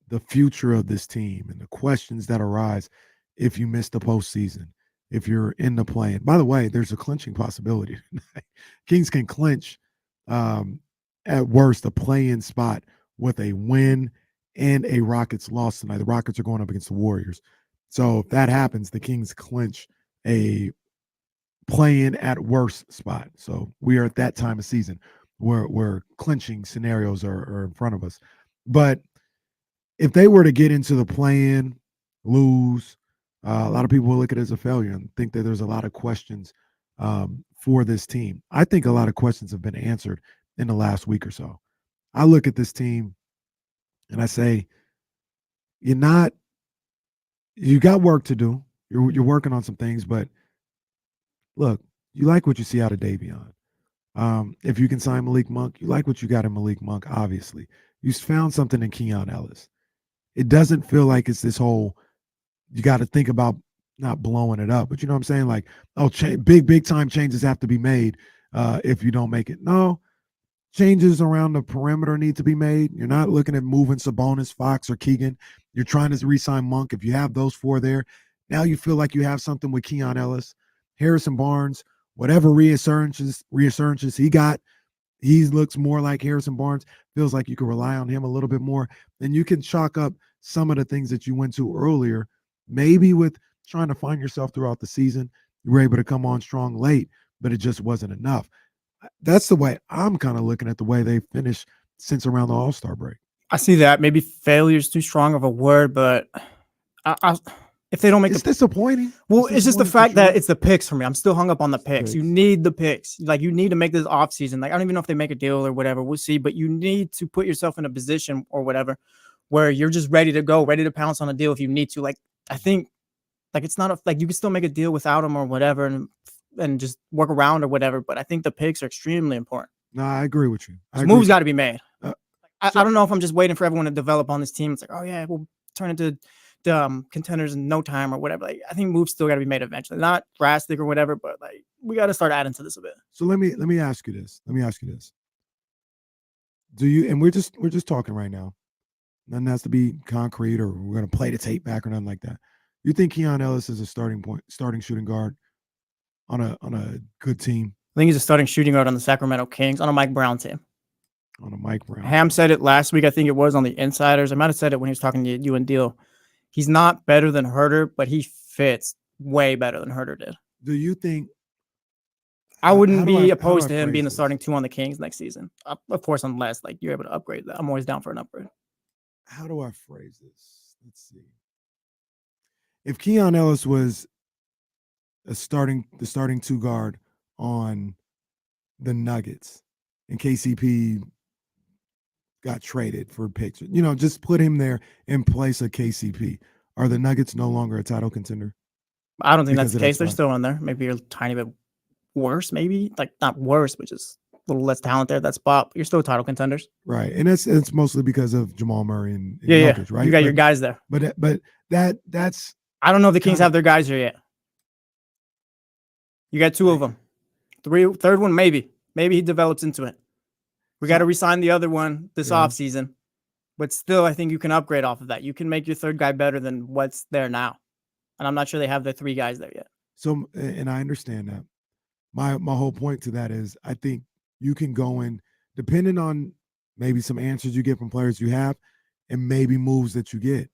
the future of this team and the questions that arise if you miss the postseason, if you're in the play-in. By the way, there's a clinching possibility. Kings can clinch at worst a play-in spot with a win and a Rockets loss tonight. The Rockets are going up against the Warriors. So if that happens, the Kings clinch a play-in at worst spot. So we are at that time of season where clinching scenarios are in front of us. But if they were to get into the play-in, lose, a lot of people will look at it as a failure and think that there's a lot of questions for this team. I think a lot of questions have been answered in the last week or so. I look at this team and I say, you got work to do. You're working on some things, but look, you like what you see out of Davion. If you can sign Malik Monk, you like what you got in Malik Monk, obviously. You found something in Keon Ellis. It doesn't feel like it's this whole, you got to think about not blowing it up, but you know what I'm saying? Like, big time changes have to be made if you don't make it. No, changes around the perimeter need to be made. You're not looking at moving Sabonis, Fox, or Keegan. You're trying to re-sign Monk. If you have those 4 there, now you feel like you have something with Keon Ellis, Harrison Barnes, whatever reassurances he got. He looks more like Harrison Barnes. Feels like you can rely on him a little bit more. Then you can chalk up some of the things that you went to earlier, maybe with trying to find yourself throughout the season. You were able to come on strong late, but it just wasn't enough. That's the way I'm kind of looking at the way they finished since around the All-Star break. I see that. Maybe failure is too strong of a word, but if they don't make it's disappointing. Well, it's just the fact that it's the picks for me. I'm still hung up on the picks. You need the picks. Like, you need to make this offseason. Like, I don't even know if they make a deal or whatever. We'll see. But you need to put yourself in a position or whatever where you're just ready to go, ready to pounce on a deal if you need to. Like, I think, like, it's not like you can still make a deal without them or whatever and just work around or whatever. But I think the picks are extremely important. No, I agree with you. Moves got to be made. I don't know if I'm just waiting for everyone to develop on this team. It's like, oh yeah, we'll turn into contenders in no time or whatever. Like, I think moves still got to be made eventually, not drastic or whatever, but like we got to start adding to this a bit. So let me ask you this. Do you? And we're just talking right now. Nothing has to be concrete or we're gonna play the tape back or nothing like that. You think Keon Ellis is a starting shooting guard on a good team? I think he's a starting shooting guard on the Sacramento Kings on a Mike Brown team. On a Mike Brown. Ham said it last week. I think it was on the Insiders. I might have said it when he was talking to you and Deal. He's not better than Herter, but he fits way better than Herter did. Do you think? I wouldn't be opposed to him being the starting 2 on the Kings next season. Of course, unless like you're able to upgrade that. I'm always down for an upgrade. How do I phrase this? Let's see. If Keon Ellis was the starting 2 guard on the Nuggets and KCP got traded for picks, just put him there in place of KCP. Are the Nuggets no longer a title contender? I don't think that's the case. They're still on there. Maybe you're a tiny bit worse, maybe like not worse, but just a little less talent there at that spot. But you're still title contenders. Right. And it's mostly because of Jamal Murray and Jokic, right? You got your guys there. But that's I don't know if the Kings have their guys here yet. You got 2 of them. Third one, maybe. Maybe he develops into it. We got to re-sign the other one this offseason. but still, I think you can upgrade off of that. You can make your third guy better than what's there now. And I'm not sure they have the 3 guys there yet. So, and I understand that. My whole point to that is I think you can go in, depending on maybe some answers you get from players you have and maybe moves that you get.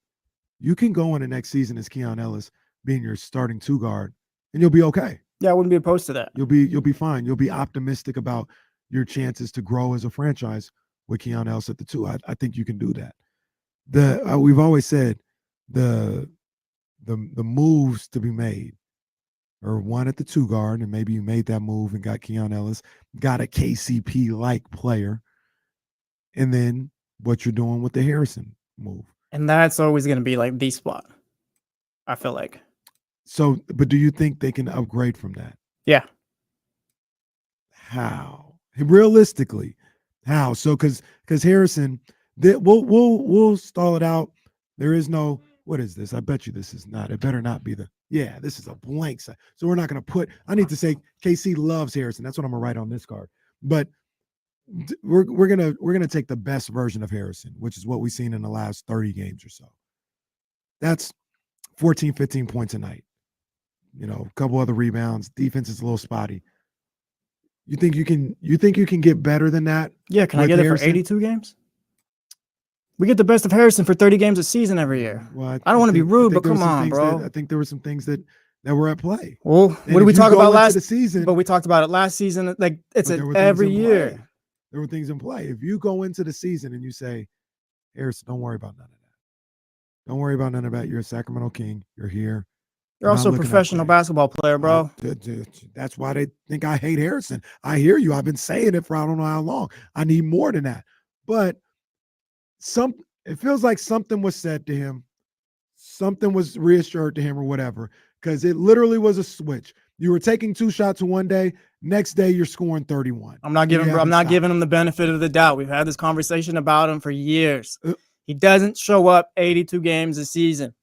You can go in the next season as Keon Ellis being your starting 2 guard, and you'll be okay. Yeah, I wouldn't be opposed to that. You'll be fine. You'll be optimistic about your chances to grow as a franchise with Keon Ellis at the 2. I think you can do that. We've always said the moves to be made or one at the 2 guard, and maybe you made that move and got Keon Ellis, got a KCP-like player, and then what you're doing with the Harrison move. And that's always going to be like the spot, I feel like. So, but do you think they can upgrade from that? Yeah. How? Realistically, how? So, because Harrison, we'll stall it out. There is no, what is this? I bet you this is not. It better not be this is a blank side. So we're not going to put. I need to say KC loves Harrison. That's what I'm gonna write on this card. But we're gonna take the best version of Harrison, which is what we've seen in the last 30 games or so. That's 14, 15 points a night. A couple other rebounds. Defense is a little spotty. You think you can get better than that? Yeah, can I get Harrison? It for 82 games? We get the best of Harrison for 30 games a season every year. Well, I don't want to be rude, but come on, bro. I think there were some things that were at play. Well, what did we talk about last season? But we talked about it last season. Like it's every year. There were things in play. If you go into the season and you say, Harrison, don't worry about none of that. Don't worry about none of that. You're a Sacramento King. You're here. You're also a professional basketball player, bro. That's why they think I hate Harrison. I hear you. I've been saying it for I don't know how long. I need more than that. But it feels like something was said to him. Something was reassured to him or whatever, because it literally was a switch. You were taking 2 shots one day. Next day, you're scoring 31. I'm not giving him the benefit of the doubt. We've had this conversation about him for years. He doesn't show up 82 games a season.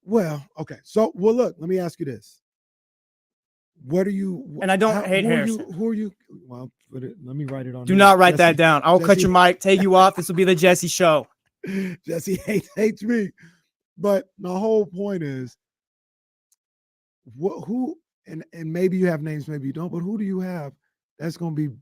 Well, okay. So, look, let me ask you this. What are you? And I don't hate Harrison. Who are you? Well, let me write it on. Do not write that down. I'll cut your mic, take you off. This will be the Jesse show. Jesse hates me. But the whole point is, who, and maybe you have names, maybe you don't, but who do you have that's going to be,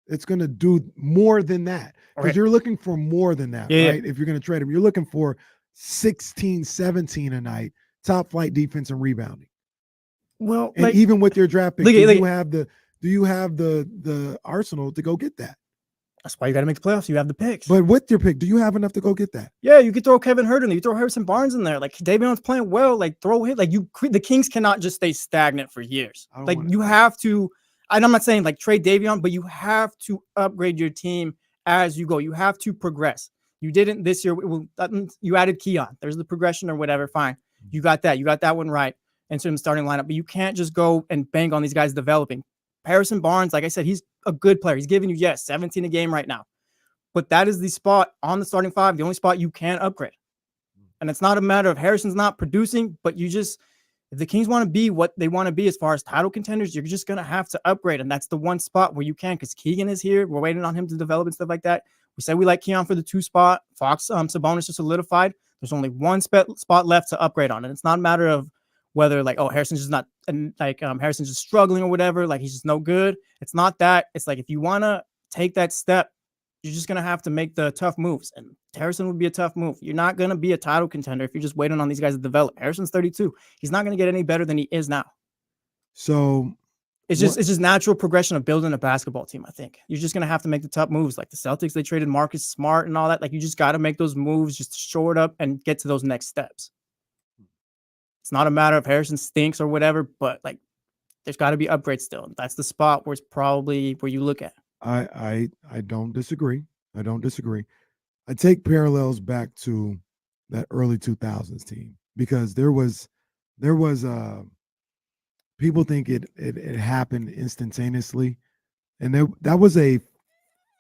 it's going to do more than that? Because you're looking for more than that, right? If you're going to trade him, you're looking for 16, 17 a night, top flight defense and rebounding. Well, and even with your draft pick, do you have the arsenal to go get that? That's why you got to make the playoffs. You have the picks. But with your pick, do you have enough to go get that? Yeah, you could throw Kevin Huerter in there. You throw Harrison Barnes in there. Like Davion's playing well. Like throw him. Like the Kings cannot just stay stagnant for years. Like you have to. And I'm not saying like trade Davion, but you have to upgrade your team as you go. You have to progress. You didn't this year. You added Keon. There's the progression or whatever. Fine. You got that. You got that one right into the starting lineup. But you can't just go and bang on these guys developing. Harrison Barnes, like I said, he's a good player. He's giving you, 17 a game right now. But that is the spot on the starting 5, the only spot you can upgrade. And it's not a matter of Harrison's not producing, but if the Kings want to be what they want to be as far as title contenders, you're just going to have to upgrade. And that's the one spot where you can, because Keegan is here. We're waiting on him to develop and stuff like that. We said we like Keon for the 2 spot. Fox, Sabonis is solidified. There's only one spot left to upgrade on. And it's not a matter of whether Harrison's just not, and Harrison's just struggling or whatever, like he's just no good. It's not that. It's like, if you want to take that step, you're just going to have to make the tough moves. And Harrison would be a tough move. You're not going to be a title contender if you're just waiting on these guys to develop. Harrison's 32. He's not going to get any better than he is now. So it's just natural progression of building a basketball team. I think you're just going to have to make the tough moves. Like the Celtics, they traded Marcus Smart and all that. Like you just got to make those moves just to shore it up and get to those next steps. It's not a matter of Harrison stinks or whatever, but like there's got to be upgrades still. That's the spot where it's probably where you look at. I don't disagree. I take parallels back to that early 2000s team, because there was people think it happened instantaneously, and that was a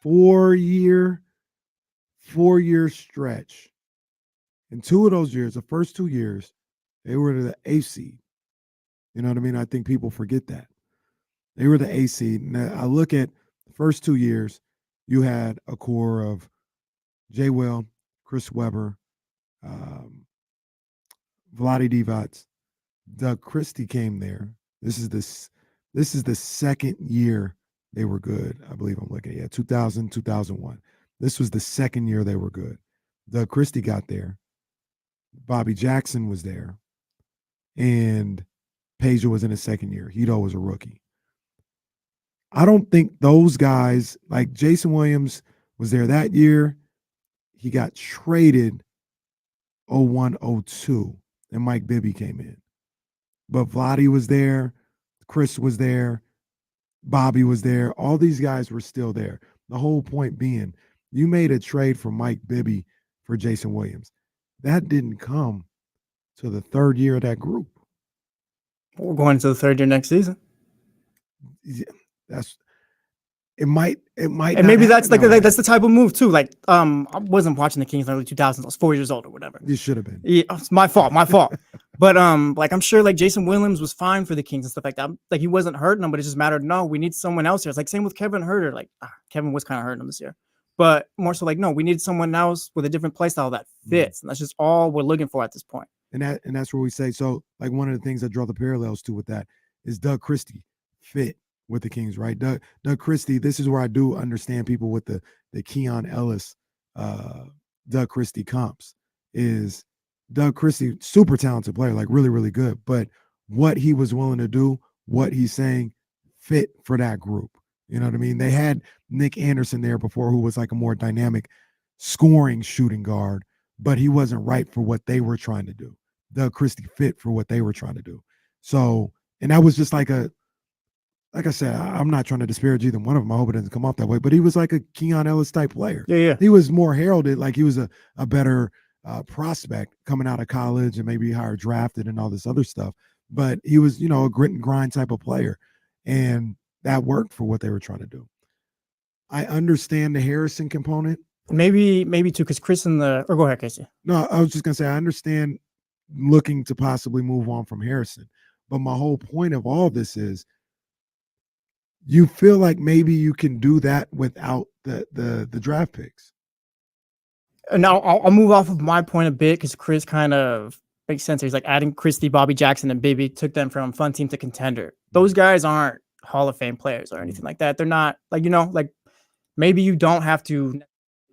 4-year stretch. In 2 of those years, the first 2 years, they were the 8th seed. You know what I mean? I think people forget that. They were the 8th seed. Now, I look at the first 2 years, you had a core of Jay Will, Chris Webber, Vlade Divac, Doug Christie came there. This is the second year they were good. I believe I'm looking at 2000, 2001. This was the second year they were good. Doug Christie got there. Bobby Jackson was there. And Peja was in his second year. Hito was a rookie. I don't think those guys, like Jason Williams was there that year. He got traded 01, 02, and Mike Bibby came in. But Vlade was there. Chris was there. Bobby was there. All these guys were still there. The whole point being, you made a trade for Mike Bibby for Jason Williams. That didn't come to the third year of that group. We're going into the third year next season. Yeah, it might, and maybe that's that's the type of move too. Like, I wasn't watching the Kings in the early 2000s. I was 4 years old or whatever. You should have been. Yeah, it's my fault. But like, I'm sure like Jason Williams was fine for the Kings and stuff like that. Like, he wasn't hurting them, but it just mattered. No, we need someone else here. It's like same with Kevin Huerter. Like, Kevin was kind of hurting him this year, but more so like, no, we need someone else with a different play style that fits, and that's just all we're looking for at this point. And that's where we say, so like one of the things I draw the parallels to with that is Doug Christie fit with the Kings, right? Doug Christie, this is where I do understand people with the Keon Ellis, Doug Christie comps, is Doug Christie, super talented player, like really, really good. But what he was willing to do, what he's saying, fit for that group. You know what I mean? They had Nick Anderson there before, who was like a more dynamic scoring shooting guard, but he wasn't right for what they were trying to do. Doug Christie fit for what they were trying to do. So, and that was just like I said, I'm not trying to disparage either one of them. I hope it doesn't come off that way, but he was like a Keon Ellis type player. Yeah. He was more heralded like he was a better prospect coming out of college and maybe higher drafted and all this other stuff. But he was, a grit and grind type of player. And that worked for what they were trying to do. I understand the Harrison component. Maybe too, because Chris or go ahead, Casey. No, I was just going to say, I understand looking to possibly move on from Harrison. But my whole point of all this is, you feel like maybe you can do that without the draft picks. Now I'll move off of my point a bit because Chris kind of makes sense. He's like adding Christie, Bobby Jackson, and Bibby took them from fun team to contender. Those guys aren't Hall of Fame players or anything like that. They're not like, like maybe you don't have to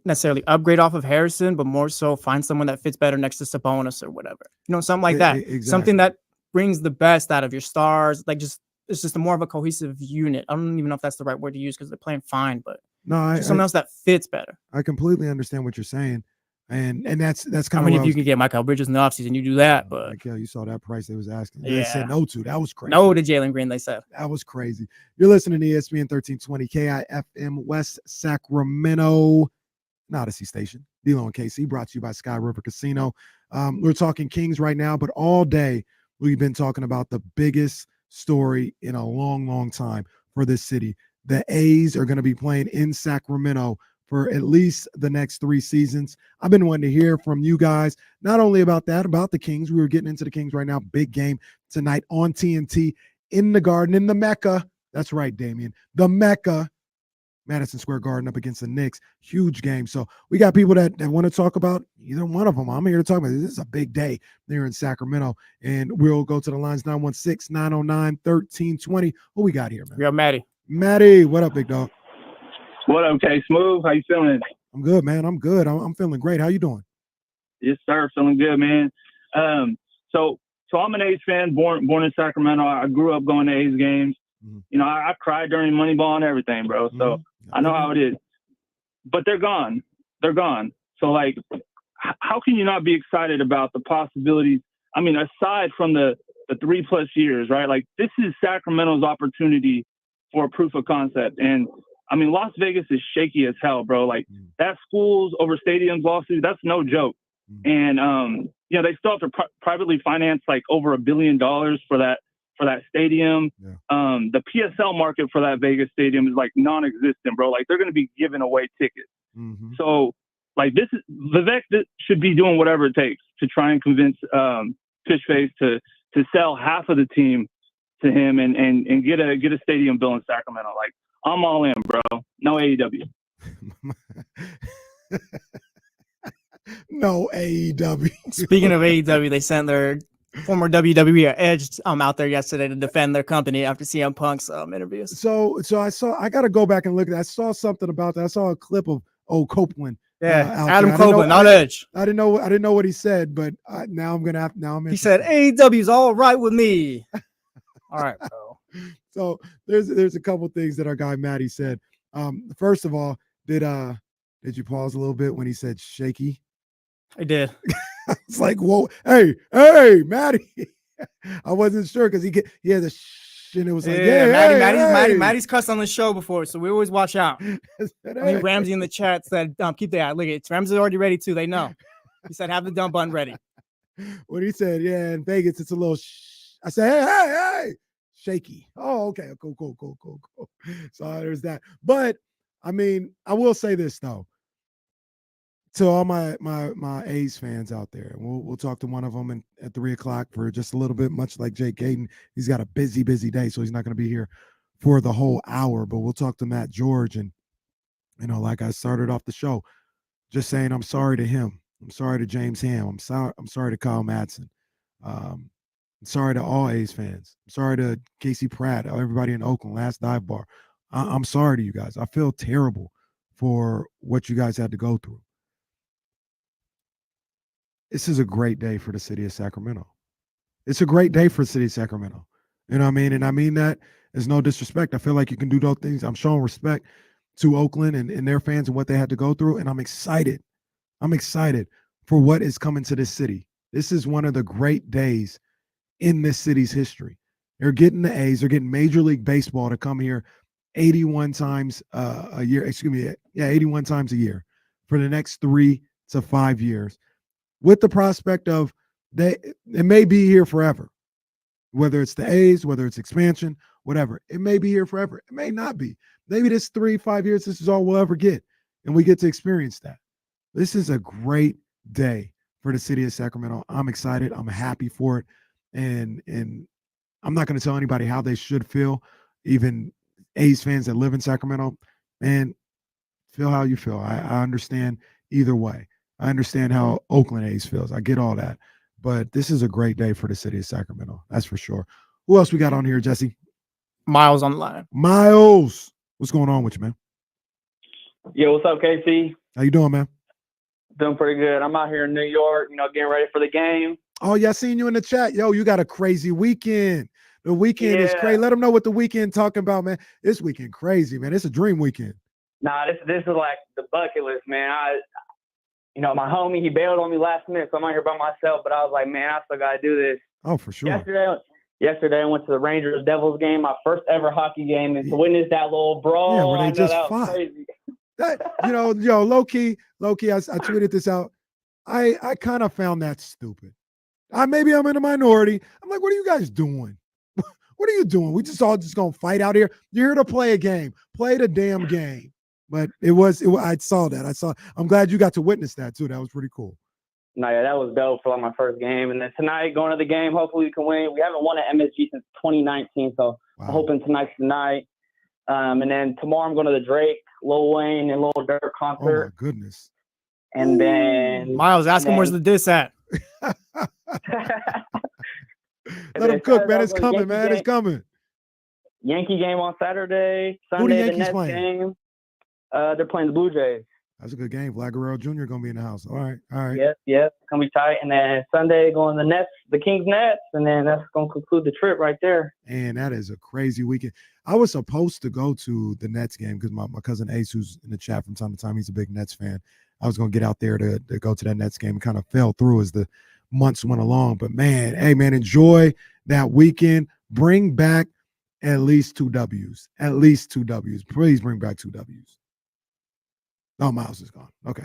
necessarily upgrade off of Harrison, but more so find someone that fits better next to Sabonis or whatever. Something like that. Exactly. Something that brings the best out of your stars. Like it's just a more of a cohesive unit. I don't even know if that's the right word to use because they're playing fine, but something else that fits better. I completely understand what you're saying. And that's kind of. I mean, if you can get Michael Bridges in the offseason, you do that. But like, you saw that price they was asking. Yeah. They said no to. That was crazy. No to Jalen Green, they said. That was crazy. You're listening to ESPN 1320 KIFM West Sacramento, an Odyssey station. D-Lo and KC, brought to you by Sky River Casino. We're talking Kings right now, but all day we've been talking about the biggest story in a long, long time for this city. The A's are going to be playing in Sacramento for at least the next 3 seasons. I've been wanting to hear from you guys, not only about that, about the Kings. We were getting into the Kings right now. Big game tonight on TNT in the Garden, in the Mecca. That's right, Damian. The Mecca, Madison Square Garden up against the Knicks. Huge game. So we got people that want to talk about either one of them. I'm here to talk about this. Is a big day there in Sacramento. And we'll go to the lines 916-909-1320. What we got here, man? We got Matty. Matty, what up, big dog? What up, K Smooth? How you feeling? I'm good, man. I'm good. I'm feeling great. How you doing? Yes, sir. Feeling good, man. So I'm an A's fan, born in Sacramento. I grew up going to A's games. Mm-hmm. I cried during Moneyball and everything, bro. So I know how it is. But they're gone. They're gone. So, like, how can you not be excited about the possibilities? I mean, aside from the 3+ years, right? Like, this is Sacramento's opportunity for a proof of concept. And, I mean, Las Vegas is shaky as hell, bro. Like, that schools over stadiums lawsuit, that's no joke. And, they still have to privately finance, like, over $1 billion for that stadium. Yeah. The PSL market for that Vegas stadium is like non-existent, bro. Like, they're going to be giving away tickets. Mm-hmm. So, like, Vivek should be doing whatever it takes to try and convince Fishface to sell half of the team to him and get a stadium built in Sacramento. Like, I'm all in, bro. No AEW. No AEW. Speaking of AEW, they sent their former WWE Edge out there yesterday to defend their company after CM Punk's interviews. So I got to go back and look at that. I saw something about that. I saw a clip of Copeland. Yeah, out Adam there. Copeland, not Edge. I didn't know what he said, but now I'm gonna have. Now I'm. He said AEW's all right with me. All right, bro. So there's a couple things that our guy Matty said. First of all, did you pause a little bit when he said shaky? I did. It's like, whoa, hey, Matty. I wasn't sure because he had a and it was like, Matty's cussed on the show before, so we always watch out. I mean, Ramsey in the chat said, keep the eye. Look, it's Ramsey's already ready too. They know. He said, have the dump button ready. When he said, yeah, in Vegas, it's a little I said, hey, shaky. Oh, okay, cool. So there's that. But I mean, I will say this though. To all my A's fans out there, we'll talk to one of them at 3:00 for just a little bit. Much like Jake Gadon, he's got a busy day, so he's not going to be here for the whole hour. But we'll talk to Matt George, and like I started off the show, just saying I'm sorry to him. I'm sorry to James Ham. I'm sorry to Kyle Madsen. I'm sorry to all A's fans. I'm sorry to Casey Pratt, everybody in Oakland, Last Dive Bar. I'm sorry to you guys. I feel terrible for what you guys had to go through. This is a great day for the city of Sacramento. It's a great day for the city of Sacramento. You know what I mean? And I mean that as no disrespect. I feel like you can do those things. I'm showing respect to Oakland and their fans and what they had to go through. And I'm excited. I'm excited for what is coming to this city. This is one of the great days in this city's history. They're getting the A's. They're getting Major League Baseball to come here 81 times a year. 81 times a year for the next 3 to 5 years. With the prospect of it may be here forever, whether it's the A's, whether it's expansion, whatever. It may be here forever. It may not be. Maybe this 3-5 years, this is all we'll ever get, and we get to experience that. This is a great day for the city of Sacramento. I'm excited. I'm happy for it, and I'm not going to tell anybody how they should feel. Even A's fans that live in Sacramento, man, feel how you feel. I understand either way. I understand how Oakland A's feels. I get all that. But this is a great day for the city of Sacramento. That's for sure. Who else we got on here, Jesse? Miles on the line. Miles. What's going on with you, man? Yo, what's up, KC? How you doing, man? Doing pretty good. I'm out here in New York, getting ready for the game. Oh, yeah, I seen you in the chat. Yo, you got a crazy weekend. The weekend is crazy. Let them know what the weekend talking about, man. This weekend crazy, man. It's a dream weekend. Nah, this is like the bucket list, man. My homie, he bailed on me last minute, so I'm out here by myself. But I was like, man, I still got to do this. Oh, for sure. Yesterday, I went to the Rangers-Devils game, my first ever hockey game, and to witness that little brawl. Yeah, where they just that was fought. crazy. Low key, I tweeted this out. I kind of found that stupid. Maybe I'm in a minority. I'm like, what are you guys doing? What are you doing? We just gonna fight out here. You're here to play a game. Play the damn game. But I saw that. I'm glad you got to witness that too. That was pretty cool. No, yeah, that was dope for my first game. And then tonight, going to the game, hopefully we can win. We haven't won at MSG since 2019, so I'm hoping tonight's the night. And then tomorrow I'm going to the Drake, Lil Wayne, and Lil Durk concert. Oh my goodness. And then Miles, ask him where's the diss at. Let him cook, man. It's coming, man. It's coming. Yankee game on Saturday. Who the Sunday, Yankees the Nets playing? game. They're playing the Blue Jays. That's a good game. Vlad Guerrero Jr. gonna be in the house. All right. Yep. Gonna be tight. And then Sunday going to the Nets, the Kings-Nets, and then that's gonna conclude the trip right there. And that is a crazy weekend. I was supposed to go to the Nets game because my cousin Ace, who's in the chat from time to time, he's a big Nets fan. I was gonna get out there to go to that Nets game and kind of fell through as the months went along. But man, enjoy that weekend. Bring back at least 2 W's. At least 2 W's. Please bring back 2 W's. Oh, Miles is gone. Okay.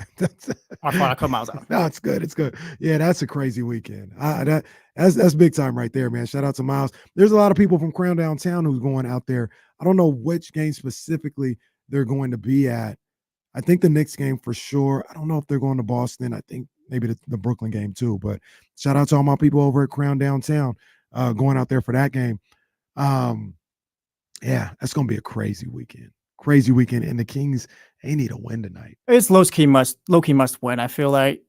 I cut Miles out. No, it's good. It's good. Yeah, that's a crazy weekend. That's big time right there, man. Shout out to Miles. There's a lot of people from Crown Downtown who's going out there. I don't know which game specifically they're going to be at. I think the Knicks game for sure. I don't know if they're going to Boston. I think maybe the Brooklyn game too. But shout out to all my people over at Crown Downtown going out there for that game. Yeah, that's going to be a crazy weekend. Crazy weekend. And the Kings, they need a win tonight. It's low key must win. I feel like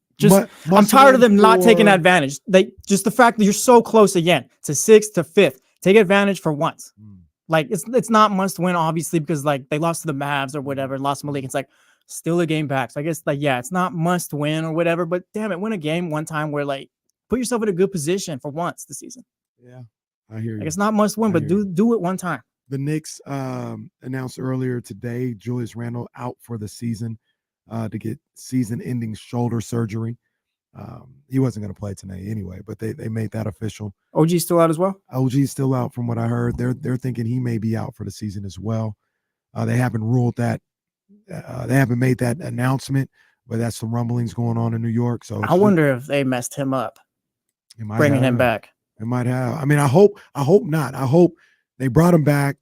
I'm tired of them not taking for- advantage. Just the fact that you're so close again to 6th to 5th. Take advantage for once. Like it's not must win, obviously, because like they lost to the Mavs or whatever, lost to Malik. It's like still a game back. So I guess like it's not must win or whatever, but damn it, win a game one time where like put yourself in a good position for once this season. Yeah, I hear you. Like it's not must win, but do it one time. The Knicks announced earlier today Julius Randle out for the season to get season-ending shoulder surgery. He wasn't going to play tonight anyway, but they made that official. OG's still out as well? OG's still out from what I heard. They're thinking he may be out for the season as well. They haven't ruled that. They haven't made that announcement, but that's some rumblings going on in New York. So I wonder if they messed him up, bringing him back. It might have. I mean, I hope not. I hope they brought him back.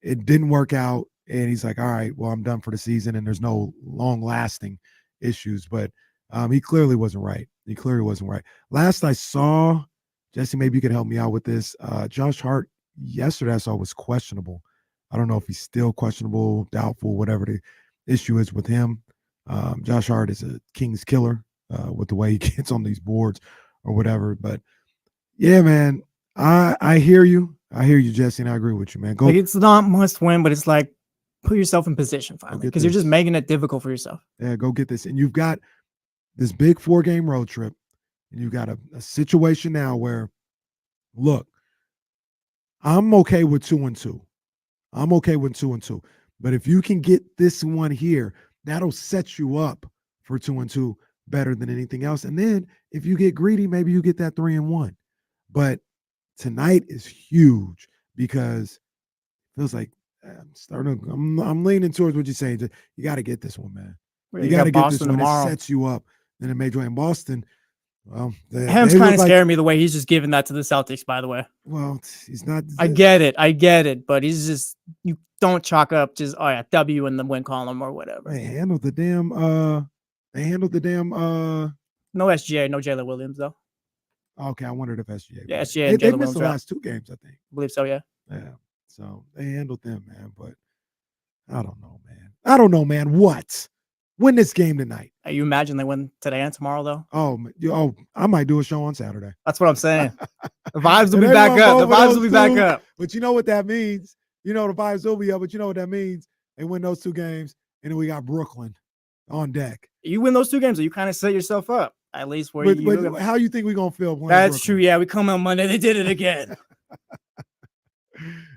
It didn't work out, and he's like, all right, well, I'm done for the season, and there's no long-lasting issues. But he clearly wasn't right. He clearly wasn't right. Last I saw, Jesse, maybe you could help me out with this. Josh Hart yesterday I saw was questionable. I don't know if he's still questionable, doubtful, whatever the issue is with him. Josh Hart is a Kings killer with the way he gets on these boards or whatever. But yeah, man, I hear you. I hear you, Jesse, and I agree with you, man. Go. Like it's not must win, but it's like put yourself in position finally because you're just this. making it difficult for yourself. Yeah, go get this. And you've got this big 4-game road trip, and you've got a situation now where, look, I'm okay with 2-2. I'm okay with 2-2. But if you can get this one here, that'll set you up for 2-2 better than anything else. And then if you get greedy, maybe you get that 3-1. But tonight is huge because it feels like I'm leaning towards what you're saying. You got to get this one, man. You got to get this one. Tomorrow. It sets you up in a major way. In Boston, well, Ham's kind of scaring me the way he's just giving that to the Celtics, by the way. Well, he's not. I get it, but he's just, you don't chalk up just W in the win column or whatever. They handled the damn. No SGA, no Jalen Williams though. Okay, I wondered if SGA. Yeah, SGA. They missed the last 2 games, I think. I believe so. Yeah. Yeah. So they handled them, man. But I don't know, man. What? Win this game tonight. You imagine they win today and tomorrow, though? Oh, I might do a show on Saturday. That's what I'm saying. The vibes will be back up. The vibes will be back up. But you know what that means? The vibes will be up, but you know what that means? They win those 2 games, and then we got Brooklyn on deck. You win those 2 games, so you kind of set yourself up, at least where but how you think we're going to feel playing That's Brooklyn? True. Yeah, we come on Monday. They did it again.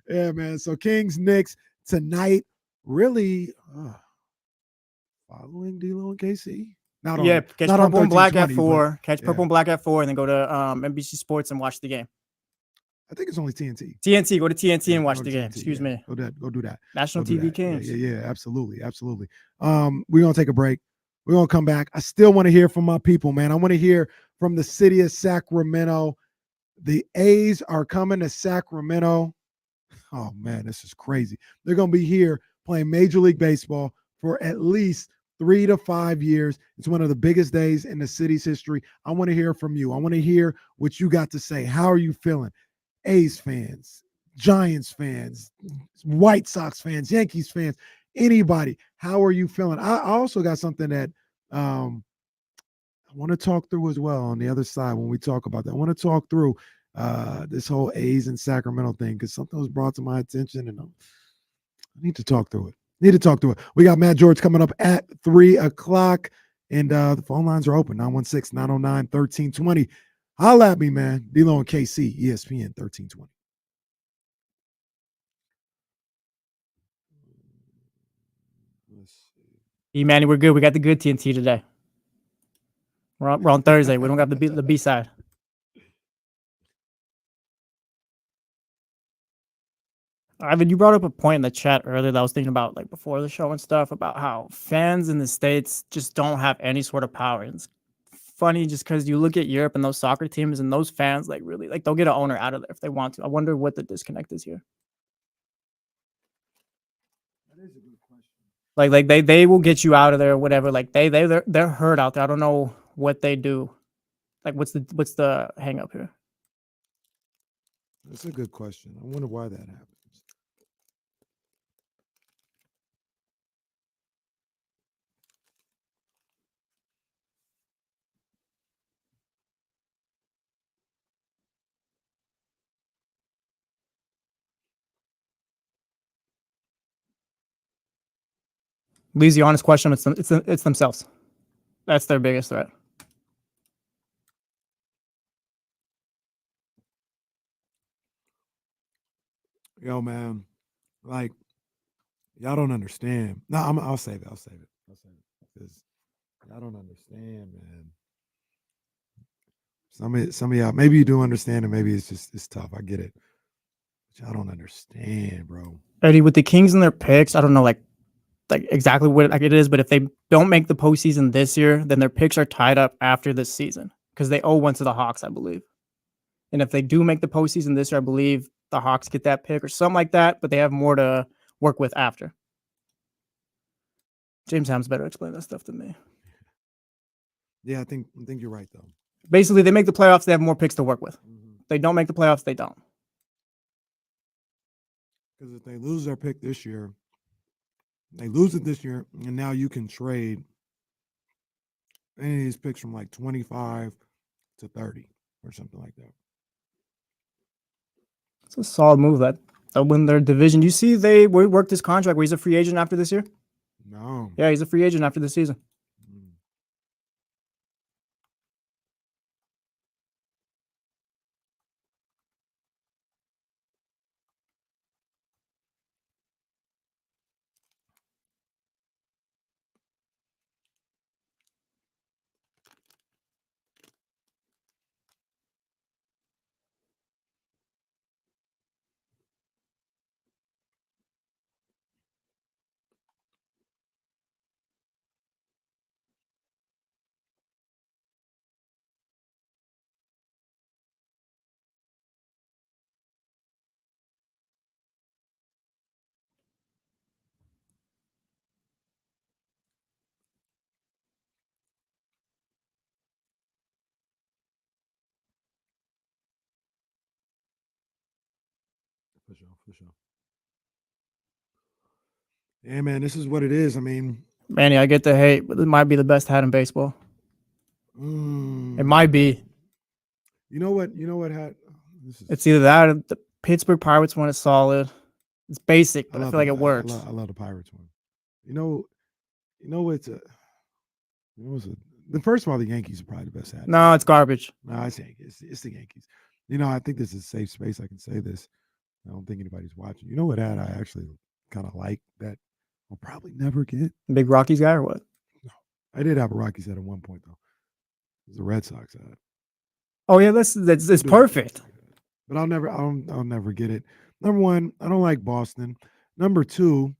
Yeah, man. So Kings-Knicks tonight, really following D-Lo and KC. Catch Purple and Black at 4. Catch Purple and Black at 4, and then go to NBC Sports and watch the game. I think it's only TNT. TNT. Go to TNT and watch the game. Excuse me. Go do that. National TV Kings. Yeah, absolutely. We're going to take a break. We're going to come back. I still want to hear from my people, man. I want to hear from the city of Sacramento. The A's are coming to Sacramento. Oh, man, this is crazy. They're going to be here playing Major League Baseball for at least 3 to 5 years. It's one of the biggest days in the city's history. I want to hear from you. I want to hear what you got to say. How are you feeling? A's fans, Giants fans, White Sox fans, Yankees fans, anybody. How are you feeling? I also got something that I want to talk through as well on the other side when we talk about that. I want to talk through this whole A's and Sacramento thing because something was brought to my attention and I need to talk through it. We got Matt George coming up at 3 o'clock and the phone lines are open, 916-909-1320. Holla at me, man. D-Lo and KC, ESPN 1320. Manny, we're good. We got the good TNT today. We're on Thursday. We don't got the B side. Ivan, you brought up a point in the chat earlier that I was thinking about, like before the show and stuff, about how fans in the States just don't have any sort of power. And it's funny just because you look at Europe and those soccer teams and those fans, like really, like they'll get an owner out of there if they want to. I wonder what the disconnect is here. That is a good question. Like they will get you out of there or whatever. Like they're hurt out there. I don't know what they do. Like what's the hang up here? That's a good question. I wonder why that happens. Lee's the honest question. It's themselves. That's their biggest threat. Yo, man, like y'all don't understand. No, I'll save it. I'll save it because y'all don't understand, man. Some of y'all, maybe you do understand, and maybe it's tough. I get it, but y'all don't understand, bro. Eddie, with the Kings and their picks, I don't know like exactly what it is, but if they don't make the postseason this year, then their picks are tied up after this season because they owe one to the Hawks, I believe. And if they do make the postseason this year, I believe the Hawks get that pick or something like that, but they have more to work with after. James Ham's better explain that stuff than me. Yeah, I think you're right though. Basically, they make the playoffs, they have more picks to work with. If they don't make the playoffs, they don't. Because if they lose their pick this year, they lose it this year, and now you can trade any of these picks from like 25 to 30 or something like that. It's a solid move that they'll win their division. You see, they worked his contract where he's a free agent after this year? No. Yeah, he's a free agent after this season. For sure. Yeah, man, this is what it is. I mean, Manny, I get the hate, but it might be the best hat in baseball. It might be. You know what hat? It's either that or the Pittsburgh Pirates one is solid. It's basic, but I feel like it works. I love the Pirates one. The first of all, the Yankees are probably the best hat. No, it's garbage. No, it's Yankees. It's the Yankees. I think this is a safe space. I can say this. I don't think anybody's watching. You know what hat I actually kind of like that I'll probably never get? Big Rockies guy or what? No, I did have a Rockies hat at one point though. It was a Red Sox hat. Oh yeah, that's perfect. But I'll never get it. Number one, I don't like Boston. Number two,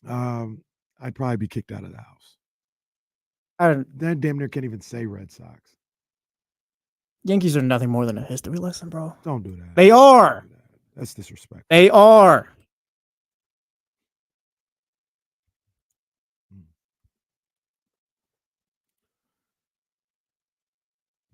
I'd probably be kicked out of the house. That damn near can't even say Red Sox. Yankees are nothing more than a history lesson, bro. Don't do that. They are. That's disrespectful. They are.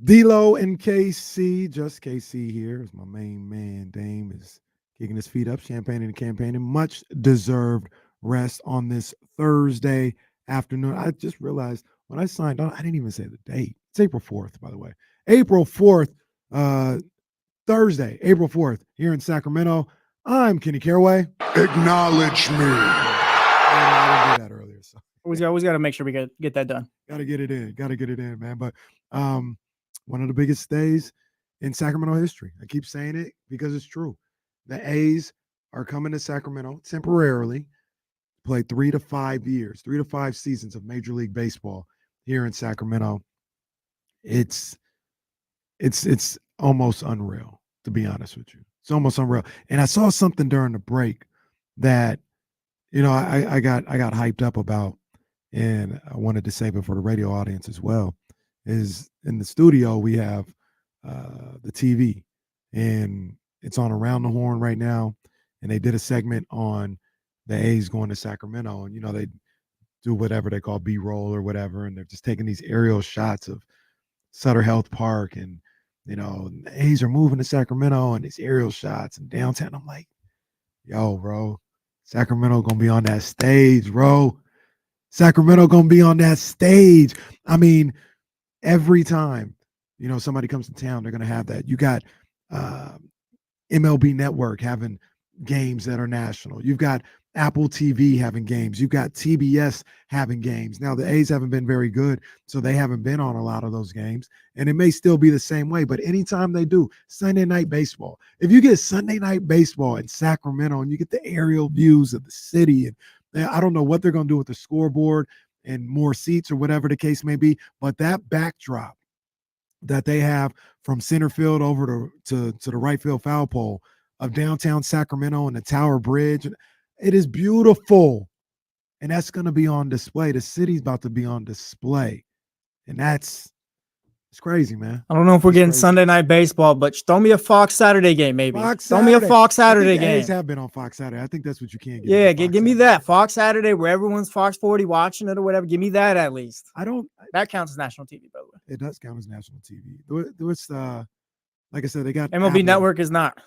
D-Lo and KC, just KC here. Is my main man. Dame is kicking his feet up, champagne and campaigning. Much deserved rest on this Thursday afternoon. I just realized when I signed on, I didn't even say the date. It's April 4th, by the way. April 4th, Thursday, April 4th, here in Sacramento. I'm Kenny Caraway. Acknowledge me. I didn't do that earlier. So. Always got to make sure we get that done. Got to get it in, man. But one of the biggest days in Sacramento history. I keep saying it because it's true. The A's are coming to Sacramento temporarily, play 3 to 5 years, 3 to 5 seasons of Major League Baseball here in Sacramento. It's almost unreal, to be honest with you. It's almost unreal. And I saw something during the break that, I got hyped up about, and I wanted to save it for the radio audience as well. Is in the studio we have the TV, and it's on Around the Horn right now, and they did a segment on the A's going to Sacramento, and they do whatever they call B-roll or whatever, and they're just taking these aerial shots of Sutter Health Park, and the A's are moving to Sacramento, and these aerial shots and downtown. I'm like, yo, bro, Sacramento gonna be on that stage, bro. Sacramento gonna be on that stage. I mean, every time somebody comes to town, they're gonna have that. You got MLB Network having games that are national. You've got Apple TV having games. You've got TBS having games. Now, the A's haven't been very good, so they haven't been on a lot of those games. And it may still be the same way, but anytime they do, Sunday Night Baseball. If you get Sunday Night Baseball in Sacramento and you get the aerial views of the city, and I don't know what they're going to do with the scoreboard and more seats or whatever the case may be, but that backdrop that they have from center field over to the right field foul pole of downtown Sacramento and the Tower Bridge, it is beautiful. And that's going to be on display. The city's about to be on display. And it's crazy, man. I don't know if we're getting Sunday Night Baseball, but throw me a Fox Saturday game, maybe. Throw me a Fox Saturday game. A's have been on Fox Saturday. I think that's what you can get. Yeah, give me that. Fox Saturday where everyone's Fox 40 watching it or whatever. Give me that at least. That counts as national TV, by the way. It does count as national TV. It's like I said, they got MLB Apple. Network is not.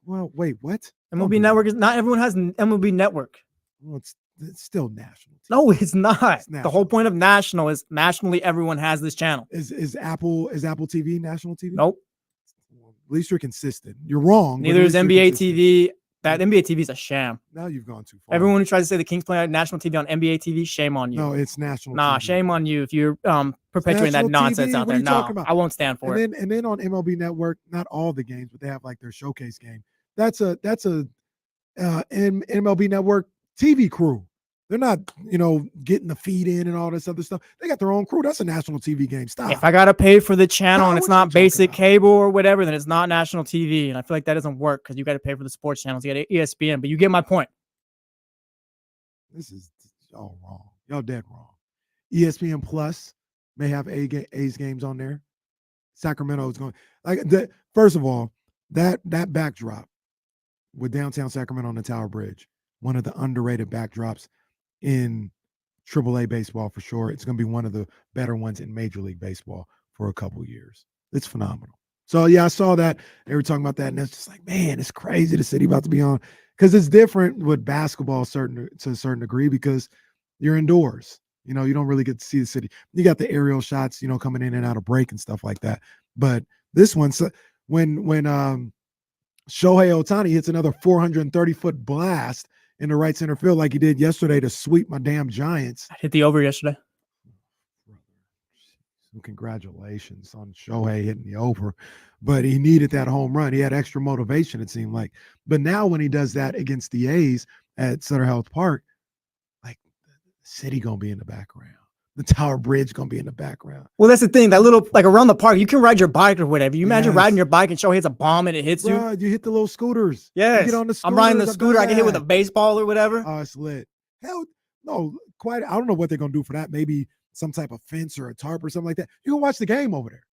Well, wait, what? MLB Network is not. Everyone has MLB Network. Well, it's still national TV. No, it's not. The whole point of national is nationally everyone has this channel. Is Apple TV national TV? Nope. At least you're consistent. You're wrong. Neither is NBA TV. That NBA TV is a sham. Now you've gone too far. Everyone who tries to say the Kings play on national TV on NBA TV, shame on you. No, it's national. Nah, TV. shame on you if you're perpetuating that nonsense out there. No, I won't stand for it. And then on MLB Network, not all the games, but they have like their showcase game. That's a MLB Network TV crew. They're not, getting the feed in and all this other stuff. They got their own crew. That's a national TV game. Stop. If I got to pay for the channel and it's not basic cable or whatever, then it's not national TV. And I feel like that doesn't work because you got to pay for the sports channels. You got ESPN, but you get my point. This is all wrong. Y'all dead wrong. ESPN Plus may have A's games on there. Sacramento is going first of all, that backdrop with downtown Sacramento on the Tower Bridge, one of the underrated backdrops in AAA baseball for sure. It's going to be one of the better ones in Major League Baseball for a couple years. It's phenomenal. So, yeah, I saw that. They were talking about that, and it's just like, man, it's crazy the city about to be on. Because it's different with basketball to a certain degree because you're indoors. You don't really get to see the city. You got the aerial shots, coming in and out of break and stuff like that. But this one, when Shohei Ohtani hits another 430-foot blast in the right center field like he did yesterday to sweep my damn Giants. I hit the over yesterday. So congratulations on Shohei hitting the over. But he needed that home run. He had extra motivation, it seemed like. But now when he does that against the A's at Sutter Health Park, like the city going to be in the background. The Tower Bridge going to be in the background. Well, that's the thing. That little, around the park, you can ride your bike or whatever. You imagine riding your bike and Shohei hits a bomb and it hits you? You hit the little scooters. Yes. You get on the scooters. I'm riding the scooter. I get hit with a baseball or whatever. Oh, it's lit. Hell, no, quite. I don't know what they're going to do for that. Maybe some type of fence or a tarp or something like that. You can watch the game over there.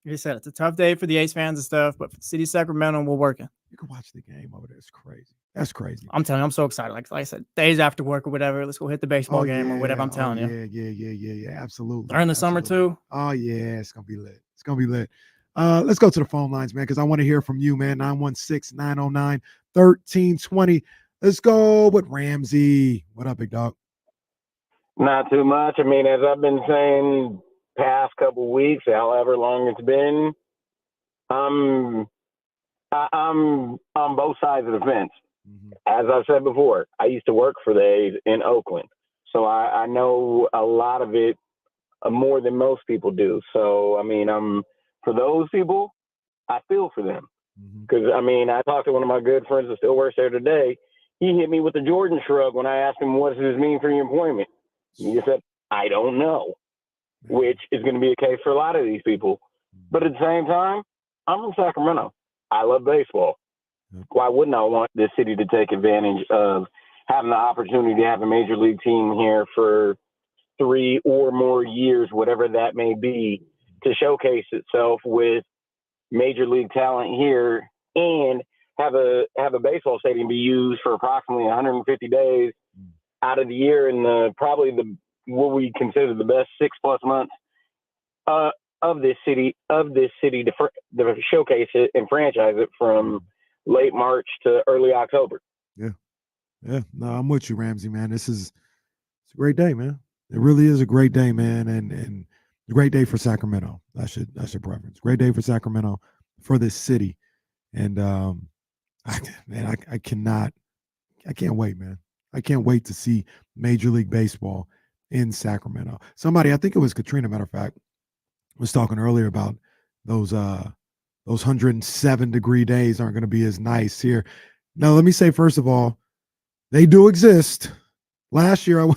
Like I said, it's a tough day for the A's fans and stuff, but for the city of Sacramento, we're working. You can watch the game over there. It's crazy. That's crazy. I'm telling you, I'm so excited. Like I said, days after work or whatever, let's go hit the baseball game or whatever. I'm telling you. Yeah. Absolutely. During the summer too. Oh yeah, it's gonna be lit. It's gonna be lit. Let's go to the phone lines, man, because I want to hear from you, man. 916-909-1320. Let's go with Ramsey. What up, big dog? Not too much. I mean, as I've been saying past couple weeks, however long it's been, I'm on both sides of the fence. As I've said before, I used to work for the A's in Oakland, so I know a lot of it more than most people do. So, I mean, for those people, I feel for them. Because, I mean, I talked to one of my good friends that still works there today. He hit me with the Jordan shrug when I asked him, what does this mean for your employment? He said, I don't know, which is going to be a case for a lot of these people. But at the same time, I'm from Sacramento. I love baseball. Why wouldn't I want this city to take advantage of having the opportunity to have a major league team here for 3 or more years, whatever that may be, to showcase itself with major league talent here and have a baseball stadium be used for approximately 150 days out of the year in what we consider the best 6+ months of this city to showcase it and franchise it from late March to early October. Yeah. No, I'm with you, Ramsey, man. It's a great day, man. It really is a great day, man, and a great day for Sacramento. That's your preference. Great day for Sacramento, for this city, and I cannot I can't wait, man. I can't wait to see Major League Baseball in Sacramento. Somebody, I think it was Katrina, matter of fact, was talking earlier about those 107-degree days aren't going to be as nice here. Now, let me say, first of all, they do exist. Last year,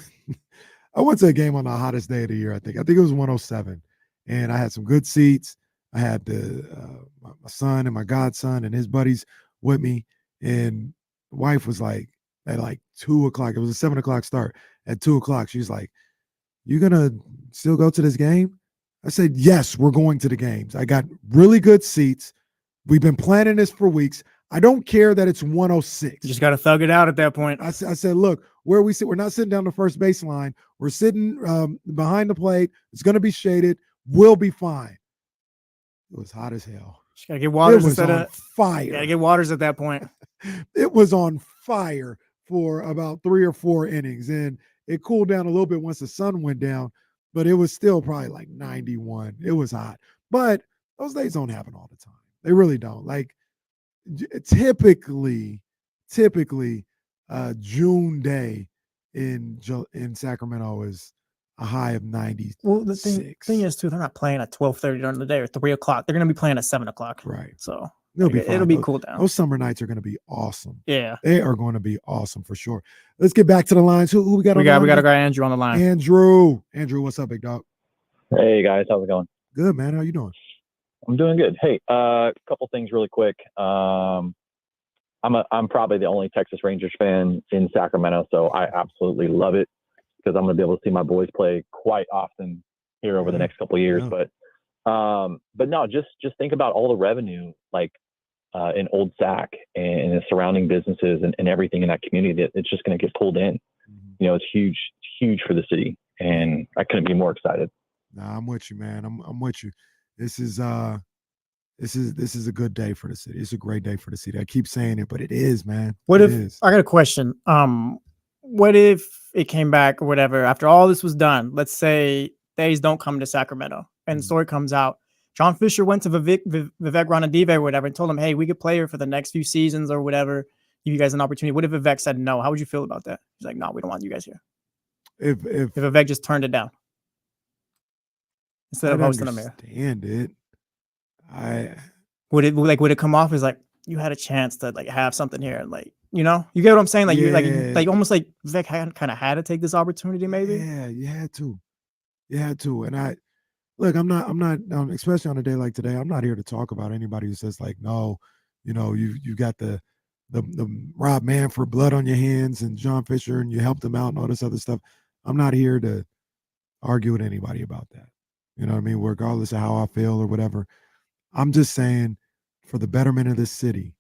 I went to a game on the hottest day of the year, I think. I think it was 107. And I had some good seats. I had my son and my godson and his buddies with me. And the wife was like, at like 2 o'clock, it was a 7 o'clock start. At 2 o'clock, she's like, "You gonna still go to this game?" I said, "Yes, we're going to the games. I got really good seats. We've been planning this for weeks. I don't care that it's 106. You just got to thug it out at that point." I said, "Look, where we sit, we're not sitting down the first baseline. We're sitting behind the plate. It's going to be shaded. We'll be fine." It was hot as hell. Just got to get waters It was instead on of fire. Got to get waters at that point. It was on fire for about 3 or 4 innings, and it cooled down a little bit once the sun went down, but it was still probably like 91. It was hot, but those days don't happen all the time. They really don't. Like typically, June day in Sacramento is a high of 96. Well, the thing is, too, they're not playing at 12:30 during the day or 3 o'clock. They're going to be playing at 7 o'clock. Right. So It'll be cool down. Those summer nights are going to be awesome. Yeah. They are going to be awesome for sure. Let's get back to the lines. Who we got on the line? We got our guy Andrew on the line. Andrew, what's up, big dog? Hey guys, how's it going? Good, man. How you doing? I'm doing good. Hey, a couple things really quick. I'm probably the only Texas Rangers fan in Sacramento, so I absolutely love it because I'm going to be able to see my boys play quite often here over the next couple of years. Yeah. But no, just think about all the revenue like in Old Sac and the surrounding businesses and everything in that community that it's just going to get pulled in. You know, it's huge for the city, and I couldn't be more excited. Nah, I'm with you, man. I'm with you. This is a good day for the city. It's a great day for the city. I keep saying it, but it is, man. What It if is. I got a question? What if it came back or whatever after all this was done? Let's say the A's don't come to Sacramento, and the story comes out. John Fisher went to Vivek Randave or whatever and told him, "Hey, we could play here for the next few seasons or whatever. Give you guys an opportunity." What if Vivek said no? How would you feel about that? He's like, "No, we don't want you guys here." If Vivek just turned it down instead of hosting them here, understand it. would it come off as like you had a chance to like have something here and like you get what I'm saying? Like Yeah. you almost like Vivek kind of had to take this opportunity maybe. Yeah, you had to. And I'm not especially on a day like today, I'm not here to talk about anybody who says like, no, you got the Rob Manfred blood on your hands and John Fisher and you helped him out and all this other stuff. I'm not here to argue with anybody about that. You know what I mean? Regardless of how I feel or whatever. I'm just saying for the betterment of this city,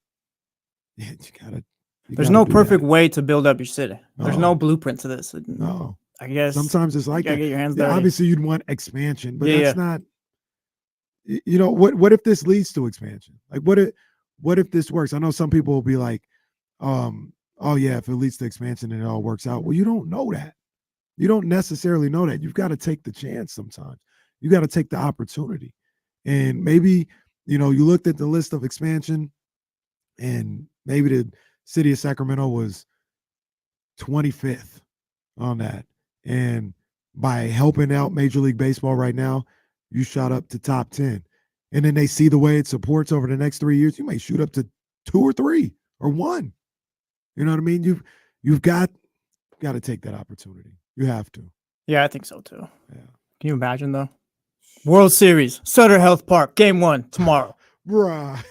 yeah, There's no perfect way to build up your city. There's no blueprint to this. No. I guess Sometimes it's like you gotta that. get your hands Yeah, dirty. obviously you'd want expansion, but Yeah, that's not. What if this leads to expansion? Like what if this works? I know some people will be like, oh yeah, if it leads to expansion and it all works out. Well, you don't know that. You don't necessarily know that. You've got to take the chance sometimes. You got to take the opportunity. And maybe, you looked at the list of expansion and maybe the city of Sacramento was 25th on that. And by helping out Major League Baseball right now, you shot up to top 10. And then they see the way it supports over the next 3 years, you may shoot up to 2 or 3 or 1. You know what I mean? You've got to take that opportunity. You have to. Yeah, I think so too. Yeah. Can you imagine though? World Series, Sutter Health Park, Game 1 tomorrow. Bruh.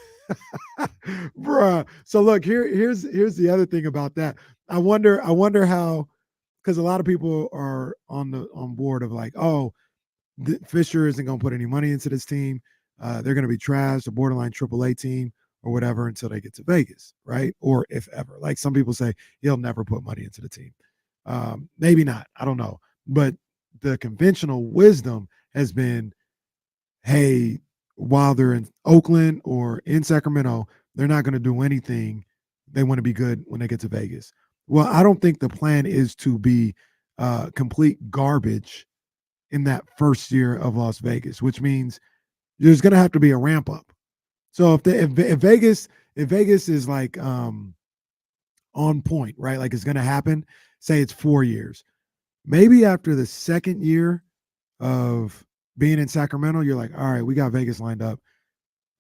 So look, here's the other thing about that. I wonder how, because a lot of people are on board of like, oh, Fisher isn't going to put any money into this team. They're going to be trashed, a borderline AAA team or whatever until they get to Vegas, right? Or if ever. Like some people say, he'll never put money into the team. Maybe not. I don't know. But the conventional wisdom has been, hey, while they're in Oakland or in Sacramento, they're not going to do anything. They want to be good when they get to Vegas. Well, I don't think the plan is to be complete garbage in that first year of Las Vegas, which means there's going to have to be a ramp up. So if Vegas is like on point, right? Like it's going to happen. Say it's 4 years. Maybe after the second year of being in Sacramento, you're like, all right, we got Vegas lined up.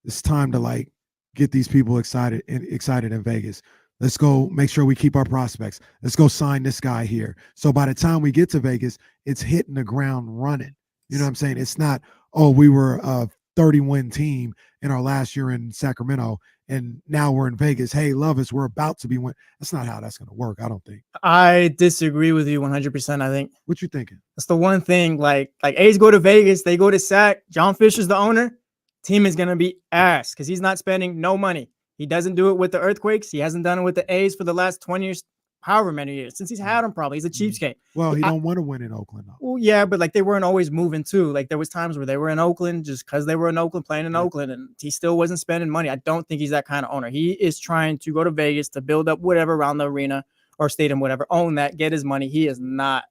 It's time to like get these people excited in Vegas. Let's go make sure we keep our prospects. Let's go sign this guy here. So by the time we get to Vegas, it's hitting the ground running. You know what I'm saying? It's not, oh, we were a 30-win team in our last year in Sacramento, and now we're in Vegas. Hey, love us. We're about to be win. That's not how that's going to work, I don't think. I disagree with you 100%, I think. What you thinking? That's the one thing, like A's go to Vegas, they go to Sac. John Fisher's the owner. Team is going to be ass because he's not spending no money. He doesn't do it with the Earthquakes. He hasn't done it with the A's for the last 20 years, however many years, since he's had them probably. He's a cheapskate. Well, he don't want to win in Oakland, though. Well, yeah, but like they weren't always moving too. Like there was times where they were in Oakland just because they were in Oakland, playing in Oakland, and he still wasn't spending money. I don't think he's that kind of owner. He is trying to go to Vegas to build up whatever around the arena or stadium, whatever, own that, get his money. He is not.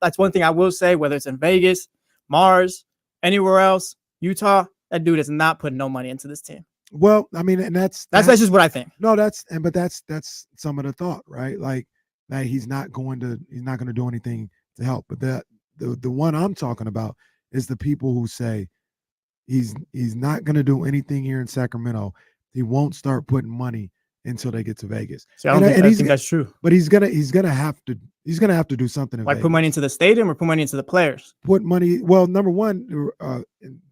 That's one thing I will say, whether it's in Vegas, Mars, anywhere else, Utah, that dude is not putting no money into this team. Well, I mean, and that's just what I think. No, that's some of the thought, right? Like that he's not going to do anything to help. But the one I'm talking about is the people who say he's not going to do anything here in Sacramento. He won't start putting money until they get to Vegas. See, I think that's true. But he's gonna have to do something. Like put money into the stadium or put money into the players. Put money. Well, number one,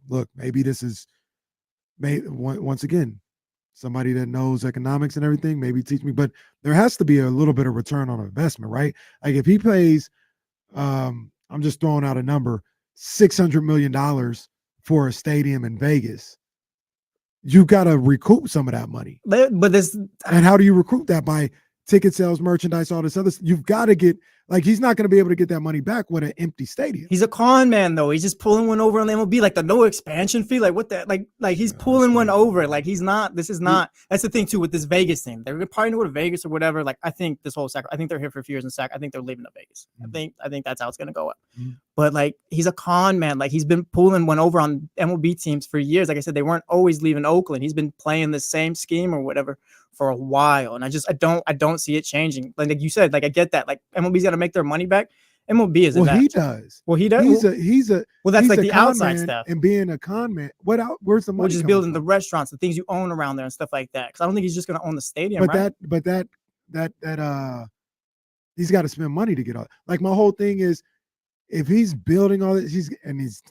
look, maybe this is. Once again, somebody that knows economics and everything, maybe teach me, but there has to be a little bit of return on investment, right? Like if he pays, I'm just throwing out a number, $600 million for a stadium in Vegas, you got to recoup some of that money. And how do you recoup that? By ticket sales, merchandise, all this other stuff. You've got to get, like, he's not going to be able to get that money back with an empty stadium. He's a con man, though. He's just pulling one over on the MLB, like the no expansion fee. Like, what that? Like he's pulling one over. Like, he's not, this is not, that's the thing, too, with this Vegas thing. They're probably going to go to Vegas or whatever. Like, I think this whole I think they're here for a few years in Sac. I think they're leaving to Vegas. I think that's how it's going to go up. But, like, he's a con man. Like, he's been pulling one over on MLB teams for years. Like I said, they weren't always leaving Oakland. He's been playing the same scheme or whatever for a while, and I don't see it changing. Like you said, like I get that. Like MLB's got to make their money back. MLB is. Well, he does. Well, he does. He's a. Well, that's he's like a the con outside man, stuff. And being a con man, where's the money? We're just building the restaurants, the things you own around there, and stuff like that. Because I don't think he's just going to own the stadium. But that he's got to spend money to get all. Like my whole thing is, if he's building all this, he's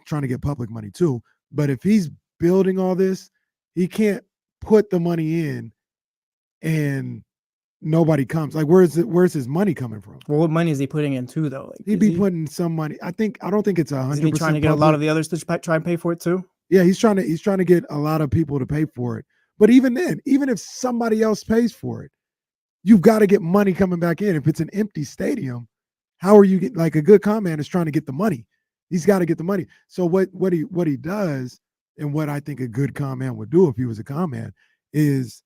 trying to get public money too. But if he's building all this, he can't put the money in and nobody comes. Like, where's his money coming from? Well, what money is he putting in too, though? Like, He'd be putting some money. I don't think it's 100%. Is he trying to get a lot of the others to try and pay for it too? Yeah, he's trying to get a lot of people to pay for it. But even then, even if somebody else pays for it, you've got to get money coming back in. If it's an empty stadium, how are you getting? Like, a good con man is trying to get the money. He's got to get the money. So what he does, and what I think a good con man would do if he was a con man, is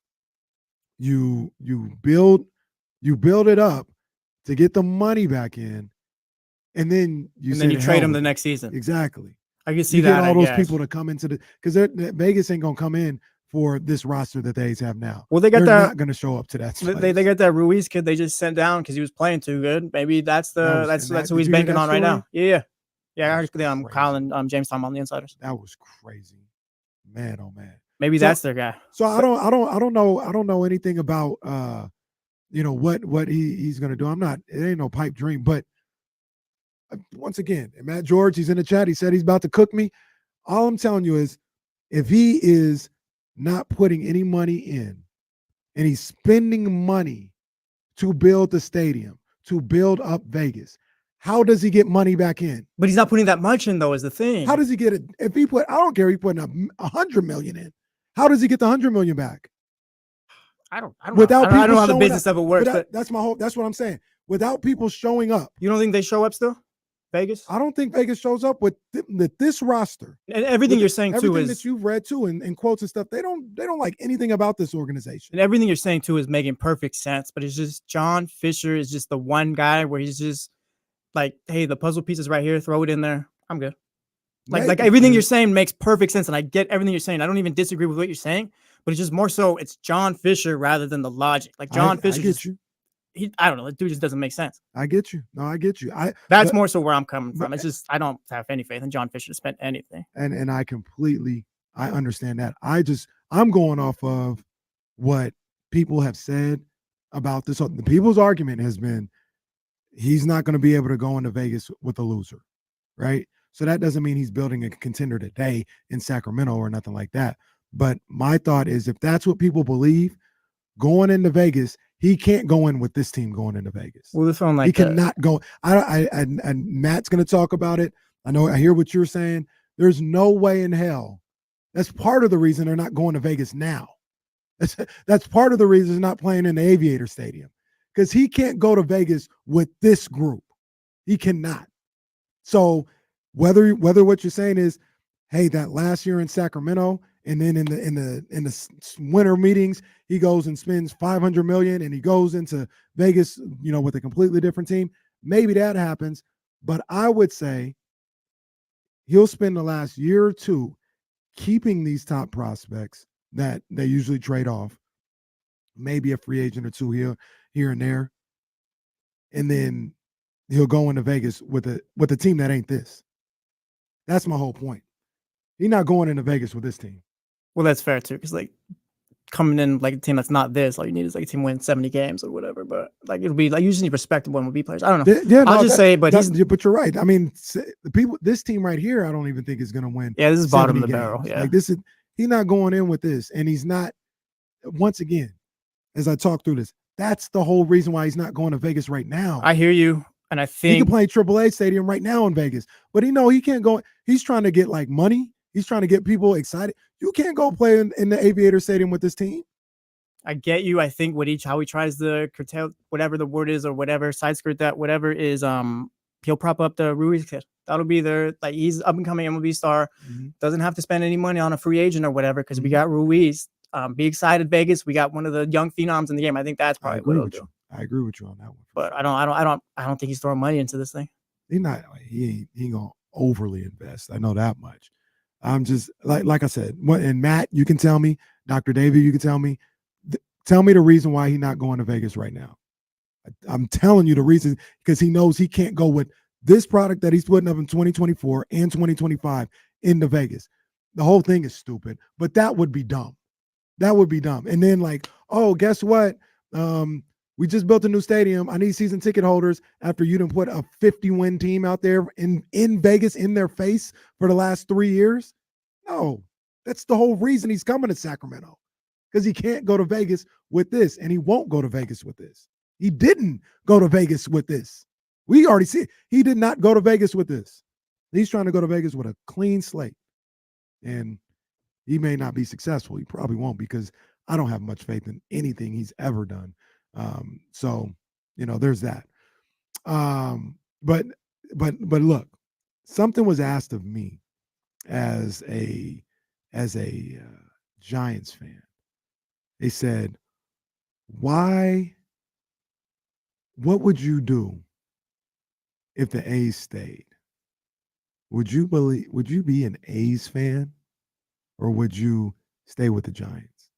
you build it up to get the money back in, and then you trade them the next season. Exactly. I can see you that. Get all those people to come into because Vegas ain't gonna come in for this roster that they have now. Well, they're not gonna show up to that. They got that Ruiz kid they just sent down because he was playing too good. Maybe that's who he's banking on right now. Yeah. I heard Kyle and James talking on the Insiders. That was crazy, man. Oh man. Maybe that's their guy. So I don't know anything about what he's gonna do. It ain't no pipe dream. But once again, Matt George, he's in the chat. He said he's about to cook me. All I'm telling you is, if he is not putting any money in, and he's spending money to build the stadium, to build up Vegas, how does he get money back in? But he's not putting that much in, though, is the thing. How does he get it? If he I don't care if he putting up $100 million in. How does he get the $100 million back? I don't know how the business of it works. But that's what I'm saying. Without people showing up. You don't think they show up still? Vegas? I don't think Vegas shows up with this roster. And everything you're saying too is that you've read too and quotes and stuff. They don't like anything about this organization. And everything you're saying too is making perfect sense. But it's just John Fisher is just the one guy where he's just like, hey, the puzzle piece is right here. Throw it in there. I'm good. Like everything you're saying makes perfect sense, and I get everything you're saying. I don't even disagree with what you're saying, but it's just more so it's John Fisher rather than the logic. Like John Fisher. I don't know. The dude just doesn't make sense. I get you. No, I get you. That's more so where I'm coming from. It's just I don't have any faith in John Fisher to spend anything. And I understand that. I'm going off of what people have said about this. The people's argument has been he's not going to be able to go into Vegas with a loser, right? So that doesn't mean he's building a contender today in Sacramento or nothing like that. But my thought is if that's what people believe, going into Vegas, he can't go in with this team going into Vegas. Well, this one he cannot go. And Matt's going to talk about it. I hear what you're saying. There's no way in hell. That's part of the reason they're not going to Vegas now. That's part of the reason he's not playing in the Aviator Stadium, because he can't go to Vegas with this group. He cannot. So whether what you're saying is, hey, that last year in Sacramento, and then in the winter meetings, he goes and spends $500 million, and he goes into Vegas, with a completely different team. Maybe that happens, but I would say he'll spend the last year or two keeping these top prospects that they usually trade off, maybe a free agent or two here and there, and then he'll go into Vegas with a team that ain't this. That's my whole point. He's not going into Vegas with this team. Well, that's fair too, because coming in like a team that's not this, all you need is a team win 70 games or whatever. But it'll be you just need respectable MLB players. I don't know. Yeah, I'll just say, but you're right. I mean, the people, this team right here, I don't even think is going to win. Yeah, this is bottom of the barrel. Yeah, he's not going in with this, and he's not. Once again, as I talk through this, that's the whole reason why he's not going to Vegas right now. I hear you, and I think he can play AAA stadium right now in Vegas, but he can't go. He's trying to get money. He's trying to get people excited. You can't go play in the Aviator Stadium with this team. I get you. I think how he tries to curtail whatever the word is or whatever, side skirt that, whatever is, he'll prop up the Ruiz kid. That'll be he's up and coming MLB star. Mm-hmm. Doesn't have to spend any money on a free agent or whatever, because we got Ruiz. Be excited, Vegas. We got one of the young phenoms in the game. I think that's probably what he'll do. I agree with you on that one. But I don't think he's throwing money into this thing. He ain't gonna overly invest. I know that much. I'm just like I said, and Matt, you can tell me, Dr. David, you can tell me the reason why he's not going to Vegas right now. I'm telling you the reason, because he knows he can't go with this product that he's putting up in 2024 and 2025 into Vegas. The whole thing is stupid, but that would be dumb. That would be dumb. And then guess what? We just built a new stadium. I need season ticket holders after you done put a 50-win team out there in Vegas in their face for the last 3 years. No, that's the whole reason he's coming to Sacramento, because he can't go to Vegas with this, and he won't go to Vegas with this. He didn't go to Vegas with this. We already see it. He did not go to Vegas with this. He's trying to go to Vegas with a clean slate, and he may not be successful. He probably won't, because I don't have much faith in anything he's ever done. So there's that. But look, something was asked of me as a Giants fan. They said, what would you do if the A's stayed? Would you be an A's fan, or would you stay with the Giants?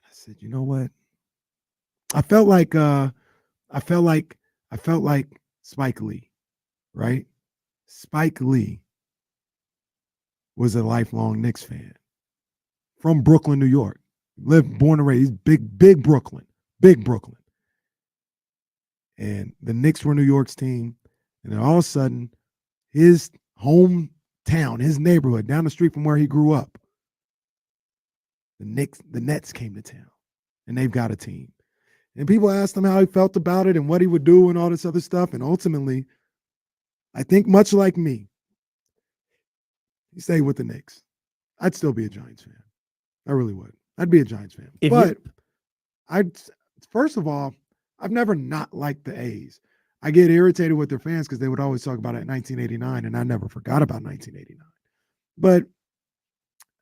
I said, you know what? I felt like Spike Lee, right? Spike Lee was a lifelong Knicks fan from Brooklyn, New York. Born and raised, big Brooklyn. And the Knicks were New York's team. And then all of a sudden, his hometown, his neighborhood, down the street from where he grew up, the Nets came to town, and they've got a team. And people asked him how he felt about it and what he would do and all this other stuff. And ultimately, I think much like me, he stayed with the Knicks. I'd still be a Giants fan. I really would. I'd be a Giants fan. First of all, I've never not liked the A's. I get irritated with their fans because they would always talk about it in 1989, and I never forgot about 1989. But I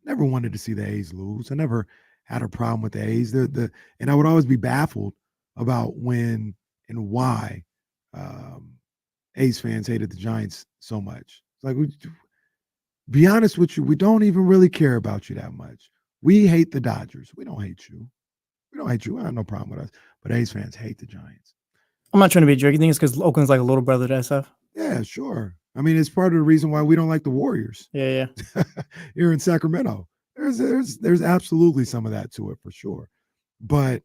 never wanted to see the A's lose. I never had a problem with the A's. And I would always be baffled about when and why A's fans hated the Giants so much. It's like, be honest with you, we don't even really care about you that much. We hate the Dodgers. We don't hate you. We don't hate you. I have no problem with us. But A's fans hate the Giants. I'm not trying to be a jerk. You think it's because Oakland's like a little brother to SF? Yeah, sure. I mean, it's part of the reason why we don't like the Warriors. Yeah. Here in Sacramento. There's absolutely some of that to it for sure. But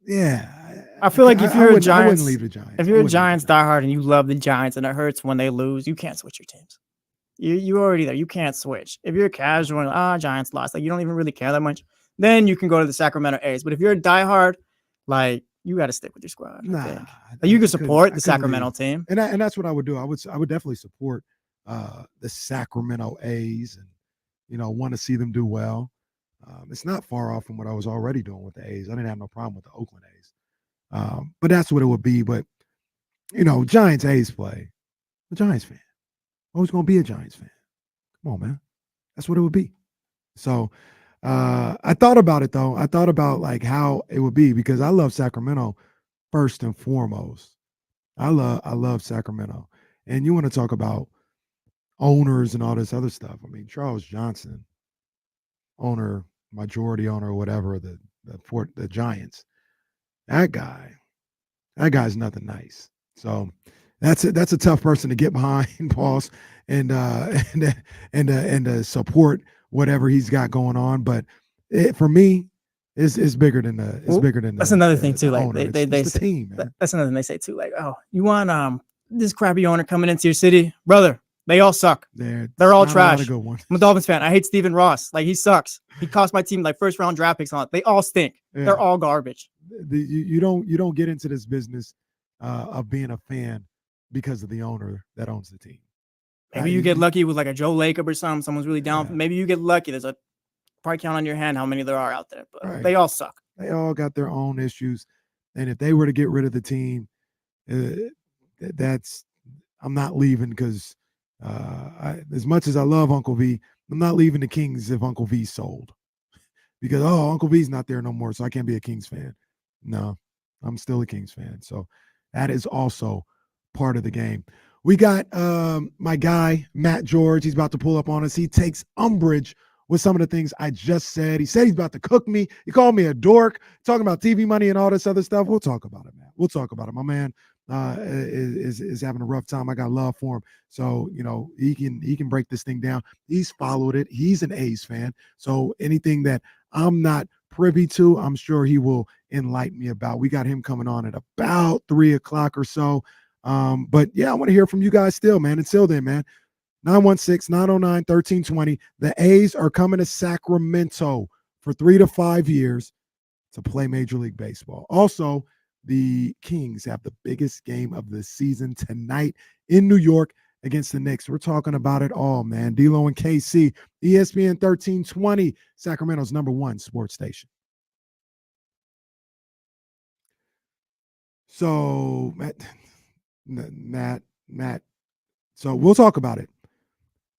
yeah. I feel like if you're a Giants, I wouldn't leave the Giants. If you're a Giants diehard and you love the Giants and it hurts when they lose, you can't switch your teams. You already there. You can't switch. If you're a casual and Giants lost, like you don't even really care that much, then you can go to the Sacramento A's. But if you're a diehard, like you got to stick with your squad. Like, you can support the Sacramento team, and that's what I would do. I would definitely support the Sacramento A's, and want to see them do well. It's not far off from what I was already doing with the A's. I didn't have no problem with the Oakland A's, but that's what it would be. But Giants A's play. I'm a Giants fan. Always gonna be a Giants fan. Come on, man. That's what it would be. So I thought about it though. I thought about like how it would be because I love Sacramento first and foremost. I love Sacramento. And you want to talk about owners and all this other stuff. I mean, Charles Johnson, owner, majority owner, or whatever, the Giants. That guy's nothing nice. So that's a tough person to get behind, Pauls, and support whatever he's got going on. But for me, it's bigger than that's another thing too. Like owner. they it's the say, team, man. That's another thing they say too. Like, oh, you want this crappy owner coming into your city, brother? They all suck. They're all trash. I'm a Dolphins fan. I hate Stephen Ross. Like he sucks. He cost my team like first round draft picks on it. They all stink. Yeah. They're all garbage. You don't get into this business of being a fan because of the owner that owns the team. Maybe you get lucky with like a Joe Lacob or something. Someone's really down. Yeah. Maybe you get lucky. There's a probably count on your hand how many there are out there, but they all suck. They all got their own issues. And if they were to get rid of the team, I'm not leaving because as much as I love Uncle V, I'm not leaving the Kings if Uncle V sold. Because, Uncle V's not there no more, so I can't be a Kings fan. No, I'm still a Kings fan. So that is also part of the game. We got my guy, Matt George. He's about to pull up on us. He takes umbrage with some of the things I just said. He said he's about to cook me. He called me a dork, talking about TV money and all this other stuff. We'll talk about it, man. We'll talk about it. My man is having a rough time. I got love for him. So, he can break this thing down. He's followed it. He's an A's fan. So anything that I'm not privy to, I'm sure he will enlighten me about. We got him coming on at about 3:00 or so. But yeah, I want to hear from you guys still, man. Until then, man, 916-909-1320. The A's are coming to Sacramento for 3 to 5 years to play Major League Baseball. Also, the Kings have the biggest game of the season tonight in New York against the Knicks. We're talking about it all, man. D-Lo and KC, ESPN 1320, Sacramento's #1 sports station. So, Matt. So we'll talk about it.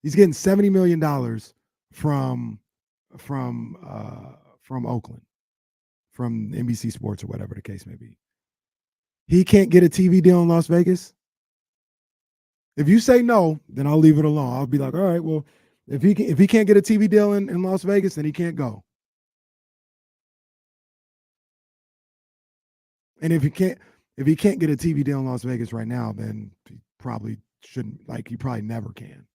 He's getting $70 million from Oakland, from NBC Sports or whatever the case may be. He can't get a TV deal in Las Vegas. If you say no, then I'll leave it alone. I'll be like, all right, well, if he can't get a TV deal in Las Vegas, then he can't go. And if he can't get a TV deal in Las Vegas right now, then he probably shouldn't. Like, he probably never can.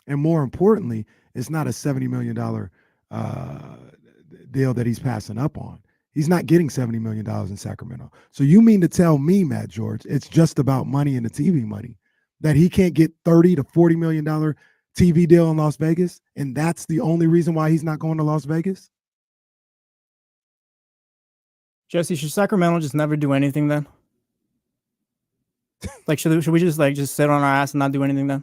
And more importantly, it's not a $70 million deal that he's passing up on. He's not getting $70 million in Sacramento. So you mean to tell me, Matt George, it's just about money and the TV money, that he can't get $30 to $40 million TV deal in Las Vegas, and that's the only reason why he's not going to Las Vegas? Jesse, should Sacramento just never do anything then? Like, should we just sit on our ass and not do anything then?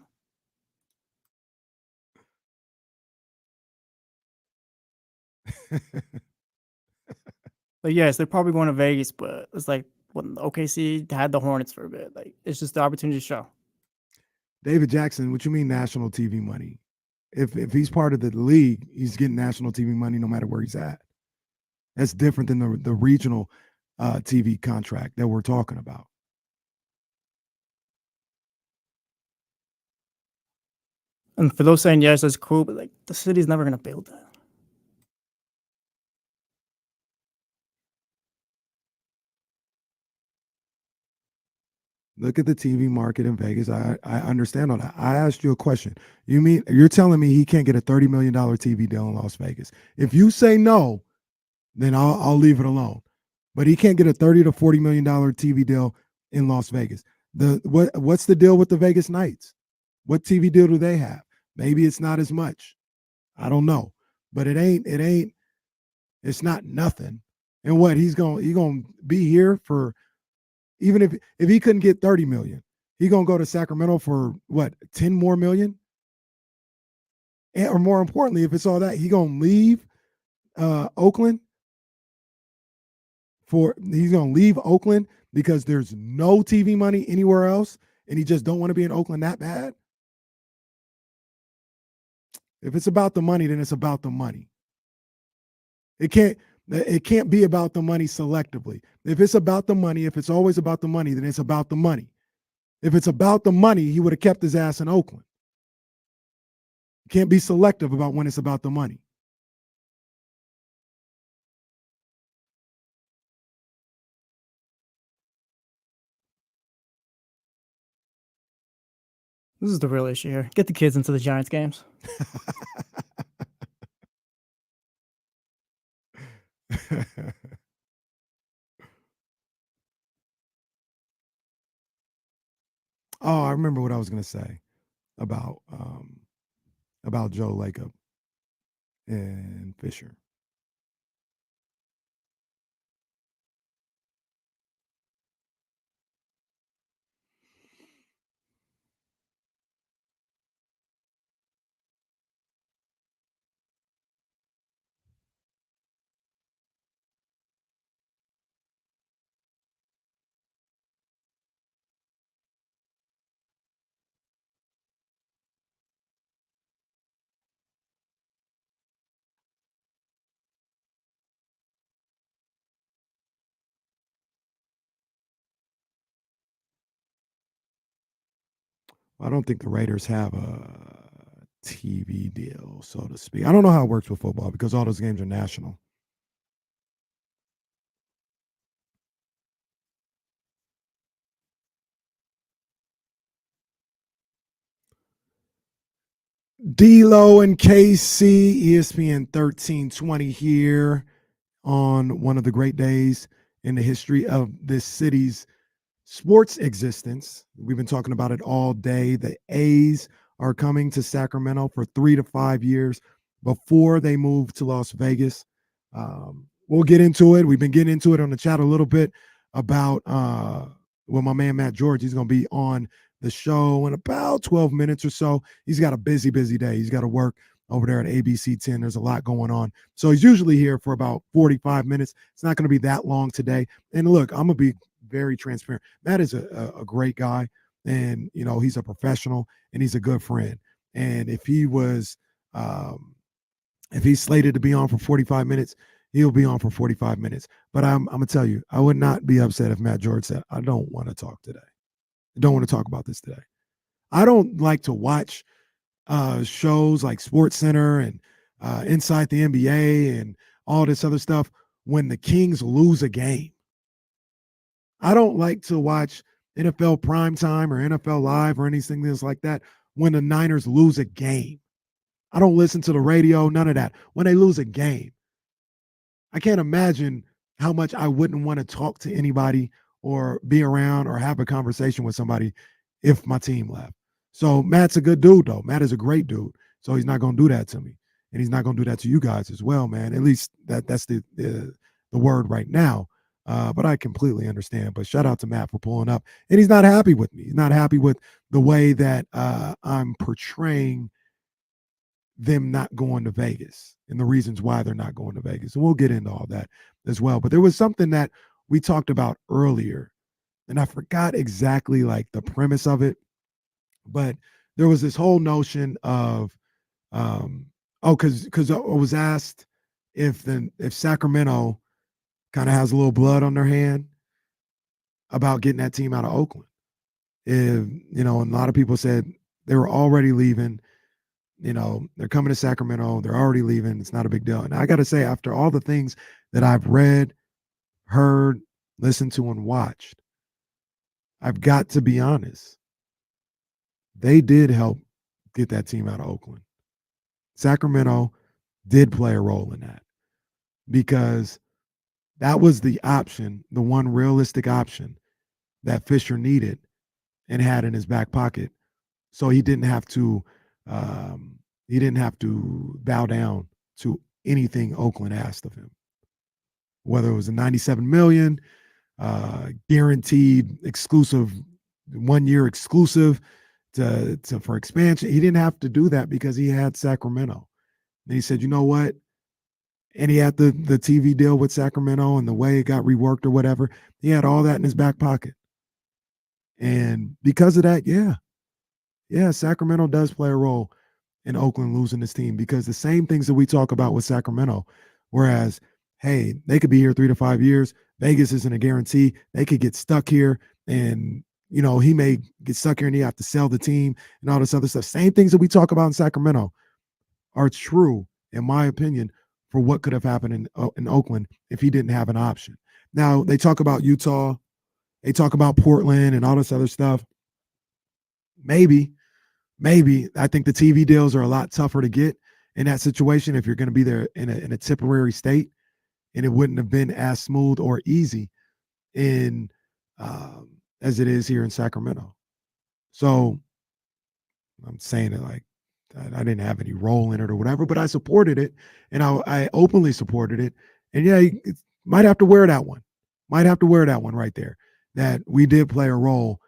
But yes, they're probably going to Vegas, but it's like when OKC had the Hornets for a bit. Like, it's just the opportunity to show. David Jackson, what you mean national TV money? If he's part of the league, he's getting national TV money no matter where he's at. That's different than the regional TV contract that we're talking about. And for those saying yes, that's cool, but like the city's never gonna build that. Look at the TV market in Vegas. I understand all that. I asked you a question. You mean you're telling me he can't get a $30 million TV deal in Las Vegas? If you say no, then I'll leave it alone. But he can't get a $30 to $40 million TV deal in Las Vegas. What's the deal with the Vegas Knights? What TV deal do they have? Maybe it's not as much. I don't know. But it's not nothing. And what he's gonna be here for, even if he couldn't get 30 million, he gonna go to Sacramento for what, 10 more million? Or more importantly, if it's all that, he gonna leave Oakland he's gonna leave Oakland because there's no TV money anywhere else, and he just don't want to be in Oakland that bad. If it's about the money, then it's about the money. It can't be about the money selectively. If it's about the money, if it's always about the money, then it's about the money. If it's about the money, he would have kept his ass in Oakland. You can't be selective about when it's about the money. This is the real issue here. Get the kids into the Giants games. Oh, I remember what I was going to say about Joe Lacob and Fisher. I don't think the Raiders have a TV deal, so to speak. I don't know how it works with football because all those games are national. D-Lo and KC, ESPN 1320 here on one of the great days in the history of this city's sports existence. We've been talking about it all day. The A's are coming to Sacramento for 3 to 5 years before they move to Las Vegas. We'll get into it. We've been getting into it on the chat a little bit about my man Matt George. He's going to be on the show in about 12 minutes or so. He's got a busy day. He's got to work over there at ABC 10. There's a lot going on. So he's usually here for about 45 minutes. It's not going to be that long today. And look, I'm going to be very transparent. Matt is a great guy, and he's a professional and he's a good friend. And if he's slated to be on for 45 minutes, he'll be on for 45 minutes. But I'm gonna tell you, I would not be upset if Matt George said, I don't want to talk today. I don't want to talk about this today. I don't like to watch shows like Sports Center and Inside the NBA and all this other stuff when the Kings lose a game. I don't like to watch NFL Primetime or NFL Live or anything that's like that when the Niners lose a game. I don't listen to the radio, none of that. When they lose a game, I can't imagine how much I wouldn't want to talk to anybody or be around or have a conversation with somebody if my team left. So Matt's a good dude, though. Matt is a great dude. So he's not going to do that to me. And he's not going to do that to you guys as well, man. At least that's the word right now. But I completely understand. But shout out to Matt for pulling up. And he's not happy with me. He's not happy with the way that I'm portraying them not going to Vegas and the reasons why they're not going to Vegas. And we'll get into all that as well. But there was something that we talked about earlier, and I forgot exactly like the premise of it. But there was this whole notion of, because I was asked if Sacramento kind of has a little blood on their hand about getting that team out of Oakland. And a lot of people said they were already leaving. They're coming to Sacramento. They're already leaving. It's not a big deal. And I got to say, after all the things that I've read, heard, listened to, and watched, I've got to be honest. They did help get that team out of Oakland. Sacramento did play a role in that because that was the option, the one realistic option that Fisher needed and had in his back pocket. So he didn't have to bow down to anything Oakland asked of him. Whether it was a $97 million, guaranteed exclusive, 1 year exclusive for expansion. He didn't have to do that because he had Sacramento. And he said, you know what? And he had the TV deal with Sacramento and the way it got reworked or whatever. He had all that in his back pocket. And because of that, yeah, Sacramento does play a role in Oakland losing this team, because the same things that we talk about with Sacramento, whereas, hey, they could be here 3 to 5 years. Vegas isn't a guarantee. They could get stuck here and, he may get stuck here and he have to sell the team and all this other stuff. Same things that we talk about in Sacramento are true, in my opinion, for what could have happened in Oakland if he didn't have an option. Now, they talk about Utah. They talk about Portland and all this other stuff. Maybe. I think the TV deals are a lot tougher to get in that situation if you're going to be there in a temporary state, and it wouldn't have been as smooth or easy as it is here in Sacramento. So I'm saying it like I didn't have any role in it or whatever, but I supported it, and I openly supported it. And yeah, might have to wear that one. Might have to wear that one right there, that we did play a role,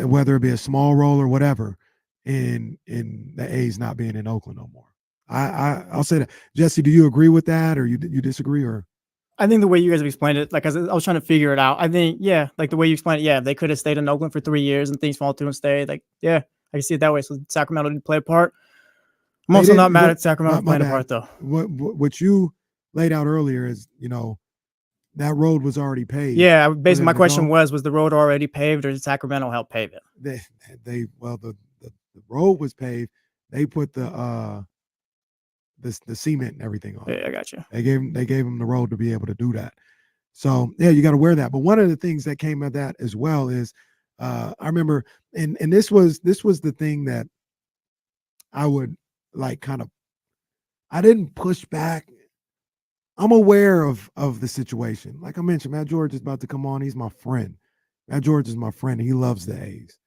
whether it be a small role or whatever, in the A's not being in Oakland no more. I'll say that. Jesse, do you agree with that, or you disagree? Or I think the way you guys have explained it, like I was trying to figure it out. I think, yeah, like the way you explained it, yeah, they could have stayed in Oakland for 3 years and things fall through and stayed. Like, yeah, I can see it that way. So Sacramento didn't play a part. I'm also not mad at Sacramento playing a part, though. What you laid out earlier is, that road was already paved. Yeah, basically my question was the road already paved, or did Sacramento help pave it? The road was paved. They put the cement and everything on. Yeah, I got you. They gave him the road to be able to do that. So yeah, you got to wear that. But one of the things that came of that as well is I remember, and this was the thing that I would like I didn't push back. I'm aware of the situation. Like I mentioned, Matt George is about to come on. He's my friend. Matt George is my friend. And he loves the A's.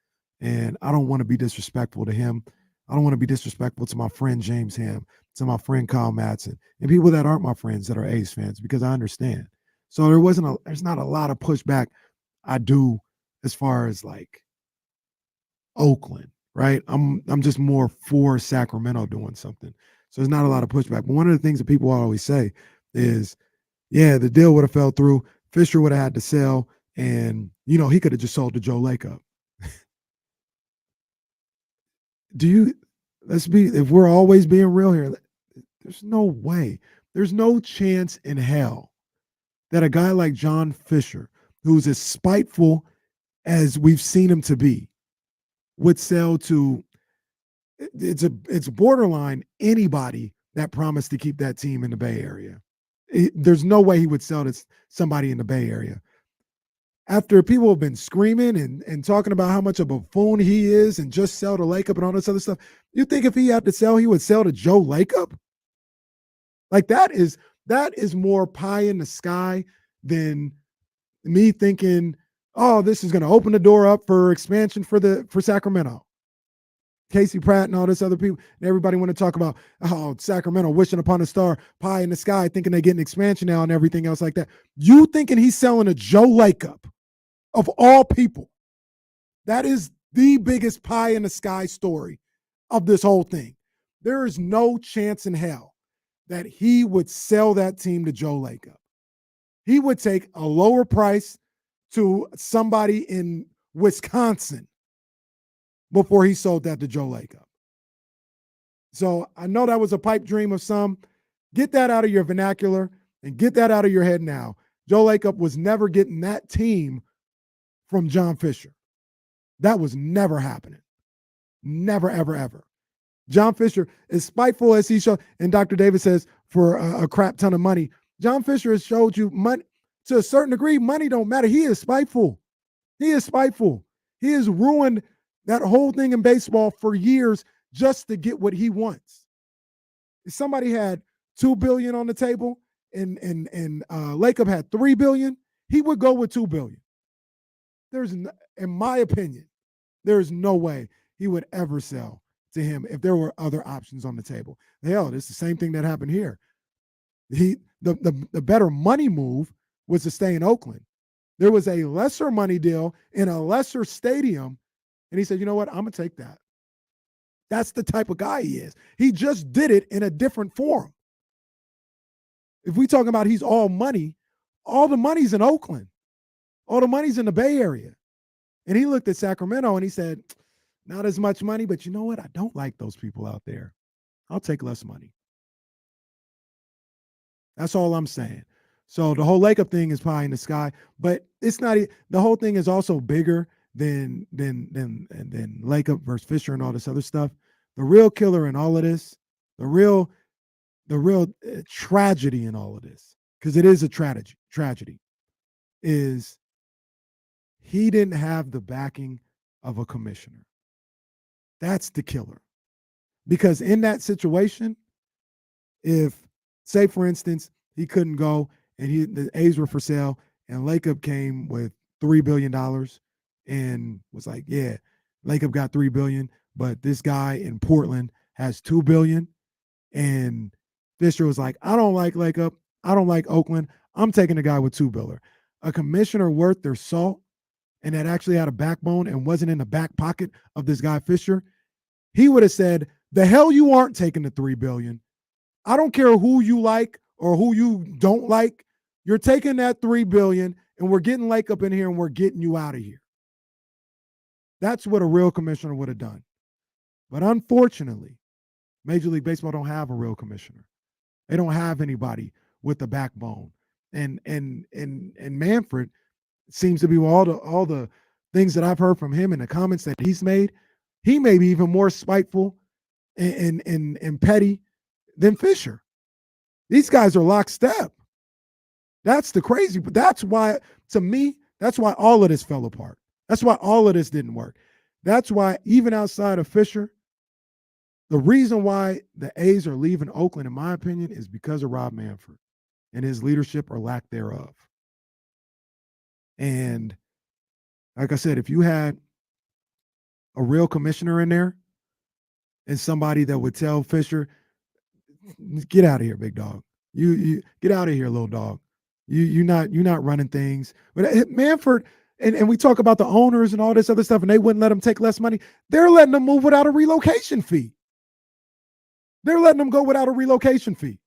And I don't want to be disrespectful to him. I don't want to be disrespectful to my friend James Ham, to my friend Kyle Madsen, and people that aren't my friends that are A's fans, because I understand. So there's not a lot of pushback I do as far as like Oakland, right? I'm just more for Sacramento doing something. So there's not a lot of pushback. But one of the things that people always say is, yeah, the deal would have fell through. Fisher would have had to sell, and he could have just sold to Joe Lacob. If we're always being real here, there's no way, there's no chance in hell that a guy like John Fisher, who's as spiteful as we've seen him to be, would sell to, it's borderline anybody that promised to keep that team in the Bay Area. There's no way he would sell to somebody in the Bay Area. After people have been screaming and talking about how much of a buffoon he is and just sell to Lacob and all this other stuff, you think if he had to sell, he would sell to Joe Lacob? Like that is more pie in the sky than me thinking, oh, this is going to open the door up for expansion for Sacramento. Casey Pratt and all this other people, and everybody want to talk about, oh, Sacramento wishing upon a star, pie in the sky, thinking they're getting expansion now and everything else like that. You thinking he's selling to Joe Lacob, of all people? That is the biggest pie in the sky story of this whole thing. There is no chance in hell that he would sell that team to Joe Lacob. He would take a lower price to somebody in Wisconsin before he sold that to Joe Lacob. So I know that was a pipe dream of some. Get that out of your vernacular and get that out of your head now. Joe Lacob was never getting that team from John Fisher. That was never happening. Never, ever, ever. John Fisher, as spiteful as he showed, and Dr. Davis says for a crap ton of money, John Fisher has showed you money to a certain degree. Money don't matter. He is spiteful. He is spiteful. He has ruined that whole thing in baseball for years just to get what he wants. If somebody had $2 billion on the table and Lacob had $3 billion, he would go with $2 billion. In my opinion, there is no way he would ever sell to him if there were other options on the table. Hell, it's the same thing that happened here. The better money move was to stay in Oakland. There was a lesser money deal in a lesser stadium, and he said, you know what, I'm going to take that. That's the type of guy he is. He just did it in a different form. If we talking about he's all money, all the money's in Oakland. All the money's in the Bay Area. And he looked at Sacramento and he said, not as much money, but you know what? I don't like those people out there. I'll take less money. That's all I'm saying. So the whole Lacob thing is pie in the sky, but it's not. The whole thing is also bigger than Lacob versus Fisher and all this other stuff. The real killer in all of this, the real tragedy in all of this, because it is a tragedy, is he didn't have the backing of a commissioner. That's the killer. Because in that situation, if, say, for instance, he couldn't go and the A's were for sale and Lacob came with $3 billion and was like, yeah, Lacob got $3 billion, but this guy in Portland has $2 billion. And Fisher was like, I don't like Lacob. I don't like Oakland. I'm taking a guy with $2 billion. A commissioner worth their salt and that actually had a backbone and wasn't in the back pocket of this guy Fisher, he would have said, the hell you aren't taking the $3 billion. I don't care who you like or who you don't like. You're taking that $3 billion and we're getting Lacob in here and we're getting you out of here. That's what a real commissioner would have done. But unfortunately, Major League Baseball don't have a real commissioner. They don't have anybody with the backbone. And Manfred seems to be all the things that I've heard from him and the comments that he's made. He may be even more spiteful and petty than Fisher. These guys are lockstep. That's the crazy, but that's why, to me, that's why all of this fell apart. That's why all of this didn't work. That's why, even outside of Fisher, the reason why the A's are leaving Oakland, in my opinion, is because of Rob Manfred and his leadership or lack thereof. And like I said, if you had a real commissioner in there and somebody that would tell Fisher, get out of here, big dog. You get out of here, little dog. You're not running things. But Manfred, and we talk about the owners and all this other stuff, and they wouldn't let him take less money. They're letting him move without a relocation fee. They're letting him go without a relocation fee.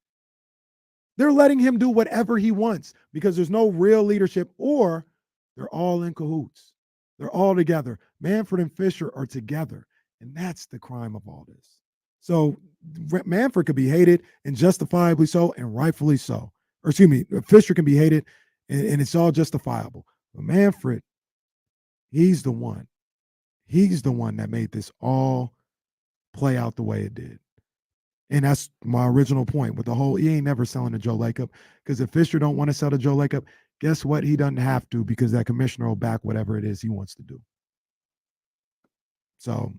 They're letting him do whatever he wants because there's no real leadership, or they're all in cahoots. They're all together. Manfred and Fisher are together, and that's the crime of all this. So Manfred could be hated, and justifiably so, and rightfully so. Or excuse me, Fisher can be hated, and it's all justifiable. But Manfred, he's the one. He's the one that made this all play out the way it did. And that's my original point with the whole, he ain't never selling to Joe Lacob, because if Fisher don't want to sell to Joe Lacob, guess what? He doesn't have to, because that commissioner will back whatever it is he wants to do. So,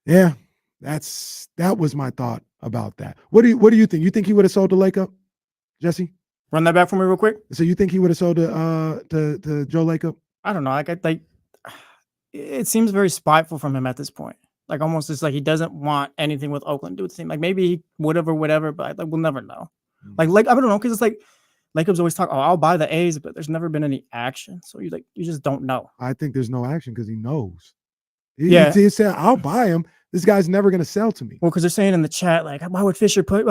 yeah, that was my thought about that. What do you think? You think he would have sold to Lacob, Jesse? Run that back for me real quick. So you think he would have sold to Joe Lacob? I don't know. Like it seems very spiteful from him at this point. Like almost it's like he doesn't want anything with Oakland to do with the team. Like maybe he would have or whatever, but like we'll never know. Like I don't know, because it's like Lacob's always talk, oh, I'll buy the A's, but there's never been any action. So you just don't know. I think there's no action because he knows. He said, I'll buy him. This guy's never going to sell to me. Well, because they're saying in the chat, like, why would Fisher turn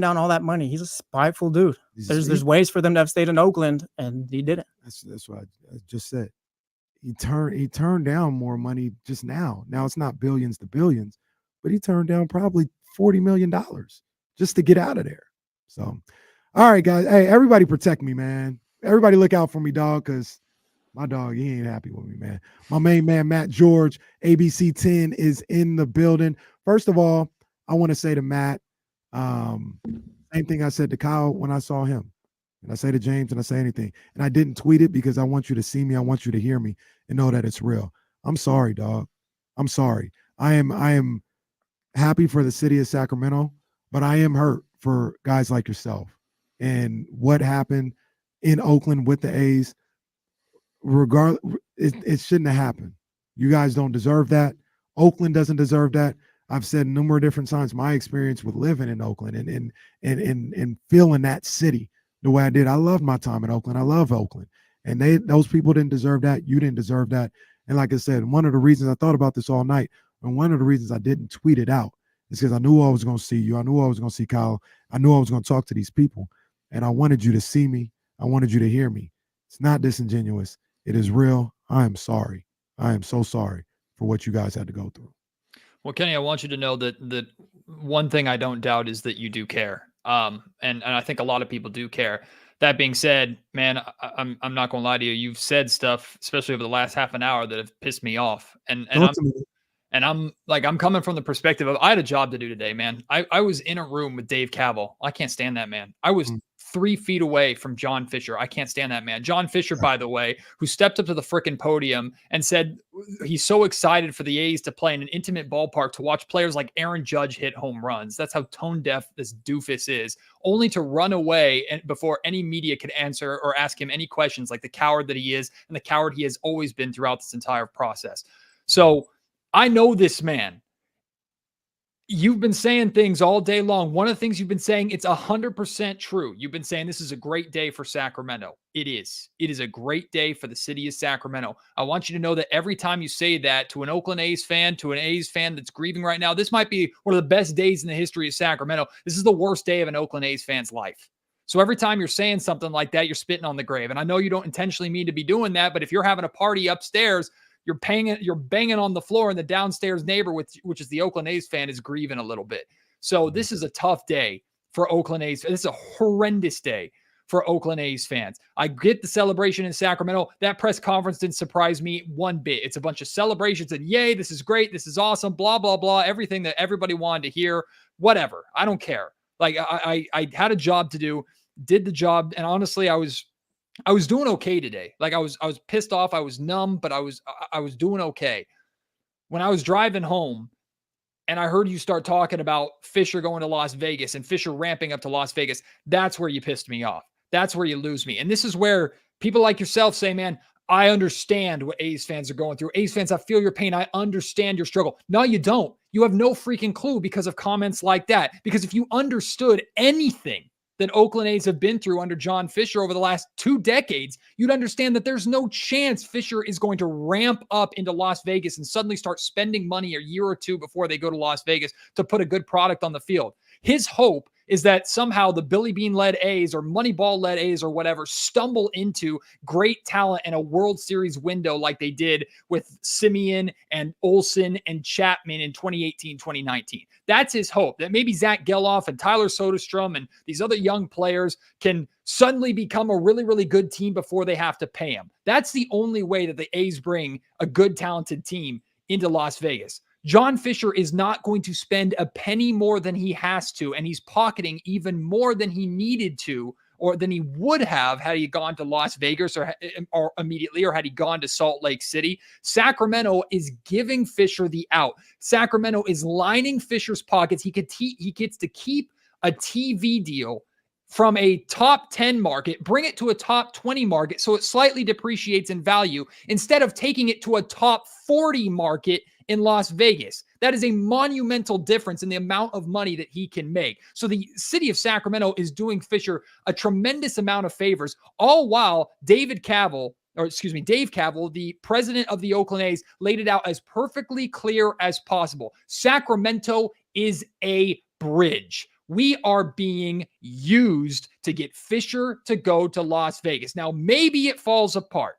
down all that money? He's a spiteful dude. There's ways for them to have stayed in Oakland, and he didn't. That's what I just said. He turned down more money just now. Now it's not billions to billions, but he turned down probably $40 million just to get out of there. So, all All right, guys. Hey, everybody protect me, man. Everybody look out for me, dog, because my dog, he ain't happy with me, man. My main man, Matt George, ABC 10 is in the building. First of all, I want to say to Matt, same thing I said to Kyle when I saw him. And I say to James and I say anything. And I didn't tweet it because I want you to see me. I want you to hear me and know that it's real. I'm sorry, dog. I'm sorry. I am happy for the city of Sacramento, but I am hurt for guys like yourself. And what happened in Oakland with the A's, it shouldn't have happened. You guys don't deserve that. Oakland doesn't deserve that. I've said numerous different times my experience with living in Oakland and feeling that city the way I did. I loved my time in Oakland. I love Oakland. And those people didn't deserve that. You didn't deserve that. And like I said, one of the reasons I thought about this all night, and one of the reasons I didn't tweet it out is because I knew I was going to see you. I knew I was going to see Kyle. I knew I was going to talk to these people. And I wanted you to see me. I wanted you to hear me. It's not disingenuous. It is real. I am sorry. I am so sorry for what you guys had to go through. Well, Kenny, I want you to know that one thing I don't doubt is that you do care. And I think a lot of people do care. That being said, man, I'm not going to lie to you. You've said stuff, especially over the last half an hour, that have pissed me off. I'm coming from the perspective of I had a job to do today, man. I was in a room with Dave Cavill. I can't stand that man. I was 3 feet away from John Fisher. I can't stand that man. John Fisher, by the way, who stepped up to the frickin' podium and said he's so excited for the A's to play in an intimate ballpark to watch players like Aaron Judge hit home runs. That's how tone deaf this doofus is, only to run away before any media could answer or ask him any questions, like the coward that he is and the coward he has always been throughout this entire process. So I know this man. You've been saying things all day long. One of the things you've been saying, it's 100% true. You've been saying this is a great day for Sacramento. It is. It is a great day for the city of Sacramento. I want you to know that every time you say that to an Oakland A's fan, to an A's fan that's grieving right now, this might be one of the best days in the history of Sacramento. This is the worst day of an Oakland A's fan's life. So every time you're saying something like that, you're spitting on the grave. And I know you don't intentionally mean to be doing that, but if you're having a party upstairs, you're banging on the floor, and the downstairs neighbor, which is the Oakland A's fan, is grieving a little bit. So this is a tough day for Oakland A's. This is a horrendous day for Oakland A's fans. I get the celebration in Sacramento. That press conference didn't surprise me one bit. It's a bunch of celebrations and yay, this is great, this is awesome, blah, blah, blah, everything that everybody wanted to hear, whatever. I don't care. Like I had a job to do, did the job, and honestly, I was doing okay today. Like I was pissed off. I was numb, but I was doing okay. When I was driving home and I heard you start talking about Fisher going to Las Vegas and Fisher ramping up to Las Vegas, that's where you pissed me off. That's where you lose me. And this is where people like yourself say, man, I understand what A's fans are going through. A's fans, I feel your pain. I understand your struggle. No, you don't. You have no freaking clue because of comments like that. Because if you understood anything that Oakland A's have been through under John Fisher over the last 2 decades, you'd understand that there's no chance Fisher is going to ramp up into Las Vegas and suddenly start spending money a year or two before they go to Las Vegas to put a good product on the field. His hope is that somehow the Billy Bean-led A's or Moneyball-led A's or whatever stumble into great talent in a World Series window like they did with Simeon and Olsen and Chapman in 2018, 2019. That's his hope, that maybe Zach Geloff and Tyler Soderstrom and these other young players can suddenly become a really, really good team before they have to pay them. That's the only way that the A's bring a good, talented team into Las Vegas. John Fisher is not going to spend a penny more than he has to, and he's pocketing even more than he needed to, or than he would have had he gone to Las Vegas or immediately, or had he gone to Salt Lake City. Sacramento is giving Fisher the out. Sacramento is lining Fisher's pockets. He gets to keep a TV deal from a top 10 market, bring it to a top 20 market so it slightly depreciates in value instead of taking it to a top 40 market in Las Vegas. That is a monumental difference in the amount of money that he can make. So the city of Sacramento is doing Fisher a tremendous amount of favors, all while Dave Cavill, the president of the Oakland A's, laid it out as perfectly clear as possible. Sacramento is a bridge. We are being used to get Fisher to go to Las Vegas. Now, maybe it falls apart.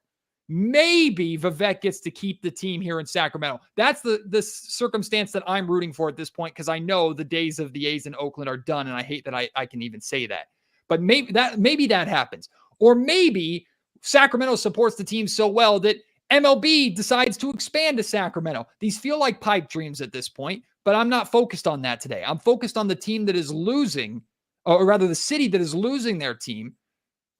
Maybe Vivek gets to keep the team here in Sacramento. That's the circumstance that I'm rooting for at this point, because I know the days of the A's in Oakland are done, and I hate that I can even say that. But maybe that happens. Or maybe Sacramento supports the team so well that MLB decides to expand to Sacramento. These feel like pipe dreams at this point, but I'm not focused on that today. I'm focused on the team that is losing, or rather the city that is losing their team,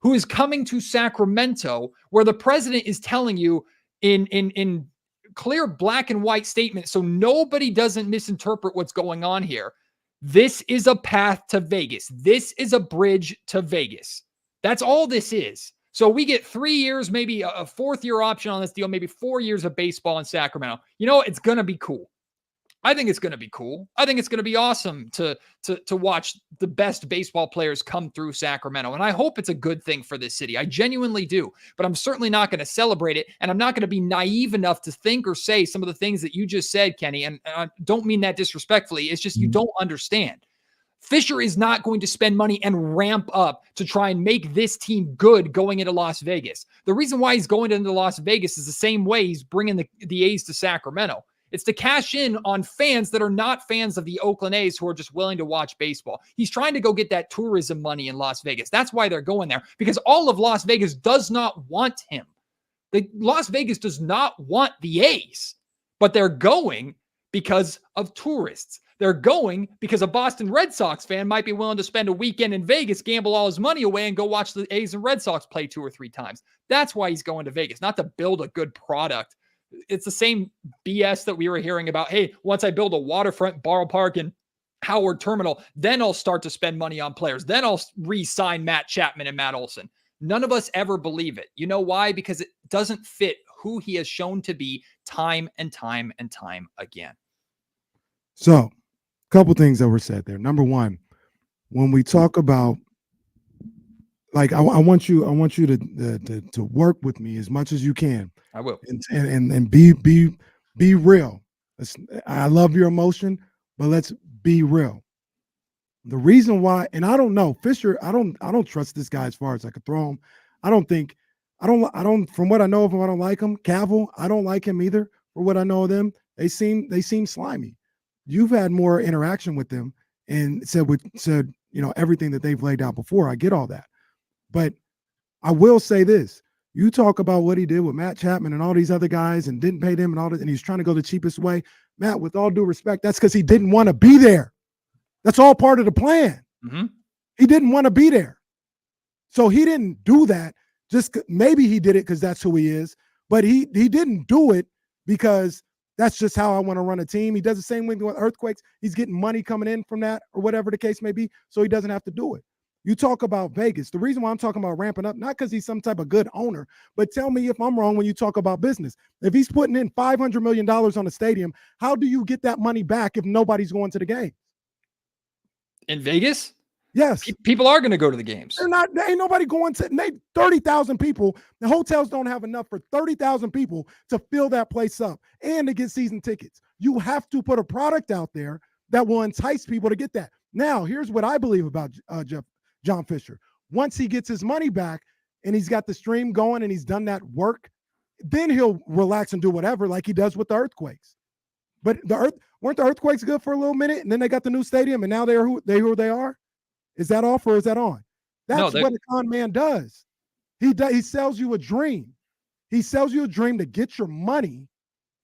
who is coming to Sacramento, where the president is telling you in clear black and white statement, so nobody doesn't misinterpret what's going on here. This is a path to Vegas. This is a bridge to Vegas. That's all this is. So we get 3 years, maybe a fourth year option on this deal, maybe 4 years of baseball in Sacramento. You know, it's going to be cool. I think it's going to be cool. I think it's going to be awesome to watch the best baseball players come through Sacramento. And I hope it's a good thing for this city. I genuinely do. But I'm certainly not going to celebrate it. And I'm not going to be naive enough to think or say some of the things that you just said, Kenny. And I don't mean that disrespectfully. It's just you don't understand. Fisher is not going to spend money and ramp up to try and make this team good going into Las Vegas. The reason why he's going into Las Vegas is the same way he's bringing the A's to Sacramento. It's to cash in on fans that are not fans of the Oakland A's who are just willing to watch baseball. He's trying to go get that tourism money in Las Vegas. That's why they're going there, because all of Las Vegas does not want him. Las Vegas does not want the A's, but they're going because of tourists. They're going because a Boston Red Sox fan might be willing to spend a weekend in Vegas, gamble all his money away, and go watch the A's and Red Sox play 2 or 3 times. That's why he's going to Vegas, not to build a good product. It's the same BS that we were hearing about. Hey, once I build a waterfront ballpark in Howard Terminal, then I'll start to spend money on players. Then I'll re-sign Matt Chapman and Matt Olson. None of us ever believe it. You know why? Because it doesn't fit who he has shown to be time and time and time again. So, a couple things that were said there. Number one, when we talk about, like, I want you to work with me as much as you can. I will. And be real. I love your emotion, but let's be real. The reason why, and I don't know, Fisher, I don't trust this guy as far as I could throw him. I don't, from what I know of him, I don't like him. Cavill, I don't like him either. For what I know of them, they seem slimy. You've had more interaction with them and said, you know, everything that they've laid out before. I get all that. But I will say this. You talk about what he did with Matt Chapman and all these other guys and didn't pay them and all that, and he's trying to go the cheapest way. Matt, with all due respect, that's because he didn't want to be there. That's all part of the plan. Mm-hmm. He didn't want to be there. So he didn't do that. Maybe he did it because that's who he is, but he didn't do it because that's just how I want to run a team. He does the same thing with earthquakes. He's getting money coming in from that or whatever the case may be, so he doesn't have to do it. You talk about Vegas. The reason why I'm talking about ramping up, not because he's some type of good owner, but tell me if I'm wrong when you talk about business. If he's putting in $500 million on a stadium, how do you get that money back if nobody's going to the game? In Vegas? Yes. People are going to go to the games. There ain't nobody going to 30,000 people. The hotels don't have enough for 30,000 people to fill that place up and to get season tickets. You have to put a product out there that will entice people to get that. Now, here's what I believe about John Fisher. Once he gets his money back and he's got the stream going and he's done that work, then he'll relax and do whatever like he does with the earthquakes. But weren't the earthquakes good for a little minute and then they got the new stadium and now they're who they are? Is that off or is that on? That's what a con man does. He sells you a dream. He sells you a dream to get your money.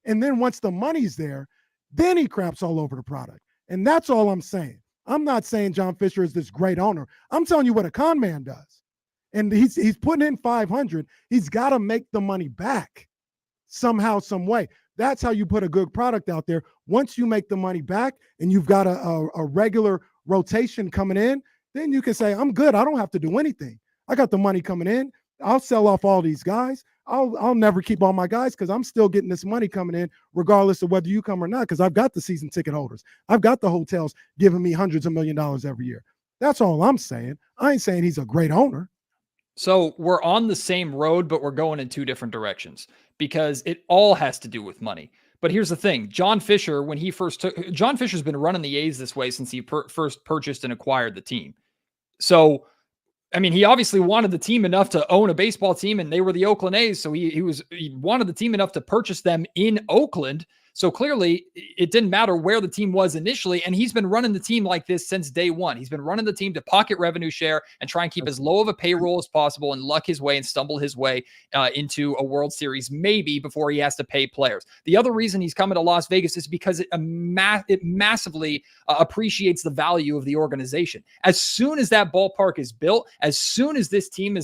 And then once the money's there, then he craps all over the product. And that's all I'm saying. I'm not saying John Fisher is this great owner. I'm telling you what a con man does. And he's putting in 500. He's got to make the money back somehow, some way. That's how you put a good product out there. Once you make the money back and you've got a regular rotation coming in, then you can say, I'm good. I don't have to do anything. I got the money coming in. I'll sell off all these guys. I'll never keep all my guys because I'm still getting this money coming in regardless of whether you come or not, because I've got the season ticket holders. I've got the hotels giving me hundreds of $1 millions every year. That's all I'm saying. I ain't saying he's a great owner. So we're on the same road, but we're going in 2 different directions because it all has to do with money. But here's the thing. John Fisher, when he first took, John Fisher's been running the A's this way since he first purchased and acquired the team. So, I mean, he obviously wanted the team enough to own a baseball team, and they were the Oakland A's. So he wanted the team enough to purchase them in Oakland. So clearly it didn't matter where the team was initially. And he's been running the team like this since day one. He's been running the team to pocket revenue share and try and keep as low of a payroll as possible and luck his way and stumble his way into a World Series, maybe before he has to pay players. The other reason he's coming to Las Vegas is because it massively appreciates the value of the organization. As soon as that ballpark is built, as soon as this team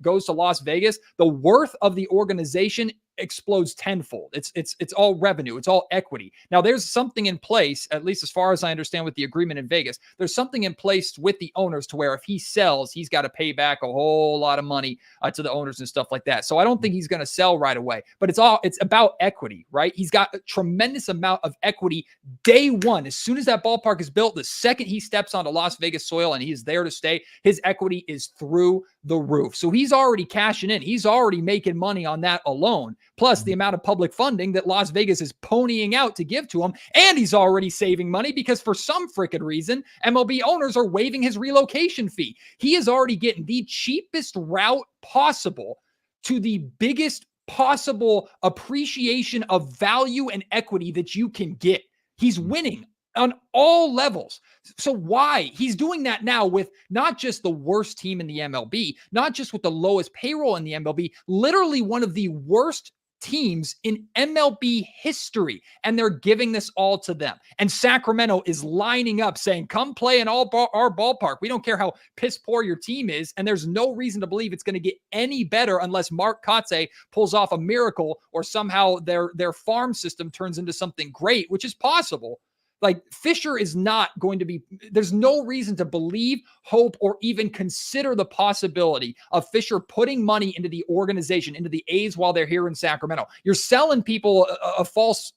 goes to Las Vegas, the worth of the organization explodes tenfold. It's all revenue. It's all equity. Now there's something in place, at least as far as I understand with the agreement in Vegas, there's something in place with the owners to where if he sells, he's got to pay back a whole lot of money to the owners and stuff like that. So I don't think he's going to sell right away, but it's about equity, right? He's got a tremendous amount of equity day one. As soon as that ballpark is built, the second he steps onto Las Vegas soil and he's there to stay, his equity is through the roof. So he's already cashing in. He's already making money on that alone. Plus the amount of public funding that Las Vegas is ponying out to give to him. And he's already saving money because for some freaking reason, MLB owners are waiving his relocation fee. He is already getting the cheapest route possible to the biggest possible appreciation of value and equity that you can get. He's winning on all levels. So why? He's doing that now with not just the worst team in the MLB, not just with the lowest payroll in the MLB, literally one of the worst teams in MLB history. And they're giving this all to them. And Sacramento is lining up saying, come play in our ballpark. We don't care how piss poor your team is. And there's no reason to believe it's going to get any better unless Mark Kotsay pulls off a miracle or somehow their farm system turns into something great, which is possible. Like Fisher is not going to be, there's no reason to believe, hope, or even consider the possibility of Fisher putting money into the organization, into the A's while they're here in Sacramento. You're selling people a false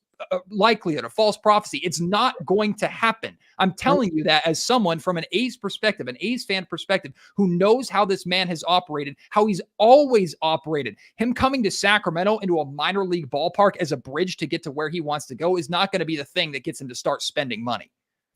likelihood, a false prophecy. It's not going to happen. I'm telling you that as someone from an A's perspective, an A's fan perspective, who knows how this man has operated, how he's always operated. Him coming to Sacramento into a minor league ballpark as a bridge to get to where he wants to go is not going to be the thing that gets him to start spending money.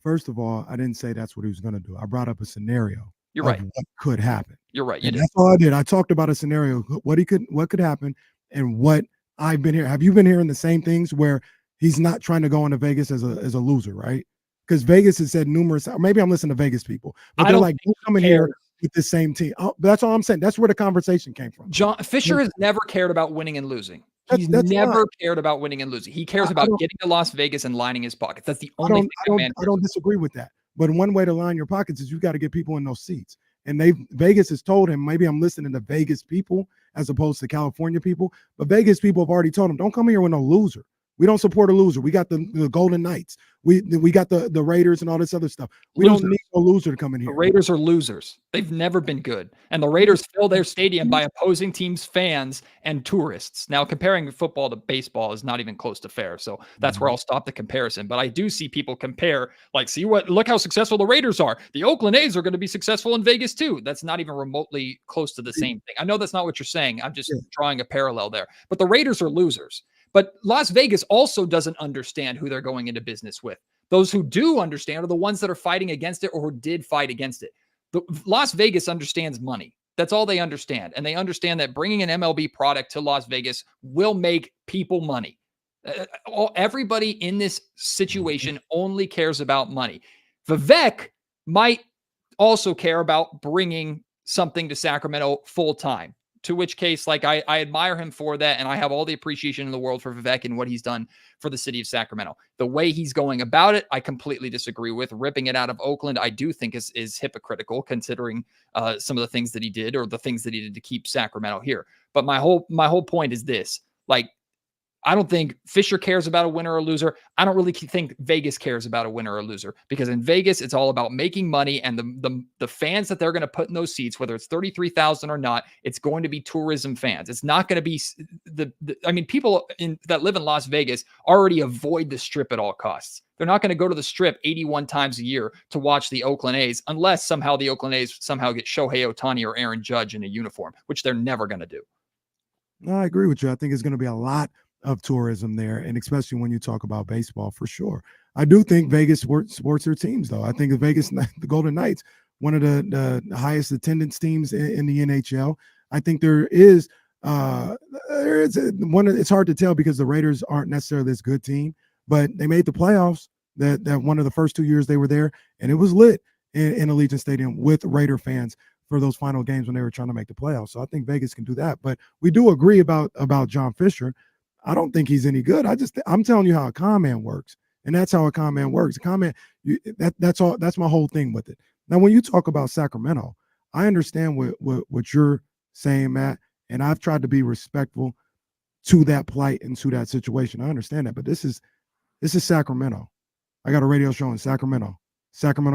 First of all, I didn't say that's what he was going to do. I brought up a scenario. You're right. What could happen. You're right. You And did. that's all I did. I talked about a scenario, what could happen, and what I've been here. Have you been hearing the same things where he's not trying to go into Vegas as a loser, right? Because Vegas has said numerous, maybe I'm listening to Vegas people, but they're like, don't come in here with the same team. But that's all I'm saying. That's where the conversation came from. John Fisher has never cared about winning and losing. He's never cared about winning and losing. He cares about getting to Las Vegas and lining his pockets. That's the only thing I don't disagree with that. But one way to line your pockets is you got to get people in those seats. And Vegas has told him, maybe I'm listening to Vegas people as opposed to California people, but Vegas people have already told him, don't come here with no loser. We don't support a loser. We got the Golden Knights. We got the Raiders and all this other stuff. We don't need a loser to come in here. The Raiders are losers. They've never been good. And the Raiders fill their stadium by opposing teams' fans and tourists. Now, comparing football to baseball is not even close to fair. So that's where I'll stop the comparison. But I do see people compare, like, look how successful the Raiders are. The Oakland A's are going to be successful in Vegas too. That's not even remotely close to the same thing. I know that's not what you're saying. I'm just drawing a parallel there. But the Raiders are losers. But Las Vegas also doesn't understand who they're going into business with. Those who do understand are the ones that are fighting against it or who did fight against it. Las Vegas understands money. That's all they understand. And they understand that bringing an MLB product to Las Vegas will make people money. Everybody in this situation only cares about money. Vivek might also care about bringing something to Sacramento full time. To which case, like, I admire him for that, and I have all the appreciation in the world for Vivek and what he's done for the city of Sacramento. The way he's going about it, I completely disagree with. Ripping it out of Oakland, I do think is hypocritical, considering some of the things that he did or the things that he did to keep Sacramento here. But my whole point is this: like, I don't think Fisher cares about a winner or a loser. I don't really think Vegas cares about a winner or a loser, because in Vegas, it's all about making money, and the fans that they're going to put in those seats, whether it's 33,000 or not, it's going to be tourism fans. It's not going to be people that live in Las Vegas already avoid the Strip at all costs. They're not going to go to the Strip 81 times a year to watch the Oakland A's unless somehow the Oakland A's somehow get Shohei Ohtani or Aaron Judge in a uniform, which they're never going to do. No, I agree with you. I think it's going to be a lot of tourism there, and especially when you talk about baseball, for sure. I do think Vegas supports their teams, though. I think the Golden Knights, one of the highest attendance teams in the NHL. I think there is there is one. It's hard to tell because the Raiders aren't necessarily this good team, but they made the playoffs. That one of the first 2 years they were there, and it was lit in Allegiant Stadium with Raider fans for those final games when they were trying to make the playoffs. So I think Vegas can do that. But we do agree about John Fisher. I don't think he's any good. I'm telling you how a con man works, and that's how a con man works. A con man, that's all. That's my whole thing with it. Now, when you talk about Sacramento, I understand what you're saying, Matt, and I've tried to be respectful to that plight and to that situation. I understand that, but this is Sacramento. I got a radio show in Sacramento,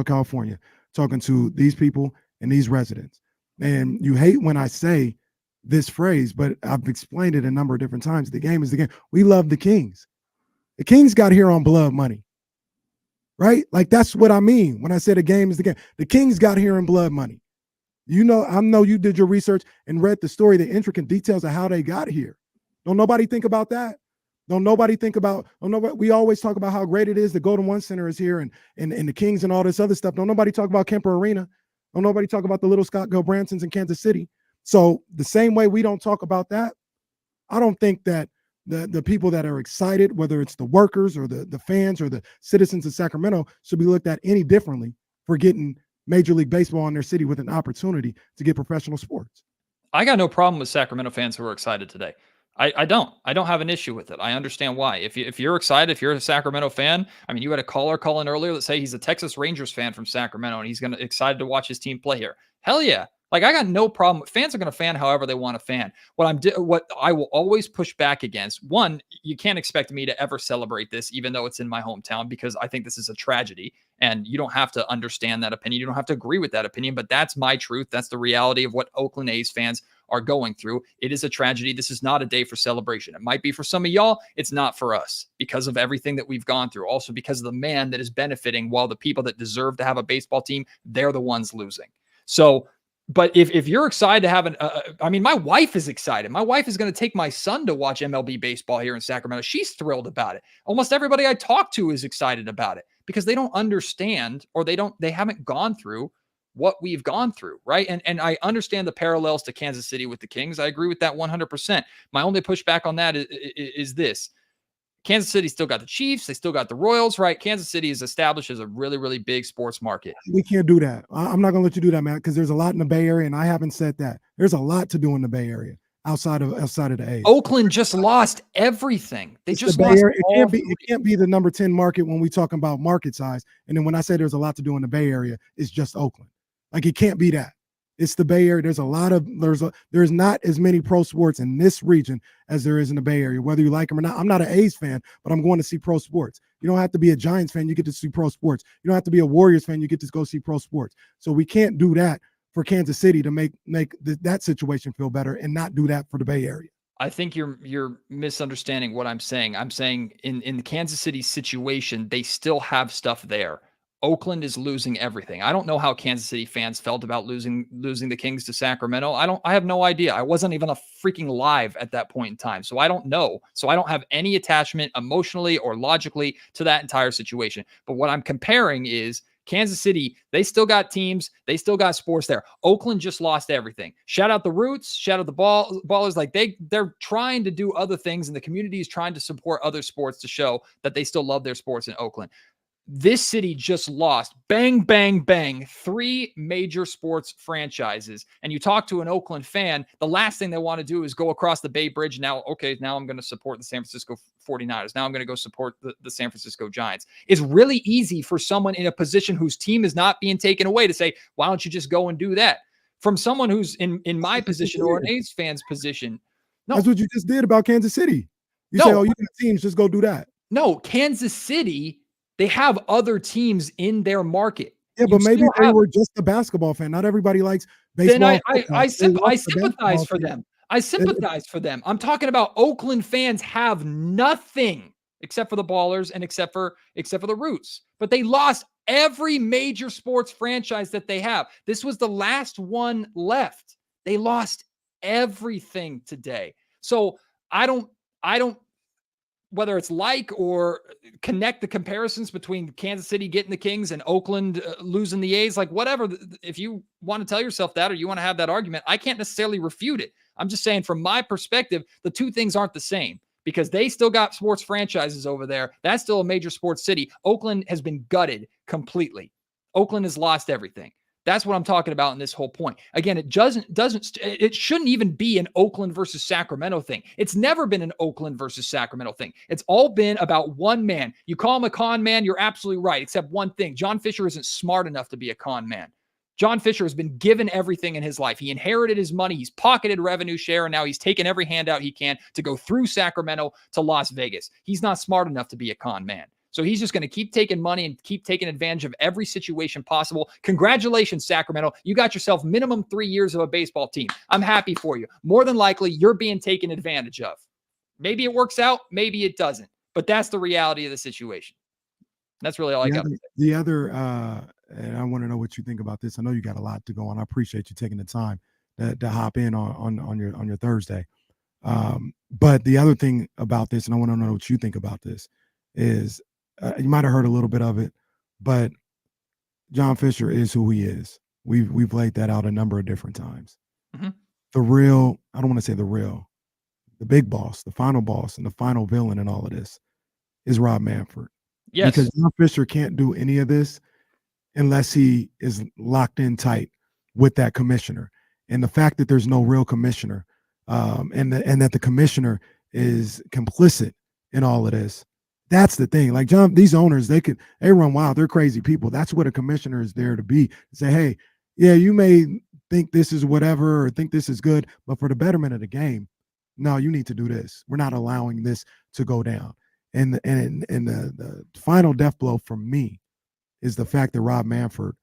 California, talking to these people and these residents. And you hate when I say this phrase, but I've explained it a number of different times. The game is the game. We love the Kings. The Kings got here on blood money, right? Like, that's what I mean when I say the game is the game. The Kings got here in blood money. You know, I know you did your research and read the story, the intricate details of how they got here. Don't nobody think about that? Don't nobody think about, we always talk about how great it is. The Golden One Center is here and the Kings and all this other stuff. Don't nobody talk about Kemper Arena. Don't nobody talk about the little Scott Gilbransons in Kansas City. So the same way we don't talk about that, I don't think that the people that are excited, whether it's the workers or the fans or the citizens of Sacramento, should be looked at any differently for getting Major League Baseball in their city with an opportunity to get professional sports. I got no problem with Sacramento fans who are excited today. I don't have an issue with it. I understand why. If you're excited, if you're a Sacramento fan, I mean, you had a caller call in earlier that say he's a Texas Rangers fan from Sacramento and he's excited to watch his team play here. Hell yeah. Like, I got no problem. Fans are going to fan however they want to fan. What I will always push back against, one, you can't expect me to ever celebrate this, even though it's in my hometown, because I think this is a tragedy. And you don't have to understand that opinion. You don't have to agree with that opinion, but that's my truth. That's the reality of what Oakland A's fans are going through. It is a tragedy. This is not a day for celebration. It might be for some of y'all. It's not for us because of everything that we've gone through. Also because of the man that is benefiting while the people that deserve to have a baseball team, they're the ones losing. So, but if you're excited to have I mean, my wife is excited. My wife is going to take my son to watch MLB baseball here in Sacramento. She's thrilled about it. Almost everybody I talk to is excited about it because they don't understand or they haven't gone through what we've gone through, right? And I understand the parallels to Kansas City with the Kings. I agree with that 100%. My only pushback on that is this. Kansas City still got the Chiefs. They still got the Royals, right? Kansas City is established as a really, really big sports market. We can't do that. I'm not going to let you do that, Matt, because there's a lot in the Bay Area, and I haven't said that. There's a lot to do in the Bay Area outside of the A's. Oakland just lost everything. They just Bay lost. Area. It can't be the number 10 market when we talking about market size. And then when I say there's a lot to do in the Bay Area, it's just Oakland. Like, it can't be that. It's the Bay Area. There's not as many pro sports in this region as there is in the Bay Area, whether you like them or not. I'm not an A's fan, but I'm going to see pro sports. You don't have to be a Giants fan. You get to see pro sports. You don't have to be a Warriors fan. You get to go see pro sports. So we can't do that for Kansas City to make that situation feel better and not do that for the Bay Area. I think you're misunderstanding what I'm saying. I'm saying in the Kansas City situation, they still have stuff there. Oakland is losing everything. I don't know how Kansas City fans felt about losing the Kings to Sacramento. I have no idea. I wasn't even a freaking live at that point in time. So I don't know. So I don't have any attachment emotionally or logically to that entire situation. But what I'm comparing is Kansas City, they still got teams. They still got sports there. Oakland just lost everything. Shout out the Roots. Shout out the Ballers. Like they're trying to do other things and the community is trying to support other sports to show that they still love their sports in Oakland. This city just lost, bang, bang, bang, 3 major sports franchises. And you talk to an Oakland fan, the last thing they want to do is go across the Bay Bridge. Now I'm going to support the San Francisco 49ers. Now I'm going to go support the San Francisco Giants. It's really easy for someone in a position whose team is not being taken away to say, why don't you just go and do that? From someone who's in my position or an A's fan's position. No. That's what you just did about Kansas City. You say, you got teams, just go do that. No, Kansas City, they have other teams in their market. Yeah, but maybe they were just a basketball fan. Not everybody likes baseball. Then I sympathize for them. I sympathize for them. I'm talking about Oakland fans have nothing except for the Ballers and except for the Roots. But they lost every major sports franchise that they have. This was the last one left. They lost everything today. So I don't whether it's like or connect the comparisons between Kansas City getting the Kings and Oakland losing the A's, like whatever. If you want to tell yourself that or you want to have that argument, I can't necessarily refute it. I'm just saying from my perspective, the two things aren't the same because they still got sports franchises over there. That's still a major sports city. Oakland has been gutted completely. Oakland has lost everything. That's what I'm talking about in this whole point. Again, it shouldn't even be an Oakland versus Sacramento thing. It's never been an Oakland versus Sacramento thing. It's all been about one man. You call him a con man, you're absolutely right, except one thing. John Fisher isn't smart enough to be a con man. John Fisher has been given everything in his life. He inherited his money. He's pocketed revenue share, and now he's taken every handout he can to go through Sacramento to Las Vegas. He's not smart enough to be a con man. So he's just going to keep taking money and keep taking advantage of every situation possible. Congratulations, Sacramento. You got yourself minimum 3 years of a baseball team. I'm happy for you. More than likely, you're being taken advantage of. Maybe it works out. Maybe it doesn't. But that's the reality of the situation. That's really all I got to say. The other, and I want to know what you think about this. I know you got a lot to go on. I appreciate you taking the time to hop in on your Thursday. But the other thing about this, and I want to know what you think about this, is you might have heard a little bit of it, but John Fisher is who he is. We've laid that out a number of different times. Mm-hmm. The real, I don't want to say the real, the big boss, the final boss, and the final villain in all of this is Rob Manfred. Yes. Because John Fisher can't do any of this unless he is locked in tight with that commissioner. And the fact that there's no real commissioner, and that the commissioner is complicit in all of this. That's the thing. Like these owners, they run wild. They're crazy people. That's what a commissioner is there to be. Say, hey, yeah, you may think this is whatever or think this is good, but for the betterment of the game, no, you need to do this. We're not allowing this to go down. And the final death blow for me is the fact that Rob Manfred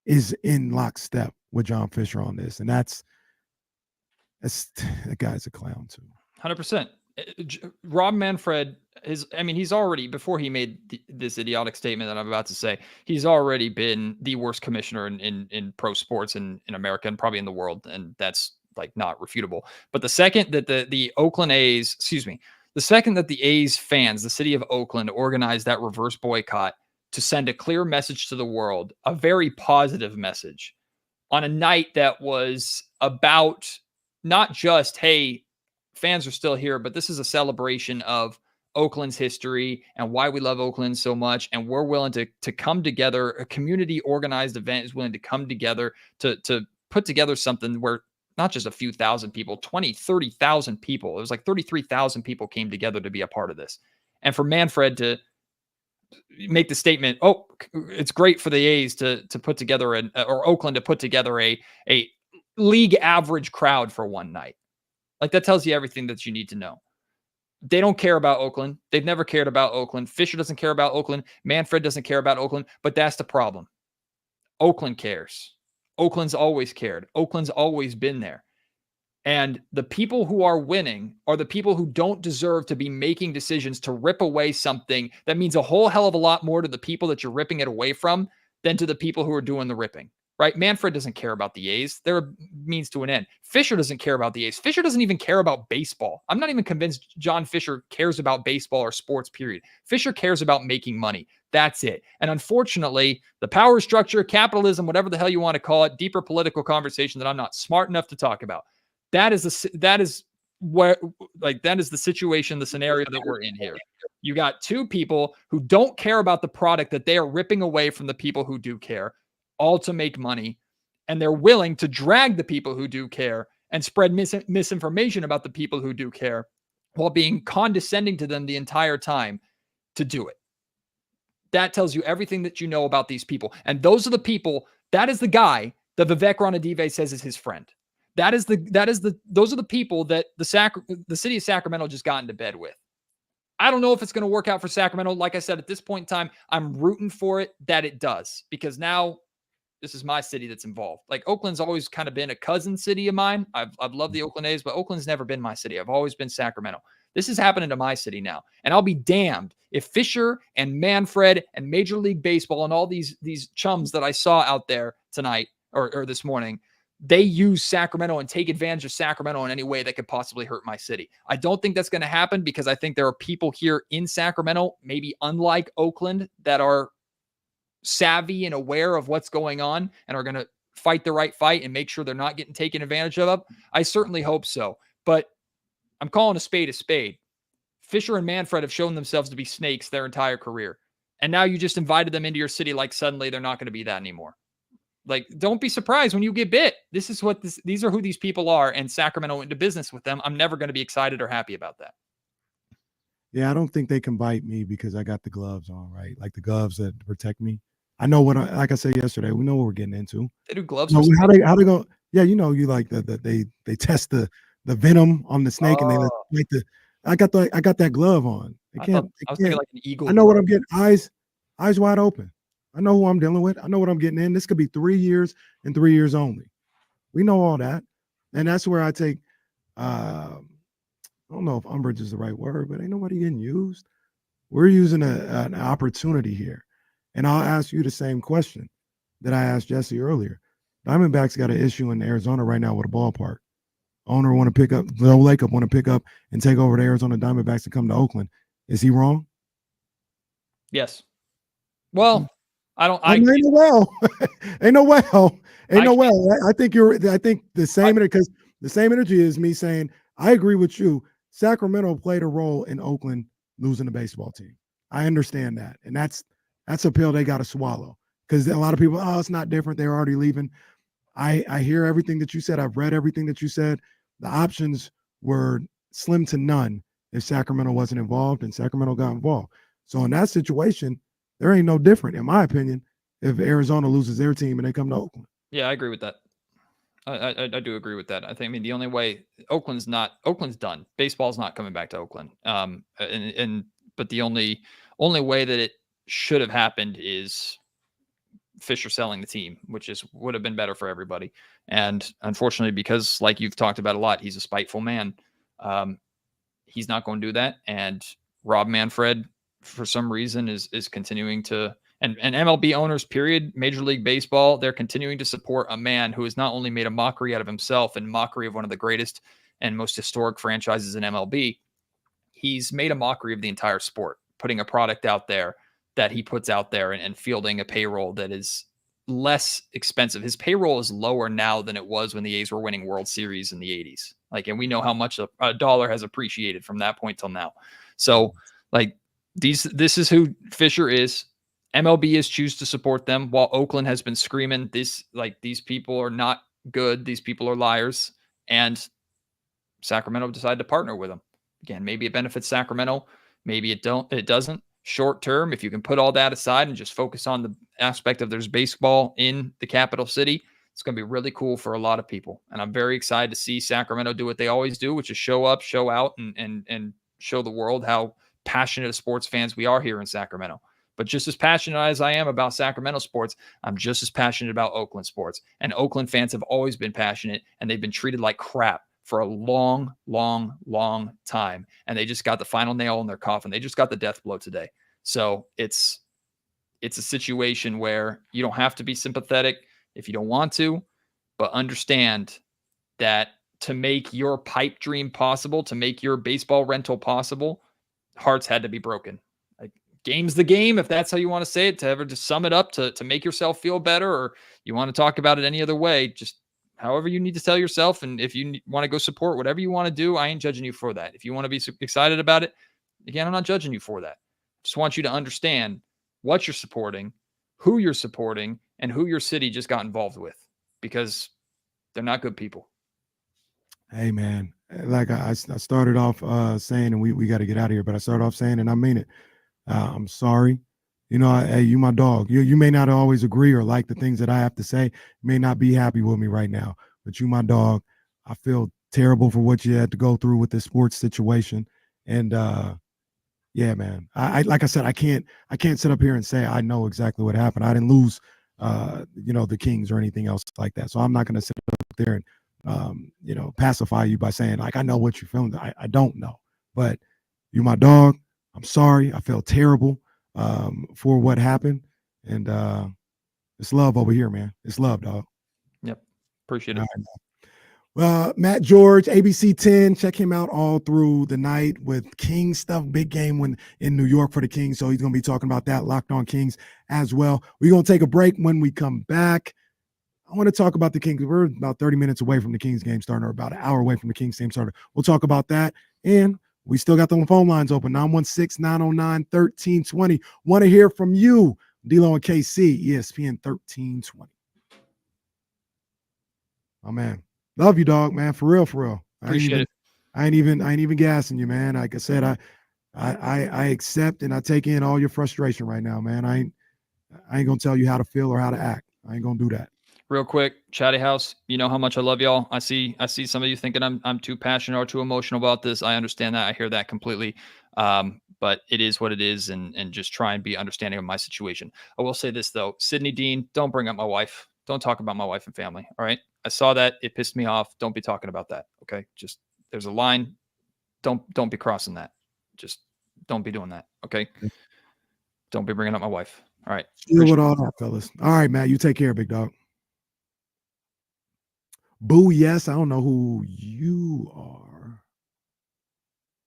is in lockstep with John Fisher on this. And that guy's a clown too. 100%. Rob Manfred he's already, before he made this idiotic statement that I'm about to say, he's already been the worst commissioner in pro sports in America and probably in the world. And that's like not refutable. But the second that the Oakland A's, the second that the A's fans, the city of Oakland, organized that reverse boycott to send a clear message to the world, a very positive message on a night that was about not just, hey, fans are still here, but this is a celebration of Oakland's history and why we love Oakland so much. And we're willing to come together. A community organized event is willing to come together to put together something where not just a few thousand people, 20, 30,000 people. It was like 33,000 people came together to be a part of this. And for Manfred to make the statement, oh, it's great for the A's to put together or Oakland to put together a league average crowd for one night. Like that tells you everything that you need to know. They don't care about Oakland. They've never cared about Oakland. Fisher doesn't care about Oakland. Manfred doesn't care about Oakland, but that's the problem. Oakland cares. Oakland's always cared. Oakland's always been there. And the people who are winning are the people who don't deserve to be making decisions to rip away something that means a whole hell of a lot more to the people that you're ripping it away from than to the people who are doing the ripping. Right? Manfred doesn't care about the A's. They're a means to an end. Fisher doesn't care about the A's. Fisher doesn't even care about baseball. I'm not even convinced John Fisher cares about baseball or sports, period. Fisher cares about making money. That's it. And unfortunately, the power structure, capitalism, whatever the hell you want to call it, deeper political conversation that I'm not smart enough to talk about. That is the situation, the scenario that we're in here. You got two people who don't care about the product that they are ripping away from the people who do care, all to make money, and they're willing to drag the people who do care and spread misinformation about the people who do care while being condescending to them the entire time to do it. That tells you everything that you know about these people. And those are the people, that is the guy that Vivek Randave says is his friend. Those are the people that the city of Sacramento just got into bed with. I don't know if it's going to work out for Sacramento. Like I said, at this point in time, I'm rooting for it that it does, because now this is my city that's involved. Like Oakland's always kind of been a cousin city of mine. I've loved the Oakland A's, but Oakland's never been my city. I've always been Sacramento. This is happening to my city now. And I'll be damned if Fisher and Manfred and Major League Baseball and all these chums that I saw out there tonight or this morning, they use Sacramento and take advantage of Sacramento in any way that could possibly hurt my city. I don't think that's going to happen, because I think there are people here in Sacramento, maybe unlike Oakland, that are savvy and aware of what's going on and are going to fight the right fight and make sure they're not getting taken advantage of? I certainly hope so. But I'm calling a spade a spade. Fisher and Mon-Fri have shown themselves to be snakes their entire career. And now you just invited them into your city like suddenly they're not going to be that anymore. Like, don't be surprised when you get bit. This is what these are who these people are, and Sacramento went into business with them. I'm never going to be excited or happy about that. Yeah, I don't think they can bite me because I got the gloves on, right? Like the gloves that protect me. I know like I said yesterday, we know what we're getting into. They do gloves. You know, how they go? Yeah, you know, you like they test the venom on the snake and they like I got that glove on. I was thinking like an eagle. I know what I'm getting. Eyes wide open. I know who I'm dealing with. I know what I'm getting in. This could be 3 years and 3 years only. We know all that. And that's where I take, I don't know if umbrage is the right word, but ain't nobody getting used. We're using an opportunity here. And I'll ask you the same question that I asked Jesse earlier. Diamondbacks got an issue in Arizona right now with a ballpark. Owner want to pick up, Joe Lacob want to pick up and take over the Arizona Diamondbacks to come to Oakland. Is he wrong? Yes. Well, ain't no well. I think the same because the same energy is me saying I agree with you. Sacramento played a role in Oakland losing the baseball team. I understand that, and that's a pill they got to swallow because a lot of people, it's not different. They're already leaving. I hear everything that you said. I've read everything that you said. The options were slim to none if Sacramento wasn't involved, and Sacramento got involved. So in that situation, there ain't no different, in my opinion, if Arizona loses their team and they come to Oakland. Yeah, I agree with that. I do agree with that. I mean, the only way Oakland's done. Baseball's not coming back to Oakland. But the only way that it should have happened is Fisher selling the team, which would have been better for everybody. And unfortunately, because like you've talked about a lot, he's a spiteful man. He's not going to do that. And Rob Manfred, for some reason, is continuing to, and MLB owners, period, Major League Baseball, they're continuing to support a man who has not only made a mockery out of himself and mockery of one of the greatest and most historic franchises in MLB, he's made a mockery of the entire sport, putting a product out there that he puts out there and fielding a payroll that is less expensive. His payroll is lower now than it was when the A's were winning World Series in the 80s. Like, and we know how much a dollar has appreciated from that point till now. So like this is who Fisher is. MLB has choose to support them while Oakland has been screaming these people are not good. These people are liars. And Sacramento decided to partner with them. Again, maybe it benefits Sacramento. Maybe it doesn't. Short term, if you can put all that aside and just focus on the aspect of there's baseball in the capital city, it's going to be really cool for a lot of people. And I'm very excited to see Sacramento do what they always do, which is show up, show out, and show the world how passionate of sports fans we are here in Sacramento. But just as passionate as I am about Sacramento sports, I'm just as passionate about Oakland sports. And Oakland fans have always been passionate, and they've been treated like crap for a long, long, long time. And they just got the final nail in their coffin. They just got the death blow today. So it's a situation where you don't have to be sympathetic if you don't want to, but understand that to make your pipe dream possible, to make your baseball rental possible, hearts had to be broken. Like, game's the game, if that's how you want to say it, to ever just sum it up, to make yourself feel better, or you want to talk about it any other way, just however you need to tell yourself. And if you want to go support whatever you want to do, I ain't judging you for that. If you want to be excited about it, again, I'm not judging you for that. Just want you to understand what you're supporting, who you're supporting, and who your city just got involved with, because they're not good people. Hey, man, like I started off saying, and we got to get out of here, but I started off saying, and I mean it, I'm sorry. You know, hey, you my dog. You may not always agree or like the things that I have to say. You may not be happy with me right now, but you my dog. I feel terrible for what you had to go through with this sports situation. And yeah, man, I like I said, I can't sit up here and say I know exactly what happened. I didn't lose the Kings or anything else like that. So I'm not going to sit up there and pacify you by saying like I know what you're feeling. I don't know. But you my dog. I'm sorry. I felt terrible for what happened. And it's love over here, man. It's love, dog. Yep. Appreciate it. Right. Well, Matt George, ABC 10, check him out all through the night with Kings stuff. Big game in New York for the Kings. So he's going to be talking about that, Locked On Kings as well. We're going to take a break. When we come back, I want to talk about the Kings. We're about 30 minutes away from the Kings game starting, or about an hour away from the Kings game starting. We'll talk about that. And we still got the phone lines open, 916-909-1320. Want to hear from you, D-Lo and KC, ESPN 1320. Oh, man. Love you, dog, man. For real, for real. Appreciate it. I ain't even gassing you, man. Like I said, I accept and I take in all your frustration right now, man. I ain't gonna tell you how to feel or how to act. I ain't gonna do that. Real quick, Chatty House, you know how much I love y'all. I see some of you thinking I'm too passionate or too emotional about this. I understand that. I hear that completely. But it is what it is, and just try and be understanding of my situation. I will say this though, Sydney Dean, don't bring up my wife. Don't talk about my wife and family. All right. I saw that. It pissed me off. Don't be talking about that. Okay. Just there's a line. Don't be crossing that. Just don't be doing that. Okay. Don't be bringing up my wife. All right. Deal with all that, fellas. All right, Matt. You take care, big dog. Boo, yes. I don't know who you are,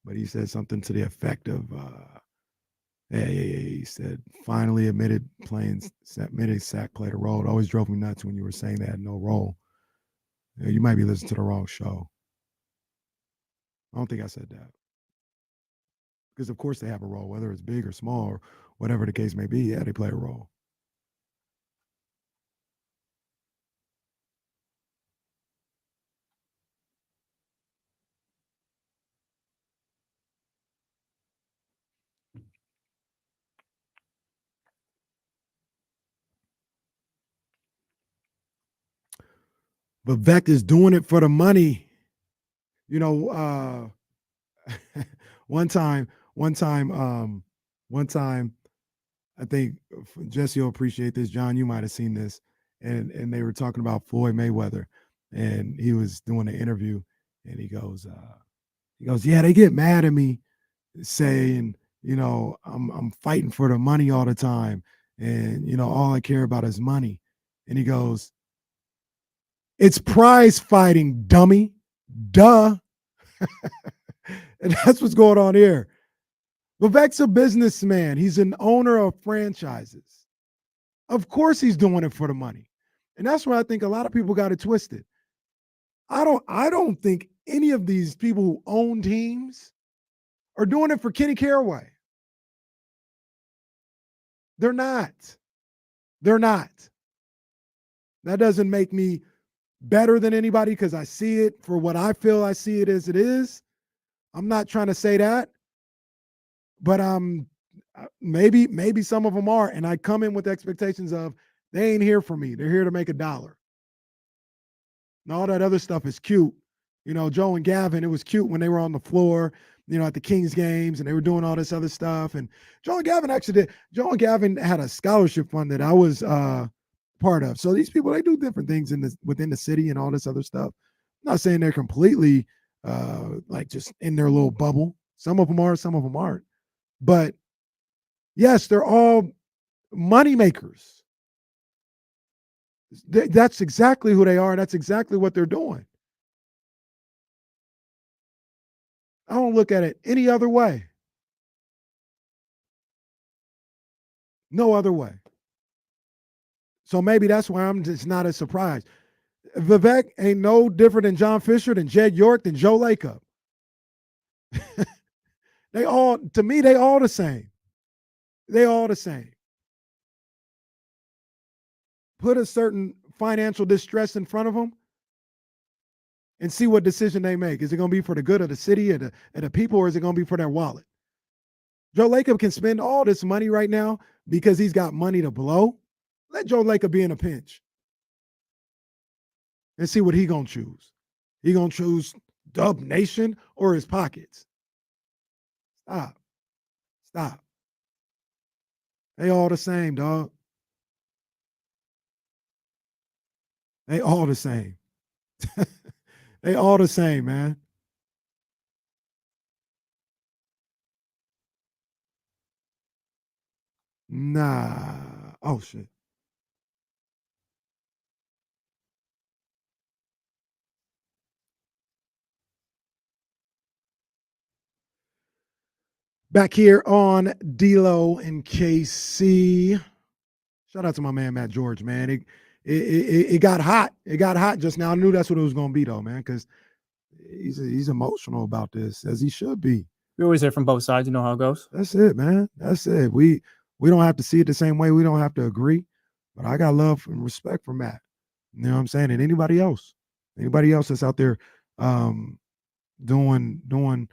but he said something to the effect of, he said, finally admitted Sack played a role. It always drove me nuts when you were saying that, no role. Yeah, you might be listening to the wrong show. I don't think I said that. Because, of course, they have a role, whether it's big or small or whatever the case may be. Yeah, they play a role. Vivek is doing it for the money. You know, one time, I think Jesse will appreciate this. John, you might have seen this. And they were talking about Floyd Mayweather. And he was doing an interview. And he goes, yeah, they get mad at me saying, you know, I'm fighting for the money all the time. And, you know, all I care about is money. And he goes, it's prize fighting, dummy. Duh. And that's what's going on here. Vivek's a businessman. He's an owner of franchises. Of course he's doing it for the money. And that's where I think a lot of people got it twisted. I don't think any of these people who own teams are doing it for Kenny Caraway. They're not. They're not. That doesn't make me better than anybody because I see it for what I feel I see it as it is. I'm not trying to say that, but maybe some of them are, and I come in with expectations of they ain't here for me. They're here to make $1. And all that other stuff is cute. You know, Joe and Gavin, it was cute when they were on the floor, you know, at the Kings games and they were doing all this other stuff. And Joe and Gavin actually did. Joe and Gavin had a scholarship fund that I was part of. So these people, they do different things within the city and all this other stuff. I'm not saying they're completely like just in their little bubble. Some of them are, some of them aren't. But yes, they're all money makers. That's exactly who they are. That's exactly what they're doing. I don't look at it any other way. No other way. So maybe that's why I'm just not as surprised. Vivek ain't no different than John Fisher, than Jed York, than Joe Lacob. To me, they all the same. They all the same. Put a certain financial distress in front of them and see what decision they make. Is it going to be for the good of the city and the people, or is it going to be for their wallet? Joe Lacob can spend all this money right now because he's got money to blow. Let Joe Lacob be in a pinch and see what he going to choose. He going to choose Dub Nation or his pockets. Stop. They all the same, dog. They all the same. They all the same, man. Nah. Oh, shit. Back here on D-Lo and KC. Shout out to my man, Matt George, man. it got hot. It got hot just now. I knew that's what it was going to be, though, man, because he's emotional about this, as he should be. We always hear from both sides. You know how it goes. That's it, man. That's it. We don't have to see it the same way. We don't have to agree. But I got love and respect for Matt. You know what I'm saying? And anybody else that's out there doing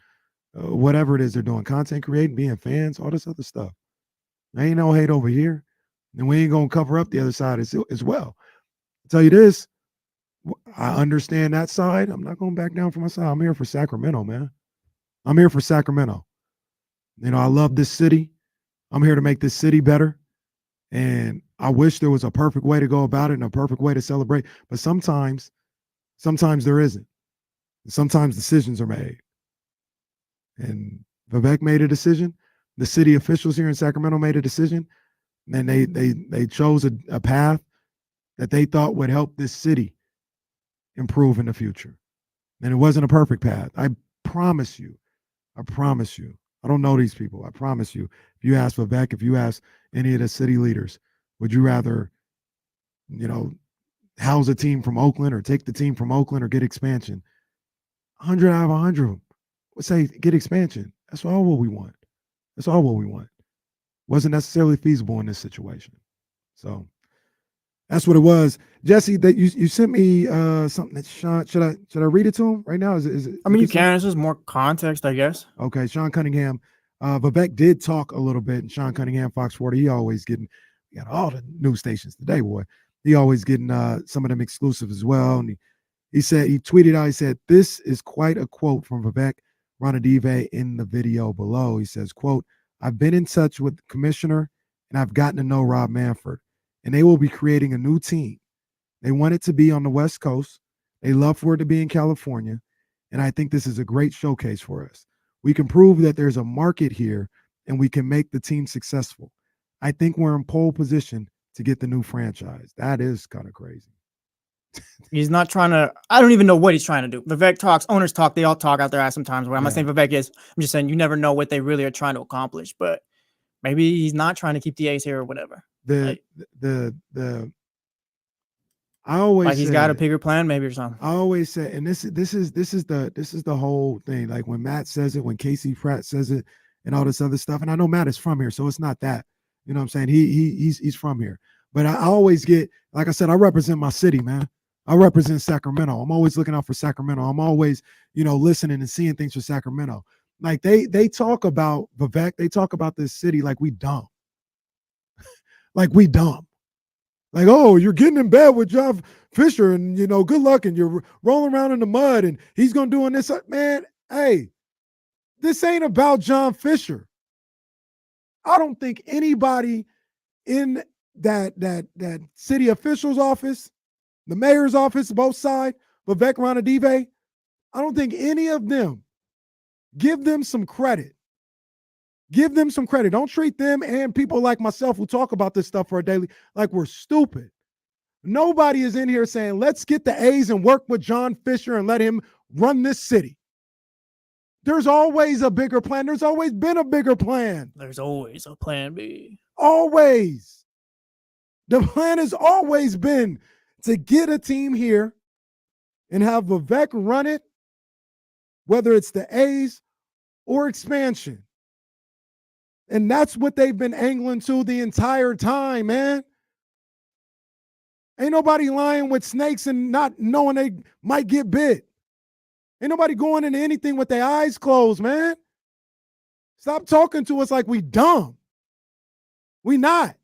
whatever it is they're doing, content creating, being fans, all this other stuff. There ain't no hate over here. And we ain't going to cover up the other side as well. I'll tell you this, I understand that side. I'm not going back down from my side. I'm here for Sacramento, man. I'm here for Sacramento. You know, I love this city. I'm here to make this city better. And I wish there was a perfect way to go about it and a perfect way to celebrate. But sometimes there isn't. Sometimes decisions are made. And Vivek made a decision. The city officials here in Sacramento made a decision. And they chose a path that they thought would help this city improve in the future. And it wasn't a perfect path. I promise you. I don't know these people. I promise you. If you ask Vivek, if you ask any of the city leaders, would you rather, house a team from Oakland or take the team from Oakland or get expansion? 100 out of 100 would say get expansion. That's all what we want. Wasn't necessarily feasible in this situation. So that's what it was. Jesse, that you sent me something that Sean, should I read it to him right now? Is it I mean, you can. It's just more context, I guess. Okay, Sean Cunningham. Vivek did talk a little bit, and Sean Cunningham, Fox 40, he always getting, we got all the news stations today, boy. He always getting some of them exclusive as well. And he tweeted out, he said, "This is quite a quote from Vivek Randave in the video below." He says, quote, "I've been in touch with the commissioner and I've gotten to know Rob Manfred, and they will be creating a new team. They want it to be on the West Coast. They love for it to be in California. And I think this is a great showcase for us. We can prove that there's a market here and we can make the team successful. I think we're in pole position to get the new franchise." That is kind of crazy. He's not trying to, I don't even know what he's trying to do. Vivek talks, owners talk, they all talk out their ass sometimes. Where I'm not saying Vivek is, I'm just saying you never know what they really are trying to accomplish. But maybe he's not trying to keep the A's here or whatever. I always like he's got a bigger plan, maybe, or something. I always say, and this is the whole thing. Like when Matt says it, when Casey Pratt says it, and all this other stuff. And I know Matt is from here, so it's not that. You know what I'm saying? He's from here. But I always get, like I said, I represent my city, man. I represent Sacramento. I'm always looking out for Sacramento. I'm always, listening and seeing things for Sacramento. Like they talk about Vivek, they talk about this city like we dumb. Like we dumb. Like, oh, you're getting in bed with John Fisher and, good luck, and you're rolling around in the mud and he's going to do this. Man, hey, this ain't about John Fisher. I don't think anybody in that city official's office, the mayor's office, both sides, Vivek Randave, I don't think any of them give them some credit. Give them some credit. Don't treat them and people like myself who talk about this stuff for a daily like we're stupid. Nobody is in here saying, let's get the A's and work with John Fisher and let him run this city. There's always a bigger plan. There's always been a bigger plan. There's always a plan B. Always. The plan has always been to get a team here and have Vivek run it, whether it's the A's or expansion. And that's what they've been angling to the entire time, man. Ain't nobody lying with snakes and not knowing they might get bit. Ain't nobody going into anything with their eyes closed, man. Stop talking to us like we dumb. We not.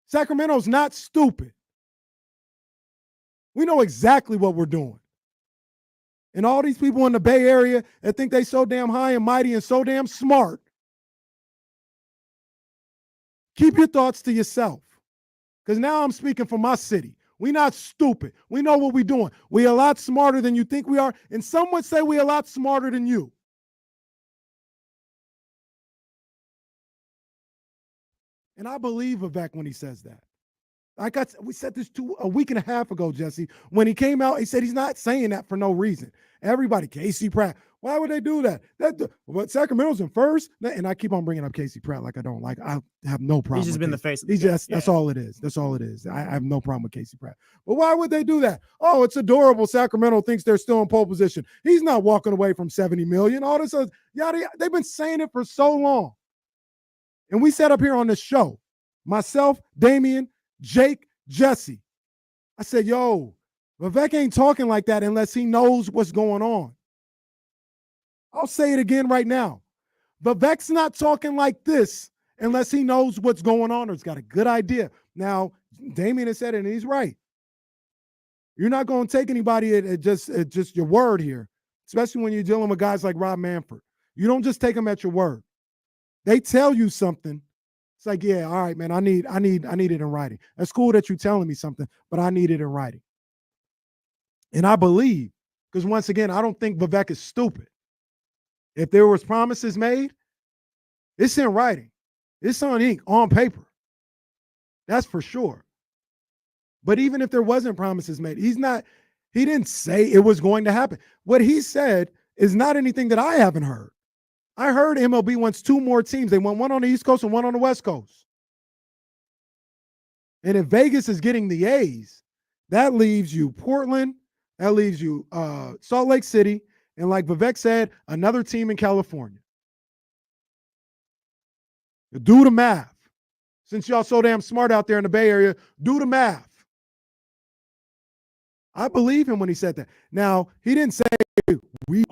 Sacramento's not stupid. We know exactly what we're doing. And all these people in the Bay Area that think they so damn high and mighty and so damn smart, keep your thoughts to yourself. Because now I'm speaking for my city. We not stupid. We know what we're doing. We a lot smarter than you think we are. And some would say we a lot smarter than you. And I believe Vivek when he says that. We said this a week and a half ago, Jesse. When he came out, he said he's not saying that for no reason. Everybody, Casey Pratt, Why would they do that? What Sacramento's in first, and I keep on bringing up Casey Pratt like I don't like. I have no problem. He's just with been Casey. the face of He's the just that's all it is. That's all it is. I have no problem with Casey Pratt. But why would they do that? Oh, it's adorable. Sacramento thinks they're still in pole position. He's not walking away from $70 million. All this, yada. They've been saying it for so long, and we sat up here on this show, myself, Damian, Jake, Jesse. I said, "Yo, Vivek ain't talking like that unless he knows what's going on." I'll say it again right now. Vivek's not talking like this unless he knows what's going on or he's got a good idea. Now, Damian has said it, and he's right. You're not going to take anybody at just your word here, especially when you're dealing with guys like Rob Manfred. You don't just take them at your word. They tell you something. It's like, yeah, all right, man, I need it in writing. It's cool that you're telling me something, but I need it in writing. And I believe, because once again, I don't think Vivek is stupid. If there was promises made, it's in writing. It's on ink, on paper. That's for sure. But even if there wasn't promises made, he didn't say it was going to happen. What he said is not anything that I haven't heard. I heard MLB wants 2 more teams. They want one on the East Coast and one on the West Coast. And if Vegas is getting the A's, that leaves you Portland, that leaves you Salt Lake City, and like Vivek said, another team in California. Do the math. Since y'all so damn smart out there in the Bay Area, do the math. I believe him when he said that. Now, he didn't say we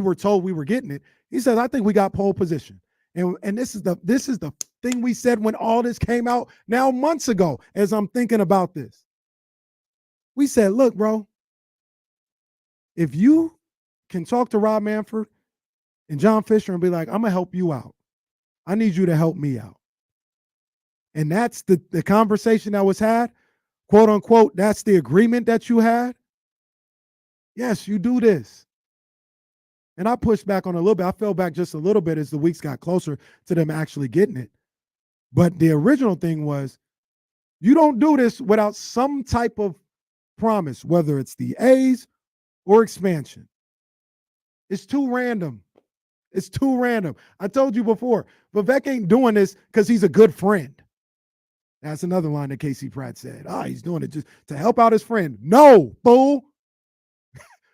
were told we were getting it. He said, I think we got pole position. And this is the thing we said when all this came out now months ago as I'm thinking about this. We said, look, bro, if you can talk to Rob Manfred and John Fisher and be like, I'm going to help you out. I need you to help me out. And that's the conversation that was had, quote unquote, that's the agreement that you had. Yes, you do this. And I pushed back on a little bit. I fell back just a little bit as the weeks got closer to them actually getting it. But the original thing was, you don't do this without some type of promise, whether it's the A's or expansion. It's too random. It's too random. I told you before, Vivek ain't doing this because he's a good friend. That's another line that Casey Pratt said. He's doing it just to help out his friend. No, fool.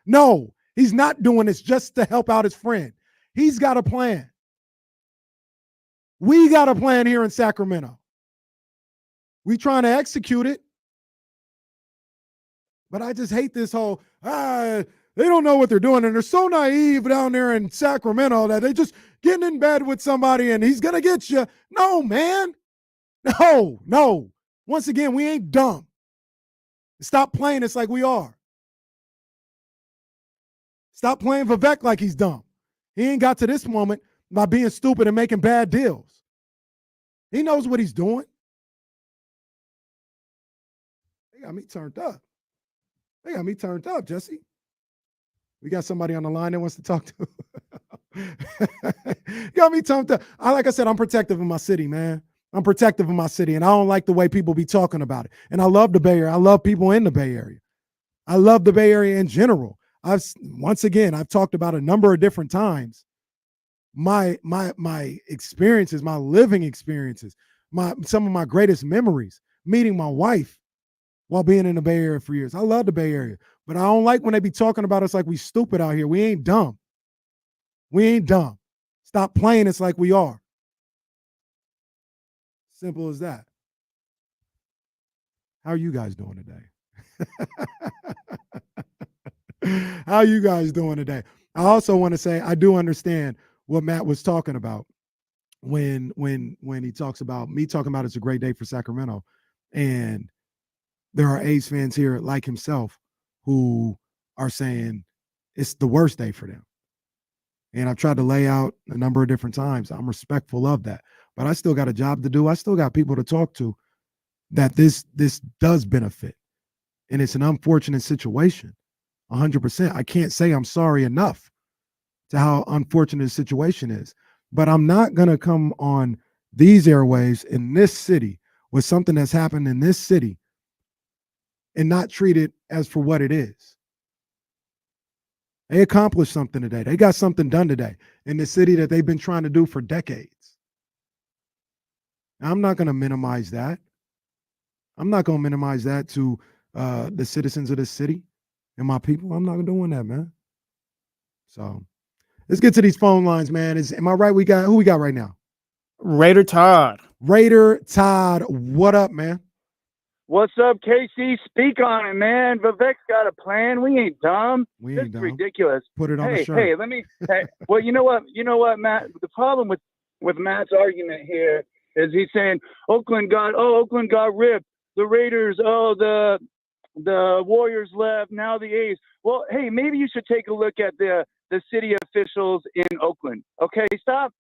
No, he's not doing this just to help out his friend. He's got a plan. We got a plan here in Sacramento. We trying to execute it. But I just hate this whole, they don't know what they're doing, and they're so naive down there in Sacramento that they just getting in bed with somebody and he's going to get you. No, man. No. Once again, we ain't dumb. Stop playing us like we are. Stop playing Vivek like he's dumb. He ain't got to this moment by being stupid and making bad deals. He knows what he's doing. They got me turned up. Jesse. We got somebody on the line that wants to talk to. Got me turned up. Like I said, I'm protective of my city, man. I'm protective of my city, and I don't like the way people be talking about it. And I love the Bay Area. I love people in the Bay Area. I love the Bay Area in general. I've talked about a number of different times my experiences, my living experiences, some of my greatest memories, meeting my wife while being in the Bay Area for years. I love the Bay Area, but I don't like when they be talking about us like we stupid out here. We ain't dumb. Stop playing us like we are. Simple as that. How are you guys doing today? How are you guys doing today? I also want to say I do understand what Matt was talking about when he talks about me talking about it's a great day for Sacramento. And there are A's fans here like himself who are saying it's the worst day for them. And I've tried to lay out a number of different times. I'm respectful of that. But I still got a job to do. I still got people to talk to that this does benefit. And it's an unfortunate situation. 100%. I can't say I'm sorry enough to how unfortunate the situation is. But I'm not going to come on these airwaves in this city with something that's happened in this city and not treat it as for what it is. They accomplished something today. They got something done today in the city that they've been trying to do for decades. I'm not going to minimize that. I'm not going to minimize that to the citizens of this city and my people. I'm not doing that, man. So let's get to these phone lines, man. Am I right? Who we got right now? Raider Todd. Raider Todd, what up, man? What's up, KC? Speak on it, man. Vivek's got a plan. We ain't dumb. We ain't It's dumb. ridiculous. Put it on the shirt. Hey, let me. Well, you know what, Matt? The problem with Matt's argument here is he's saying Oakland got ripped. The Raiders, the Warriors left. Now the A's. Well, hey, maybe you should take a look at the city officials in Oakland. Okay, stop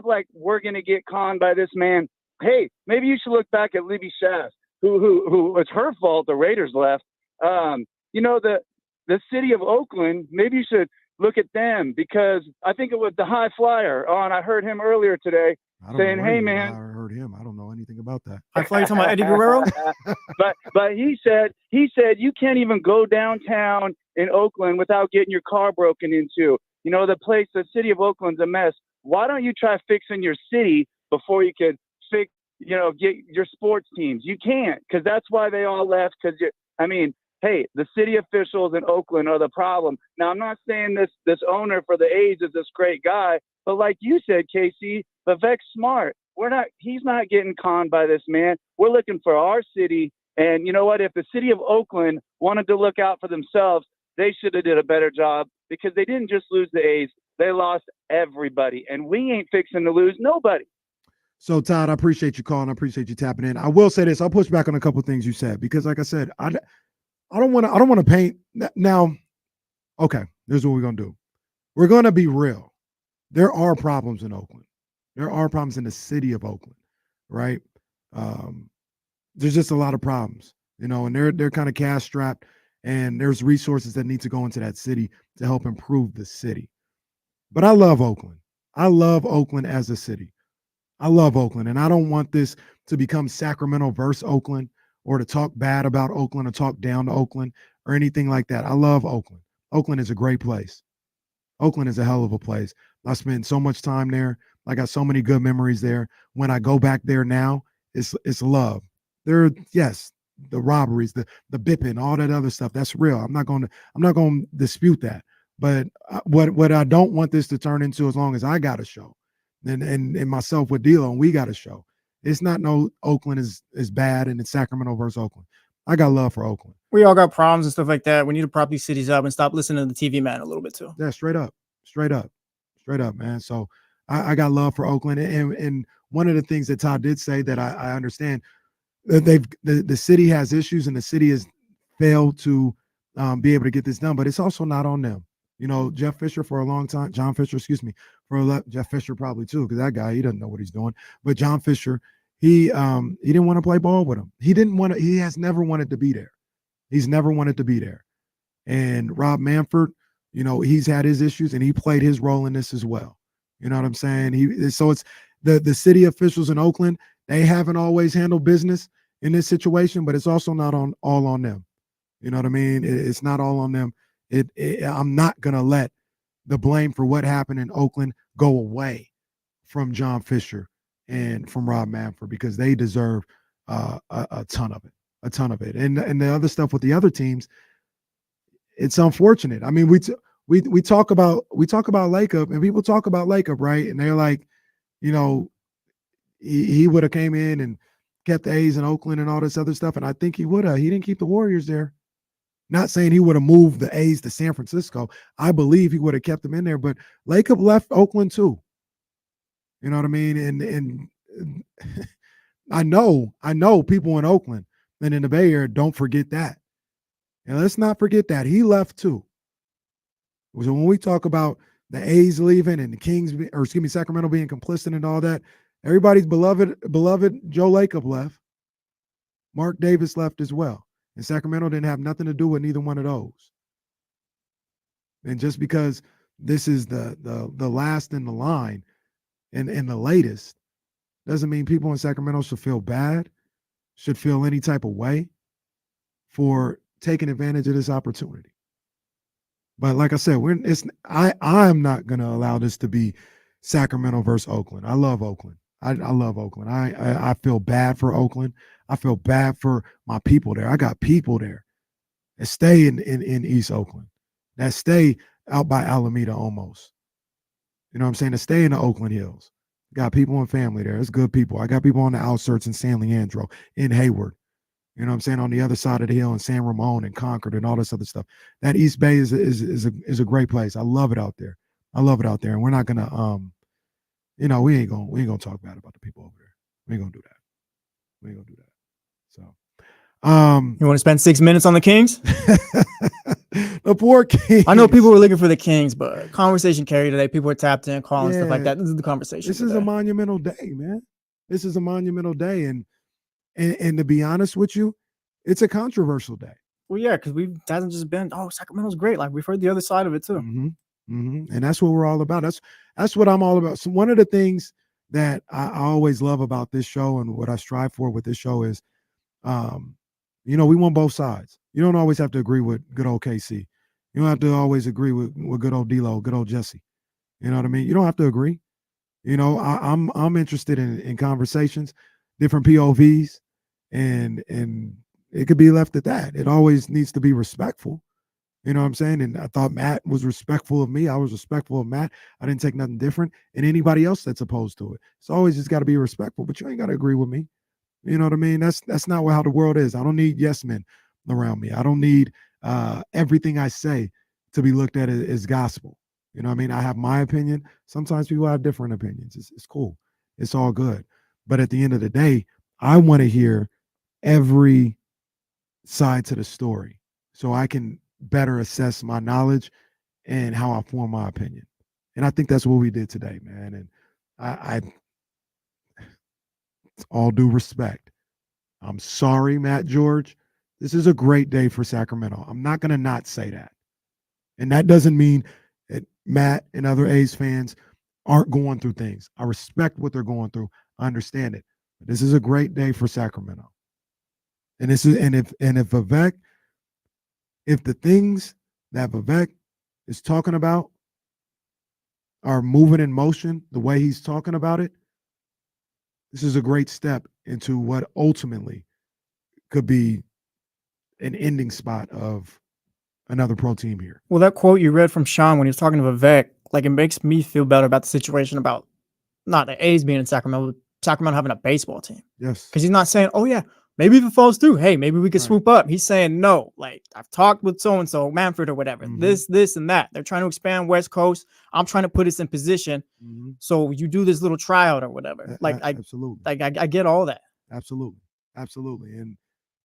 like we're gonna get conned by this man. Hey, maybe you should look back at Libby Shafts, who it's her fault the Raiders left. The city of Oakland, maybe you should look at them, because I think it was the high flyer on. I heard him earlier today saying, "Hey, man." I heard him. I don't know anything about that. High flyer talking about Eddie Guerrero? but he said you can't even go downtown in Oakland without getting your car broken into. The city of Oakland's a mess. Why don't you try fixing your city before you could fix, get your sports teams? You can't, because that's why they all left. Hey, the city officials in Oakland are the problem. Now, I'm not saying this owner for the A's is this great guy, but like you said, KC, Vivek's smart. He's not getting conned by this man. We're looking for our city. And you know what? If the city of Oakland wanted to look out for themselves, they should have did a better job, because they didn't just lose the A's. They lost everybody, and we ain't fixing to lose nobody. So, Todd, I appreciate you calling. I appreciate you tapping in. I will say this. I'll push back on a couple of things you said, because like I said, I don't want to paint now. Okay, here's what we're going to do. We're going to be real. There are problems in Oakland. There are problems in the city of Oakland, right? There's just a lot of problems, and they're kind of cash strapped, and there's resources that need to go into that city to help improve the city. But I love Oakland. I love Oakland as a city. I love Oakland, and I don't want this to become Sacramento versus Oakland, or to talk bad about Oakland or talk down to Oakland or anything like that. I love Oakland. Oakland is a great place. Oakland is a hell of a place. I spent so much time there. I got so many good memories there. When I go back there now, it's love. Yes, the robberies, the bipping, all that other stuff, that's real. I'm not going to dispute that. But what I don't want this to turn into, as long as I got a show, and myself with D'Lo, and we got a show, it's not no Oakland is bad and it's Sacramento versus Oakland. I got love for Oakland. We all got problems and stuff like that. We need to prop these cities up and stop listening to the TV man a little bit too. Yeah, straight up, man. So I got love for Oakland, and one of the things that Todd did say that I understand, that the city has issues, and the city has failed to be able to get this done, but it's also not on them. Jeff Fisher for a long time, John Fisher, Jeff Fisher probably too, because that guy, he doesn't know what he's doing. But John Fisher, he didn't want to play ball with him. He has never wanted to be there. He's never wanted to be there. And Rob Manfred, he's had his issues, and he played his role in this as well. You know what I'm saying? So it's the city officials in Oakland, they haven't always handled business in this situation, but it's also not all on them. You know what I mean? It's not all on them. I'm not going to let the blame for what happened in Oakland go away from John Fisher and from Rob Manfred, because they deserve a ton of it. And the other stuff with the other teams, it's unfortunate. I mean, we talk about Lake Up, and people talk about Lake Up, right? And they're like, he would have came in and kept the A's in Oakland and all this other stuff, and I think he would have. He didn't keep the Warriors there. Not saying he would have moved the A's to San Francisco. I believe he would have kept them in there, but Lake Up left Oakland too. You know what I mean? And I know people in Oakland and in the Bay Area don't forget that. And let's not forget that he left too. So when we talk about the A's leaving and the Sacramento being complicit and all that, everybody's beloved Joe Lacob left. Mark Davis left as well. And Sacramento didn't have nothing to do with neither one of those. And just because this is the last in the line and the latest, doesn't mean people in Sacramento should feel bad, should feel any type of way for taking advantage of this opportunity. But like I said, I'm not going to allow this to be Sacramento versus Oakland. I love Oakland. I love Oakland. I feel bad for Oakland. I feel bad for my people there. I got people there that stay in East Oakland, that stay out by Alameda almost. You know what I'm saying? That stay in the Oakland Hills. Got people and family there. It's good people. I got people on the outskirts in San Leandro, in Hayward. You know what I'm saying? On the other side of the hill in San Ramon and Concord and all this other stuff. That East Bay is a great place. I love it out there. I love it out there. And we're not gonna we ain't gonna talk bad about the people over there. We ain't gonna do that. We ain't gonna do that. So you want to spend 6 minutes on the Kings? The poor Kings. I know people were looking for the Kings, but conversation carried today. People were tapped in, calling stuff like that. This is the conversation. This is a monumental day, man. This is a monumental day, and to be honest with you, it's a controversial day. Well, yeah, because it hasn't just been, Sacramento's great. Like, we've heard the other side of it too. And that's what we're all about. That's what I'm all about. So one of the things that I always love about this show and what I strive for with this show is, we want both sides. You don't always have to agree with good old KC. You don't have to always agree with good old D-Lo, good old Jesse. You know what I mean? You don't have to agree. I'm interested in conversations, different POVs, and it could be left at that. It always needs to be respectful. You know what I'm saying? And I thought Matt was respectful of me. I was respectful of Matt. I didn't take nothing different and anybody else that's opposed to it. It's always just got to be respectful, but you ain't got to agree with me. You know what I mean? That's not how the world is. I don't need yes men around me. I don't need everything I say to be looked at as gospel. You know what I mean? I have my opinion. Sometimes people have different opinions. It's cool. It's all good. But at the end of the day, I want to hear every side to the story so I can better assess my knowledge and how I form my opinion. And I think that's what we did today, man. And I all due respect, I'm sorry, Matt George. This is a great day for Sacramento. I'm not going to not say that. And that doesn't mean that Matt and other A's fans aren't going through things. I respect what they're going through. I understand it. But this is a great day for Sacramento. And if Vivek, if the things that Vivek is talking about are moving in motion the way he's talking about it, this is a great step into what ultimately could be an ending spot of another pro team here. Well, that quote you read from Sean when he was talking to Vivek, like, it makes me feel better about the situation about not the A's being in Sacramento, but Sacramento having a baseball team. Yes. Because he's not saying, oh, yeah, maybe if it falls through, hey, maybe we could swoop up. He's saying, no, like, I've talked with so-and-so, Manfred or whatever, this, and that. They're trying to expand West Coast. I'm trying to put us in position. So you do this little tryout or whatever. Absolutely. I get all that. Absolutely. And,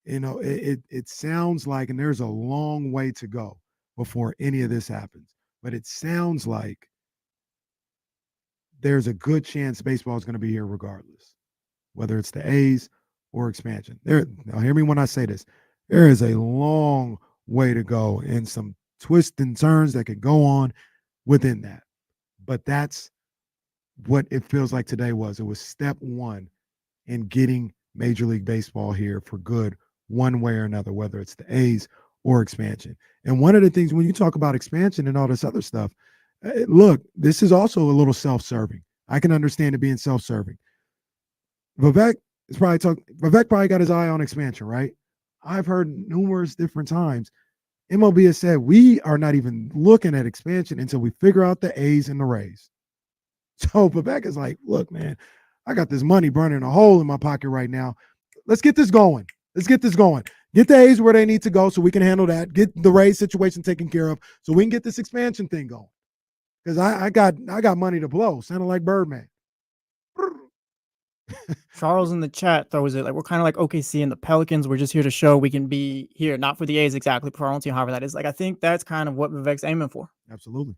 it sounds like, and there's a long way to go before any of this happens, but it sounds like there's a good chance baseball is going to be here regardless, whether it's the A's or expansion. Now hear me when I say this. There is a long way to go and some twists and turns that could go on within that. But that's what it feels like today was. It was step one in getting Major League Baseball here for good one way or another, whether it's the A's or expansion. And one of the things when you talk about expansion and all this other stuff, look, this is also a little self-serving. I can understand it being self-serving. Vivek probably got his eye on expansion, right? I've heard numerous different times MLB has said we are not even looking at expansion until we figure out the A's and the Rays. So Vivek is like, look, man, I got this money burning a hole in my pocket right now. Let's get this going. Get the A's where they need to go so we can handle that. Get the Rays situation taken care of so we can get this expansion thing going. Because I got money to blow. Sounded like Birdman. Charles in the chat throws it like we're kind of like OKC and the Pelicans. We're just here to show we can be here, not for the A's exactly, for our own team, however that is. Like, I think that's kind of what Vivek's aiming for. Absolutely.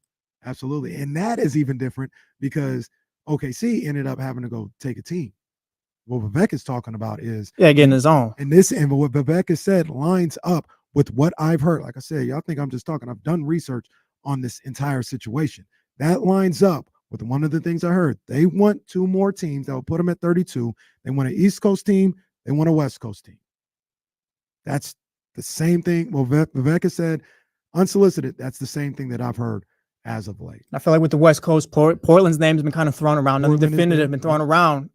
And that is even different because OKC ended up having to go take a team. What Vivek is talking about is getting his own. And what Vivek has said lines up with what I've heard. Like I said, y'all think I'm just talking. I've done research on this entire situation. That lines up with one of the things I heard. They want two more teams that will put them at 32. They want an East Coast team. They want a West Coast team. That's the same thing. Well, Vivek has said unsolicited, that's the same thing that I've heard as of late. I feel like with the West Coast, Portland's name's been kind of thrown around. Nothing definitive been thrown around.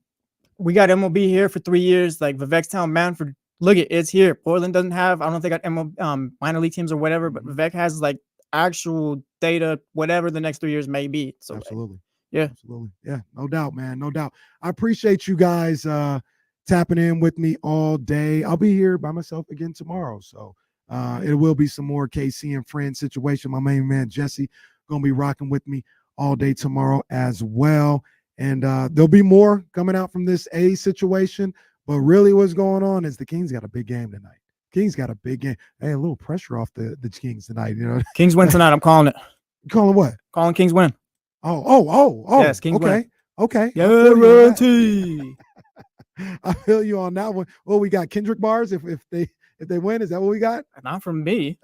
We got MLB here for 3 years, like Vivek's town, Manfred. Look, it's here. Portland doesn't have, I don't think they got minor league teams or whatever, but Vivek has like actual data, whatever the next 3 years may be. So absolutely. Yeah. Absolutely. Yeah, no doubt, man. No doubt. I appreciate you guys tapping in with me all day. I'll be here by myself again tomorrow. So it will be some more KC and Friends situation. My main man, Jesse, going to be rocking with me all day tomorrow as well. And there'll be more coming out from this A situation. But really what's going on is the Kings got a big game tonight. Kings got a big game. Hey, a little pressure off the Kings tonight. You know, Kings win tonight. I'm calling it. You calling what? Calling Kings win. Oh. Yes, Kings okay. win. Okay. Guarantee. I feel you on that one. Well, we got Kendrick bars if they win. Is that what we got? Not from me.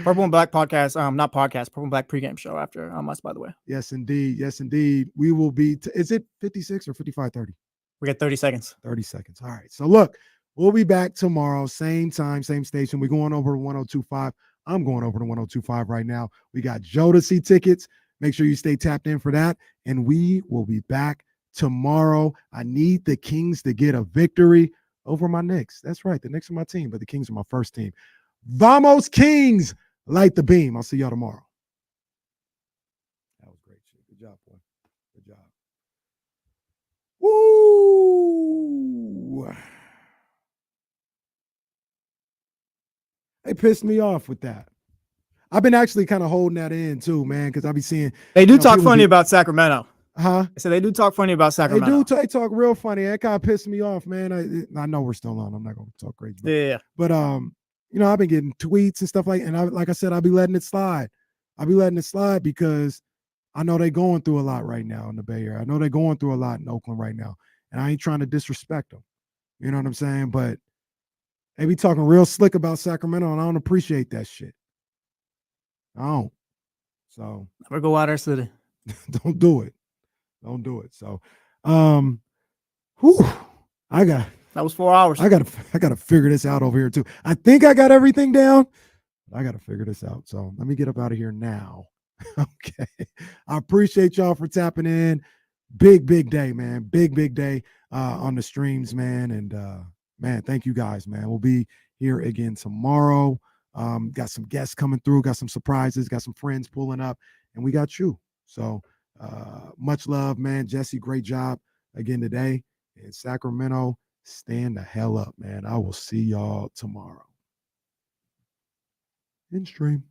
Purple and Black podcast, not podcast, Purple and Black pregame show after us, by the way. Yes, indeed. Yes, indeed. We will be, is it 56 or 55:30? We got 30 seconds. 30 seconds. All right. So look, we'll be back tomorrow, same time, same station. We're going over to 102.5. I'm going over to 102.5 right now. We got Jodeci tickets. Make sure you stay tapped in for that. And we will be back tomorrow. I need the Kings to get a victory over my Knicks. That's right. The Knicks are my team, but the Kings are my first team. Vamos Kings, light the beam. I'll see y'all tomorrow. That was great shit. Good job, boy. Good job. Woo! They pissed me off with that. I've been actually kind of holding that in too, man, because I be seeing they do talk funny about Sacramento. Huh? I said they do talk funny about Sacramento. They talk real funny. That kind of pissed me off, man. I know we're still on. I'm not gonna talk crazy. But you know, I've been getting tweets and stuff like I said, I'll be letting it slide. I'll be letting it slide because I know they're going through a lot right now in the Bay Area. I know they're going through a lot in Oakland right now. And I ain't trying to disrespect them. You know what I'm saying? But they be talking real slick about Sacramento, and I don't appreciate that shit. I don't. So never go out our city. Don't do it. Don't do it. So that was 4 hours. I gotta figure this out over here too. I think I got everything down. I gotta figure this out. So let me get up out of here now. Okay. I appreciate y'all for tapping in. Big day, man. Big day on the streams, man. And man, thank you guys, man. We'll be here again tomorrow. Got some guests coming through, got some surprises, got some friends pulling up, and we got you. So much love, man. Jesse, great job again today. In Sacramento, stand the hell up, man. I will see y'all tomorrow. In stream.